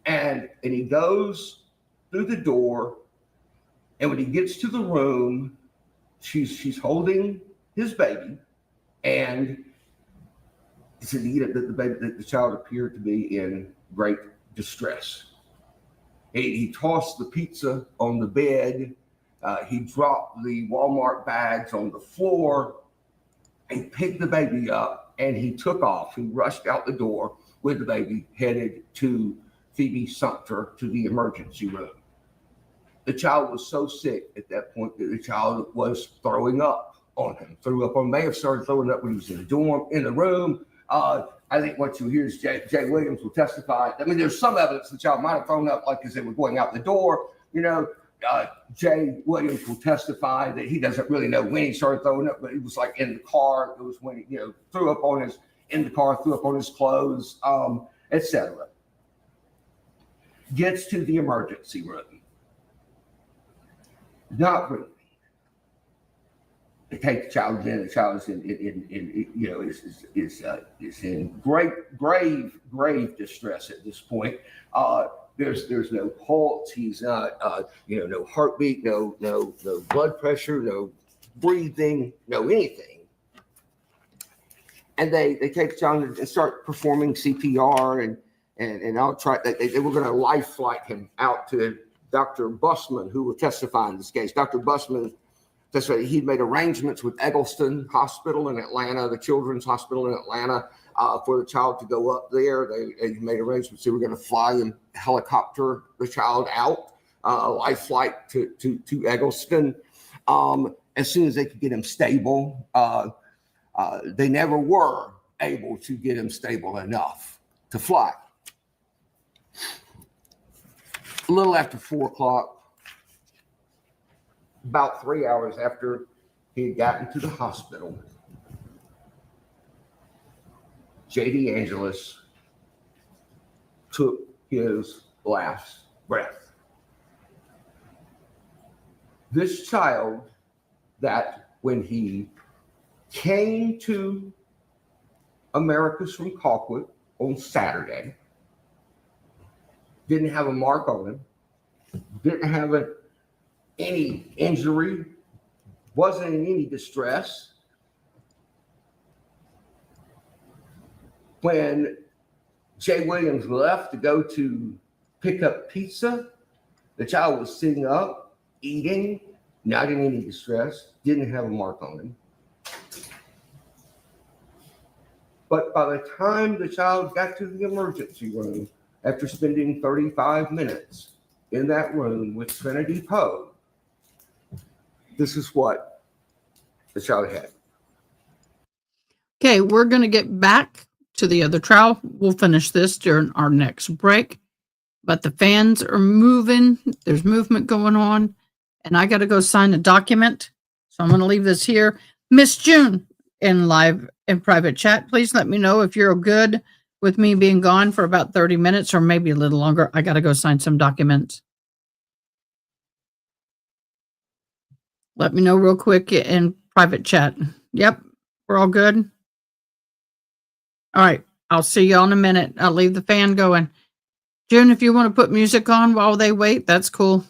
And he goes through the door, and when he gets to the room, she's holding his baby, and he said the child appeared to be in great distress. He tossed the pizza on the bed. He dropped the Walmart bags on the floor. He picked the baby up and he took off. He rushed out the door with the baby, headed to Phoebe Sumter to the emergency room. The child was so sick at that point that the child was throwing up on him. May have started throwing up when he was in the dorm, in the room. I think what you hear is Jay Williams will testify. I mean, there's some evidence the child might have thrown up, like as they were going out the door. Jay Williams will testify that he doesn't really know when he started throwing up, but it was like in the car. It was when he, threw up on his clothes, etc. Gets to the emergency room. Not breathing. They take the child in. The child is is in grave distress at this point. There's no pulse. He's not, no heartbeat, no blood pressure, no breathing, no anything. And they take the child and start performing CPR and I'll try. They were going to life flight him out to Dr. Busman, who will testify in this case. Dr. Busman testified he'd made arrangements with Eggleston Hospital in Atlanta, the Children's Hospital in Atlanta, for the child to go up there. They made arrangements. They were going to fly and helicopter the child out, a life flight to Eggleston. As soon as they could get him stable, they never were able to get him stable enough to fly. A little after 4 o'clock, about 3 hours after he had gotten to the hospital, J.D. Angelus took his last breath. This child that when he came to Americus from Colquitt on Saturday, didn't have a mark on him, didn't have any injury, wasn't in any distress. When Jay Williams left to go to pick up pizza, the child was sitting up, eating, not in any distress, didn't have a mark on him. But by the time the child got to the emergency room, after spending 35 minutes in that room with Trinity Poe, this is what the child had. Okay, we're going to get back to the other trial. We'll finish this during our next break. But the fans are moving. There's movement going on. And I got to go sign a document. So I'm going to leave this here. Miss June in live and private chat, please let me know if you're good with me being gone for about 30 minutes or maybe a little longer. I got to go sign some documents. Let me know real quick in private chat. Yep, we're all good. All right, I'll see y'all in a minute. I'll leave the fan going. June, if you want to put music on while they wait, that's cool.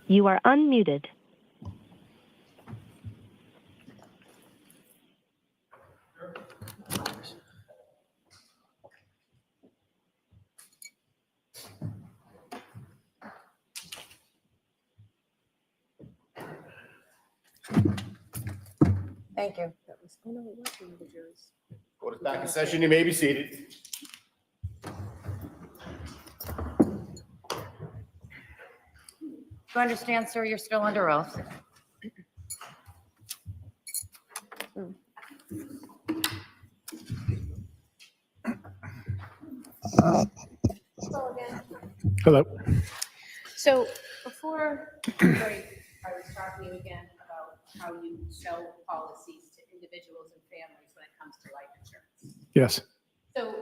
You are unmuted. Thank you. Court is back in session. You may be seated. Do you understand, sir, you're still under oath? Hello. So before the break, I was talking to you again about how you sell policies to individuals and families when it comes to life insurance. Yes. So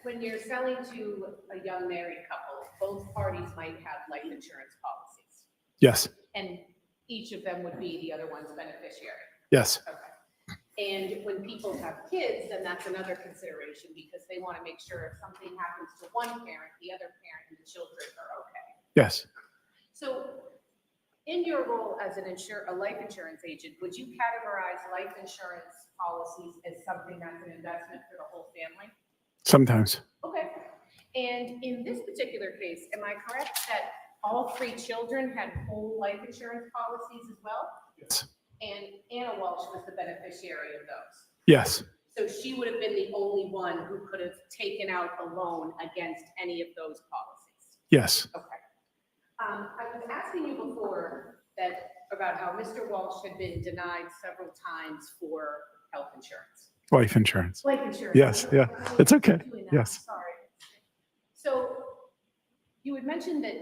when you're selling to a young married couple, both parties might have life insurance policies, Yes. and each of them would be the other one's beneficiary. Yes. Okay. And when people have kids, then that's another consideration because they want to make sure if something happens to one parent, the other parent and the children are okay. Yes. So in your role as a life insurance agent, would you categorize life insurance policies as something that's an investment for the whole family? Sometimes. Okay. And in this particular case, am I correct that all 3 children had whole life insurance policies as well? Yes. And Ana Walshe was the beneficiary of those. Yes. So she would have been the only one who could have taken out a loan against any of those policies. Yes. Okay. I was asking you before about how Mr. Walshe had been denied several times for health insurance. Life insurance. Life insurance. Yes. Yeah. It's okay. Yes. Sorry. So you had mentioned that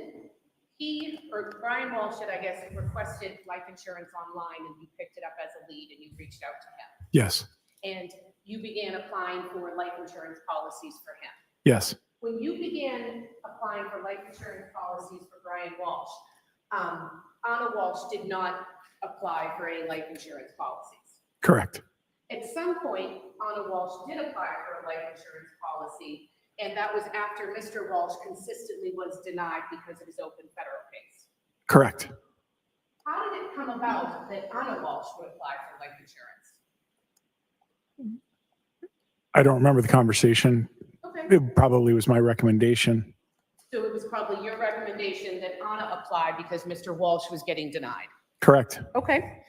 Brian Walshe had, I guess, requested life insurance online and you picked it up as a lead and you reached out to him. Yes. And you began applying for life insurance policies for him. Yes. When you began applying for life insurance policies for Brian Walshe, Ana Walshe did not apply for any life insurance policies. Correct. At some point, Ana Walshe did apply for a life insurance policy, and that was after Mr. Walshe consistently was denied because of his open federal case. Correct. How did it come about that Ana Walshe would apply for life insurance? I don't remember the conversation. Okay. It probably was my recommendation. So it was probably your recommendation that Ana apply because Mr. Walshe was getting denied. Correct. Okay.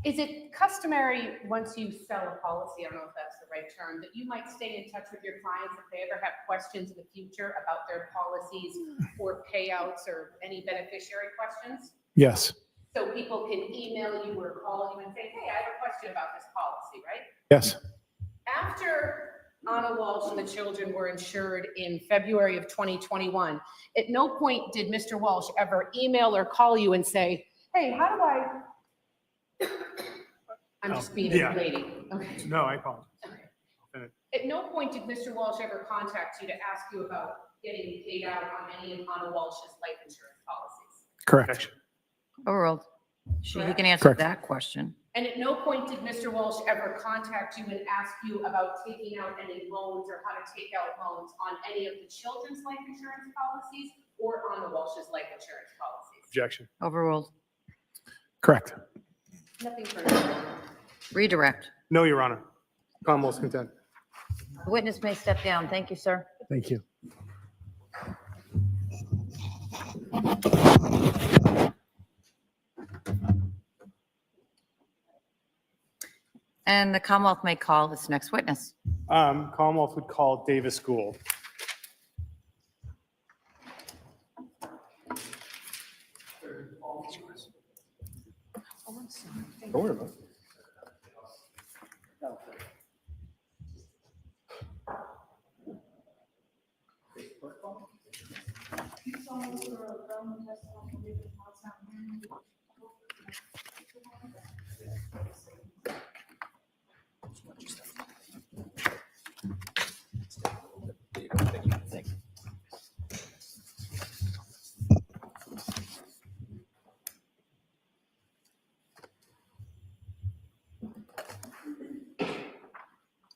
Is it customary, once you sell a policy, I don't know if that's the right term, that you might stay in touch with your clients if they ever have questions in the future about their policies or payouts or any beneficiary questions? Yes. So people can email you or call you and say, hey, I have a question about this policy, right? Yes. After Ana Walshe and the children were insured in February of 2021, at no point did Mr. Walshe ever email or call you and say, hey, how do I... I'm just being a lady. Okay. No, I apologize. Okay. At no point did Mr. Walshe ever contact you to ask you about getting paid out on any of Ana Walshe's life insurance policies? Correct. Overruled. He can answer Correct. that question. And at no point did Mr. Walshe ever contact you and ask you about taking out any loans or how to take out loans on any of the children's life insurance policies or Ana Walshe's life insurance policies? Objection. Overruled. Correct. Nothing further. Redirect. No, Your Honor. Commonwealth's content. The witness may step down. Thank you, sir. Thank you. And the Commonwealth may call its next witness. Commonwealth would call Davis Gould. Don't worry about it.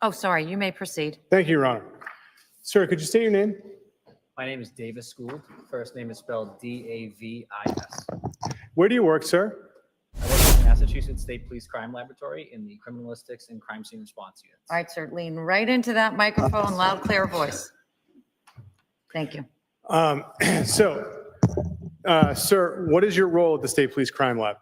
Oh, sorry, you may proceed. Thank you, Your Honor. Sir, could you state your name? My name is Davis Gould. First name is spelled Davis. Where do you work, sir? I work at the Massachusetts State Police Crime Laboratory in the Criminalistics and Crime Scene Response Units. All right, sir, lean right into that microphone, loud, clear voice. Thank you. Sir, what is your role at the State Police Crime Lab?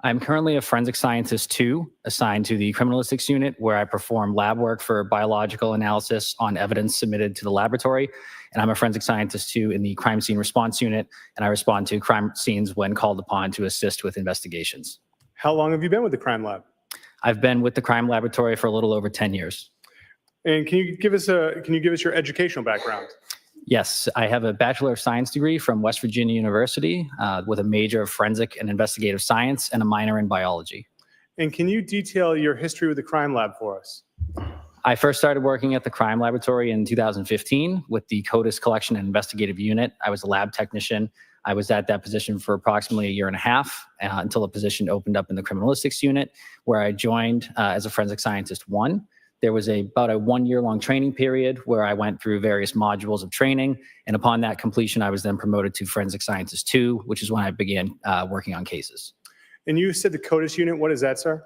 I'm currently a forensic scientist 2 assigned to the criminalistics unit, where I perform lab work for biological analysis on evidence submitted to the laboratory. And I'm a forensic scientist 2 in the crime scene response unit, and I respond to crime scenes when called upon to assist with investigations. How long have you been with the crime lab? I've been with the crime laboratory for a little over 10 years. And can you give us your educational background? Yes, I have a Bachelor of Science degree from West Virginia University with a major of forensic and investigative science and a minor in biology. And can you detail your history with the crime lab for us? I first started working at the crime laboratory in 2015 with the CODIS collection and investigative unit. I was a lab technician. I was at that position for approximately a year and a half until a position opened up in the criminalistics unit, where I joined as a forensic scientist 1. There was about a 1-year-long training period where I went through various modules of training. And upon that completion, I was then promoted to forensic scientist 2, which is when I began working on cases. And you said the CODIS unit. What is that, sir?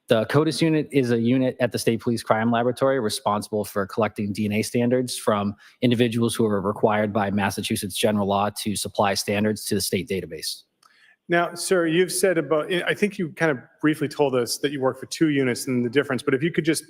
The CODIS unit is a unit at the State Police Crime Laboratory responsible for collecting DNA standards from individuals who are required by Massachusetts general law to supply standards to the state database. Now, sir, you've said I think you kind of briefly told us that you work for 2 units and the difference, but if you could just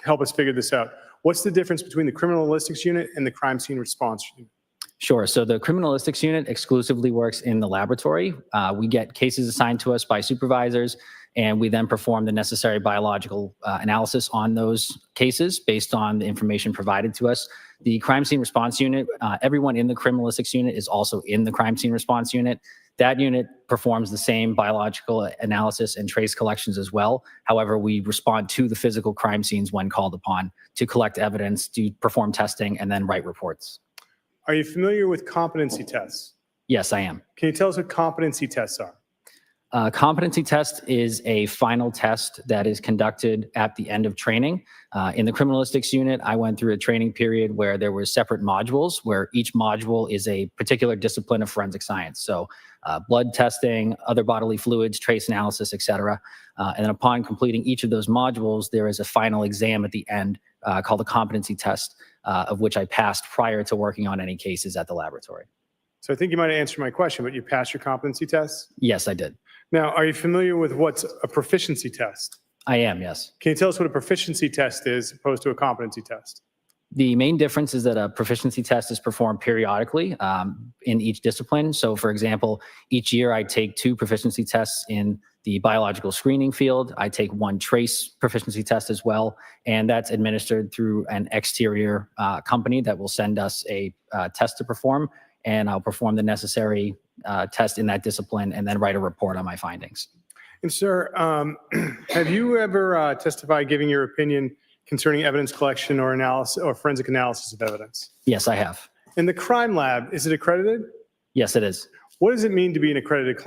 help us figure this out. What's the difference between the criminalistics unit and the crime scene response unit? Sure. So the criminalistics unit exclusively works in the laboratory. We get cases assigned to us by supervisors, and we then perform the necessary biological analysis on those cases based on the information provided to us. The crime scene response unit, everyone in the criminalistics unit is also in the crime scene response unit. That unit performs the same biological analysis and trace collections as well. However, we respond to the physical crime scenes when called upon to collect evidence, to perform testing, and then write reports. Are you familiar with competency tests? Yes, I am. Can you tell us what competency tests are? Competency test is a final test that is conducted at the end of training. In the criminalistics unit, I went through a training period where there were separate modules, where each module is a particular discipline of forensic science. So blood testing, other bodily fluids, trace analysis, et cetera. And then upon completing each of those modules, there is a final exam at the end called a competency test, of which I passed prior to working on any cases at the laboratory. So I think you might have answered my question, but you passed your competency tests? Yes, I did. Now, are you familiar with what's a proficiency test? I am, yes. Can you tell us what a proficiency test is opposed to a competency test? The main difference is that a proficiency test is performed periodically in each discipline. So for example, each year I take 2 proficiency tests in the biological screening field. I take 1 trace proficiency test as well, and that's administered through an exterior company that will send us a test to perform, and I'll perform the necessary test in that discipline and then write a report on my findings. And sir, have you ever testified giving your opinion concerning evidence collection or analysis or forensic analysis of evidence? Yes, I have. In the crime lab, is it accredited? Yes, it is. What does it mean to be an accredited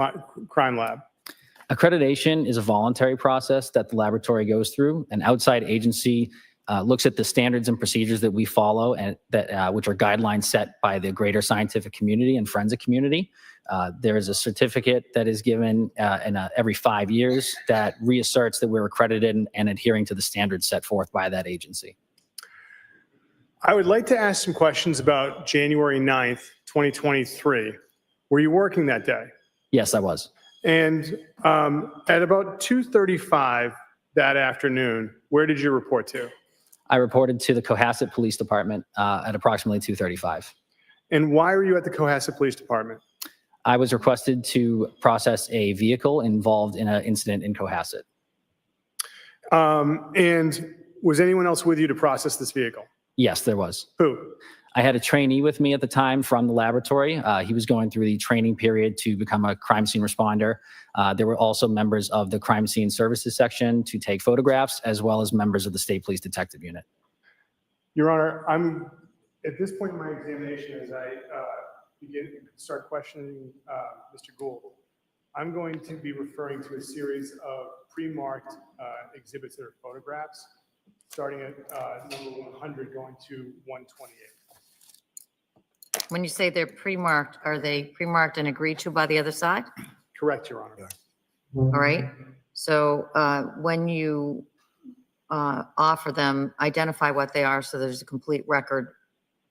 crime lab? Accreditation is a voluntary process that the laboratory goes through. An outside agency looks at the standards and procedures that we follow, and that which are guidelines set by the greater scientific community and forensic community. There is a certificate that is given every 5 years that reasserts that we're accredited and adhering to the standards set forth by that agency. I would like to ask some questions about January 9th, 2023. Were you working that day? Yes, I was. And at about 2:35 that afternoon, where did you report to? I reported to the Cohasset Police Department at approximately 2:35. And why were you at the Cohasset Police Department? I was requested to process a vehicle involved in an incident in Cohasset. And was anyone else with you to process this vehicle? Yes, there was. Who? I had a trainee with me at the time from the laboratory. He was going through the training period to become a crime scene responder. There were also members of the crime scene services section to take photographs, as well as members of the State Police Detective Unit. Your Honor, I'm at this point in my examination, as I start questioning Mr. Gould, I'm going to be referring to a series of pre-marked exhibits that are photographs. starting at number 100 going to 128. When you say they're pre-marked, are they pre-marked and agreed to by the other side? Correct, Your Honor. All right. So when you offer them, identify what they are so there's a complete record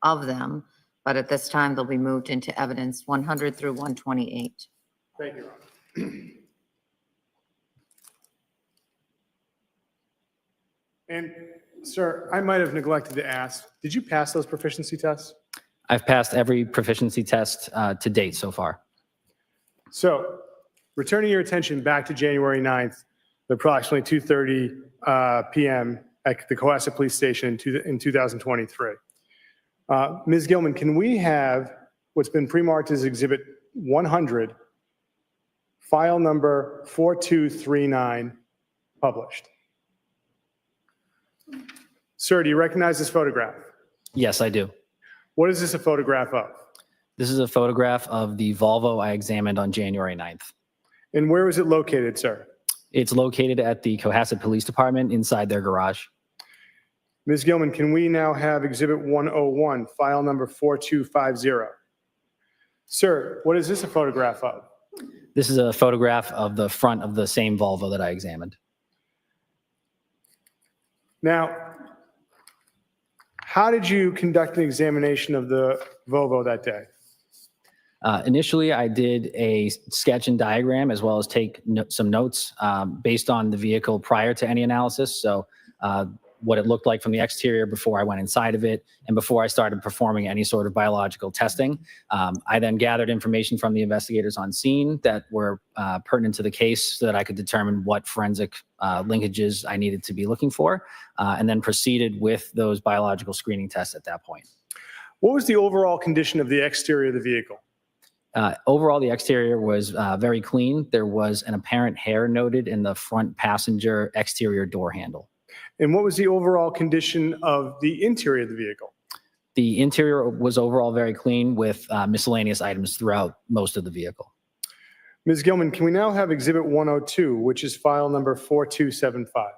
of them. But at this time, they'll be moved into evidence 100 through 128. Thank you, Your Honor. And sir, I might have neglected to ask, did you pass those proficiency tests? I've passed every proficiency test to date so far. So returning your attention back to January 9th, at approximately 2:30 p.m. at the Cohasset Police Station in 2023. Ms. Gilman, can we have what's been pre-marked as Exhibit 100, file number 4239, published? Sir, do you recognize this photograph? Yes, I do. What is this a photograph of? This is a photograph of the Volvo I examined on January 9th. And where is it located, sir? It's located at the Cohasset Police Department inside their garage. Ms. Gilman, can we now have Exhibit 101, file number 4250? Sir, what is this a photograph of? This is a photograph of the front of the same Volvo that I examined. Now, how did you conduct an examination of the Volvo that day? Initially, I did a sketch and diagram as well as take some notes based on the vehicle prior to any analysis. So what it looked like from the exterior before I went inside of it and before I started performing any sort of biological testing. I then gathered information from the investigators on scene that were pertinent to the case so that I could determine what forensic linkages I needed to be looking for, and then proceeded with those biological screening tests at that point. What was the overall condition of the exterior of the vehicle? Overall, the exterior was very clean. There was an apparent hair noted in the front passenger exterior door handle. And what was the overall condition of the interior of the vehicle? The interior was overall very clean with miscellaneous items throughout most of the vehicle. Ms. Gilman, can we now have Exhibit 102, which is file number 4275?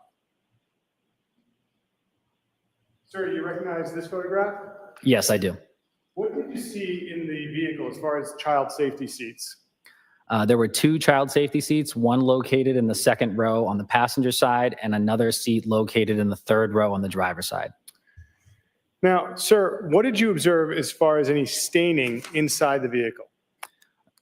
Sir, do you recognize this photograph? Yes, I do. What did you see in the vehicle as far as child safety seats? There were two child safety seats, one located in the second row on the passenger side and another seat located in the third row on the driver's side. Now, sir, what did you observe as far as any staining inside the vehicle?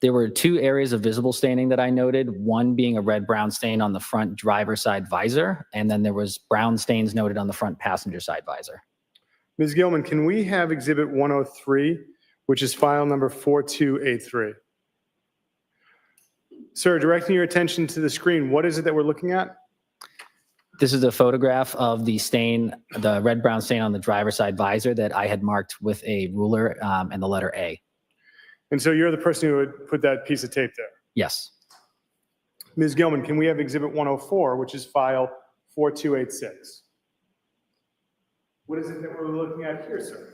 There were two areas of visible staining that I noted, one being a red-brown stain on the front driver's side visor, and then there was brown stains noted on the front passenger side visor. Ms. Gilman, can we have Exhibit 103, which is file number 4283? Sir, directing your attention to the screen, what is it that we're looking at? This is a photograph of the stain, the red-brown stain on the driver's side visor that I had marked with a ruler and the letter A. And so you're the person who would put that piece of tape there? Yes. Ms. Gilman, can we have Exhibit 104, which is file 4286? What is it that we're looking at here, sir?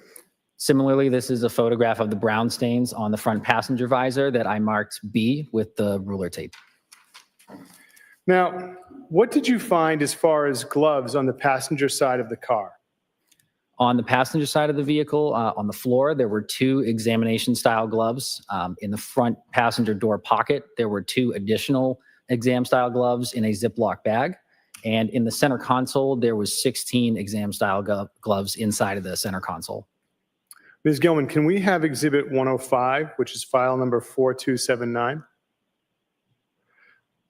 Similarly, this is a photograph of the brown stains on the front passenger visor that I marked B with the ruler tape. Now, what did you find as far as gloves on the passenger side of the car? On the passenger side of the vehicle, on the floor, there were two examination-style gloves. In the front passenger door pocket, there were two additional exam-style gloves in a Ziploc bag. And in the center console, there was 16 exam-style gloves inside of the center console. Ms. Gilman, can we have Exhibit 105, which is file number 4279?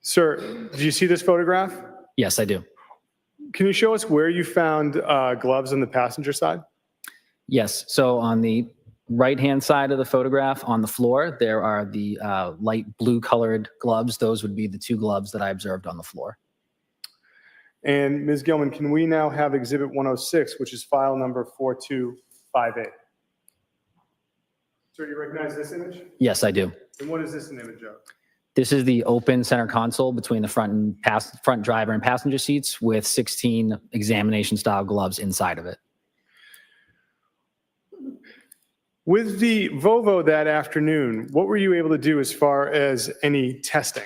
Sir, do you see this photograph? Yes, I do. Can you show us where you found gloves on the passenger side? Yes. So on the right-hand side of the photograph on the floor, there are the light blue-colored gloves. Those would be the two gloves that I observed on the floor. And Ms. Gilman, can we now have Exhibit 106, which is file number 4258? Sir, do you recognize this image? Yes, I do. And what is this an image of? This is the open center console between the front driver and passenger seats with 16 examination-style gloves inside of it. With the Volvo that afternoon, what were you able to do as far as any testing?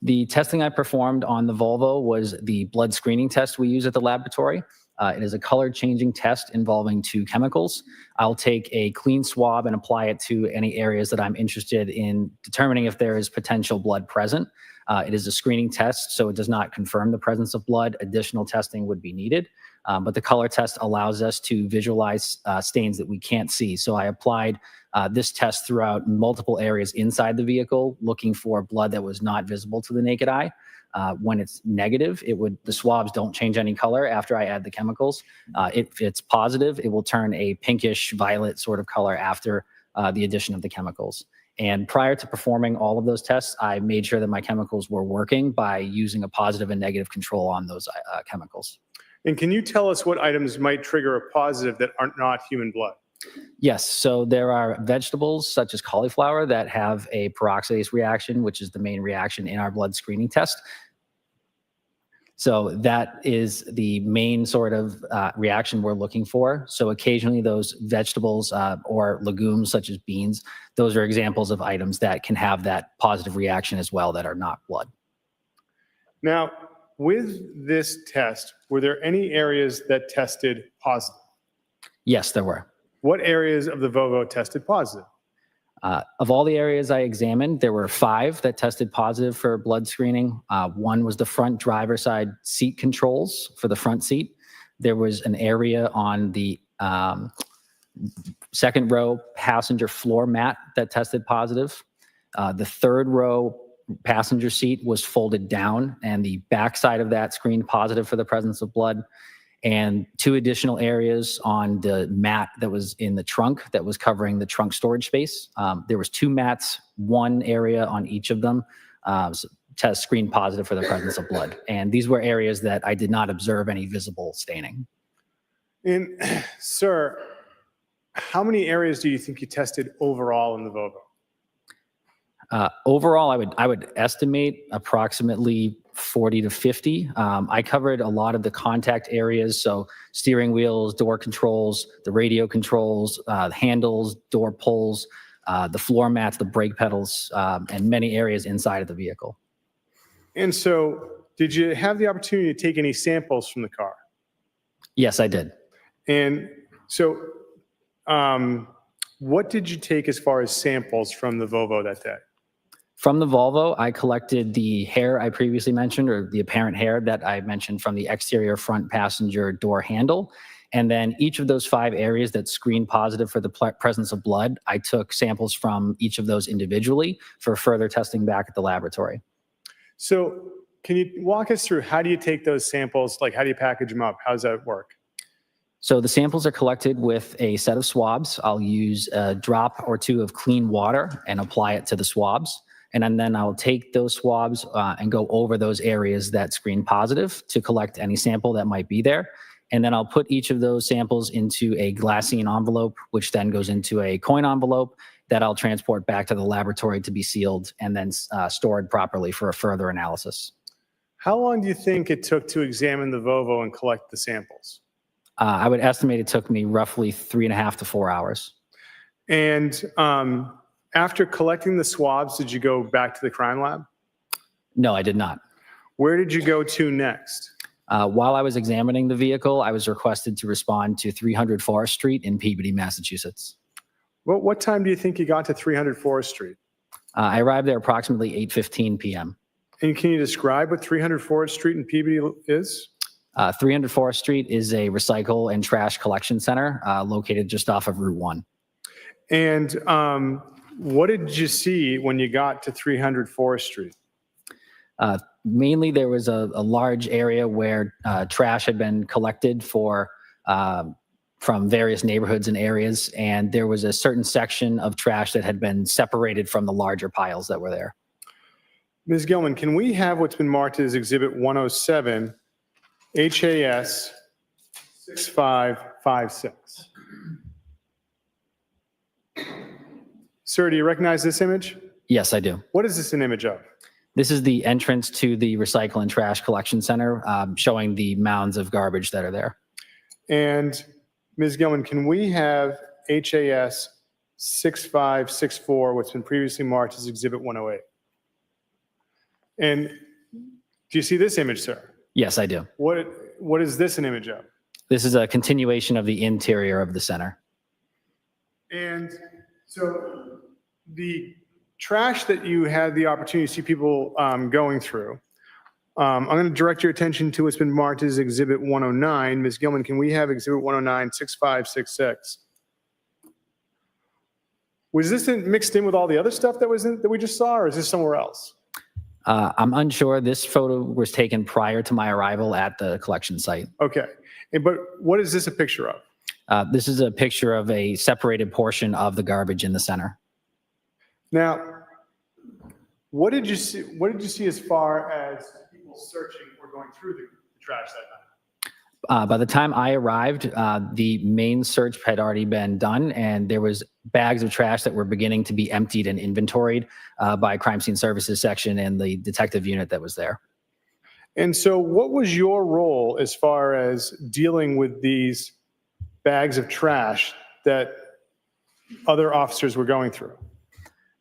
The testing I performed on the Volvo was the blood screening test we use at the laboratory. It is a color changing test involving 2 chemicals. I'll take a clean swab and apply it to any areas that I'm interested in determining if there is potential blood present. It is a screening test, so it does not confirm the presence of blood. Additional testing would be needed. But the color test allows us to visualize stains that we can't see. So I applied this test throughout multiple areas inside the vehicle, looking for blood that was not visible to the naked eye. When it's negative, the swabs don't change any color after I add the chemicals. If it's positive, it will turn a pinkish violet sort of color after the addition of the chemicals. And prior to performing all of those tests, I made sure that my chemicals were working by using a positive and negative control on those chemicals. And can you tell us what items might trigger a positive that are not human blood? Yes, so there are vegetables such as cauliflower that have a peroxidase reaction, which is the main reaction in our blood screening test. So that is the main sort of reaction we're looking for. So occasionally those vegetables or legumes such as beans, those are examples of items that can have that positive reaction as well that are not blood. Now, with this test, were there any areas that tested positive? Yes, there were. What areas of the VOVO tested positive? Of all the areas I examined, there were 5 that tested positive for blood screening. One was the front driver side seat controls for the front seat. There was an area on the second row passenger floor mat that tested positive. The third row passenger seat was folded down, and the back side of that screened positive for the presence of blood. And 2 additional areas on the mat that was in the trunk that was covering the trunk storage space. There was 2 mats, 1 area on each of them, test screened positive for the presence of blood. And these were areas that I did not observe any visible staining. And sir, how many areas do you think you tested overall in the VOVO? Overall, I would estimate approximately 40 to 50. I covered a lot of the contact areas, so steering wheels, door controls, the radio controls, handles, door pulls, the floor mats, the brake pedals, and many areas inside of the vehicle. And so, did you have the opportunity to take any samples from the car? Yes, I did. And so, what did you take as far as samples from the Volvo that day? From the Volvo, I collected the hair I previously mentioned, or the apparent hair that I mentioned from the exterior front passenger door handle. And then each of those 5 areas that screened positive for the presence of blood, I took samples from each of those individually for further testing back at the laboratory. So can you walk us through, how do you take those samples? Like, how do you package them up? How does that work? So the samples are collected with a set of swabs. I'll use a drop or 2 of clean water and apply it to the swabs. And then I'll take those swabs and go over those areas that screen positive to collect any sample that might be there. And then I'll put each of those samples into a glassine envelope, which then goes into a coin envelope that I'll transport back to the laboratory to be sealed and then stored properly for a further analysis. How long do you think it took to examine the Volvo and collect the samples? I would estimate it took me roughly 3.5 to 4 hours. And after collecting the swabs, did you go back to the crime lab? No, I did not. Where did you go to next? While I was examining the vehicle, I was requested to respond to 300 Forest Street in Peabody, Massachusetts. What time do you think you got to 300 Forest Street? I arrived there approximately 8:15 p.m. And can you describe what 300 Forest Street in Peabody is? 300 Forest Street is a recycle and trash collection center located just off of Route 1. And what did you see when you got to 300 Forest Street? Mainly, there was a large area where trash had been collected from various neighborhoods and areas, and there was a certain section of trash that had been separated from the larger piles that were there. Ms. Gilman, can we have what's been marked as Exhibit 107, HAS 6556? Sir, do you recognize this image? Yes, I do. What is this an image of? This is the entrance to the recycle and trash collection center, showing the mounds of garbage that are there. And Ms. Gilman, can we have HAS 6564, what's been previously marked as Exhibit 108? And do you see this image, sir? Yes, I do. What is this an image of? This is a continuation of the interior of the center. And so the trash that you had the opportunity to see people going through, I'm going to direct your attention to what's been marked as Exhibit 109. Ms. Gilman, can we have Exhibit 109, 6566? Was this mixed in with all the other stuff that we just saw, or is this somewhere else? I'm unsure. This photo was taken prior to my arrival at the collection site. Okay. But what is this a picture of? This is a picture of a separated portion of the garbage in the center. Now, what did you see? What did you see as far as people searching or going through the trash that night? By the time I arrived, the main search had already been done, and there was bags of trash that were beginning to be emptied and inventoried by crime scene services section and the detective unit that was there. And so what was your role as far as dealing with these bags of trash that other officers were going through?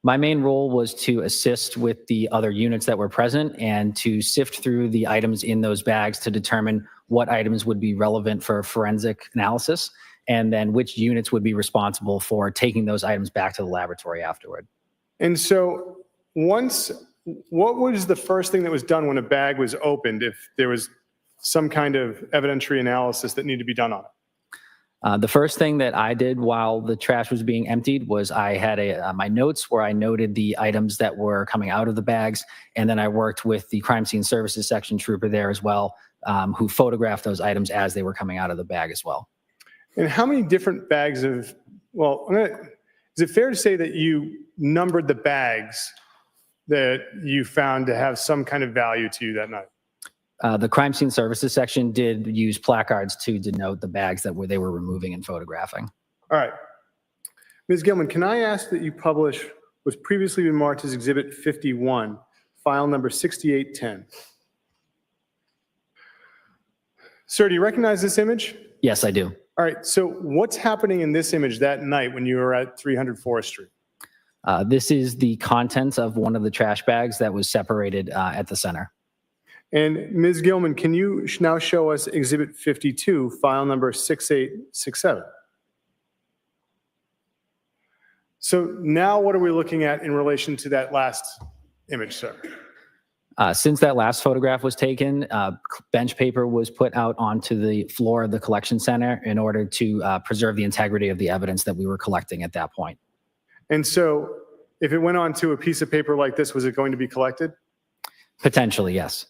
My main role was to assist with the other units that were present and to sift through the items in those bags to determine what items would be relevant for forensic analysis, and then which units would be responsible for taking those items back to the laboratory afterward. And so what was the first thing that was done when a bag was opened, if there was some kind of evidentiary analysis that needed to be done on it? The first thing that I did while the trash was being emptied was I had my notes where I noted the items that were coming out of the bags, and then I worked with the crime scene services section trooper there as well, who photographed those items as they were coming out of the bag as well. And how many different bags is it fair to say that you numbered the bags that you found to have some kind of value to you that night? The crime scene services section did use placards to denote the bags that they were removing and photographing. All right. Ms. Gilman, can I ask that you publish what's previously been marked as Exhibit 51, file number 6810? Sir, do you recognize this image? Yes, I do. All right. So what's happening in this image that night when you were at 300 Forest Street? This is the contents of one of the trash bags that was separated at the center. And Ms. Gilman, can you now show us Exhibit 52, file number 6867? So now what are we looking at in relation to that last image, sir? Since that last photograph was taken, bench paper was put out onto the floor of the collection center in order to preserve the integrity of the evidence that we were collecting at that point. And so if it went onto a piece of paper like this, was it going to be collected? Potentially, yes.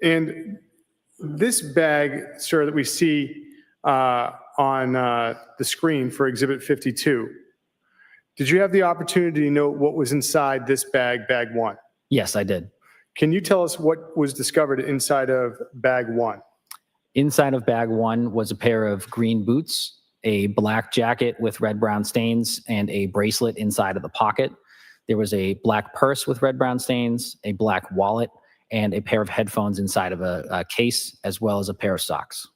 And this bag, sir, that we see on the screen for Exhibit 52, did you have the opportunity to know what was inside this bag, bag one? Yes, I did. Can you tell us what was discovered inside of bag one? Inside of bag one was a pair of green boots, a black jacket with red-brown stains, and a bracelet inside of the pocket. There was a black purse with red-brown stains, a black wallet, and a pair of headphones inside of a case, as well as a pair of socks.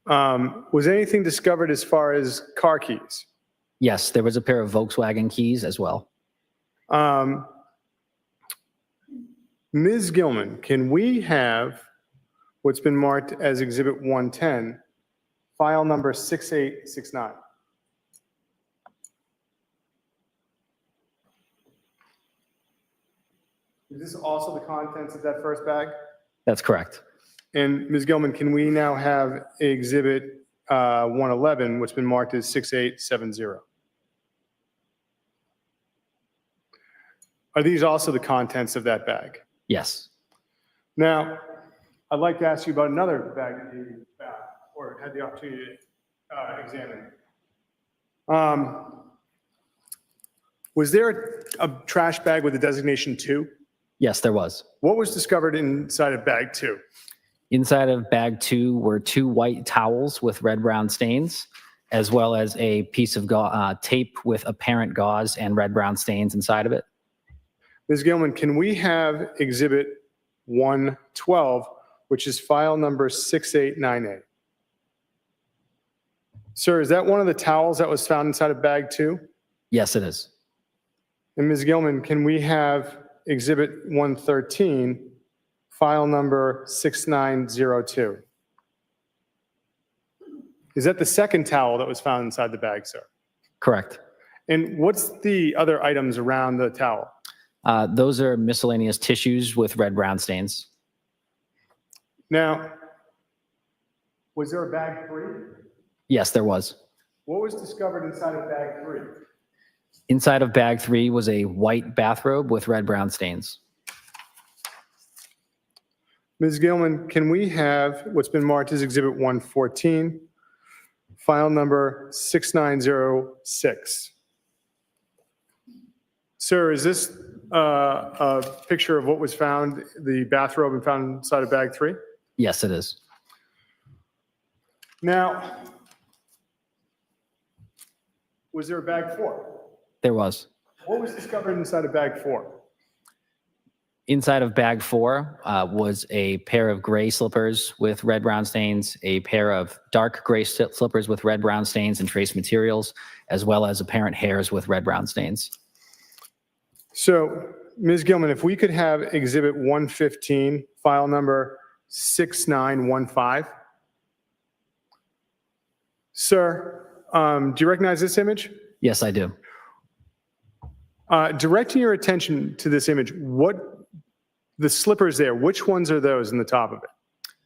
Was anything discovered as far as car keys? Yes, there was a pair of Volkswagen keys as well. Ms. Gilman, can we have what's been marked as Exhibit 110, file number 6869? Is this also the contents of that first bag? That's correct. And Ms. Gilman, can we now have Exhibit 111, what's been marked as 6870? Are these also the contents of that bag? Yes. Now, I'd like to ask you about another bag that you found or had the opportunity to examine. Was there a trash bag with a designation 2? Yes, there was. What was discovered inside of bag 2? Inside of bag 2 were 2 white towels with red-brown stains, as well as a piece of tape with apparent gauze and red-brown stains inside of it. Ms. Gilman, can we have Exhibit 112, which is file number 6898? Sir, is that one of the towels that was found inside of bag 2? Yes, it is. And Ms. Gilman, can we have Exhibit 113, file number 6902. Is that the second towel that was found inside the bag, sir? Correct. And what's the other items around the towel? Those are miscellaneous tissues with red-brown stains. Now, was there a bag 3? Yes, there was. What was discovered inside of bag 3? Inside of bag 3 was a white bathrobe with red-brown stains. Ms. Gilman, can we have what's been marked as Exhibit 114, file number 6906? Sir, is this a picture of what was found, the bathrobe and found inside of bag 3? Yes, it is. Now, was there a bag 4? There was. What was discovered inside of bag 4? Inside of bag 4 was a pair of gray slippers with red-brown stains, a pair of dark gray slippers with red-brown stains and trace materials, as well as apparent hairs with red-brown stains. So, Ms. Gilman, if we could have Exhibit 115, file number 6915. Sir, do you recognize this image? Yes, I do. Directing your attention to this image, the slippers there, which ones are those in the top of it?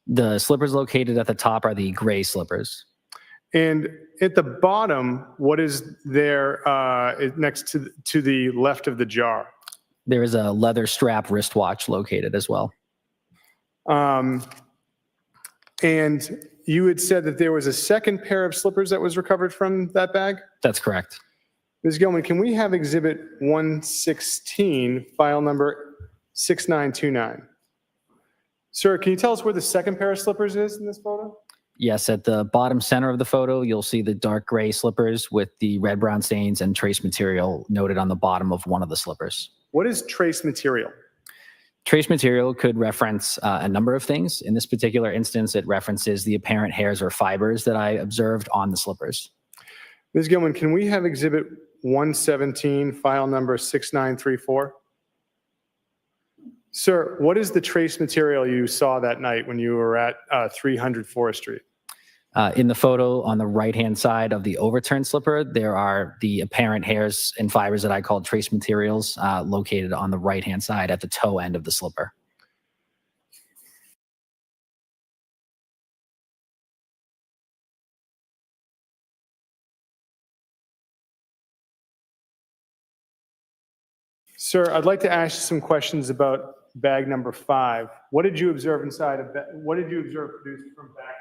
The slippers located at the top are the gray slippers. And at the bottom, what is there next to the left of the jar? There is a leather strap wristwatch located as well. And you had said that there was a second pair of slippers that was recovered from that bag? That's correct. Ms. Gilman, can we have Exhibit 116, file number 6929? Sir, can you tell us where the second pair of slippers is in this photo? Yes, at the bottom center of the photo, you'll see the dark gray slippers with the red-brown stains and trace material noted on the bottom of one of the slippers. What is trace material? Trace material could reference a number of things. In this particular instance, it references the apparent hairs or fibers that I observed on the slippers. Ms. Gilman, can we have Exhibit 117, file number 6934? Sir, what is the trace material you saw that night when you were at 300 Forest Street? In the photo on the right-hand side of the overturned slipper, there are the apparent hairs and fibers that I call trace materials located on the right-hand side at the toe end of the slipper. Sir, I'd like to ask you some questions about bag number 5. What did you observe inside of that? What did you observe produced from bag 5?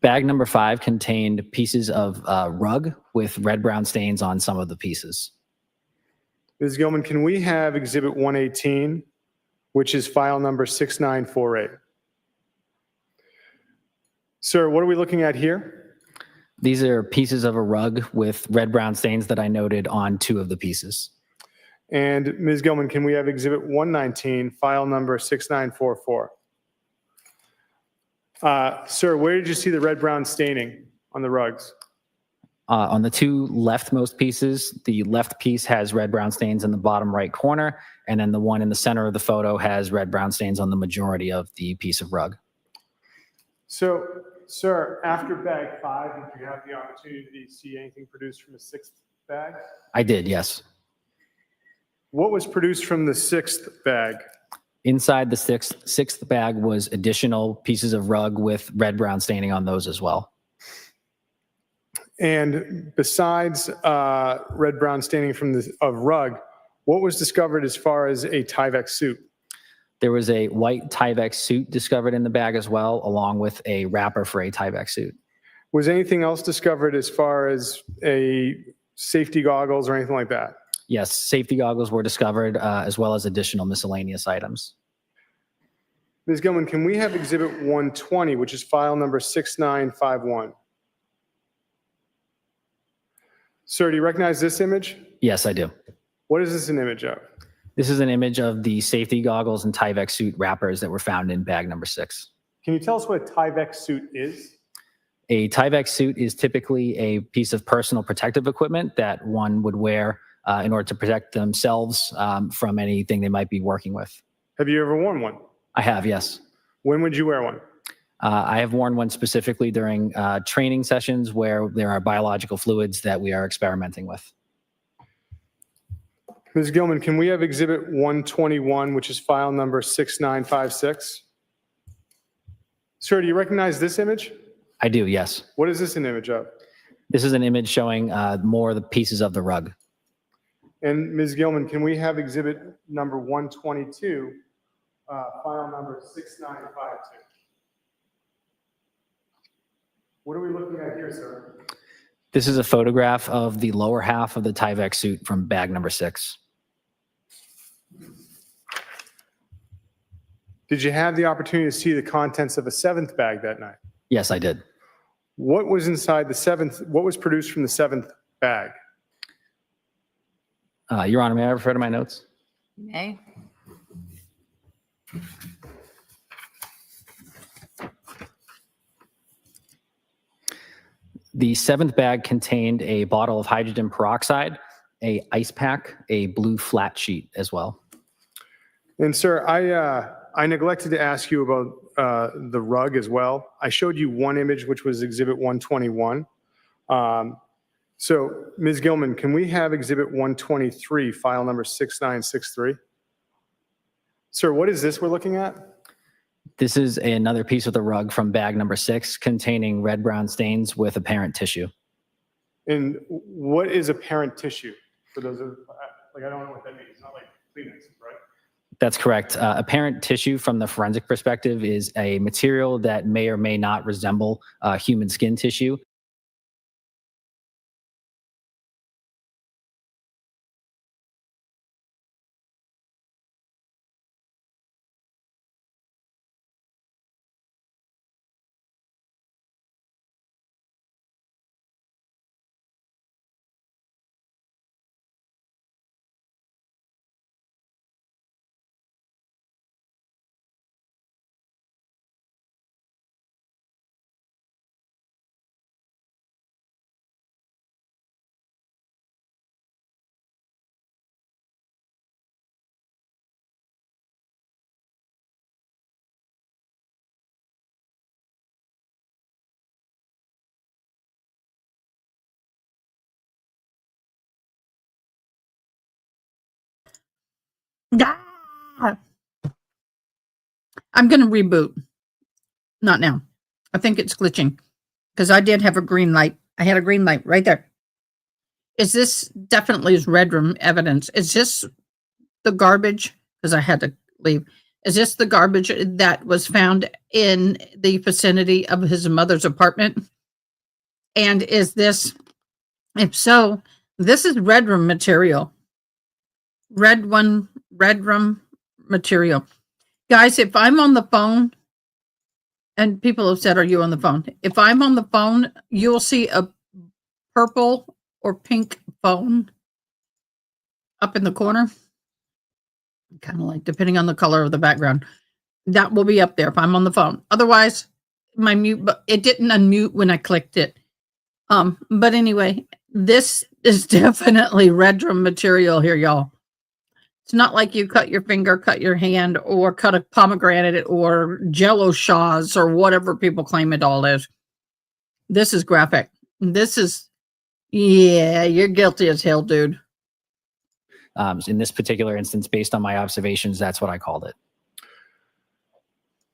Bag number 5 contained pieces of rug with red-brown stains on some of the pieces. Ms. Gilman, can we have Exhibit 118, which is file number 6948? Sir, what are we looking at here? These are pieces of a rug with red-brown stains that I noted on 2 of the pieces. And Ms. Gilman, can we have Exhibit 119, file number 6944? Sir, where did you see the red-brown staining on the rugs? On the 2 leftmost pieces, the left piece has red-brown stains in the bottom right corner, and then the one in the center of the photo has red-brown stains on the majority of the piece of rug. So, sir, after bag 5, did you have the opportunity to see anything produced from the 6th bag? I did, yes. What was produced from the 6th bag? Inside the sixth bag was additional pieces of rug with red-brown staining on those as well. And besides red-brown staining from of rug, what was discovered as far as a Tyvek suit? There was a white Tyvek suit discovered in the bag as well, along with a wrapper for a Tyvek suit. Was anything else discovered as far as a safety goggles or anything like that? Yes, safety goggles were discovered, as well as additional miscellaneous items. Ms. Gilman, can we have Exhibit 120, which is file number 6951? Sir, do you recognize this image? Yes, I do. What is this an image of? This is an image of the safety goggles and Tyvek suit wrappers that were found in bag number 6. Can you tell us what a Tyvek suit is? A Tyvek suit is typically a piece of personal protective equipment that one would wear in order to protect themselves from anything they might be working with. Have you ever worn one? I have, yes. When would you wear one? I have worn one specifically during training sessions where there are biological fluids that we are experimenting with. Ms. Gilman, can we have Exhibit 121, which is file number 6956? Sir, do you recognize this image? I do, yes. What is this an image of? This is an image showing more of the pieces of the rug. And Ms. Gilman, can we have Exhibit number 122, file number 6952? What are we looking at here, sir? This is a photograph of the lower half of the Tyvek suit from bag number 6. Did you have the opportunity to see the contents of a 7th bag that night? Yes, I did. What was inside the 7th? What was produced from the 7th bag? Your Honor, may I refer to my notes? May. The 7th bag contained a bottle of hydrogen peroxide, a ice pack, a blue flat sheet as well. And sir, I neglected to ask you about the rug as well. I showed you one image, which was Exhibit 121. So Ms. Gilman, can we have Exhibit 123, file number 6963? Sir, what is this we're looking at? This is another piece of the rug from bag number 6 containing red-brown stains with apparent tissue. And what is apparent tissue? For those of, like, I don't know what that means. It's not like Kleenex, right? That's correct. Apparent tissue from the forensic perspective is a material that may or may not resemble human skin tissue. Ah! I'm going to reboot. Not now. I think it's glitching because I did have a green light. I had a green light right there. Is this definitely is red room evidence? Is this the garbage? Because I had to leave. Is this the garbage that was found in the vicinity of his mother's apartment? And is this, if so, this is red room material. Red room material. Guys, if I'm on the phone, and people have said, are you on the phone? If I'm on the phone, you'll see a purple or pink phone up in the corner. Kind of like, depending on the color of the background. That will be up there if I'm on the phone. Otherwise, my mute, but it didn't unmute when I clicked it. But anyway, this is definitely red room material here, y'all. It's not like you cut your finger, cut your hand, or cut a pomegranate or Jello shots or whatever people claim it all is. This is graphic. This is, yeah, you're guilty as hell, dude. In this particular instance, based on my observations, that's what I called it.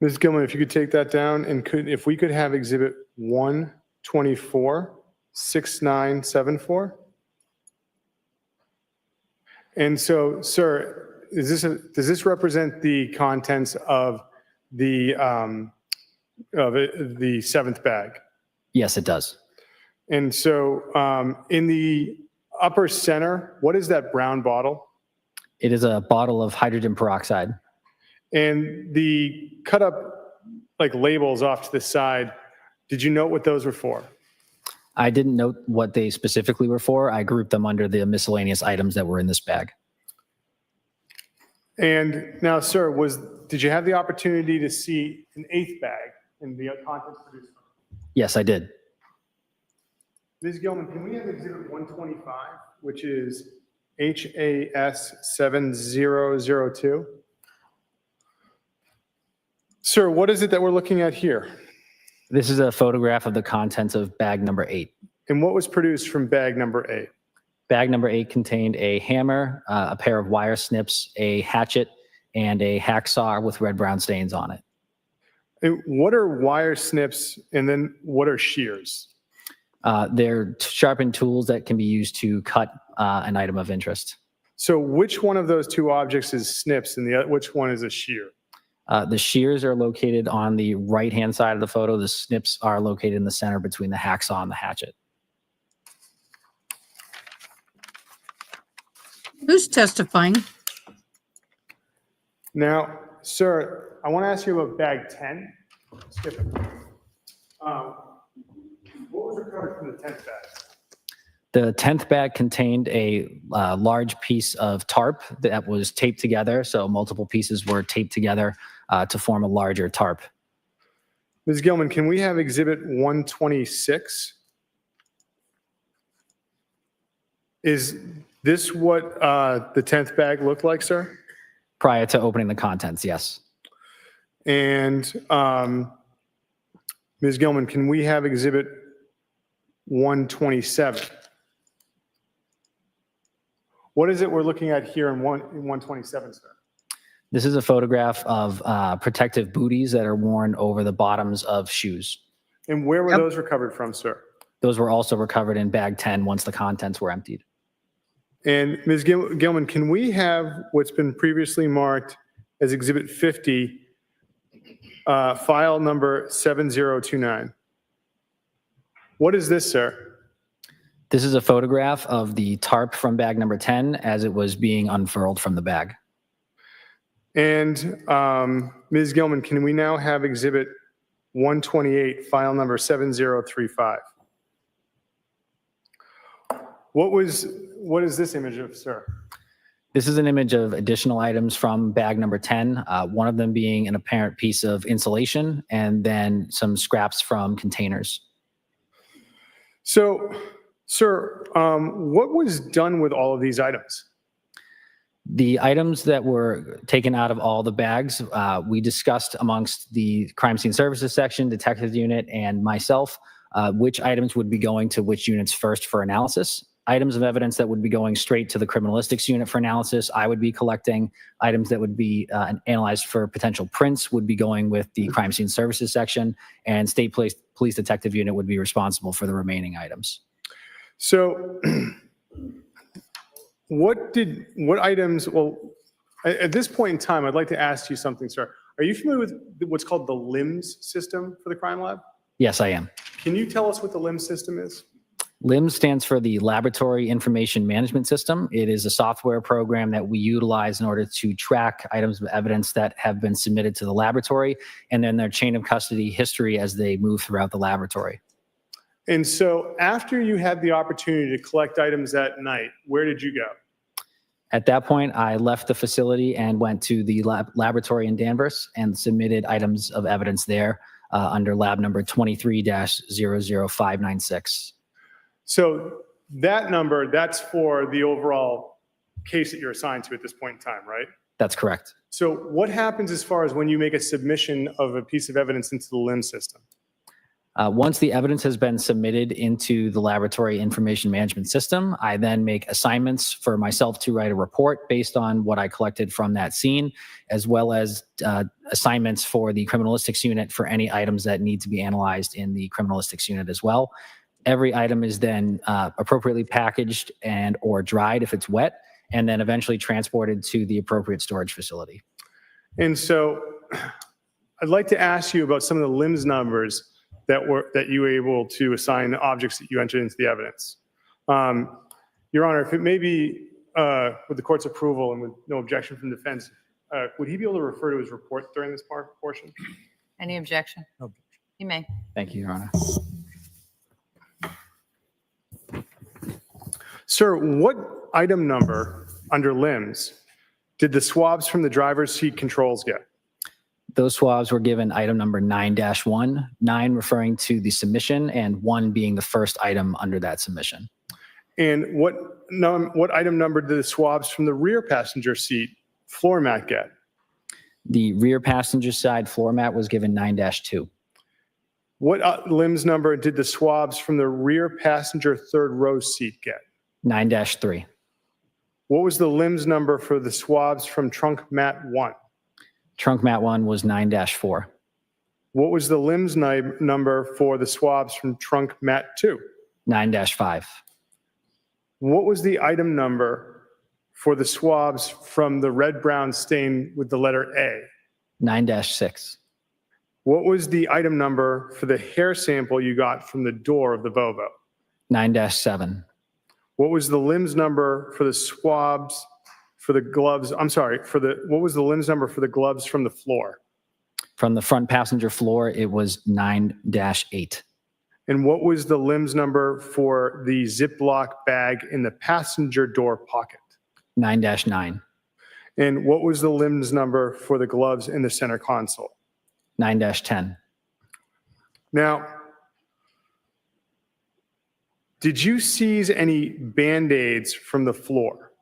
Ms. Gilman, if you could take that down, and if we could have Exhibit 124, 6974. And so, sir, does this represent the contents of the 7th bag? Yes, it does. And so, in the upper center, what is that brown bottle? It is a bottle of hydrogen peroxide. And the cut up like labels off to the side, did you note what those were for? I didn't note what they specifically were for. I grouped them under the miscellaneous items that were in this bag. And now, sir, did you have the opportunity to see an 8th bag in the contents produced? Yes, I did. Ms. Gilman, can we have Exhibit 125, which is HAS 7002? Sir, what is it that we're looking at here? This is a photograph of the contents of bag number 8. And what was produced from bag number 8? Bag number 8 contained a hammer, a pair of wire snips, a hatchet, and a hacksaw with red-brown stains on it. And what are wire snips, and then what are shears? They're sharpened tools that can be used to cut an item of interest. So which one of those two objects is snips and which one is a shear? The shears are located on the right-hand side of the photo. The snips are located in the center between the hacksaw and the hatchet. Who's testifying? Now, sir, I want to ask you about bag 10. Skip it. What was recovered from the 10th bag? The 10th bag contained a large piece of tarp that was taped together. So multiple pieces were taped together to form a larger tarp. Ms. Gilman, can we have exhibit 126? Is this what the 10th bag looked like, sir? Prior to opening the contents, yes. And Ms. Gilman, can we have exhibit 127? What is it we're looking at here in 127, sir? This is a photograph of protective booties that are worn over the bottoms of shoes. And where were those recovered from, sir? Those were also recovered in bag 10 once the contents were emptied. And Ms. Gilman, can we have what's been previously marked as exhibit 50, file number 7029? What is this, sir? This is a photograph of the tarp from bag number 10 as it was being unfurled from the bag. And Ms. Gilman, can we now have exhibit 128, file number 7035? What is this image of, sir? This is an image of additional items from bag number 10, one of them being an apparent piece of insulation and then some scraps from containers. So, sir, what was done with all of these items? The items that were taken out of all the bags, we discussed amongst the crime scene services section, detective unit, and myself, which items would be going to which units first for analysis. Items of evidence that would be going straight to the criminalistics unit for analysis, I would be collecting. Items that would be analyzed for potential prints would be going with the crime scene services section, and state police detective unit would be responsible for the remaining items. So what items, well, at this point in time, I'd like to ask you something, sir. Are you familiar with what's called the LIMS system for the crime lab? Yes, I am. Can you tell us what the LIMS system is? LIMS stands for the Laboratory Information Management System. It is a software program that we utilize in order to track items of evidence that have been submitted to the laboratory and then their chain of custody history as they move throughout the laboratory. And so after you had the opportunity to collect items that night, where did you go? At that point, I left the facility and went to the laboratory in Danvers and submitted items of evidence there under lab number 23-00596. So that number, that's for the overall case that you're assigned to at this point in time, right? That's correct. So what happens as far as when you make a submission of a piece of evidence into the LIMS system? Once the evidence has been submitted into the laboratory information management system, I then make assignments for myself to write a report based on what I collected from that scene, as well as assignments for the criminalistics unit for any items that need to be analyzed in the criminalistics unit as well. Every item is then appropriately packaged and or dried if it's wet, and then eventually transported to the appropriate storage facility. And so I'd like to ask you about some of the LIMS numbers that you were able to assign objects that you entered into the evidence. Your Honor, if it may be with the court's approval and with no objection from defense, would he be able to refer to his report during this portion? Any objection? No. You may. Thank you, Your Honor. Sir, what item number under LIMS did the swabs from the driver's seat controls get? Those swabs were given item number 9-1, 9 referring to the submission and 1 being the first item under that submission. And what item number did the swabs from the rear passenger seat floor mat get? The rear passenger side floor mat was given 9-2. What limbs number did the swabs from the rear passenger third row seat get? 9-3. What was the limbs number for the swabs from trunk mat 1? Trunk mat 1 was 9-4. What was the limbs number for the swabs from trunk mat 2? 9-5. What was the item number for the swabs from the red-brown stain with the letter A? 9-6. What was the item number for the hair sample you got from the door of the Volvo? 9-7. What was the limbs number for the swabs for the gloves? I'm sorry, what was the limbs number for the gloves from the floor? From the front passenger floor, it was 9-8. And what was the limbs number for the Ziploc bag in the passenger door pocket? 9-9. And what was the limbs number for the gloves in the center console? 9-10. Now, did you seize any Band-Aids from the floor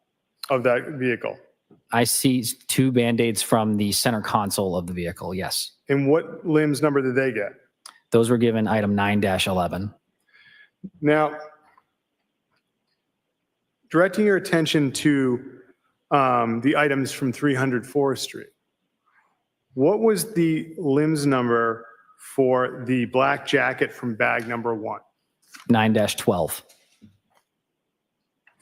of that vehicle? I seized 2 Band-Aids from the center console of the vehicle, yes. And what limbs number did they get? Those were given item 9-11. Now, directing your attention to the items from 300 Forest Street, what was the limbs number for the black jacket from bag number 1? 9-12.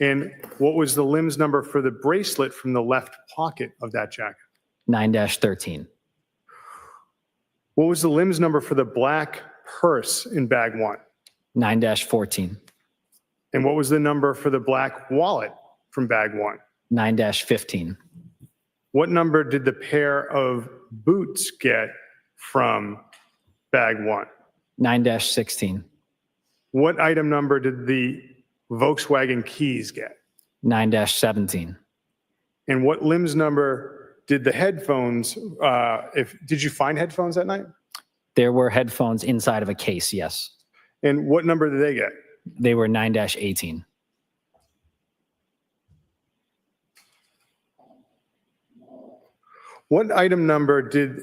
And what was the limbs number for the bracelet from the left pocket of that jacket? 9-13. What was the limbs number for the black purse in bag 1? 9-14. And what was the number for the black wallet from bag 1? 9-15. What number did the pair of boots get from bag 1? 9-16. What item number did the Volkswagen keys get? 9-17. And what limbs number did the headphones, did you find headphones that night? There were headphones inside of a case, yes. And what number did they get? They were 9-18. What item number did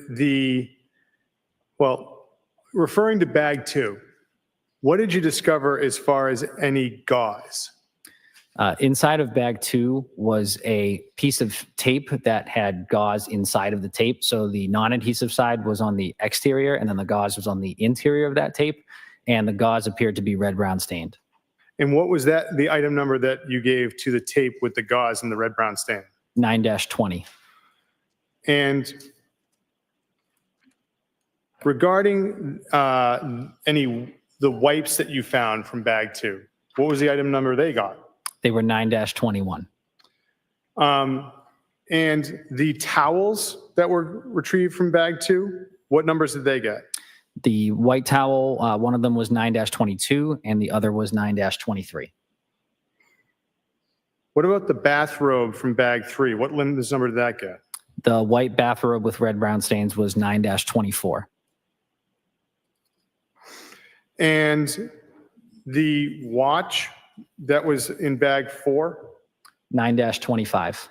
referring to bag 2, what did you discover as far as any gauze? Inside of bag 2 was a piece of tape that had gauze inside of the tape. So the non-adhesive side was on the exterior and then the gauze was on the interior of that tape. And the gauze appeared to be red-brown stained. And what was the item number that you gave to the tape with the gauze and the red-brown stain? 9-20. And regarding the wipes that you found from bag 2, what was the item number they got? They were 9-21. And the towels that were retrieved from bag 2, what numbers did they get? The white towel, one of them was 9-22 and the other was 9-23. What about the bathrobe from bag 3? What limbs number did that get? The white bathrobe with red-brown stains was 9-24. And the watch that was in bag 4? 9-25.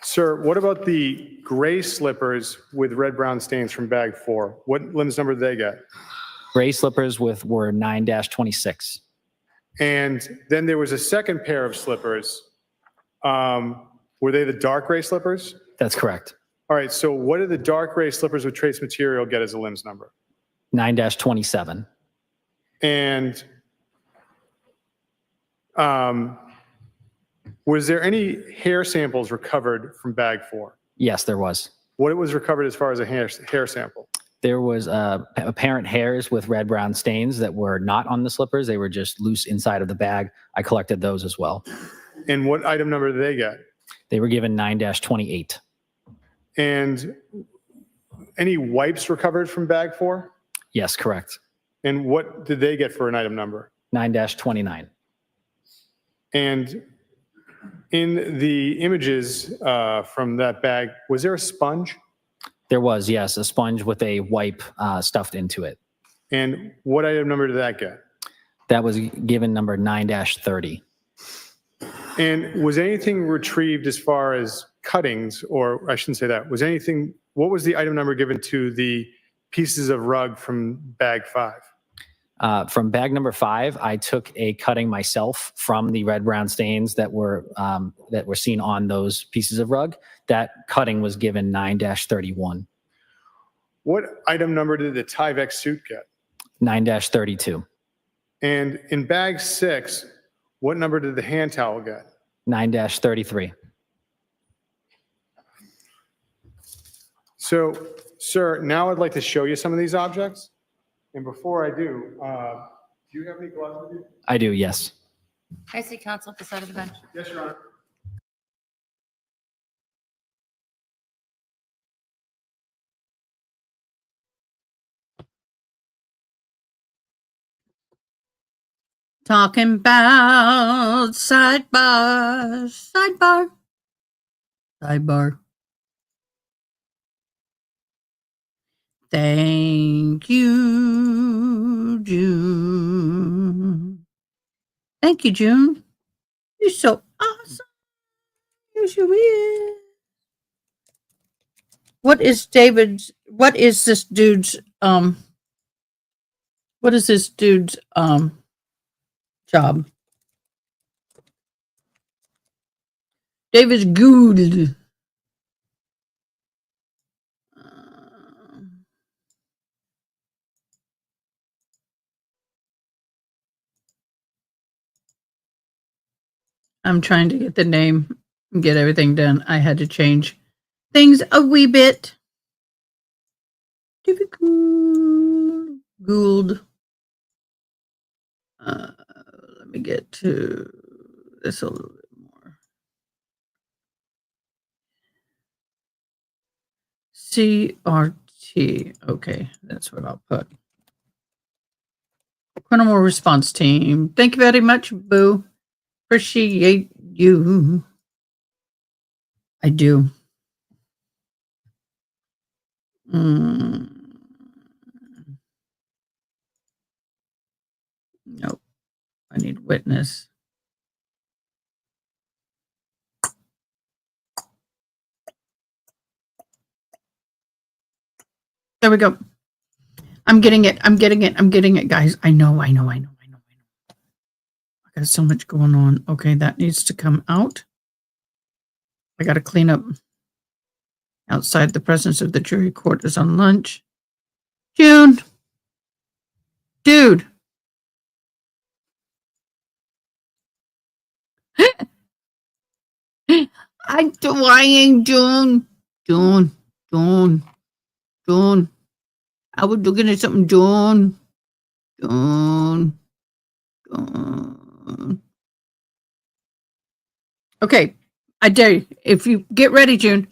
Sir, what about the gray slippers with red-brown stains from bag 4? What limbs number did they get? Gray slippers were 9-26. And then there was a second pair of slippers. Were they the dark gray slippers? That's correct. All right, so what did the dark gray slippers with trace material get as a limbs number? 9-27. And was there any hair samples recovered from bag 4? Yes, there was. What was recovered as far as a hair sample? There was apparent hairs with red-brown stains that were not on the slippers. They were just loose inside of the bag. I collected those as well. And what item number did they get? They were given 9-28. And any wipes recovered from bag 4? Yes, correct. And what did they get for an item number? 9-29. And in the images from that bag, was there a sponge? There was, yes, a sponge with a wipe stuffed into it. And what item number did that get? That was given number 9-30. And was anything retrieved as far as cuttings, or I shouldn't say that, what was the item number given to the pieces of rug from bag 5? From bag number 5, I took a cutting myself from the red-brown stains that were seen on those pieces of rug. That cutting was given 9-31. What item number did the Tyvek suit get? 9-32. And in bag 6, what number did the hand towel get? 9-33. So, sir, now I'd like to show you some of these objects. And before I do you have any gloves with you? I do, yes. I see counsel at the side of the bench. Yes, Your Honor. Talking about sidebar, sidebar, sidebar. Thank you, June. Thank you, June. You're so awesome. You sure is. What is this dude's job? David's Gould. I'm trying to get the name and get everything done. I had to change things a wee bit. David Gould. Let me get to this a little bit more. CRT. Okay, that's what I'll put. Criminal Response Team. Thank you very much, Boo. Appreciate you. I do. Nope. I need witness. There we go. I'm getting it, guys. I know. I got so much going on. Okay, that needs to come out. I got to clean up outside the presence of the jury. Court is on lunch. June. Dude. I'm trying, June. June. I was looking at something, June. Okay, I dare you. If you get ready, June.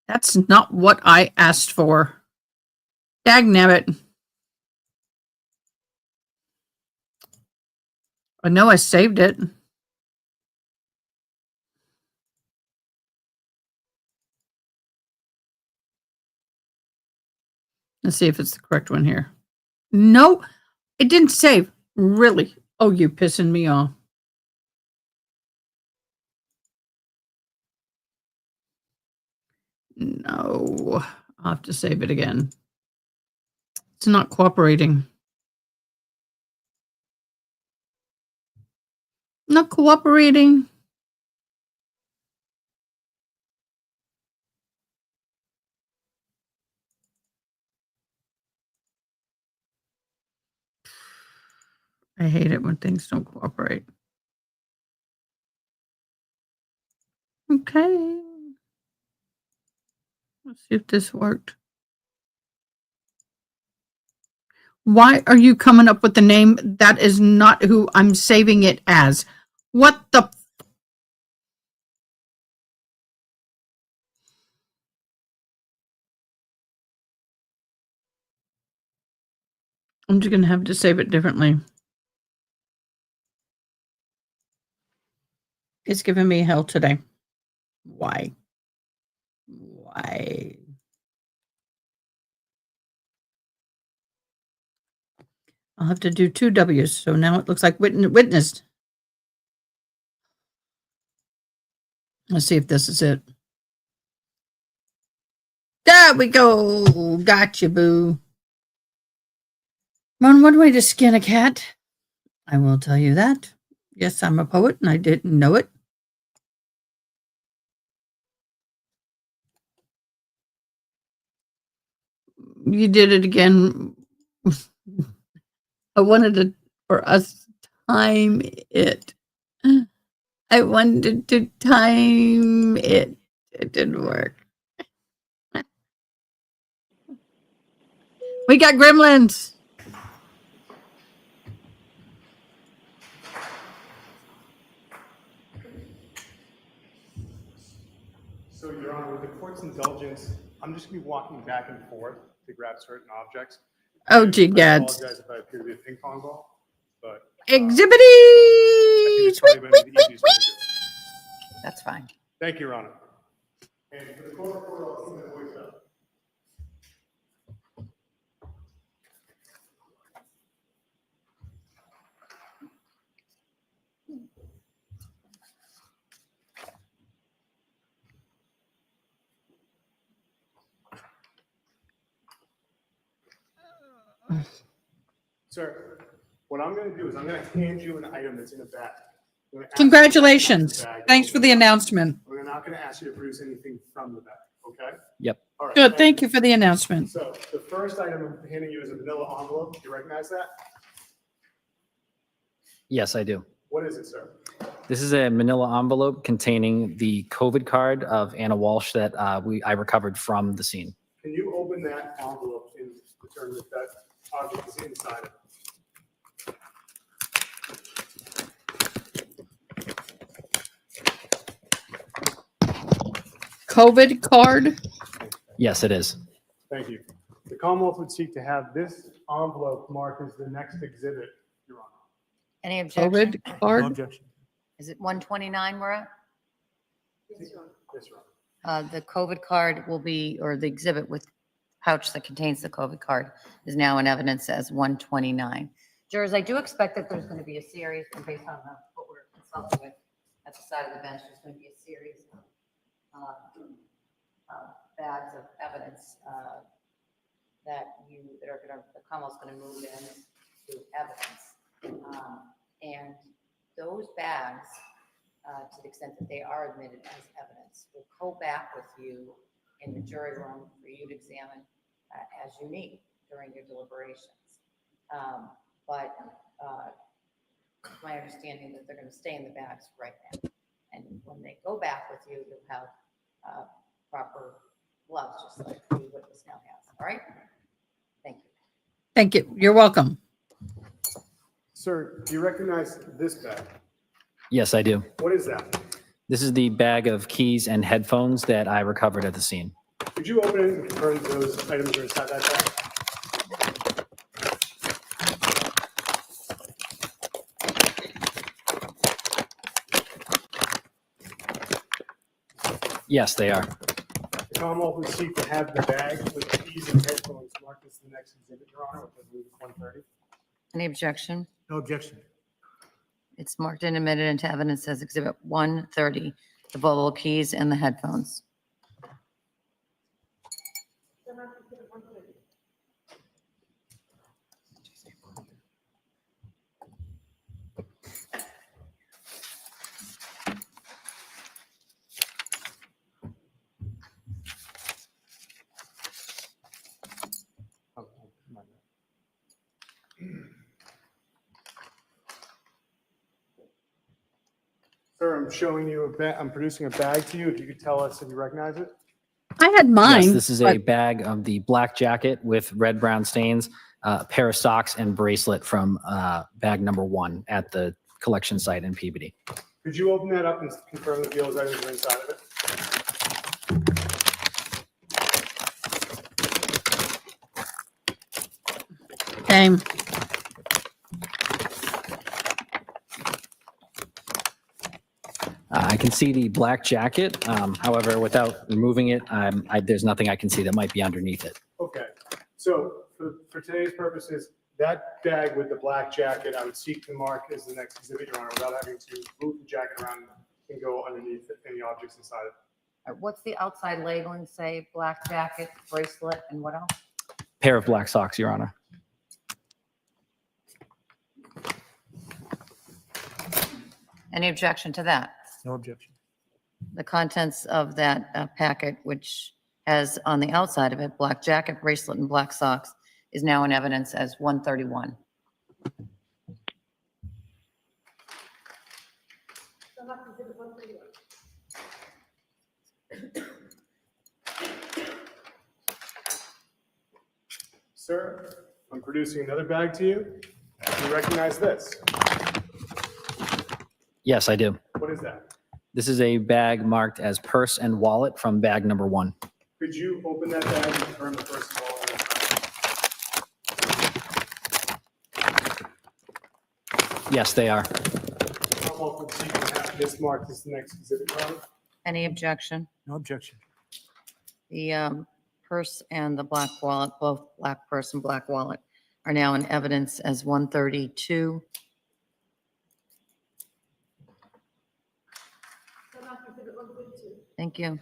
That's not what I asked for. Dagnabbit. I know I saved it. Let's see if it's the correct one here. No, it didn't save. Really? Oh, you're pissing me off. No, I'll have to save it again. It's not cooperating. Not cooperating. I hate it when things don't cooperate. Okay. Let's see if this worked. Why are you coming up with the name? That is not who I'm saving it as. What the? I'm just going to have to save it differently. It's giving me hell today. Why? Why? I'll have to do 2 W's. So now it looks like witnessed. Let's see if this is it. There we go. Gotcha, boo. One way to skin a cat. I will tell you that. Yes, I'm a poet and I didn't know it. You did it again. I wanted for us to time it. I wanted to time it. It didn't work. We got gremlins. So, Your Honor, with the court's indulgence, I'm just going to be walking back and forth to grab certain objects. Oh, And gee, I gads. apologize if I appear to be a ping pong ball, but Exhibity! it's probably gonna be the easiest way to do it. That's fine. Thank you, Your Honor. And for the court reporter, I'll see my voice up. Sir, what I'm going to do is I'm going to hand you an item that's in a bag. I'm gonna ask you to Congratulations. open the bag. Thanks for the announcement. We're not going to ask you to produce anything from the bag, okay? Yep. All right. Good. Thank you for the announcement. So the first item I'm handing you is a manila envelope. Do you recognize that? Yes, I do. What is it, sir? This is a manila envelope containing the COVID card of Ana Walshe that I recovered from the scene. Can you open that envelope and determine if that object is inside it? COVID card. Yes, it is. Thank you. The Commonwealth would seek to have this envelope marked as the next exhibit, Your Honor. Any objection? COVID card. No objection. Is it 129 we're at? Yes, Your Honor. The COVID card will be, or the exhibit with pouch that contains the COVID card is now in evidence as 129. Jurors, I do expect that there's going to be a series, and based on what we're consulting with at the side of the bench, there's going to be a series of bags of evidence that the Commonwealth's going to move in to evidence. And those bags, to the extent that they are admitted as evidence, will go back with you in the jury room for you to examine as you need during your deliberations. But it's my understanding that they're going to stay in the bags right now. And when they go back with you, you'll have proper gloves, just like the witness now has. All right? Thank you. Thank you. You're welcome. Sir, do you recognize this bag? Yes, I do. What is that? This is the bag of keys and headphones that I recovered at the scene. Could you open it and confirm those items are inside that bag? Yes, they are. The Commonwealth would seek to have the bag with the keys and headphones marked as the next exhibit, Your Honor, which I believe is 130. Any objection? No objection. It's marked and admitted into evidence as exhibit 130, the Volvo keys and the headphones. Sir, I'm showing you a bag. I'm producing a bag to you. If you could tell us if you recognize it. I had mine. Yes, this is a but bag of the black jacket with red brown stains, a pair of socks and bracelet from bag number 1 at the collection site in Peabody. Could you open that up and confirm that those items are inside of it? Okay. I can see the black jacket. However, without removing it, there's nothing I can see that might be underneath it. Okay. So for today's purposes, that bag with the black jacket, I would seek to mark as the next exhibit, Your Honor, without having to move the jacket around can go underneath any objects inside it. What's the outside labeling say? Black jacket, bracelet, and what else? Pair of black socks, Your Honor. Any objection to that? No objection. The contents of that packet, which has on the outside of it, black jacket, bracelet, and black socks, is now in evidence as 131. Sir, I'm producing another bag to you. Do you recognize this? Yes, I do. What is that? This is a bag marked as purse and wallet from bag number 1. Could you open that bag and turn the purse and wallet inside? Yes, they are. Commonwealth would seek to have this marked as the next exhibit, Your Honor. Any objection? No objection. The purse and the black wallet, both black purse and black wallet, are now in evidence as 132. Thank you.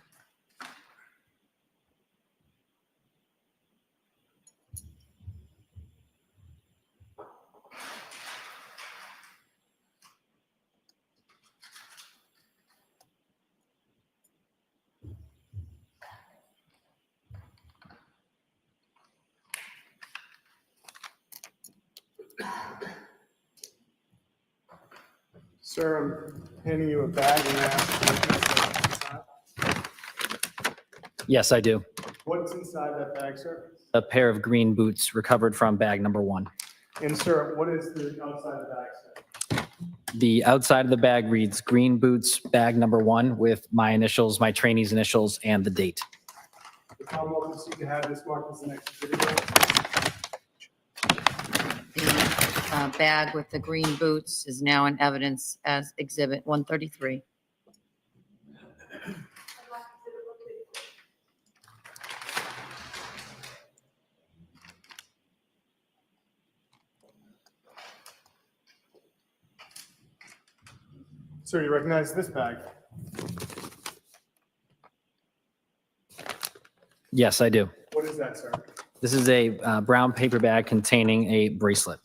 Sir, I'm handing you a bag and I ask you to recognize what's inside. Yes, I do. What's inside that bag, sir? A pair of green boots recovered from bag number 1. And sir, what is the outside of the bag, sir? The outside of the bag reads green boots, bag number 1, with my initials, my trainee's initials, and the date. The Commonwealth would seek to have this marked as the next exhibit. The bag with the green boots is now in evidence as Exhibit 133. Sir, you recognize this bag? Yes, I do. What is that, sir? This is a brown paper bag containing a bracelet.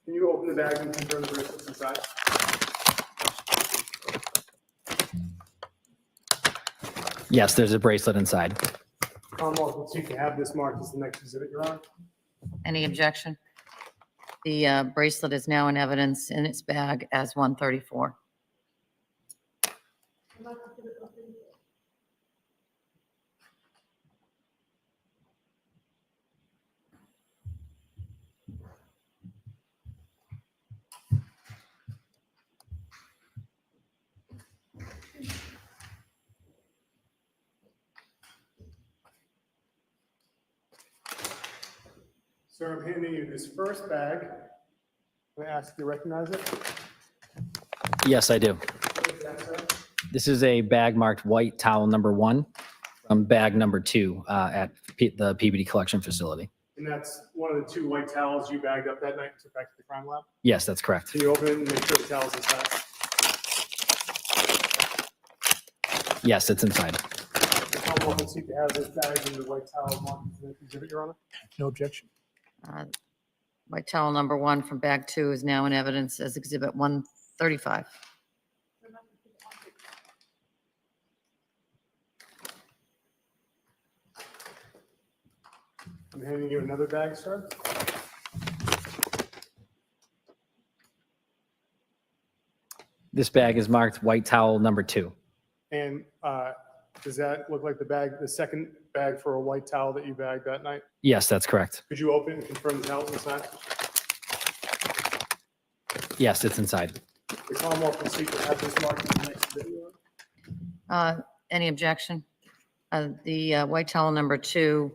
Can you open the bag and confirm the bracelets inside? Yes, there's a bracelet inside. Commonwealth would seek to have this marked as the next exhibit, Your Honor. Any objection? The bracelet is now in evidence in its bag as 134. Sir, I'm handing you this first bag. Can I ask you to recognize it? Yes, I do. What is that, sir? This is a bag marked white towel number 1 from bag number 2 at the PBD collection facility. And that's one of the 2 white towels you bagged up that night and took back to the crime lab? Yes, that's correct. Can you open it and make sure the towel's inside? Yes, it's inside. The Commonwealth would seek to have this bag and the white towel marked as the next exhibit, Your Honor. No objection. White towel number 1 from bag 2 is now in evidence as Exhibit 135. I'm handing you another bag, sir. This bag is marked white towel number 2. And does that look like the bag, the second bag for a white towel that you bagged that night? Yes, that's correct. Could you open and confirm the towel's inside? Yes, it's inside. The Commonwealth will seek to have this marked in the next video. Any objection? The white towel number 2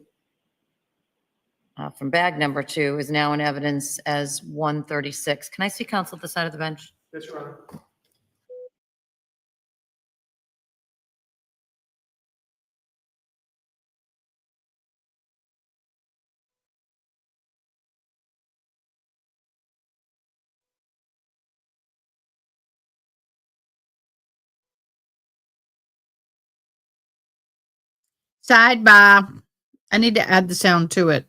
from bag number 2 is now in evidence as 136. Can I see counsel at the side of the bench? Yes, Your Honor. Sidebar. I need to add the sound to it.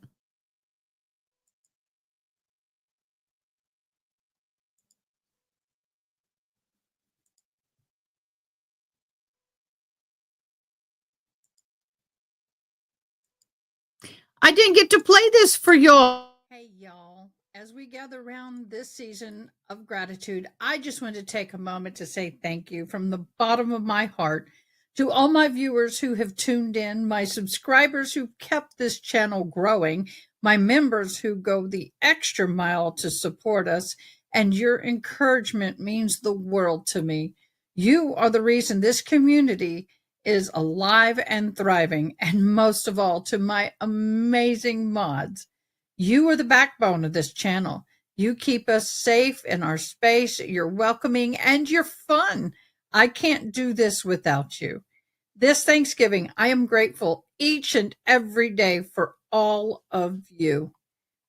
I didn't get to play this for y'all. Hey, y'all. As we gather around this season of gratitude, I just want to take a moment to say thank you from the bottom of my heart to all my viewers who have tuned in, my subscribers who kept this channel growing, my members who go the extra mile to support us, and your encouragement means the world to me. You are the reason this community is alive and thriving, and most of all, to my amazing mods. You are the backbone of this channel. You keep us safe in our space. You're welcoming and you're fun. I can't do this without you. This Thanksgiving, I am grateful each and every day for all of you.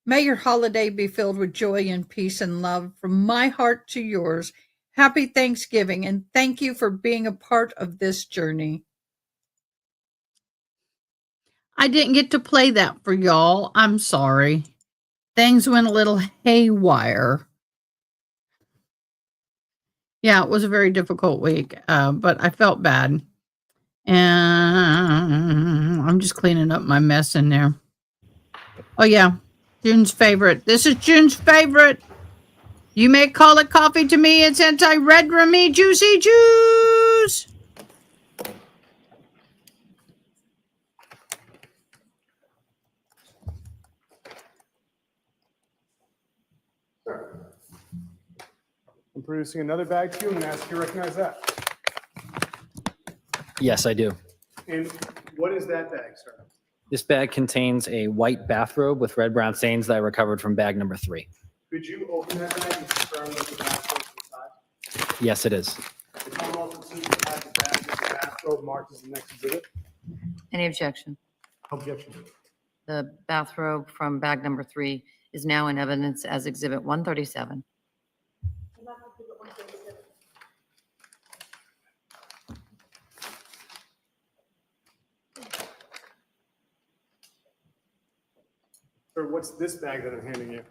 May your holiday be filled with joy and peace and love from my heart to yours. Happy Thanksgiving, and thank you for being a part of this journey. I didn't get to play that for y'all. I'm sorry. Things went a little haywire. Yeah, it was a very difficult week, but I felt bad. And I'm just cleaning up my mess in there. Oh, yeah. June's favorite. This is June's favorite. You may call it coffee to me. It's anti-red rummy juicy juice. I'm producing another bag to you. I'm going to ask you to recognize that. Yes, I do. And what is that bag, sir? This bag contains a white bathrobe with red brown stains that I recovered from bag number 3. Could you open that bag and confirm that the bathrobe inside? Yes, it is. The Commonwealth of Massachusetts has the bag with the bathrobe marked as the next exhibit. Any objection? Objection. The bathrobe from bag number 3 is now in evidence as exhibit 137. Sir, what's this bag that I'm handing you?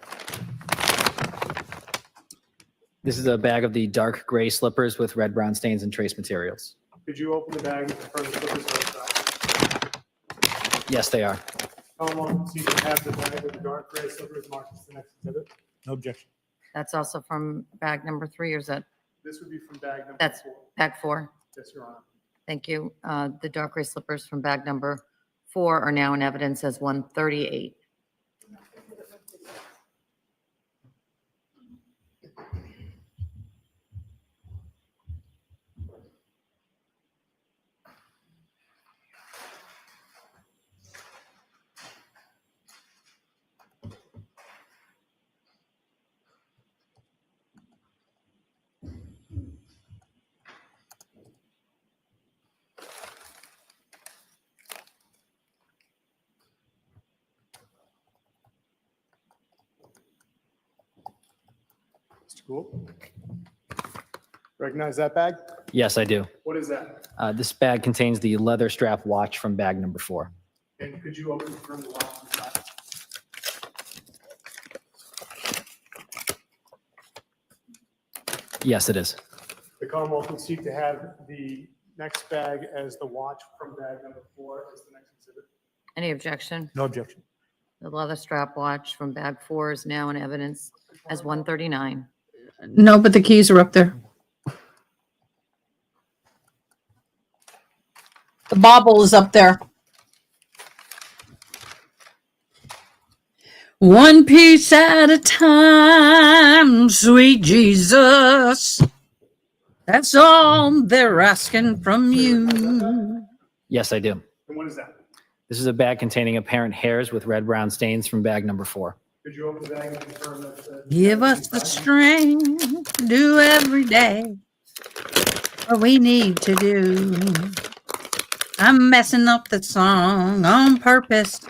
This is a bag of the dark gray slippers with red brown stains and trace materials. Could you open the bag and confirm the slippers are inside? Yes, they are. Commonwealth, so you can have the bag with the dark gray slippers marked as the next exhibit. No objection. That's also from bag number 3, or is that? This would be from bag number 4. That's bag 4. Yes, Your Honor. Thank you. The dark gray slippers from bag number 4 are now in evidence as 138. Mr. Gould? Recognize that bag? Yes, I do. What is that? This bag contains the leather strap watch from bag number 4. And could you open and confirm the watch inside? Yes, it is. The Commonwealth would seek to have the next bag as the watch from bag number 4 as the next exhibit. Any objection? No objection. The leather strap watch from bag 4 is now in evidence as 139. No, but the keys are up there. The bauble is up there. One piece at a time, sweet Jesus. That's all they're asking from you. Yes, I do. And what is that? This is a bag containing apparent hairs with red brown stains from bag number 4. Could you open the bag and confirm that? Give us the strength to do every day what we need to do. I'm messing up the song on purpose.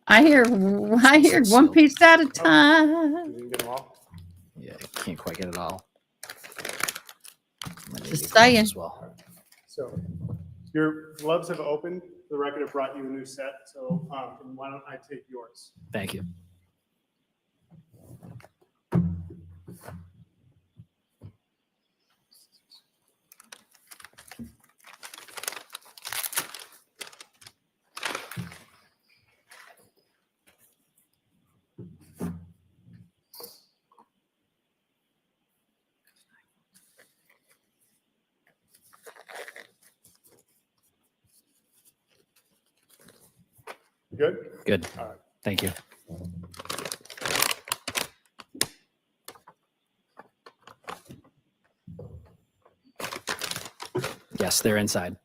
I hear one piece at a time. You didn't get them all? Yeah, I can't quite get it all. Just saying. As well. So your gloves have opened. For the record, I brought you a new set. So why don't I take yours? Thank you. Good? Good. All right. Thank you. Yes, they're inside.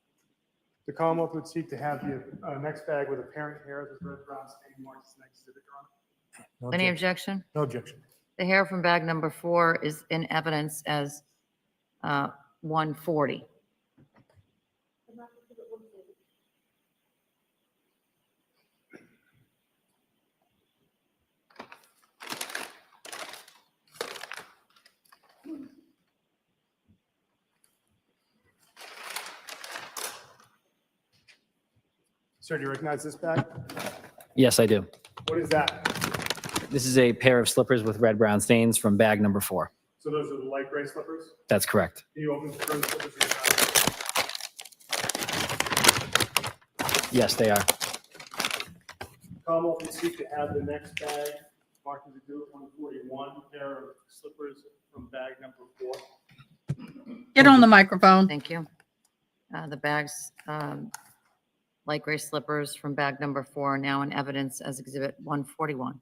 The Commonwealth would seek to have the next bag with apparent hairs with red, brown stain marks next exhibit on it. Any objection? No objection. The hair from bag number 4 is in evidence as 140. Sir, do you recognize this bag? Yes, I do. What is that? This is a pair of slippers with red brown stains from bag number 4. So those are the light gray slippers? That's correct. Can you open the slippers in your bag? Yes, they are. Commonwealth would seek to have the next bag marked as exhibit 141, pair of slippers from bag number 4. Get on the microphone. Thank you. The bags, light gray slippers from bag number 4 are now in evidence as exhibit 141.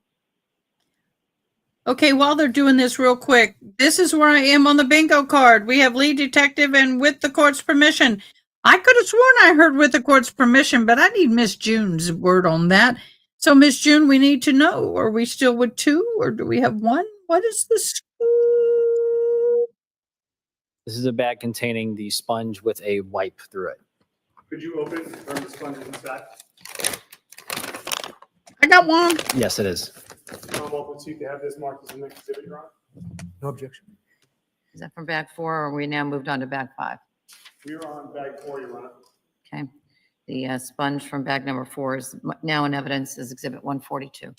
Okay, while they're doing this real quick, this is where I am on the bingo card. We have lead detective and with the court's permission. I could have sworn I heard with the court's permission, but I need Miss June's word on that. So, Miss June, we need to know, are we still with 2 or do we have 1? What is this? This is a bag containing the sponge with a wipe through it. Could you open and confirm the sponge is inside? I got 1. Yes, it is. Commonwealth would seek to have this marked as the next exhibit, Your Honor. No objection. Is that from bag 4 or are we now moved on to bag 5? We are on bag 4, Your Honor. Okay. The sponge from bag number 4 is now in evidence as exhibit 142.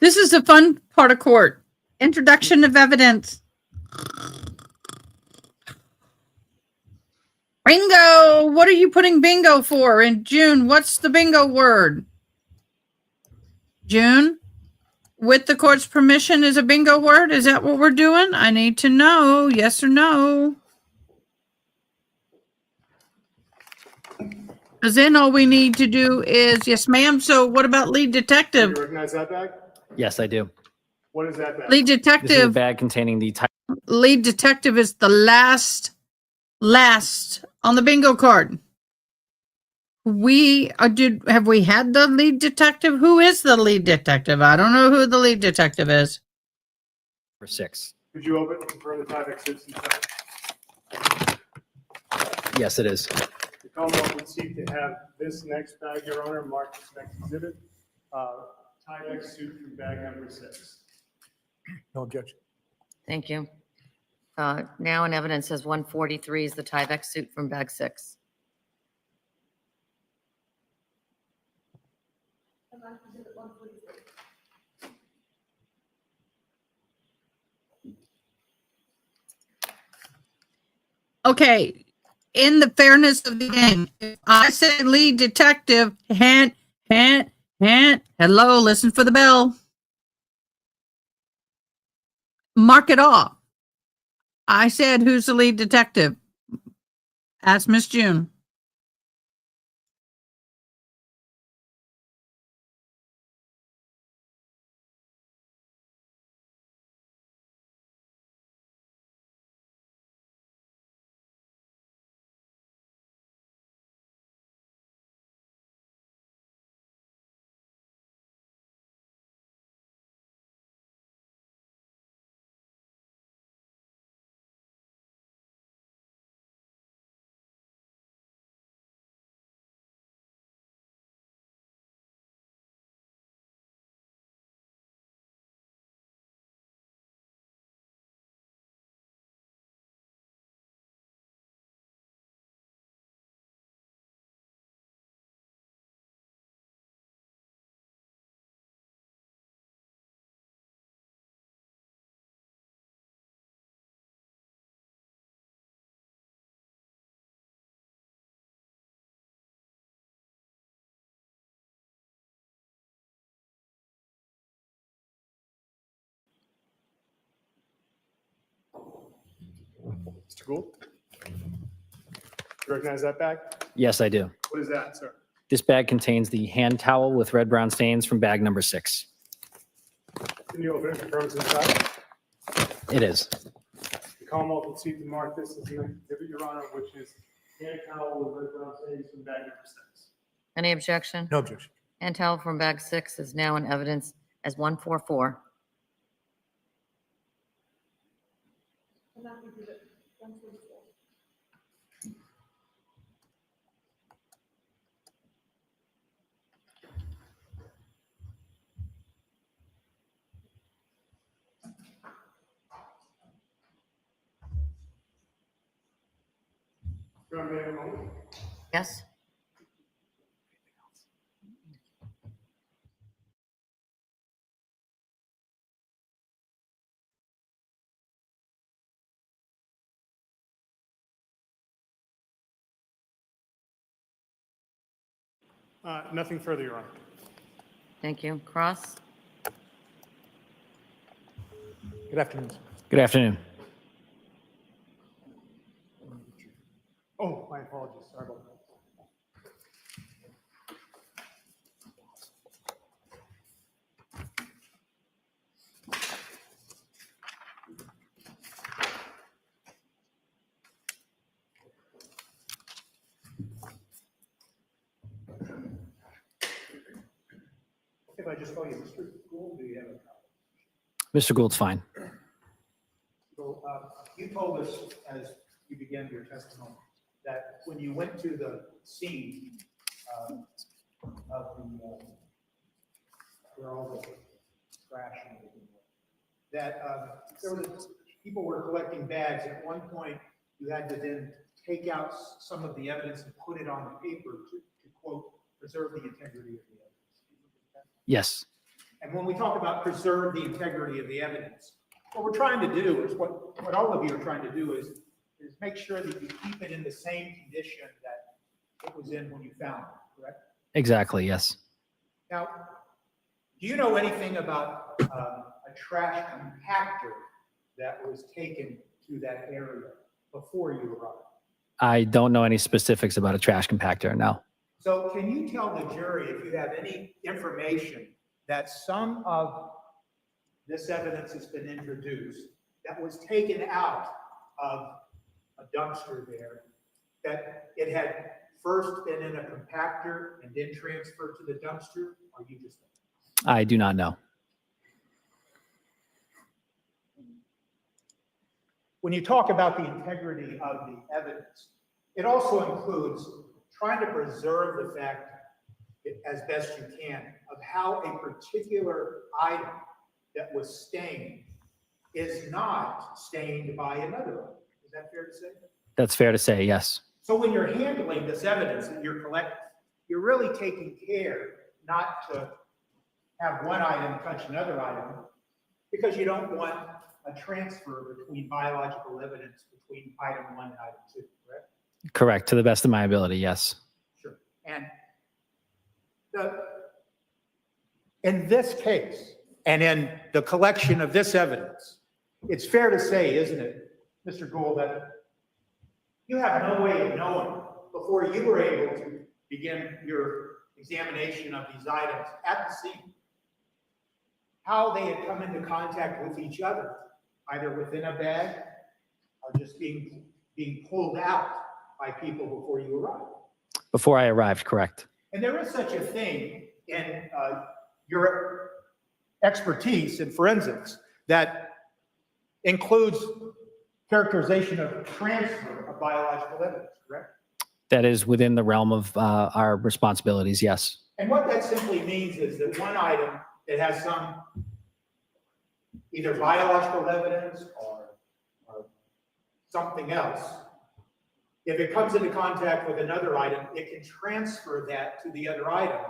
This is the fun part of court. Introduction of evidence. Bingo! What are you putting bingo for? And June, what's the bingo word? June, with the court's permission is a bingo word? Is that what we're doing? I need to know. Yes or no? Because then all we need to do is, yes, ma'am. So what about lead Do detective? you recognize that bag? Yes, I do. What is that bag? Lead This is a detective. bag containing the type. Lead detective is the last on the bingo card. Have we had the lead detective? Who is the lead detective? I don't know who the lead detective is. For 6. Could you open and confirm the Tyvek suits inside? Yes, it is. The Commonwealth would seek to have this next bag, Your Honor, marked as next exhibit. Tyvek suit from bag number 6. No objection. Thank you. Now in evidence as 143 is the Tyvek suit from bag 6. Okay, in the fairness of the game, if I say lead detective, hint, hello, listen for the bell. Mark it off. I said, who's the lead detective? Ask Miss June. Mr. Gould? You recognize that bag? Yes, I do. What is that, sir? This bag contains the hand towel with red brown stains from bag number 6. Can you open it and confirm it's inside? It is. The Commonwealth will proceed to mark this as an exhibit, Your Honor, which is hand towel with red brown stains from bag number 6. Any objection? No objection. And towel from bag 6 is now in evidence as 144. Yes? Nothing further, Your Honor. Thank you. Cross? Good afternoon. Good afternoon. Oh, my apologies. Sorry about that. If I just call you Mr. Gould, do you have a Mr. Gould's fine. So you told us as you began your testimony that when you went to the scene of the where all the trash and everything was, that there was people were collecting bags. At one point, you had to then take out some of the evidence and put it on the paper to quote preserve the integrity of the evidence. Yes. And when we talk about preserve the integrity of the evidence, what we're trying to do is what all of you are trying to do is make sure that you keep it in the same condition that it was in when you found it, correct? Exactly, yes. Now, do you know anything about a trash compactor that was taken to that area before you arrived? I don't know any specifics about a trash compactor, no. So can you tell the jury if you have any information that some of this evidence has been introduced that was taken out of a dumpster there, that it had first been in a compactor and then transferred to the dumpster, or you just don't know? I do not know. When you talk about the integrity of the evidence, it also includes trying to preserve the fact, as best you can, of how a particular item that was stained is not stained by another item. Is that fair to say? That's fair to say, yes. So when you're handling this evidence that you're collecting, you're really taking care not to have one item touch another item, because you don't want a transfer between biological evidence between item 1 and item 2, correct? Correct, to the best of my ability, yes. Sure. And in this case, and in the collection of this evidence, it's fair to say, isn't it, Mr. Gould, that you have no way of knowing before you were able to begin your examination of these items at the scene, how they had come into contact with each other, either within a bag or just being pulled out by people before you arrived. Before I arrived, correct. And there is such a thing in your expertise in forensics that includes characterization of transfer of biological evidence, correct? That is within the realm of our responsibilities, yes. And what that simply means is that one item that has some either biological evidence or something else, if it comes into contact with another item, it can transfer that to the other item.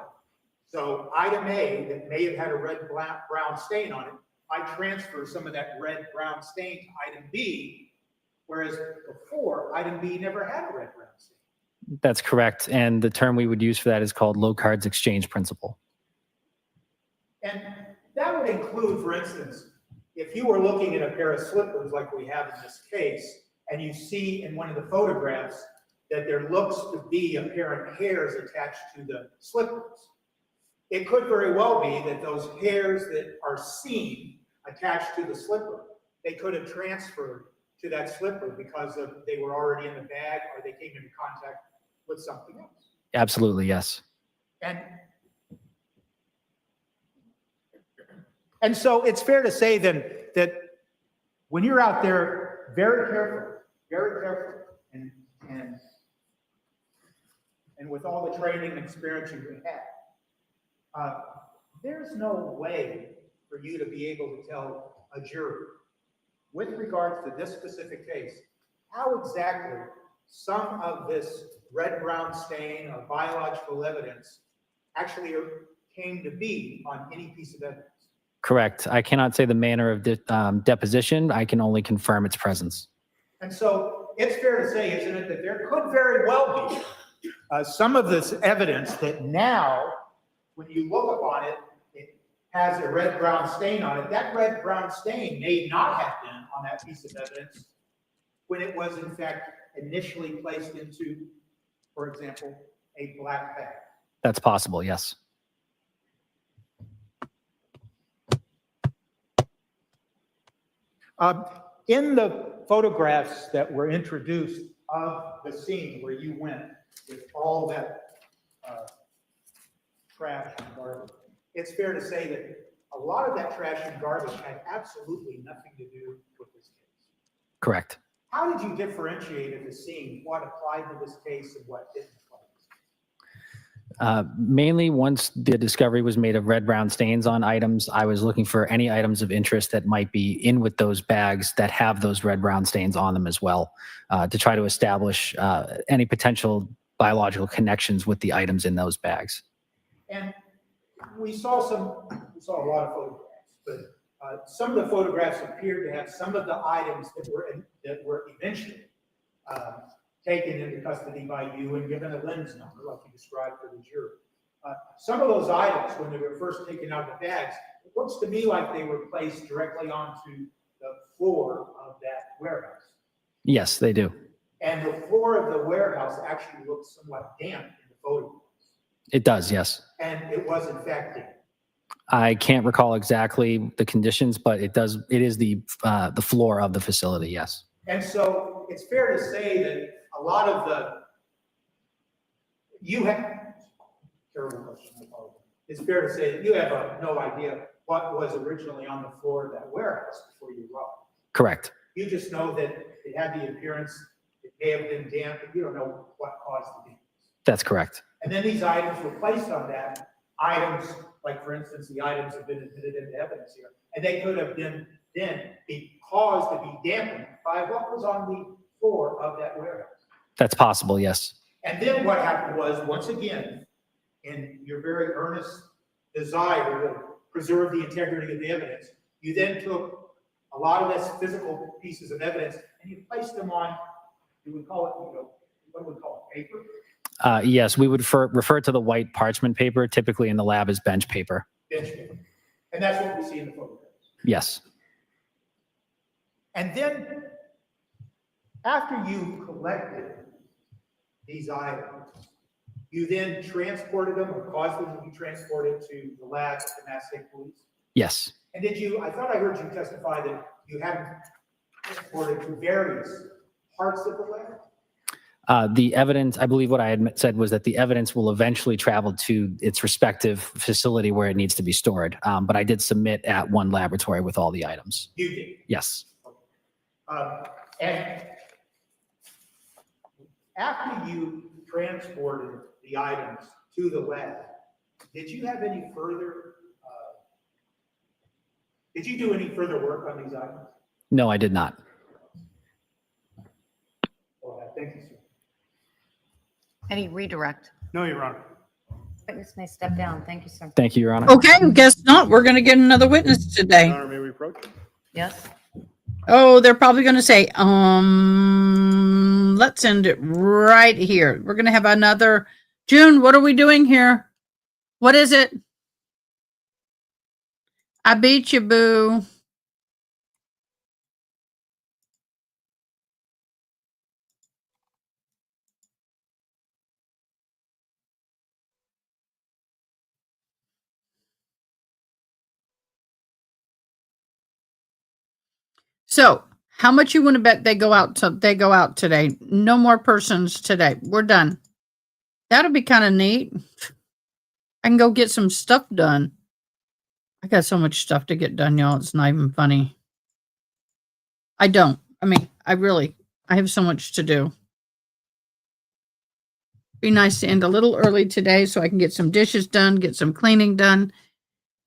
So item A that may have had a red brown stain on it, I transfer some of that red brown stain to item B, whereas before item B never had a red brown stain. That's correct. And the term we would use for that is called low cards exchange principle. And that would include, for instance, if you were looking at a pair of slippers like we have in this case, and you see in one of the photographs that there looks to be apparent hairs attached to the slippers. It could very well be that those hairs that are seen attached to the slipper, they could have transferred to that slipper because they were already in the bag or they came into contact with something else. Absolutely, yes. And so it's fair to say then that when you're out there, very careful, and with all the training and experience you have, there's no way for you to be able to tell a jury, with regards to this specific case, how exactly some of this red-brown stain or biological evidence actually came to be on any piece of evidence. Correct. I cannot say the manner of deposition. I can only confirm its presence. And so it's fair to say, isn't it, that there could very well be some of this evidence that now, when you look upon it, it has a red-brown stain on it. That red-brown stain may not have been on that piece of evidence when it was, in fact, initially placed into, for example, a black bag. That's possible, yes. In the photographs that were introduced of the scene where you went with all that trash and garbage, it's fair to say that a lot of that trash and garbage had absolutely nothing to do with this case. Correct. How did you differentiate in the scene what applied to this case and what didn't apply to this case? Mainly once the discovery was made of red-brown stains on items, I was looking for any items of interest that might be in with those bags that have those red-brown stains on them as well, to try to establish any potential biological connections with the items in those bags. And we saw a lot of photographs, but some of the photographs appeared to have some of the items that were eventually taken into custody by you and given a lens number, like you described for the jury. Some of those items, when they were first taken out of the bags, it looks to me like they were placed directly onto the floor of that warehouse. Yes, they do. And the floor of the warehouse actually looks somewhat damp in the photographs. It does, yes. And it was in fact damp. I can't recall exactly the conditions, but it is the floor of the facility, yes. And so it's fair to say that a lot of terrible question, I apologize. It's fair to say that you have no idea what was originally on the floor of that warehouse before you arrived. Correct. You just know that it had the appearance, it may have been damp, but you don't know what caused the damage. That's correct. And then these items were placed on that. Items, like for instance, the items have been admitted into evidence here, and they could have been then be caused to be dampened by what was on the floor of that warehouse. That's possible, yes. And then what happened was, once again, in your very earnest desire to preserve the integrity of the evidence, you then took a lot of this physical pieces of evidence and you placed them on, you would call it, what do we call it, paper? Yes, we would refer to the white parchment paper, typically in the lab as bench paper. Bench paper. And that's what we see in the photographs. Yes. And then, after you collected these items, you then transported them or caused them to be transported to the lab at the Mass State Police? Yes. And I thought I heard you testify that you had them transported to various parts of the lab? The evidence, I believe what I had said was that the evidence will eventually travel to its respective facility where it needs to be stored. But I did submit at one laboratory with all the items. You did? Yes. And after you transported the items to the lab, did you have any further, did you do any further work on these items? No, I did not. Well, thank you, sir. Any redirect? No, Your Honor. Witness may step down. Thank you, sir. Thank you, Your Honor. Okay, guess not. We're going to get another witness today. Your Honor, may we approach? Yes. Oh, they're probably going to say, let's end it right here. We're going to have another. June, what are we doing here? What is it? I beat you, boo. So, how much you want to bet they go out today? No more persons today. We're done. That'll be kind of neat. I can go get some stuff done. I got so much stuff to get done, y'all. It's not even funny. I don't. I mean, I have so much to do. Be nice to end a little early today so I can get some dishes done, get some cleaning done.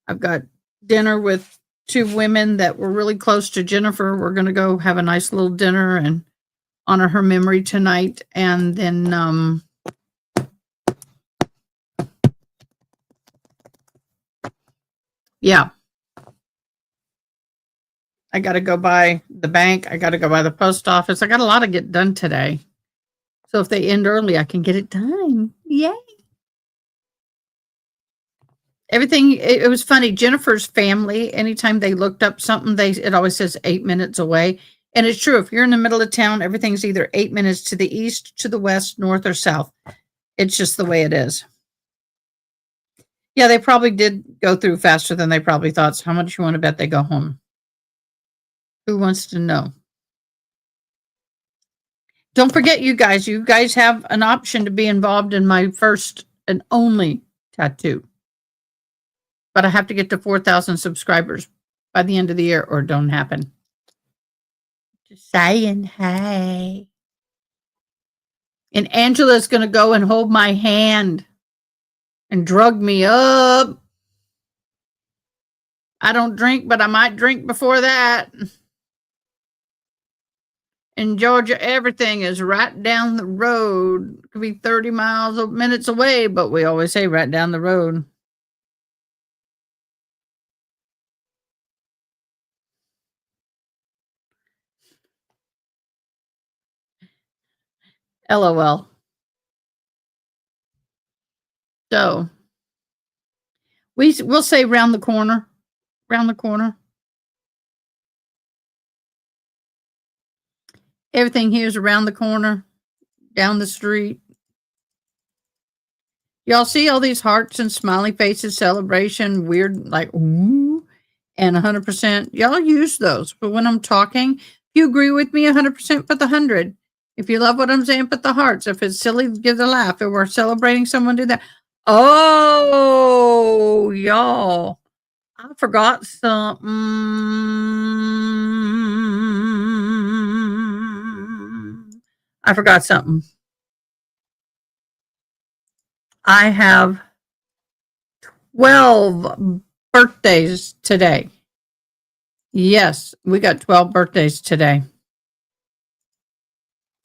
I've got dinner with 2 women that were really close to Jennifer. We're going to go have a nice little dinner and honor her memory tonight. And then, yeah. I got to go by the bank. I got to go by the post office. I got a lot to get done today. So if they end early, I can get it done. Yay. Everything, it was funny. Jennifer's family, anytime they looked up something, it always says 8 minutes away. And it's true. If you're in the middle of town, everything's either 8 minutes to the east, to the west, north, or south. It's just the way it is. Yeah, they probably did go through faster than they probably thought. So how much you want to bet they go home? Who wants to know? Don't forget, you guys have an option to be involved in my first and only tattoo. But I have to get to 4,000 subscribers by the end of the year or it don't happen. Just saying, hey. And Angela's going to go and hold my hand and drug me up. I don't drink, but I might drink before that. In Georgia, everything is right down the road. It could be 30 minutes away, but we always say right down the road. LOL. So we'll say round the corner. Round the corner. Everything here is around the corner, down the street. Y'all see all these hearts and smiley faces, celebration, weird, like, ooh, and 100%. Y'all use those. But when I'm talking, if you agree with me 100%, put the 100. If you love what I'm saying, put the hearts. If it's silly, give the laugh. If we're celebrating someone, do that. Oh, y'all. I forgot something. I forgot something. I have 12 birthdays today. Yes, we got 12 birthdays today.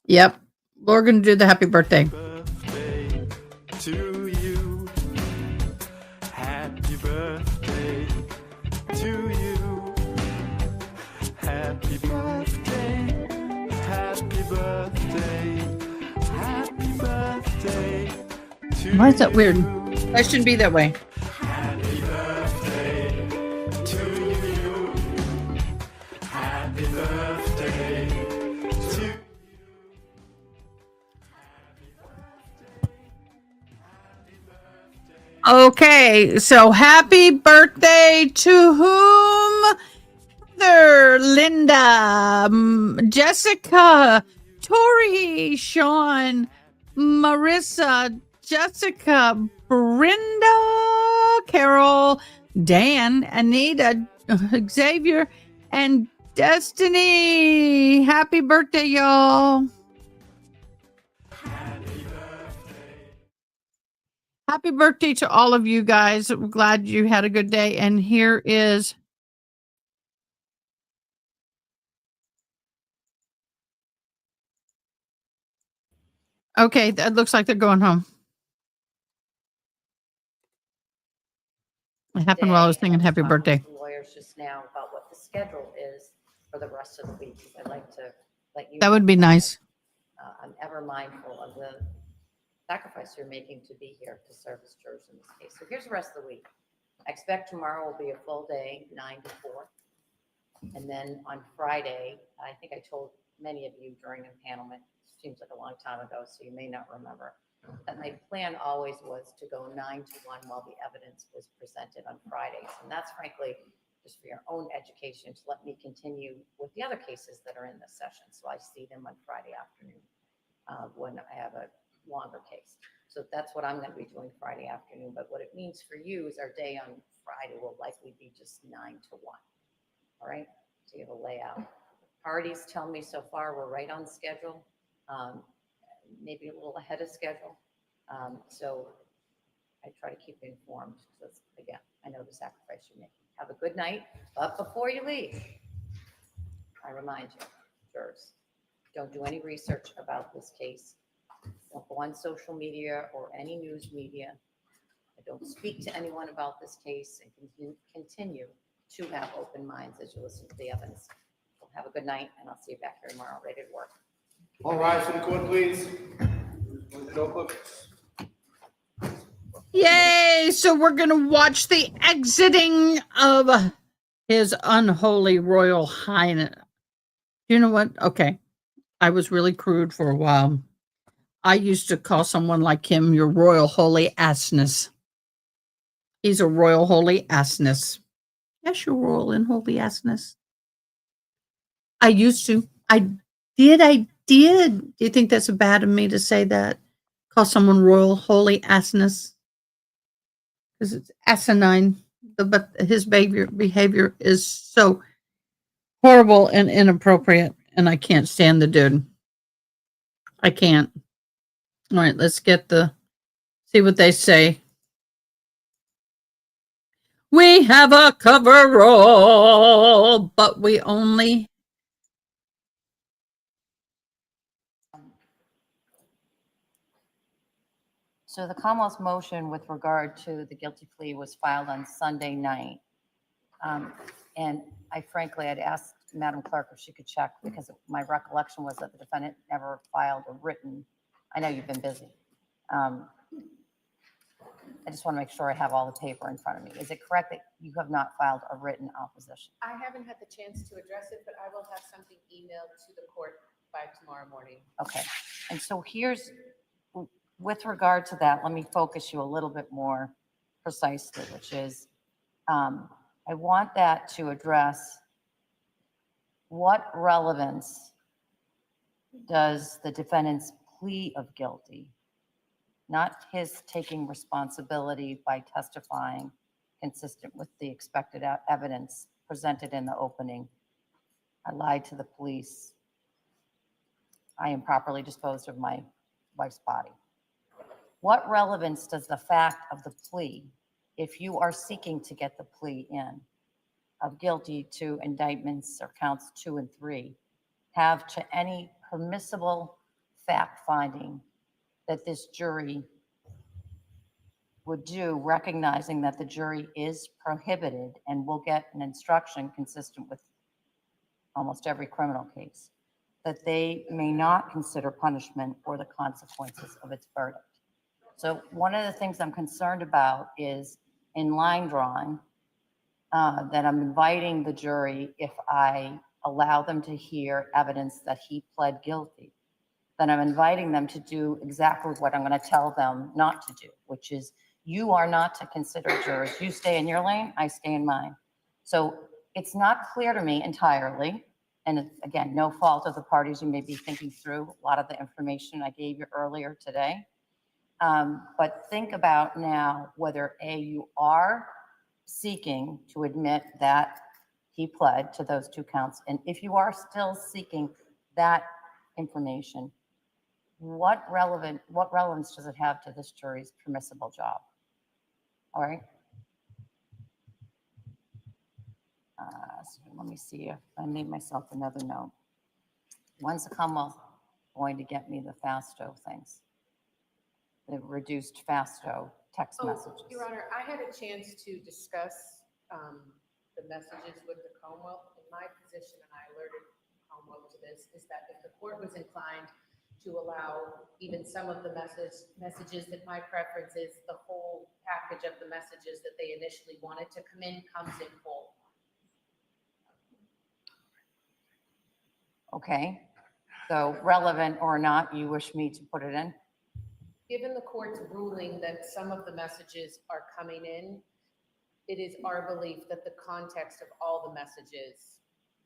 Yep. We're going to do the happy birthday. Birthday to you. Happy birthday to you. Happy birthday. Happy birthday. Happy birthday to Why is that weird? That shouldn't be that way. Happy birthday to you. Happy birthday to you. Okay, so happy birthday to whom? Heather, Linda, Jessica, Tori, Sean, Marissa, Jessica, Brenda, Carol, Dan, Anita, Xavier, and Destiny. Happy birthday, y'all. Happy birthday to all of you guys. I'm glad you had a good day. And here is okay, that looks like they're going home. It happened while I was singing happy birthday. Lawyers just now about what the schedule is for the rest of the week. I'd like to let you. That would be nice. I'm ever mindful of the sacrifice you're making to be here to serve as jurors in this case. So here's the rest of the week. I expect tomorrow will be a full day, 9 to 4. And then on Friday, I think I told many of you during impanelment, seems like a long time ago, so you may not remember, that my plan always was to go 9 to 1 while the evidence was presented on Fridays. And that's frankly just for your own education, to let me continue with the other cases that are in this session. So I see them on Friday afternoon when I have a longer case. So that's what I'm going to be doing Friday afternoon. But what it means for you is our day on Friday will likely be just 9 to 1. All right. So you have a layout. Parties tell me so far we're right on schedule, maybe a little ahead of schedule. So I try to keep you informed because, again, I know the sacrifice you're making. Have a good night. But before you leave, I remind you, jurors, don't do any research about this case. Don't go on social media or any news media. Don't speak to anyone about this case, and continue to have open minds as you listen to the evidence. Well, have a good night, and I'll see you back here tomorrow ready to work. All rise for the court, please. Notebook. Yay! So we're going to watch the exiting of His Unholy Royal Highness. You know what? Okay. I was really crude for a while. I used to call someone like him your Royal Holy Assness. He's a Royal Holy Assness. Yes, your Royal and Holy Assness. I used to. I did. Do you think that's bad of me to say that? Call someone Royal Holy Assness? Because it's asinine. But his behavior is so horrible and inappropriate, and I can't stand the dude. I can't. All right, let's see what they say. We have a coverall, but we only. So the Commonwealth's motion with regard to the guilty plea was filed on Sunday night. And I frankly, I'd asked Madam Clerk if she could check, because my recollection was that the defendant never filed a written. I know you've been busy. I just want to make sure I have all the paper in front of me. Is it correct that you have not filed a written opposition? I haven't had the chance to address it, but I will have something emailed to the court by tomorrow morning. Okay. And so here's, with regard to that, let me focus you a little bit more precisely, which is, I want that to address what relevance does the defendant's plea of guilty, not his taking responsibility by testifying consistent with the expected evidence presented in the opening. I lied to the police. I improperly disposed of my wife's body. What relevance does the fact of the plea, if you are seeking to get the plea in of guilty to indictments or counts 2 and 3, have to any permissible fact finding that this jury would do, recognizing that the jury is prohibited and will get an instruction consistent with almost every criminal case, that they may not consider punishment or the consequences of its verdict. So one of the things I'm concerned about is in line drawing, that I'm inviting the jury, if I allow them to hear evidence that he pled guilty, then I'm inviting them to do exactly what I'm going to tell them not to do, which is you are not to consider jurors. You stay in your lane, I stay in mine. So it's not clear to me entirely, and it's, again, no fault of the parties. You may be thinking through a lot of the information I gave you earlier today. But think about now whether A, you are seeking to admit that he pled to those 2 counts. And if you are still seeking that information, what relevance does it have to this jury's permissible job? All right. So let me see if I made myself another note. When's the Commonwealth going to get me the FASTO things? The reduced FASTO text messages. Your Honor, I had a chance to discuss the messages with the Commonwealth. In my position, and I alerted Commonwealth to this, is that if the court was inclined to allow even some of the messages, that my preference is the whole package of the messages that they initially wanted to come in comes in full. Okay. So relevant or not, you wish me to put it in? Given the court's ruling that some of the messages are coming in, it is our belief that the context of all the messages,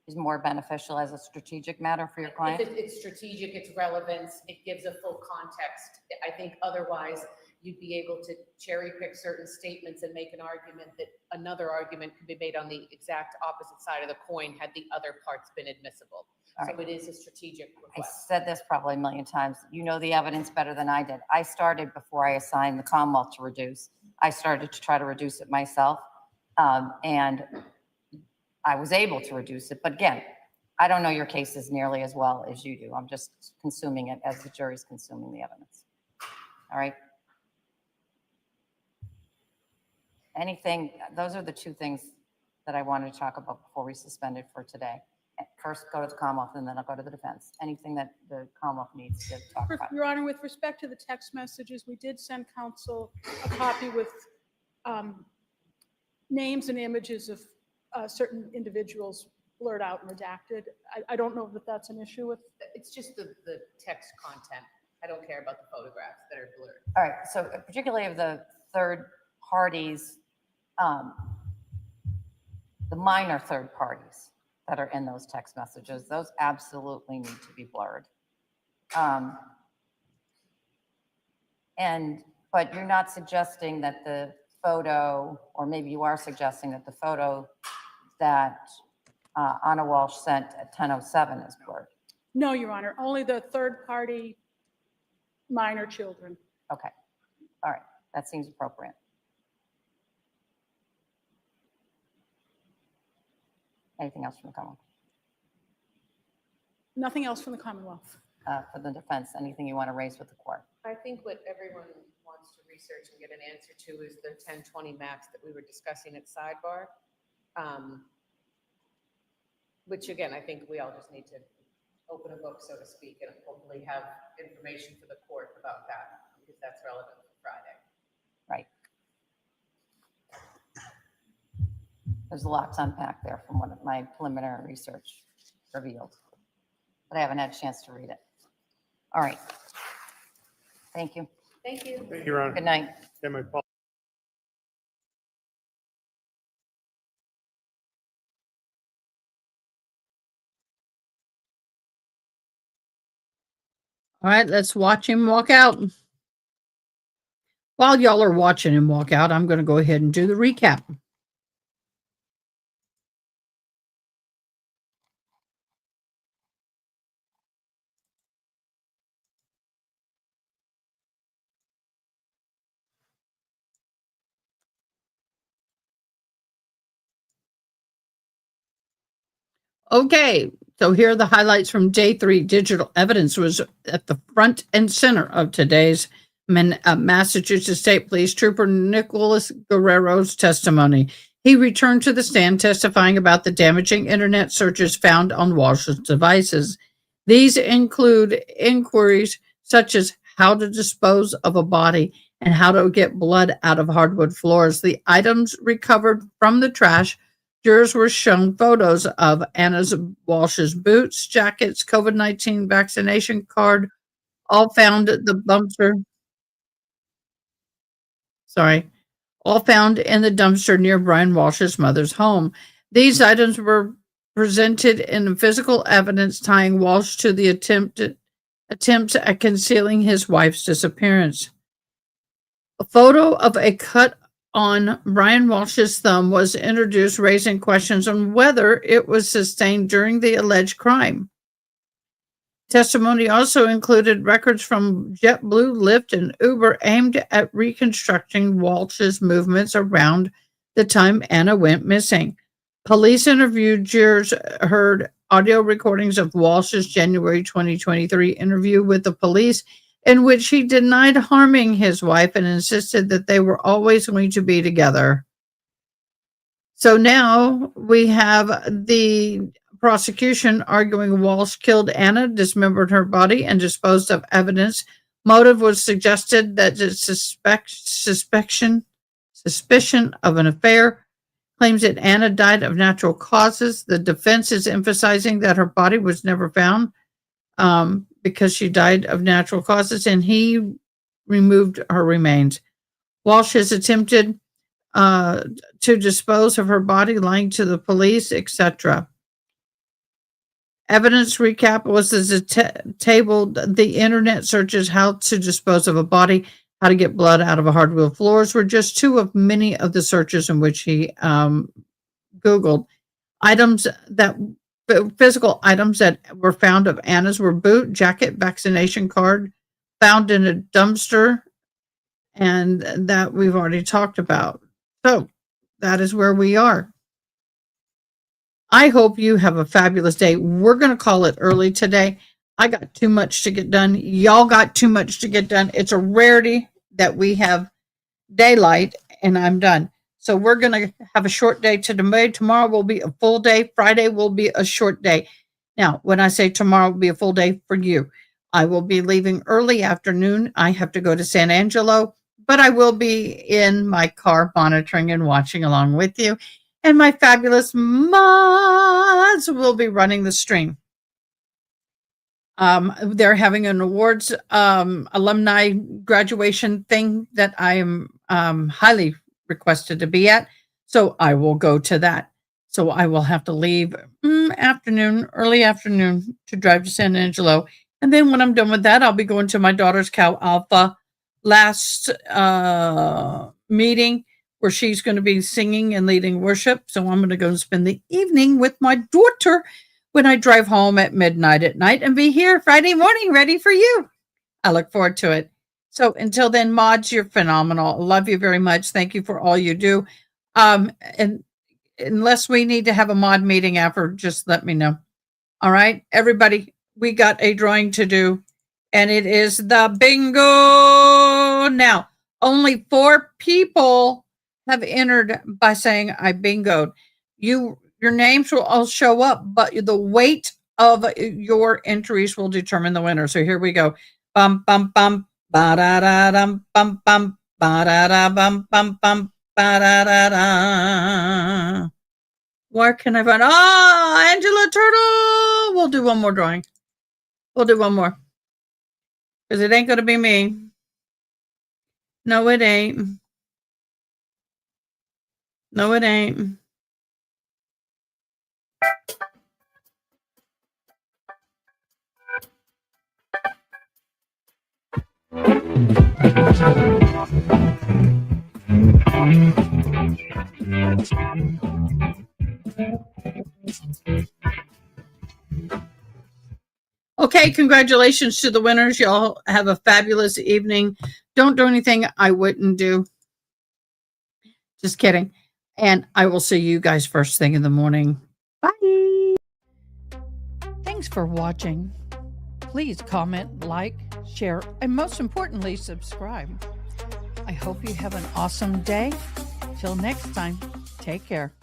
Is more beneficial as a strategic matter for your client? it's strategic, it's relevance, it gives a full context. I think otherwise you'd be able to cherry pick certain statements and make an argument that another argument could be made on the exact opposite side of the coin had the other parts been admissible. All So right. it is a strategic I request. said this probably a million times. You know the evidence better than I did. I started before I assigned the Commonwealth to reduce. I started to try to reduce it myself. And I was able to reduce it. But again, I don't know your cases nearly as well as you do. I'm just consuming it as the jury's consuming the evidence. All right. Anything, those are the two things that I wanted to talk about before we suspended for today. First, go to the Commonwealth, and then I'll go to the defense. Anything that the Commonwealth needs to talk about. Your Honor, with respect to the text messages, we did send counsel a copy with names and images of certain individuals blurred out and redacted. I don't know that that's an issue with. It's just the text content. I don't care about the photographs that are blurred. All right, so particularly of the third parties, the minor third parties that are in those text messages, those absolutely need to be blurred. But you're not suggesting that the photo, or maybe you are suggesting that the photo that Ana Walshe sent at 10:07 is blurred. No, Your Honor, only the third party minor children. Okay, all right, that seems appropriate. Anything else from the Commonwealth? Nothing else from the Commonwealth. For the defense, anything you want to raise with the court? I think what everyone wants to research and get an answer to is the 1020 max that we were discussing at sidebar. Which again, I think we all just need to open a book, so to speak, and hopefully have information for the court about that, because that's relevant for Friday. Right. There's a lot to unpack there from what my preliminary research revealed, but I haven't had a chance to read it. All right. Thank you. Thank you. Thank you, Your Honor. Good night. Yeah, my apologies. All right, let's watch him walk out. While y'all are watching him walk out, I'm going to go ahead and do the recap. Okay, so here are the highlights from day 3. Digital evidence was at the front and center of today's Massachusetts State Police Trooper Nicholas Guerrero's testimony. He returned to the stand testifying about the damaging internet searches found on Walshe's devices. These include inquiries such as how to dispose of a body and how to get blood out of hardwood floors. The items recovered from the trash, jurors were shown photos of Ana Walshe's boots, jackets, COVID-19 vaccination card, all found in the dumpster near Brian Walshe's mother's home. These items were presented in physical evidence tying Walshe to the attempts at concealing his wife's disappearance. A photo of a cut on Brian Walshe's thumb was introduced, raising questions on whether it was sustained during the alleged crime. Testimony also included records from JetBlue, Lyft, and Uber aimed at reconstructing Walshe's movements around the time Ana went missing. Police interviewed jurors heard audio recordings of Walshe's January 2023 interview with the police, in which he denied harming his wife and insisted that they were always going to be together. So now we have the prosecution arguing Walshe killed Ana, dismembered her body, and disposed of evidence. Motive was suggested that suspicion of an affair. Claims that Ana died of natural causes. The defense is emphasizing that her body was never found because she died of natural causes, and he removed her remains. Walshe has attempted to dispose of her body, lying to the police, etc. Evidence recap was tabled the internet searches how to dispose of a body, how to get blood out of a hardwood floors were just two of many of the searches in which he Googled. Items that physical items that were found of Anna's were boot, jacket, vaccination card, found in a dumpster, and that we've already talked about. So that is where we are. I hope you have a fabulous day. We're going to call it early today. I got too much to get done. Y'all got too much to get done. It's a rarity that we have daylight, and I'm done. So we're going to have a short day today. Tomorrow will be a full day. Friday will be a short day. Now, when I say tomorrow will be a full day for you, I will be leaving early afternoon. I have to go to San Angelo, but I will be in my car monitoring and watching along with you. And my fabulous mods will be running the stream. They're having an awards alumni graduation thing that I am highly requested to be at. So I will go to that. So I will have to leave early afternoon to drive to San Angelo. And then when I'm done with that, I'll be going to my daughter's Cal Alpha last meeting, where she's going to be singing and leading worship. So I'm going to go and spend the evening with my daughter when I drive home at midnight at night and be here Friday morning ready for you. I look forward to it. So until then, mods, you're phenomenal. Love you very much. Thank you for all you do. And unless we need to have a mod meeting after, just let me know. All right, everybody, we got a drawing to do, and it is the bingo. Now, only 4 people have entered by saying I bingoed. Your names will all show up, but the weight of your entries will determine the winner. So here we go. Bum bum bum ba da da dum bum bum ba da da bum bum bum ba da da da. Where can I find? Oh, Angela Turtle. We'll do one more drawing. We'll do one more, because it ain't gonna be me. No, it ain't. No, it ain't. Okay, congratulations to the winners. Y'all have a fabulous evening. Don't do anything I wouldn't do. Just kidding. And I will see you guys first thing in the morning. Bye. Thanks for watching. Please comment, like, share, and most importantly, subscribe. I hope you have an awesome day. Till next time, take care.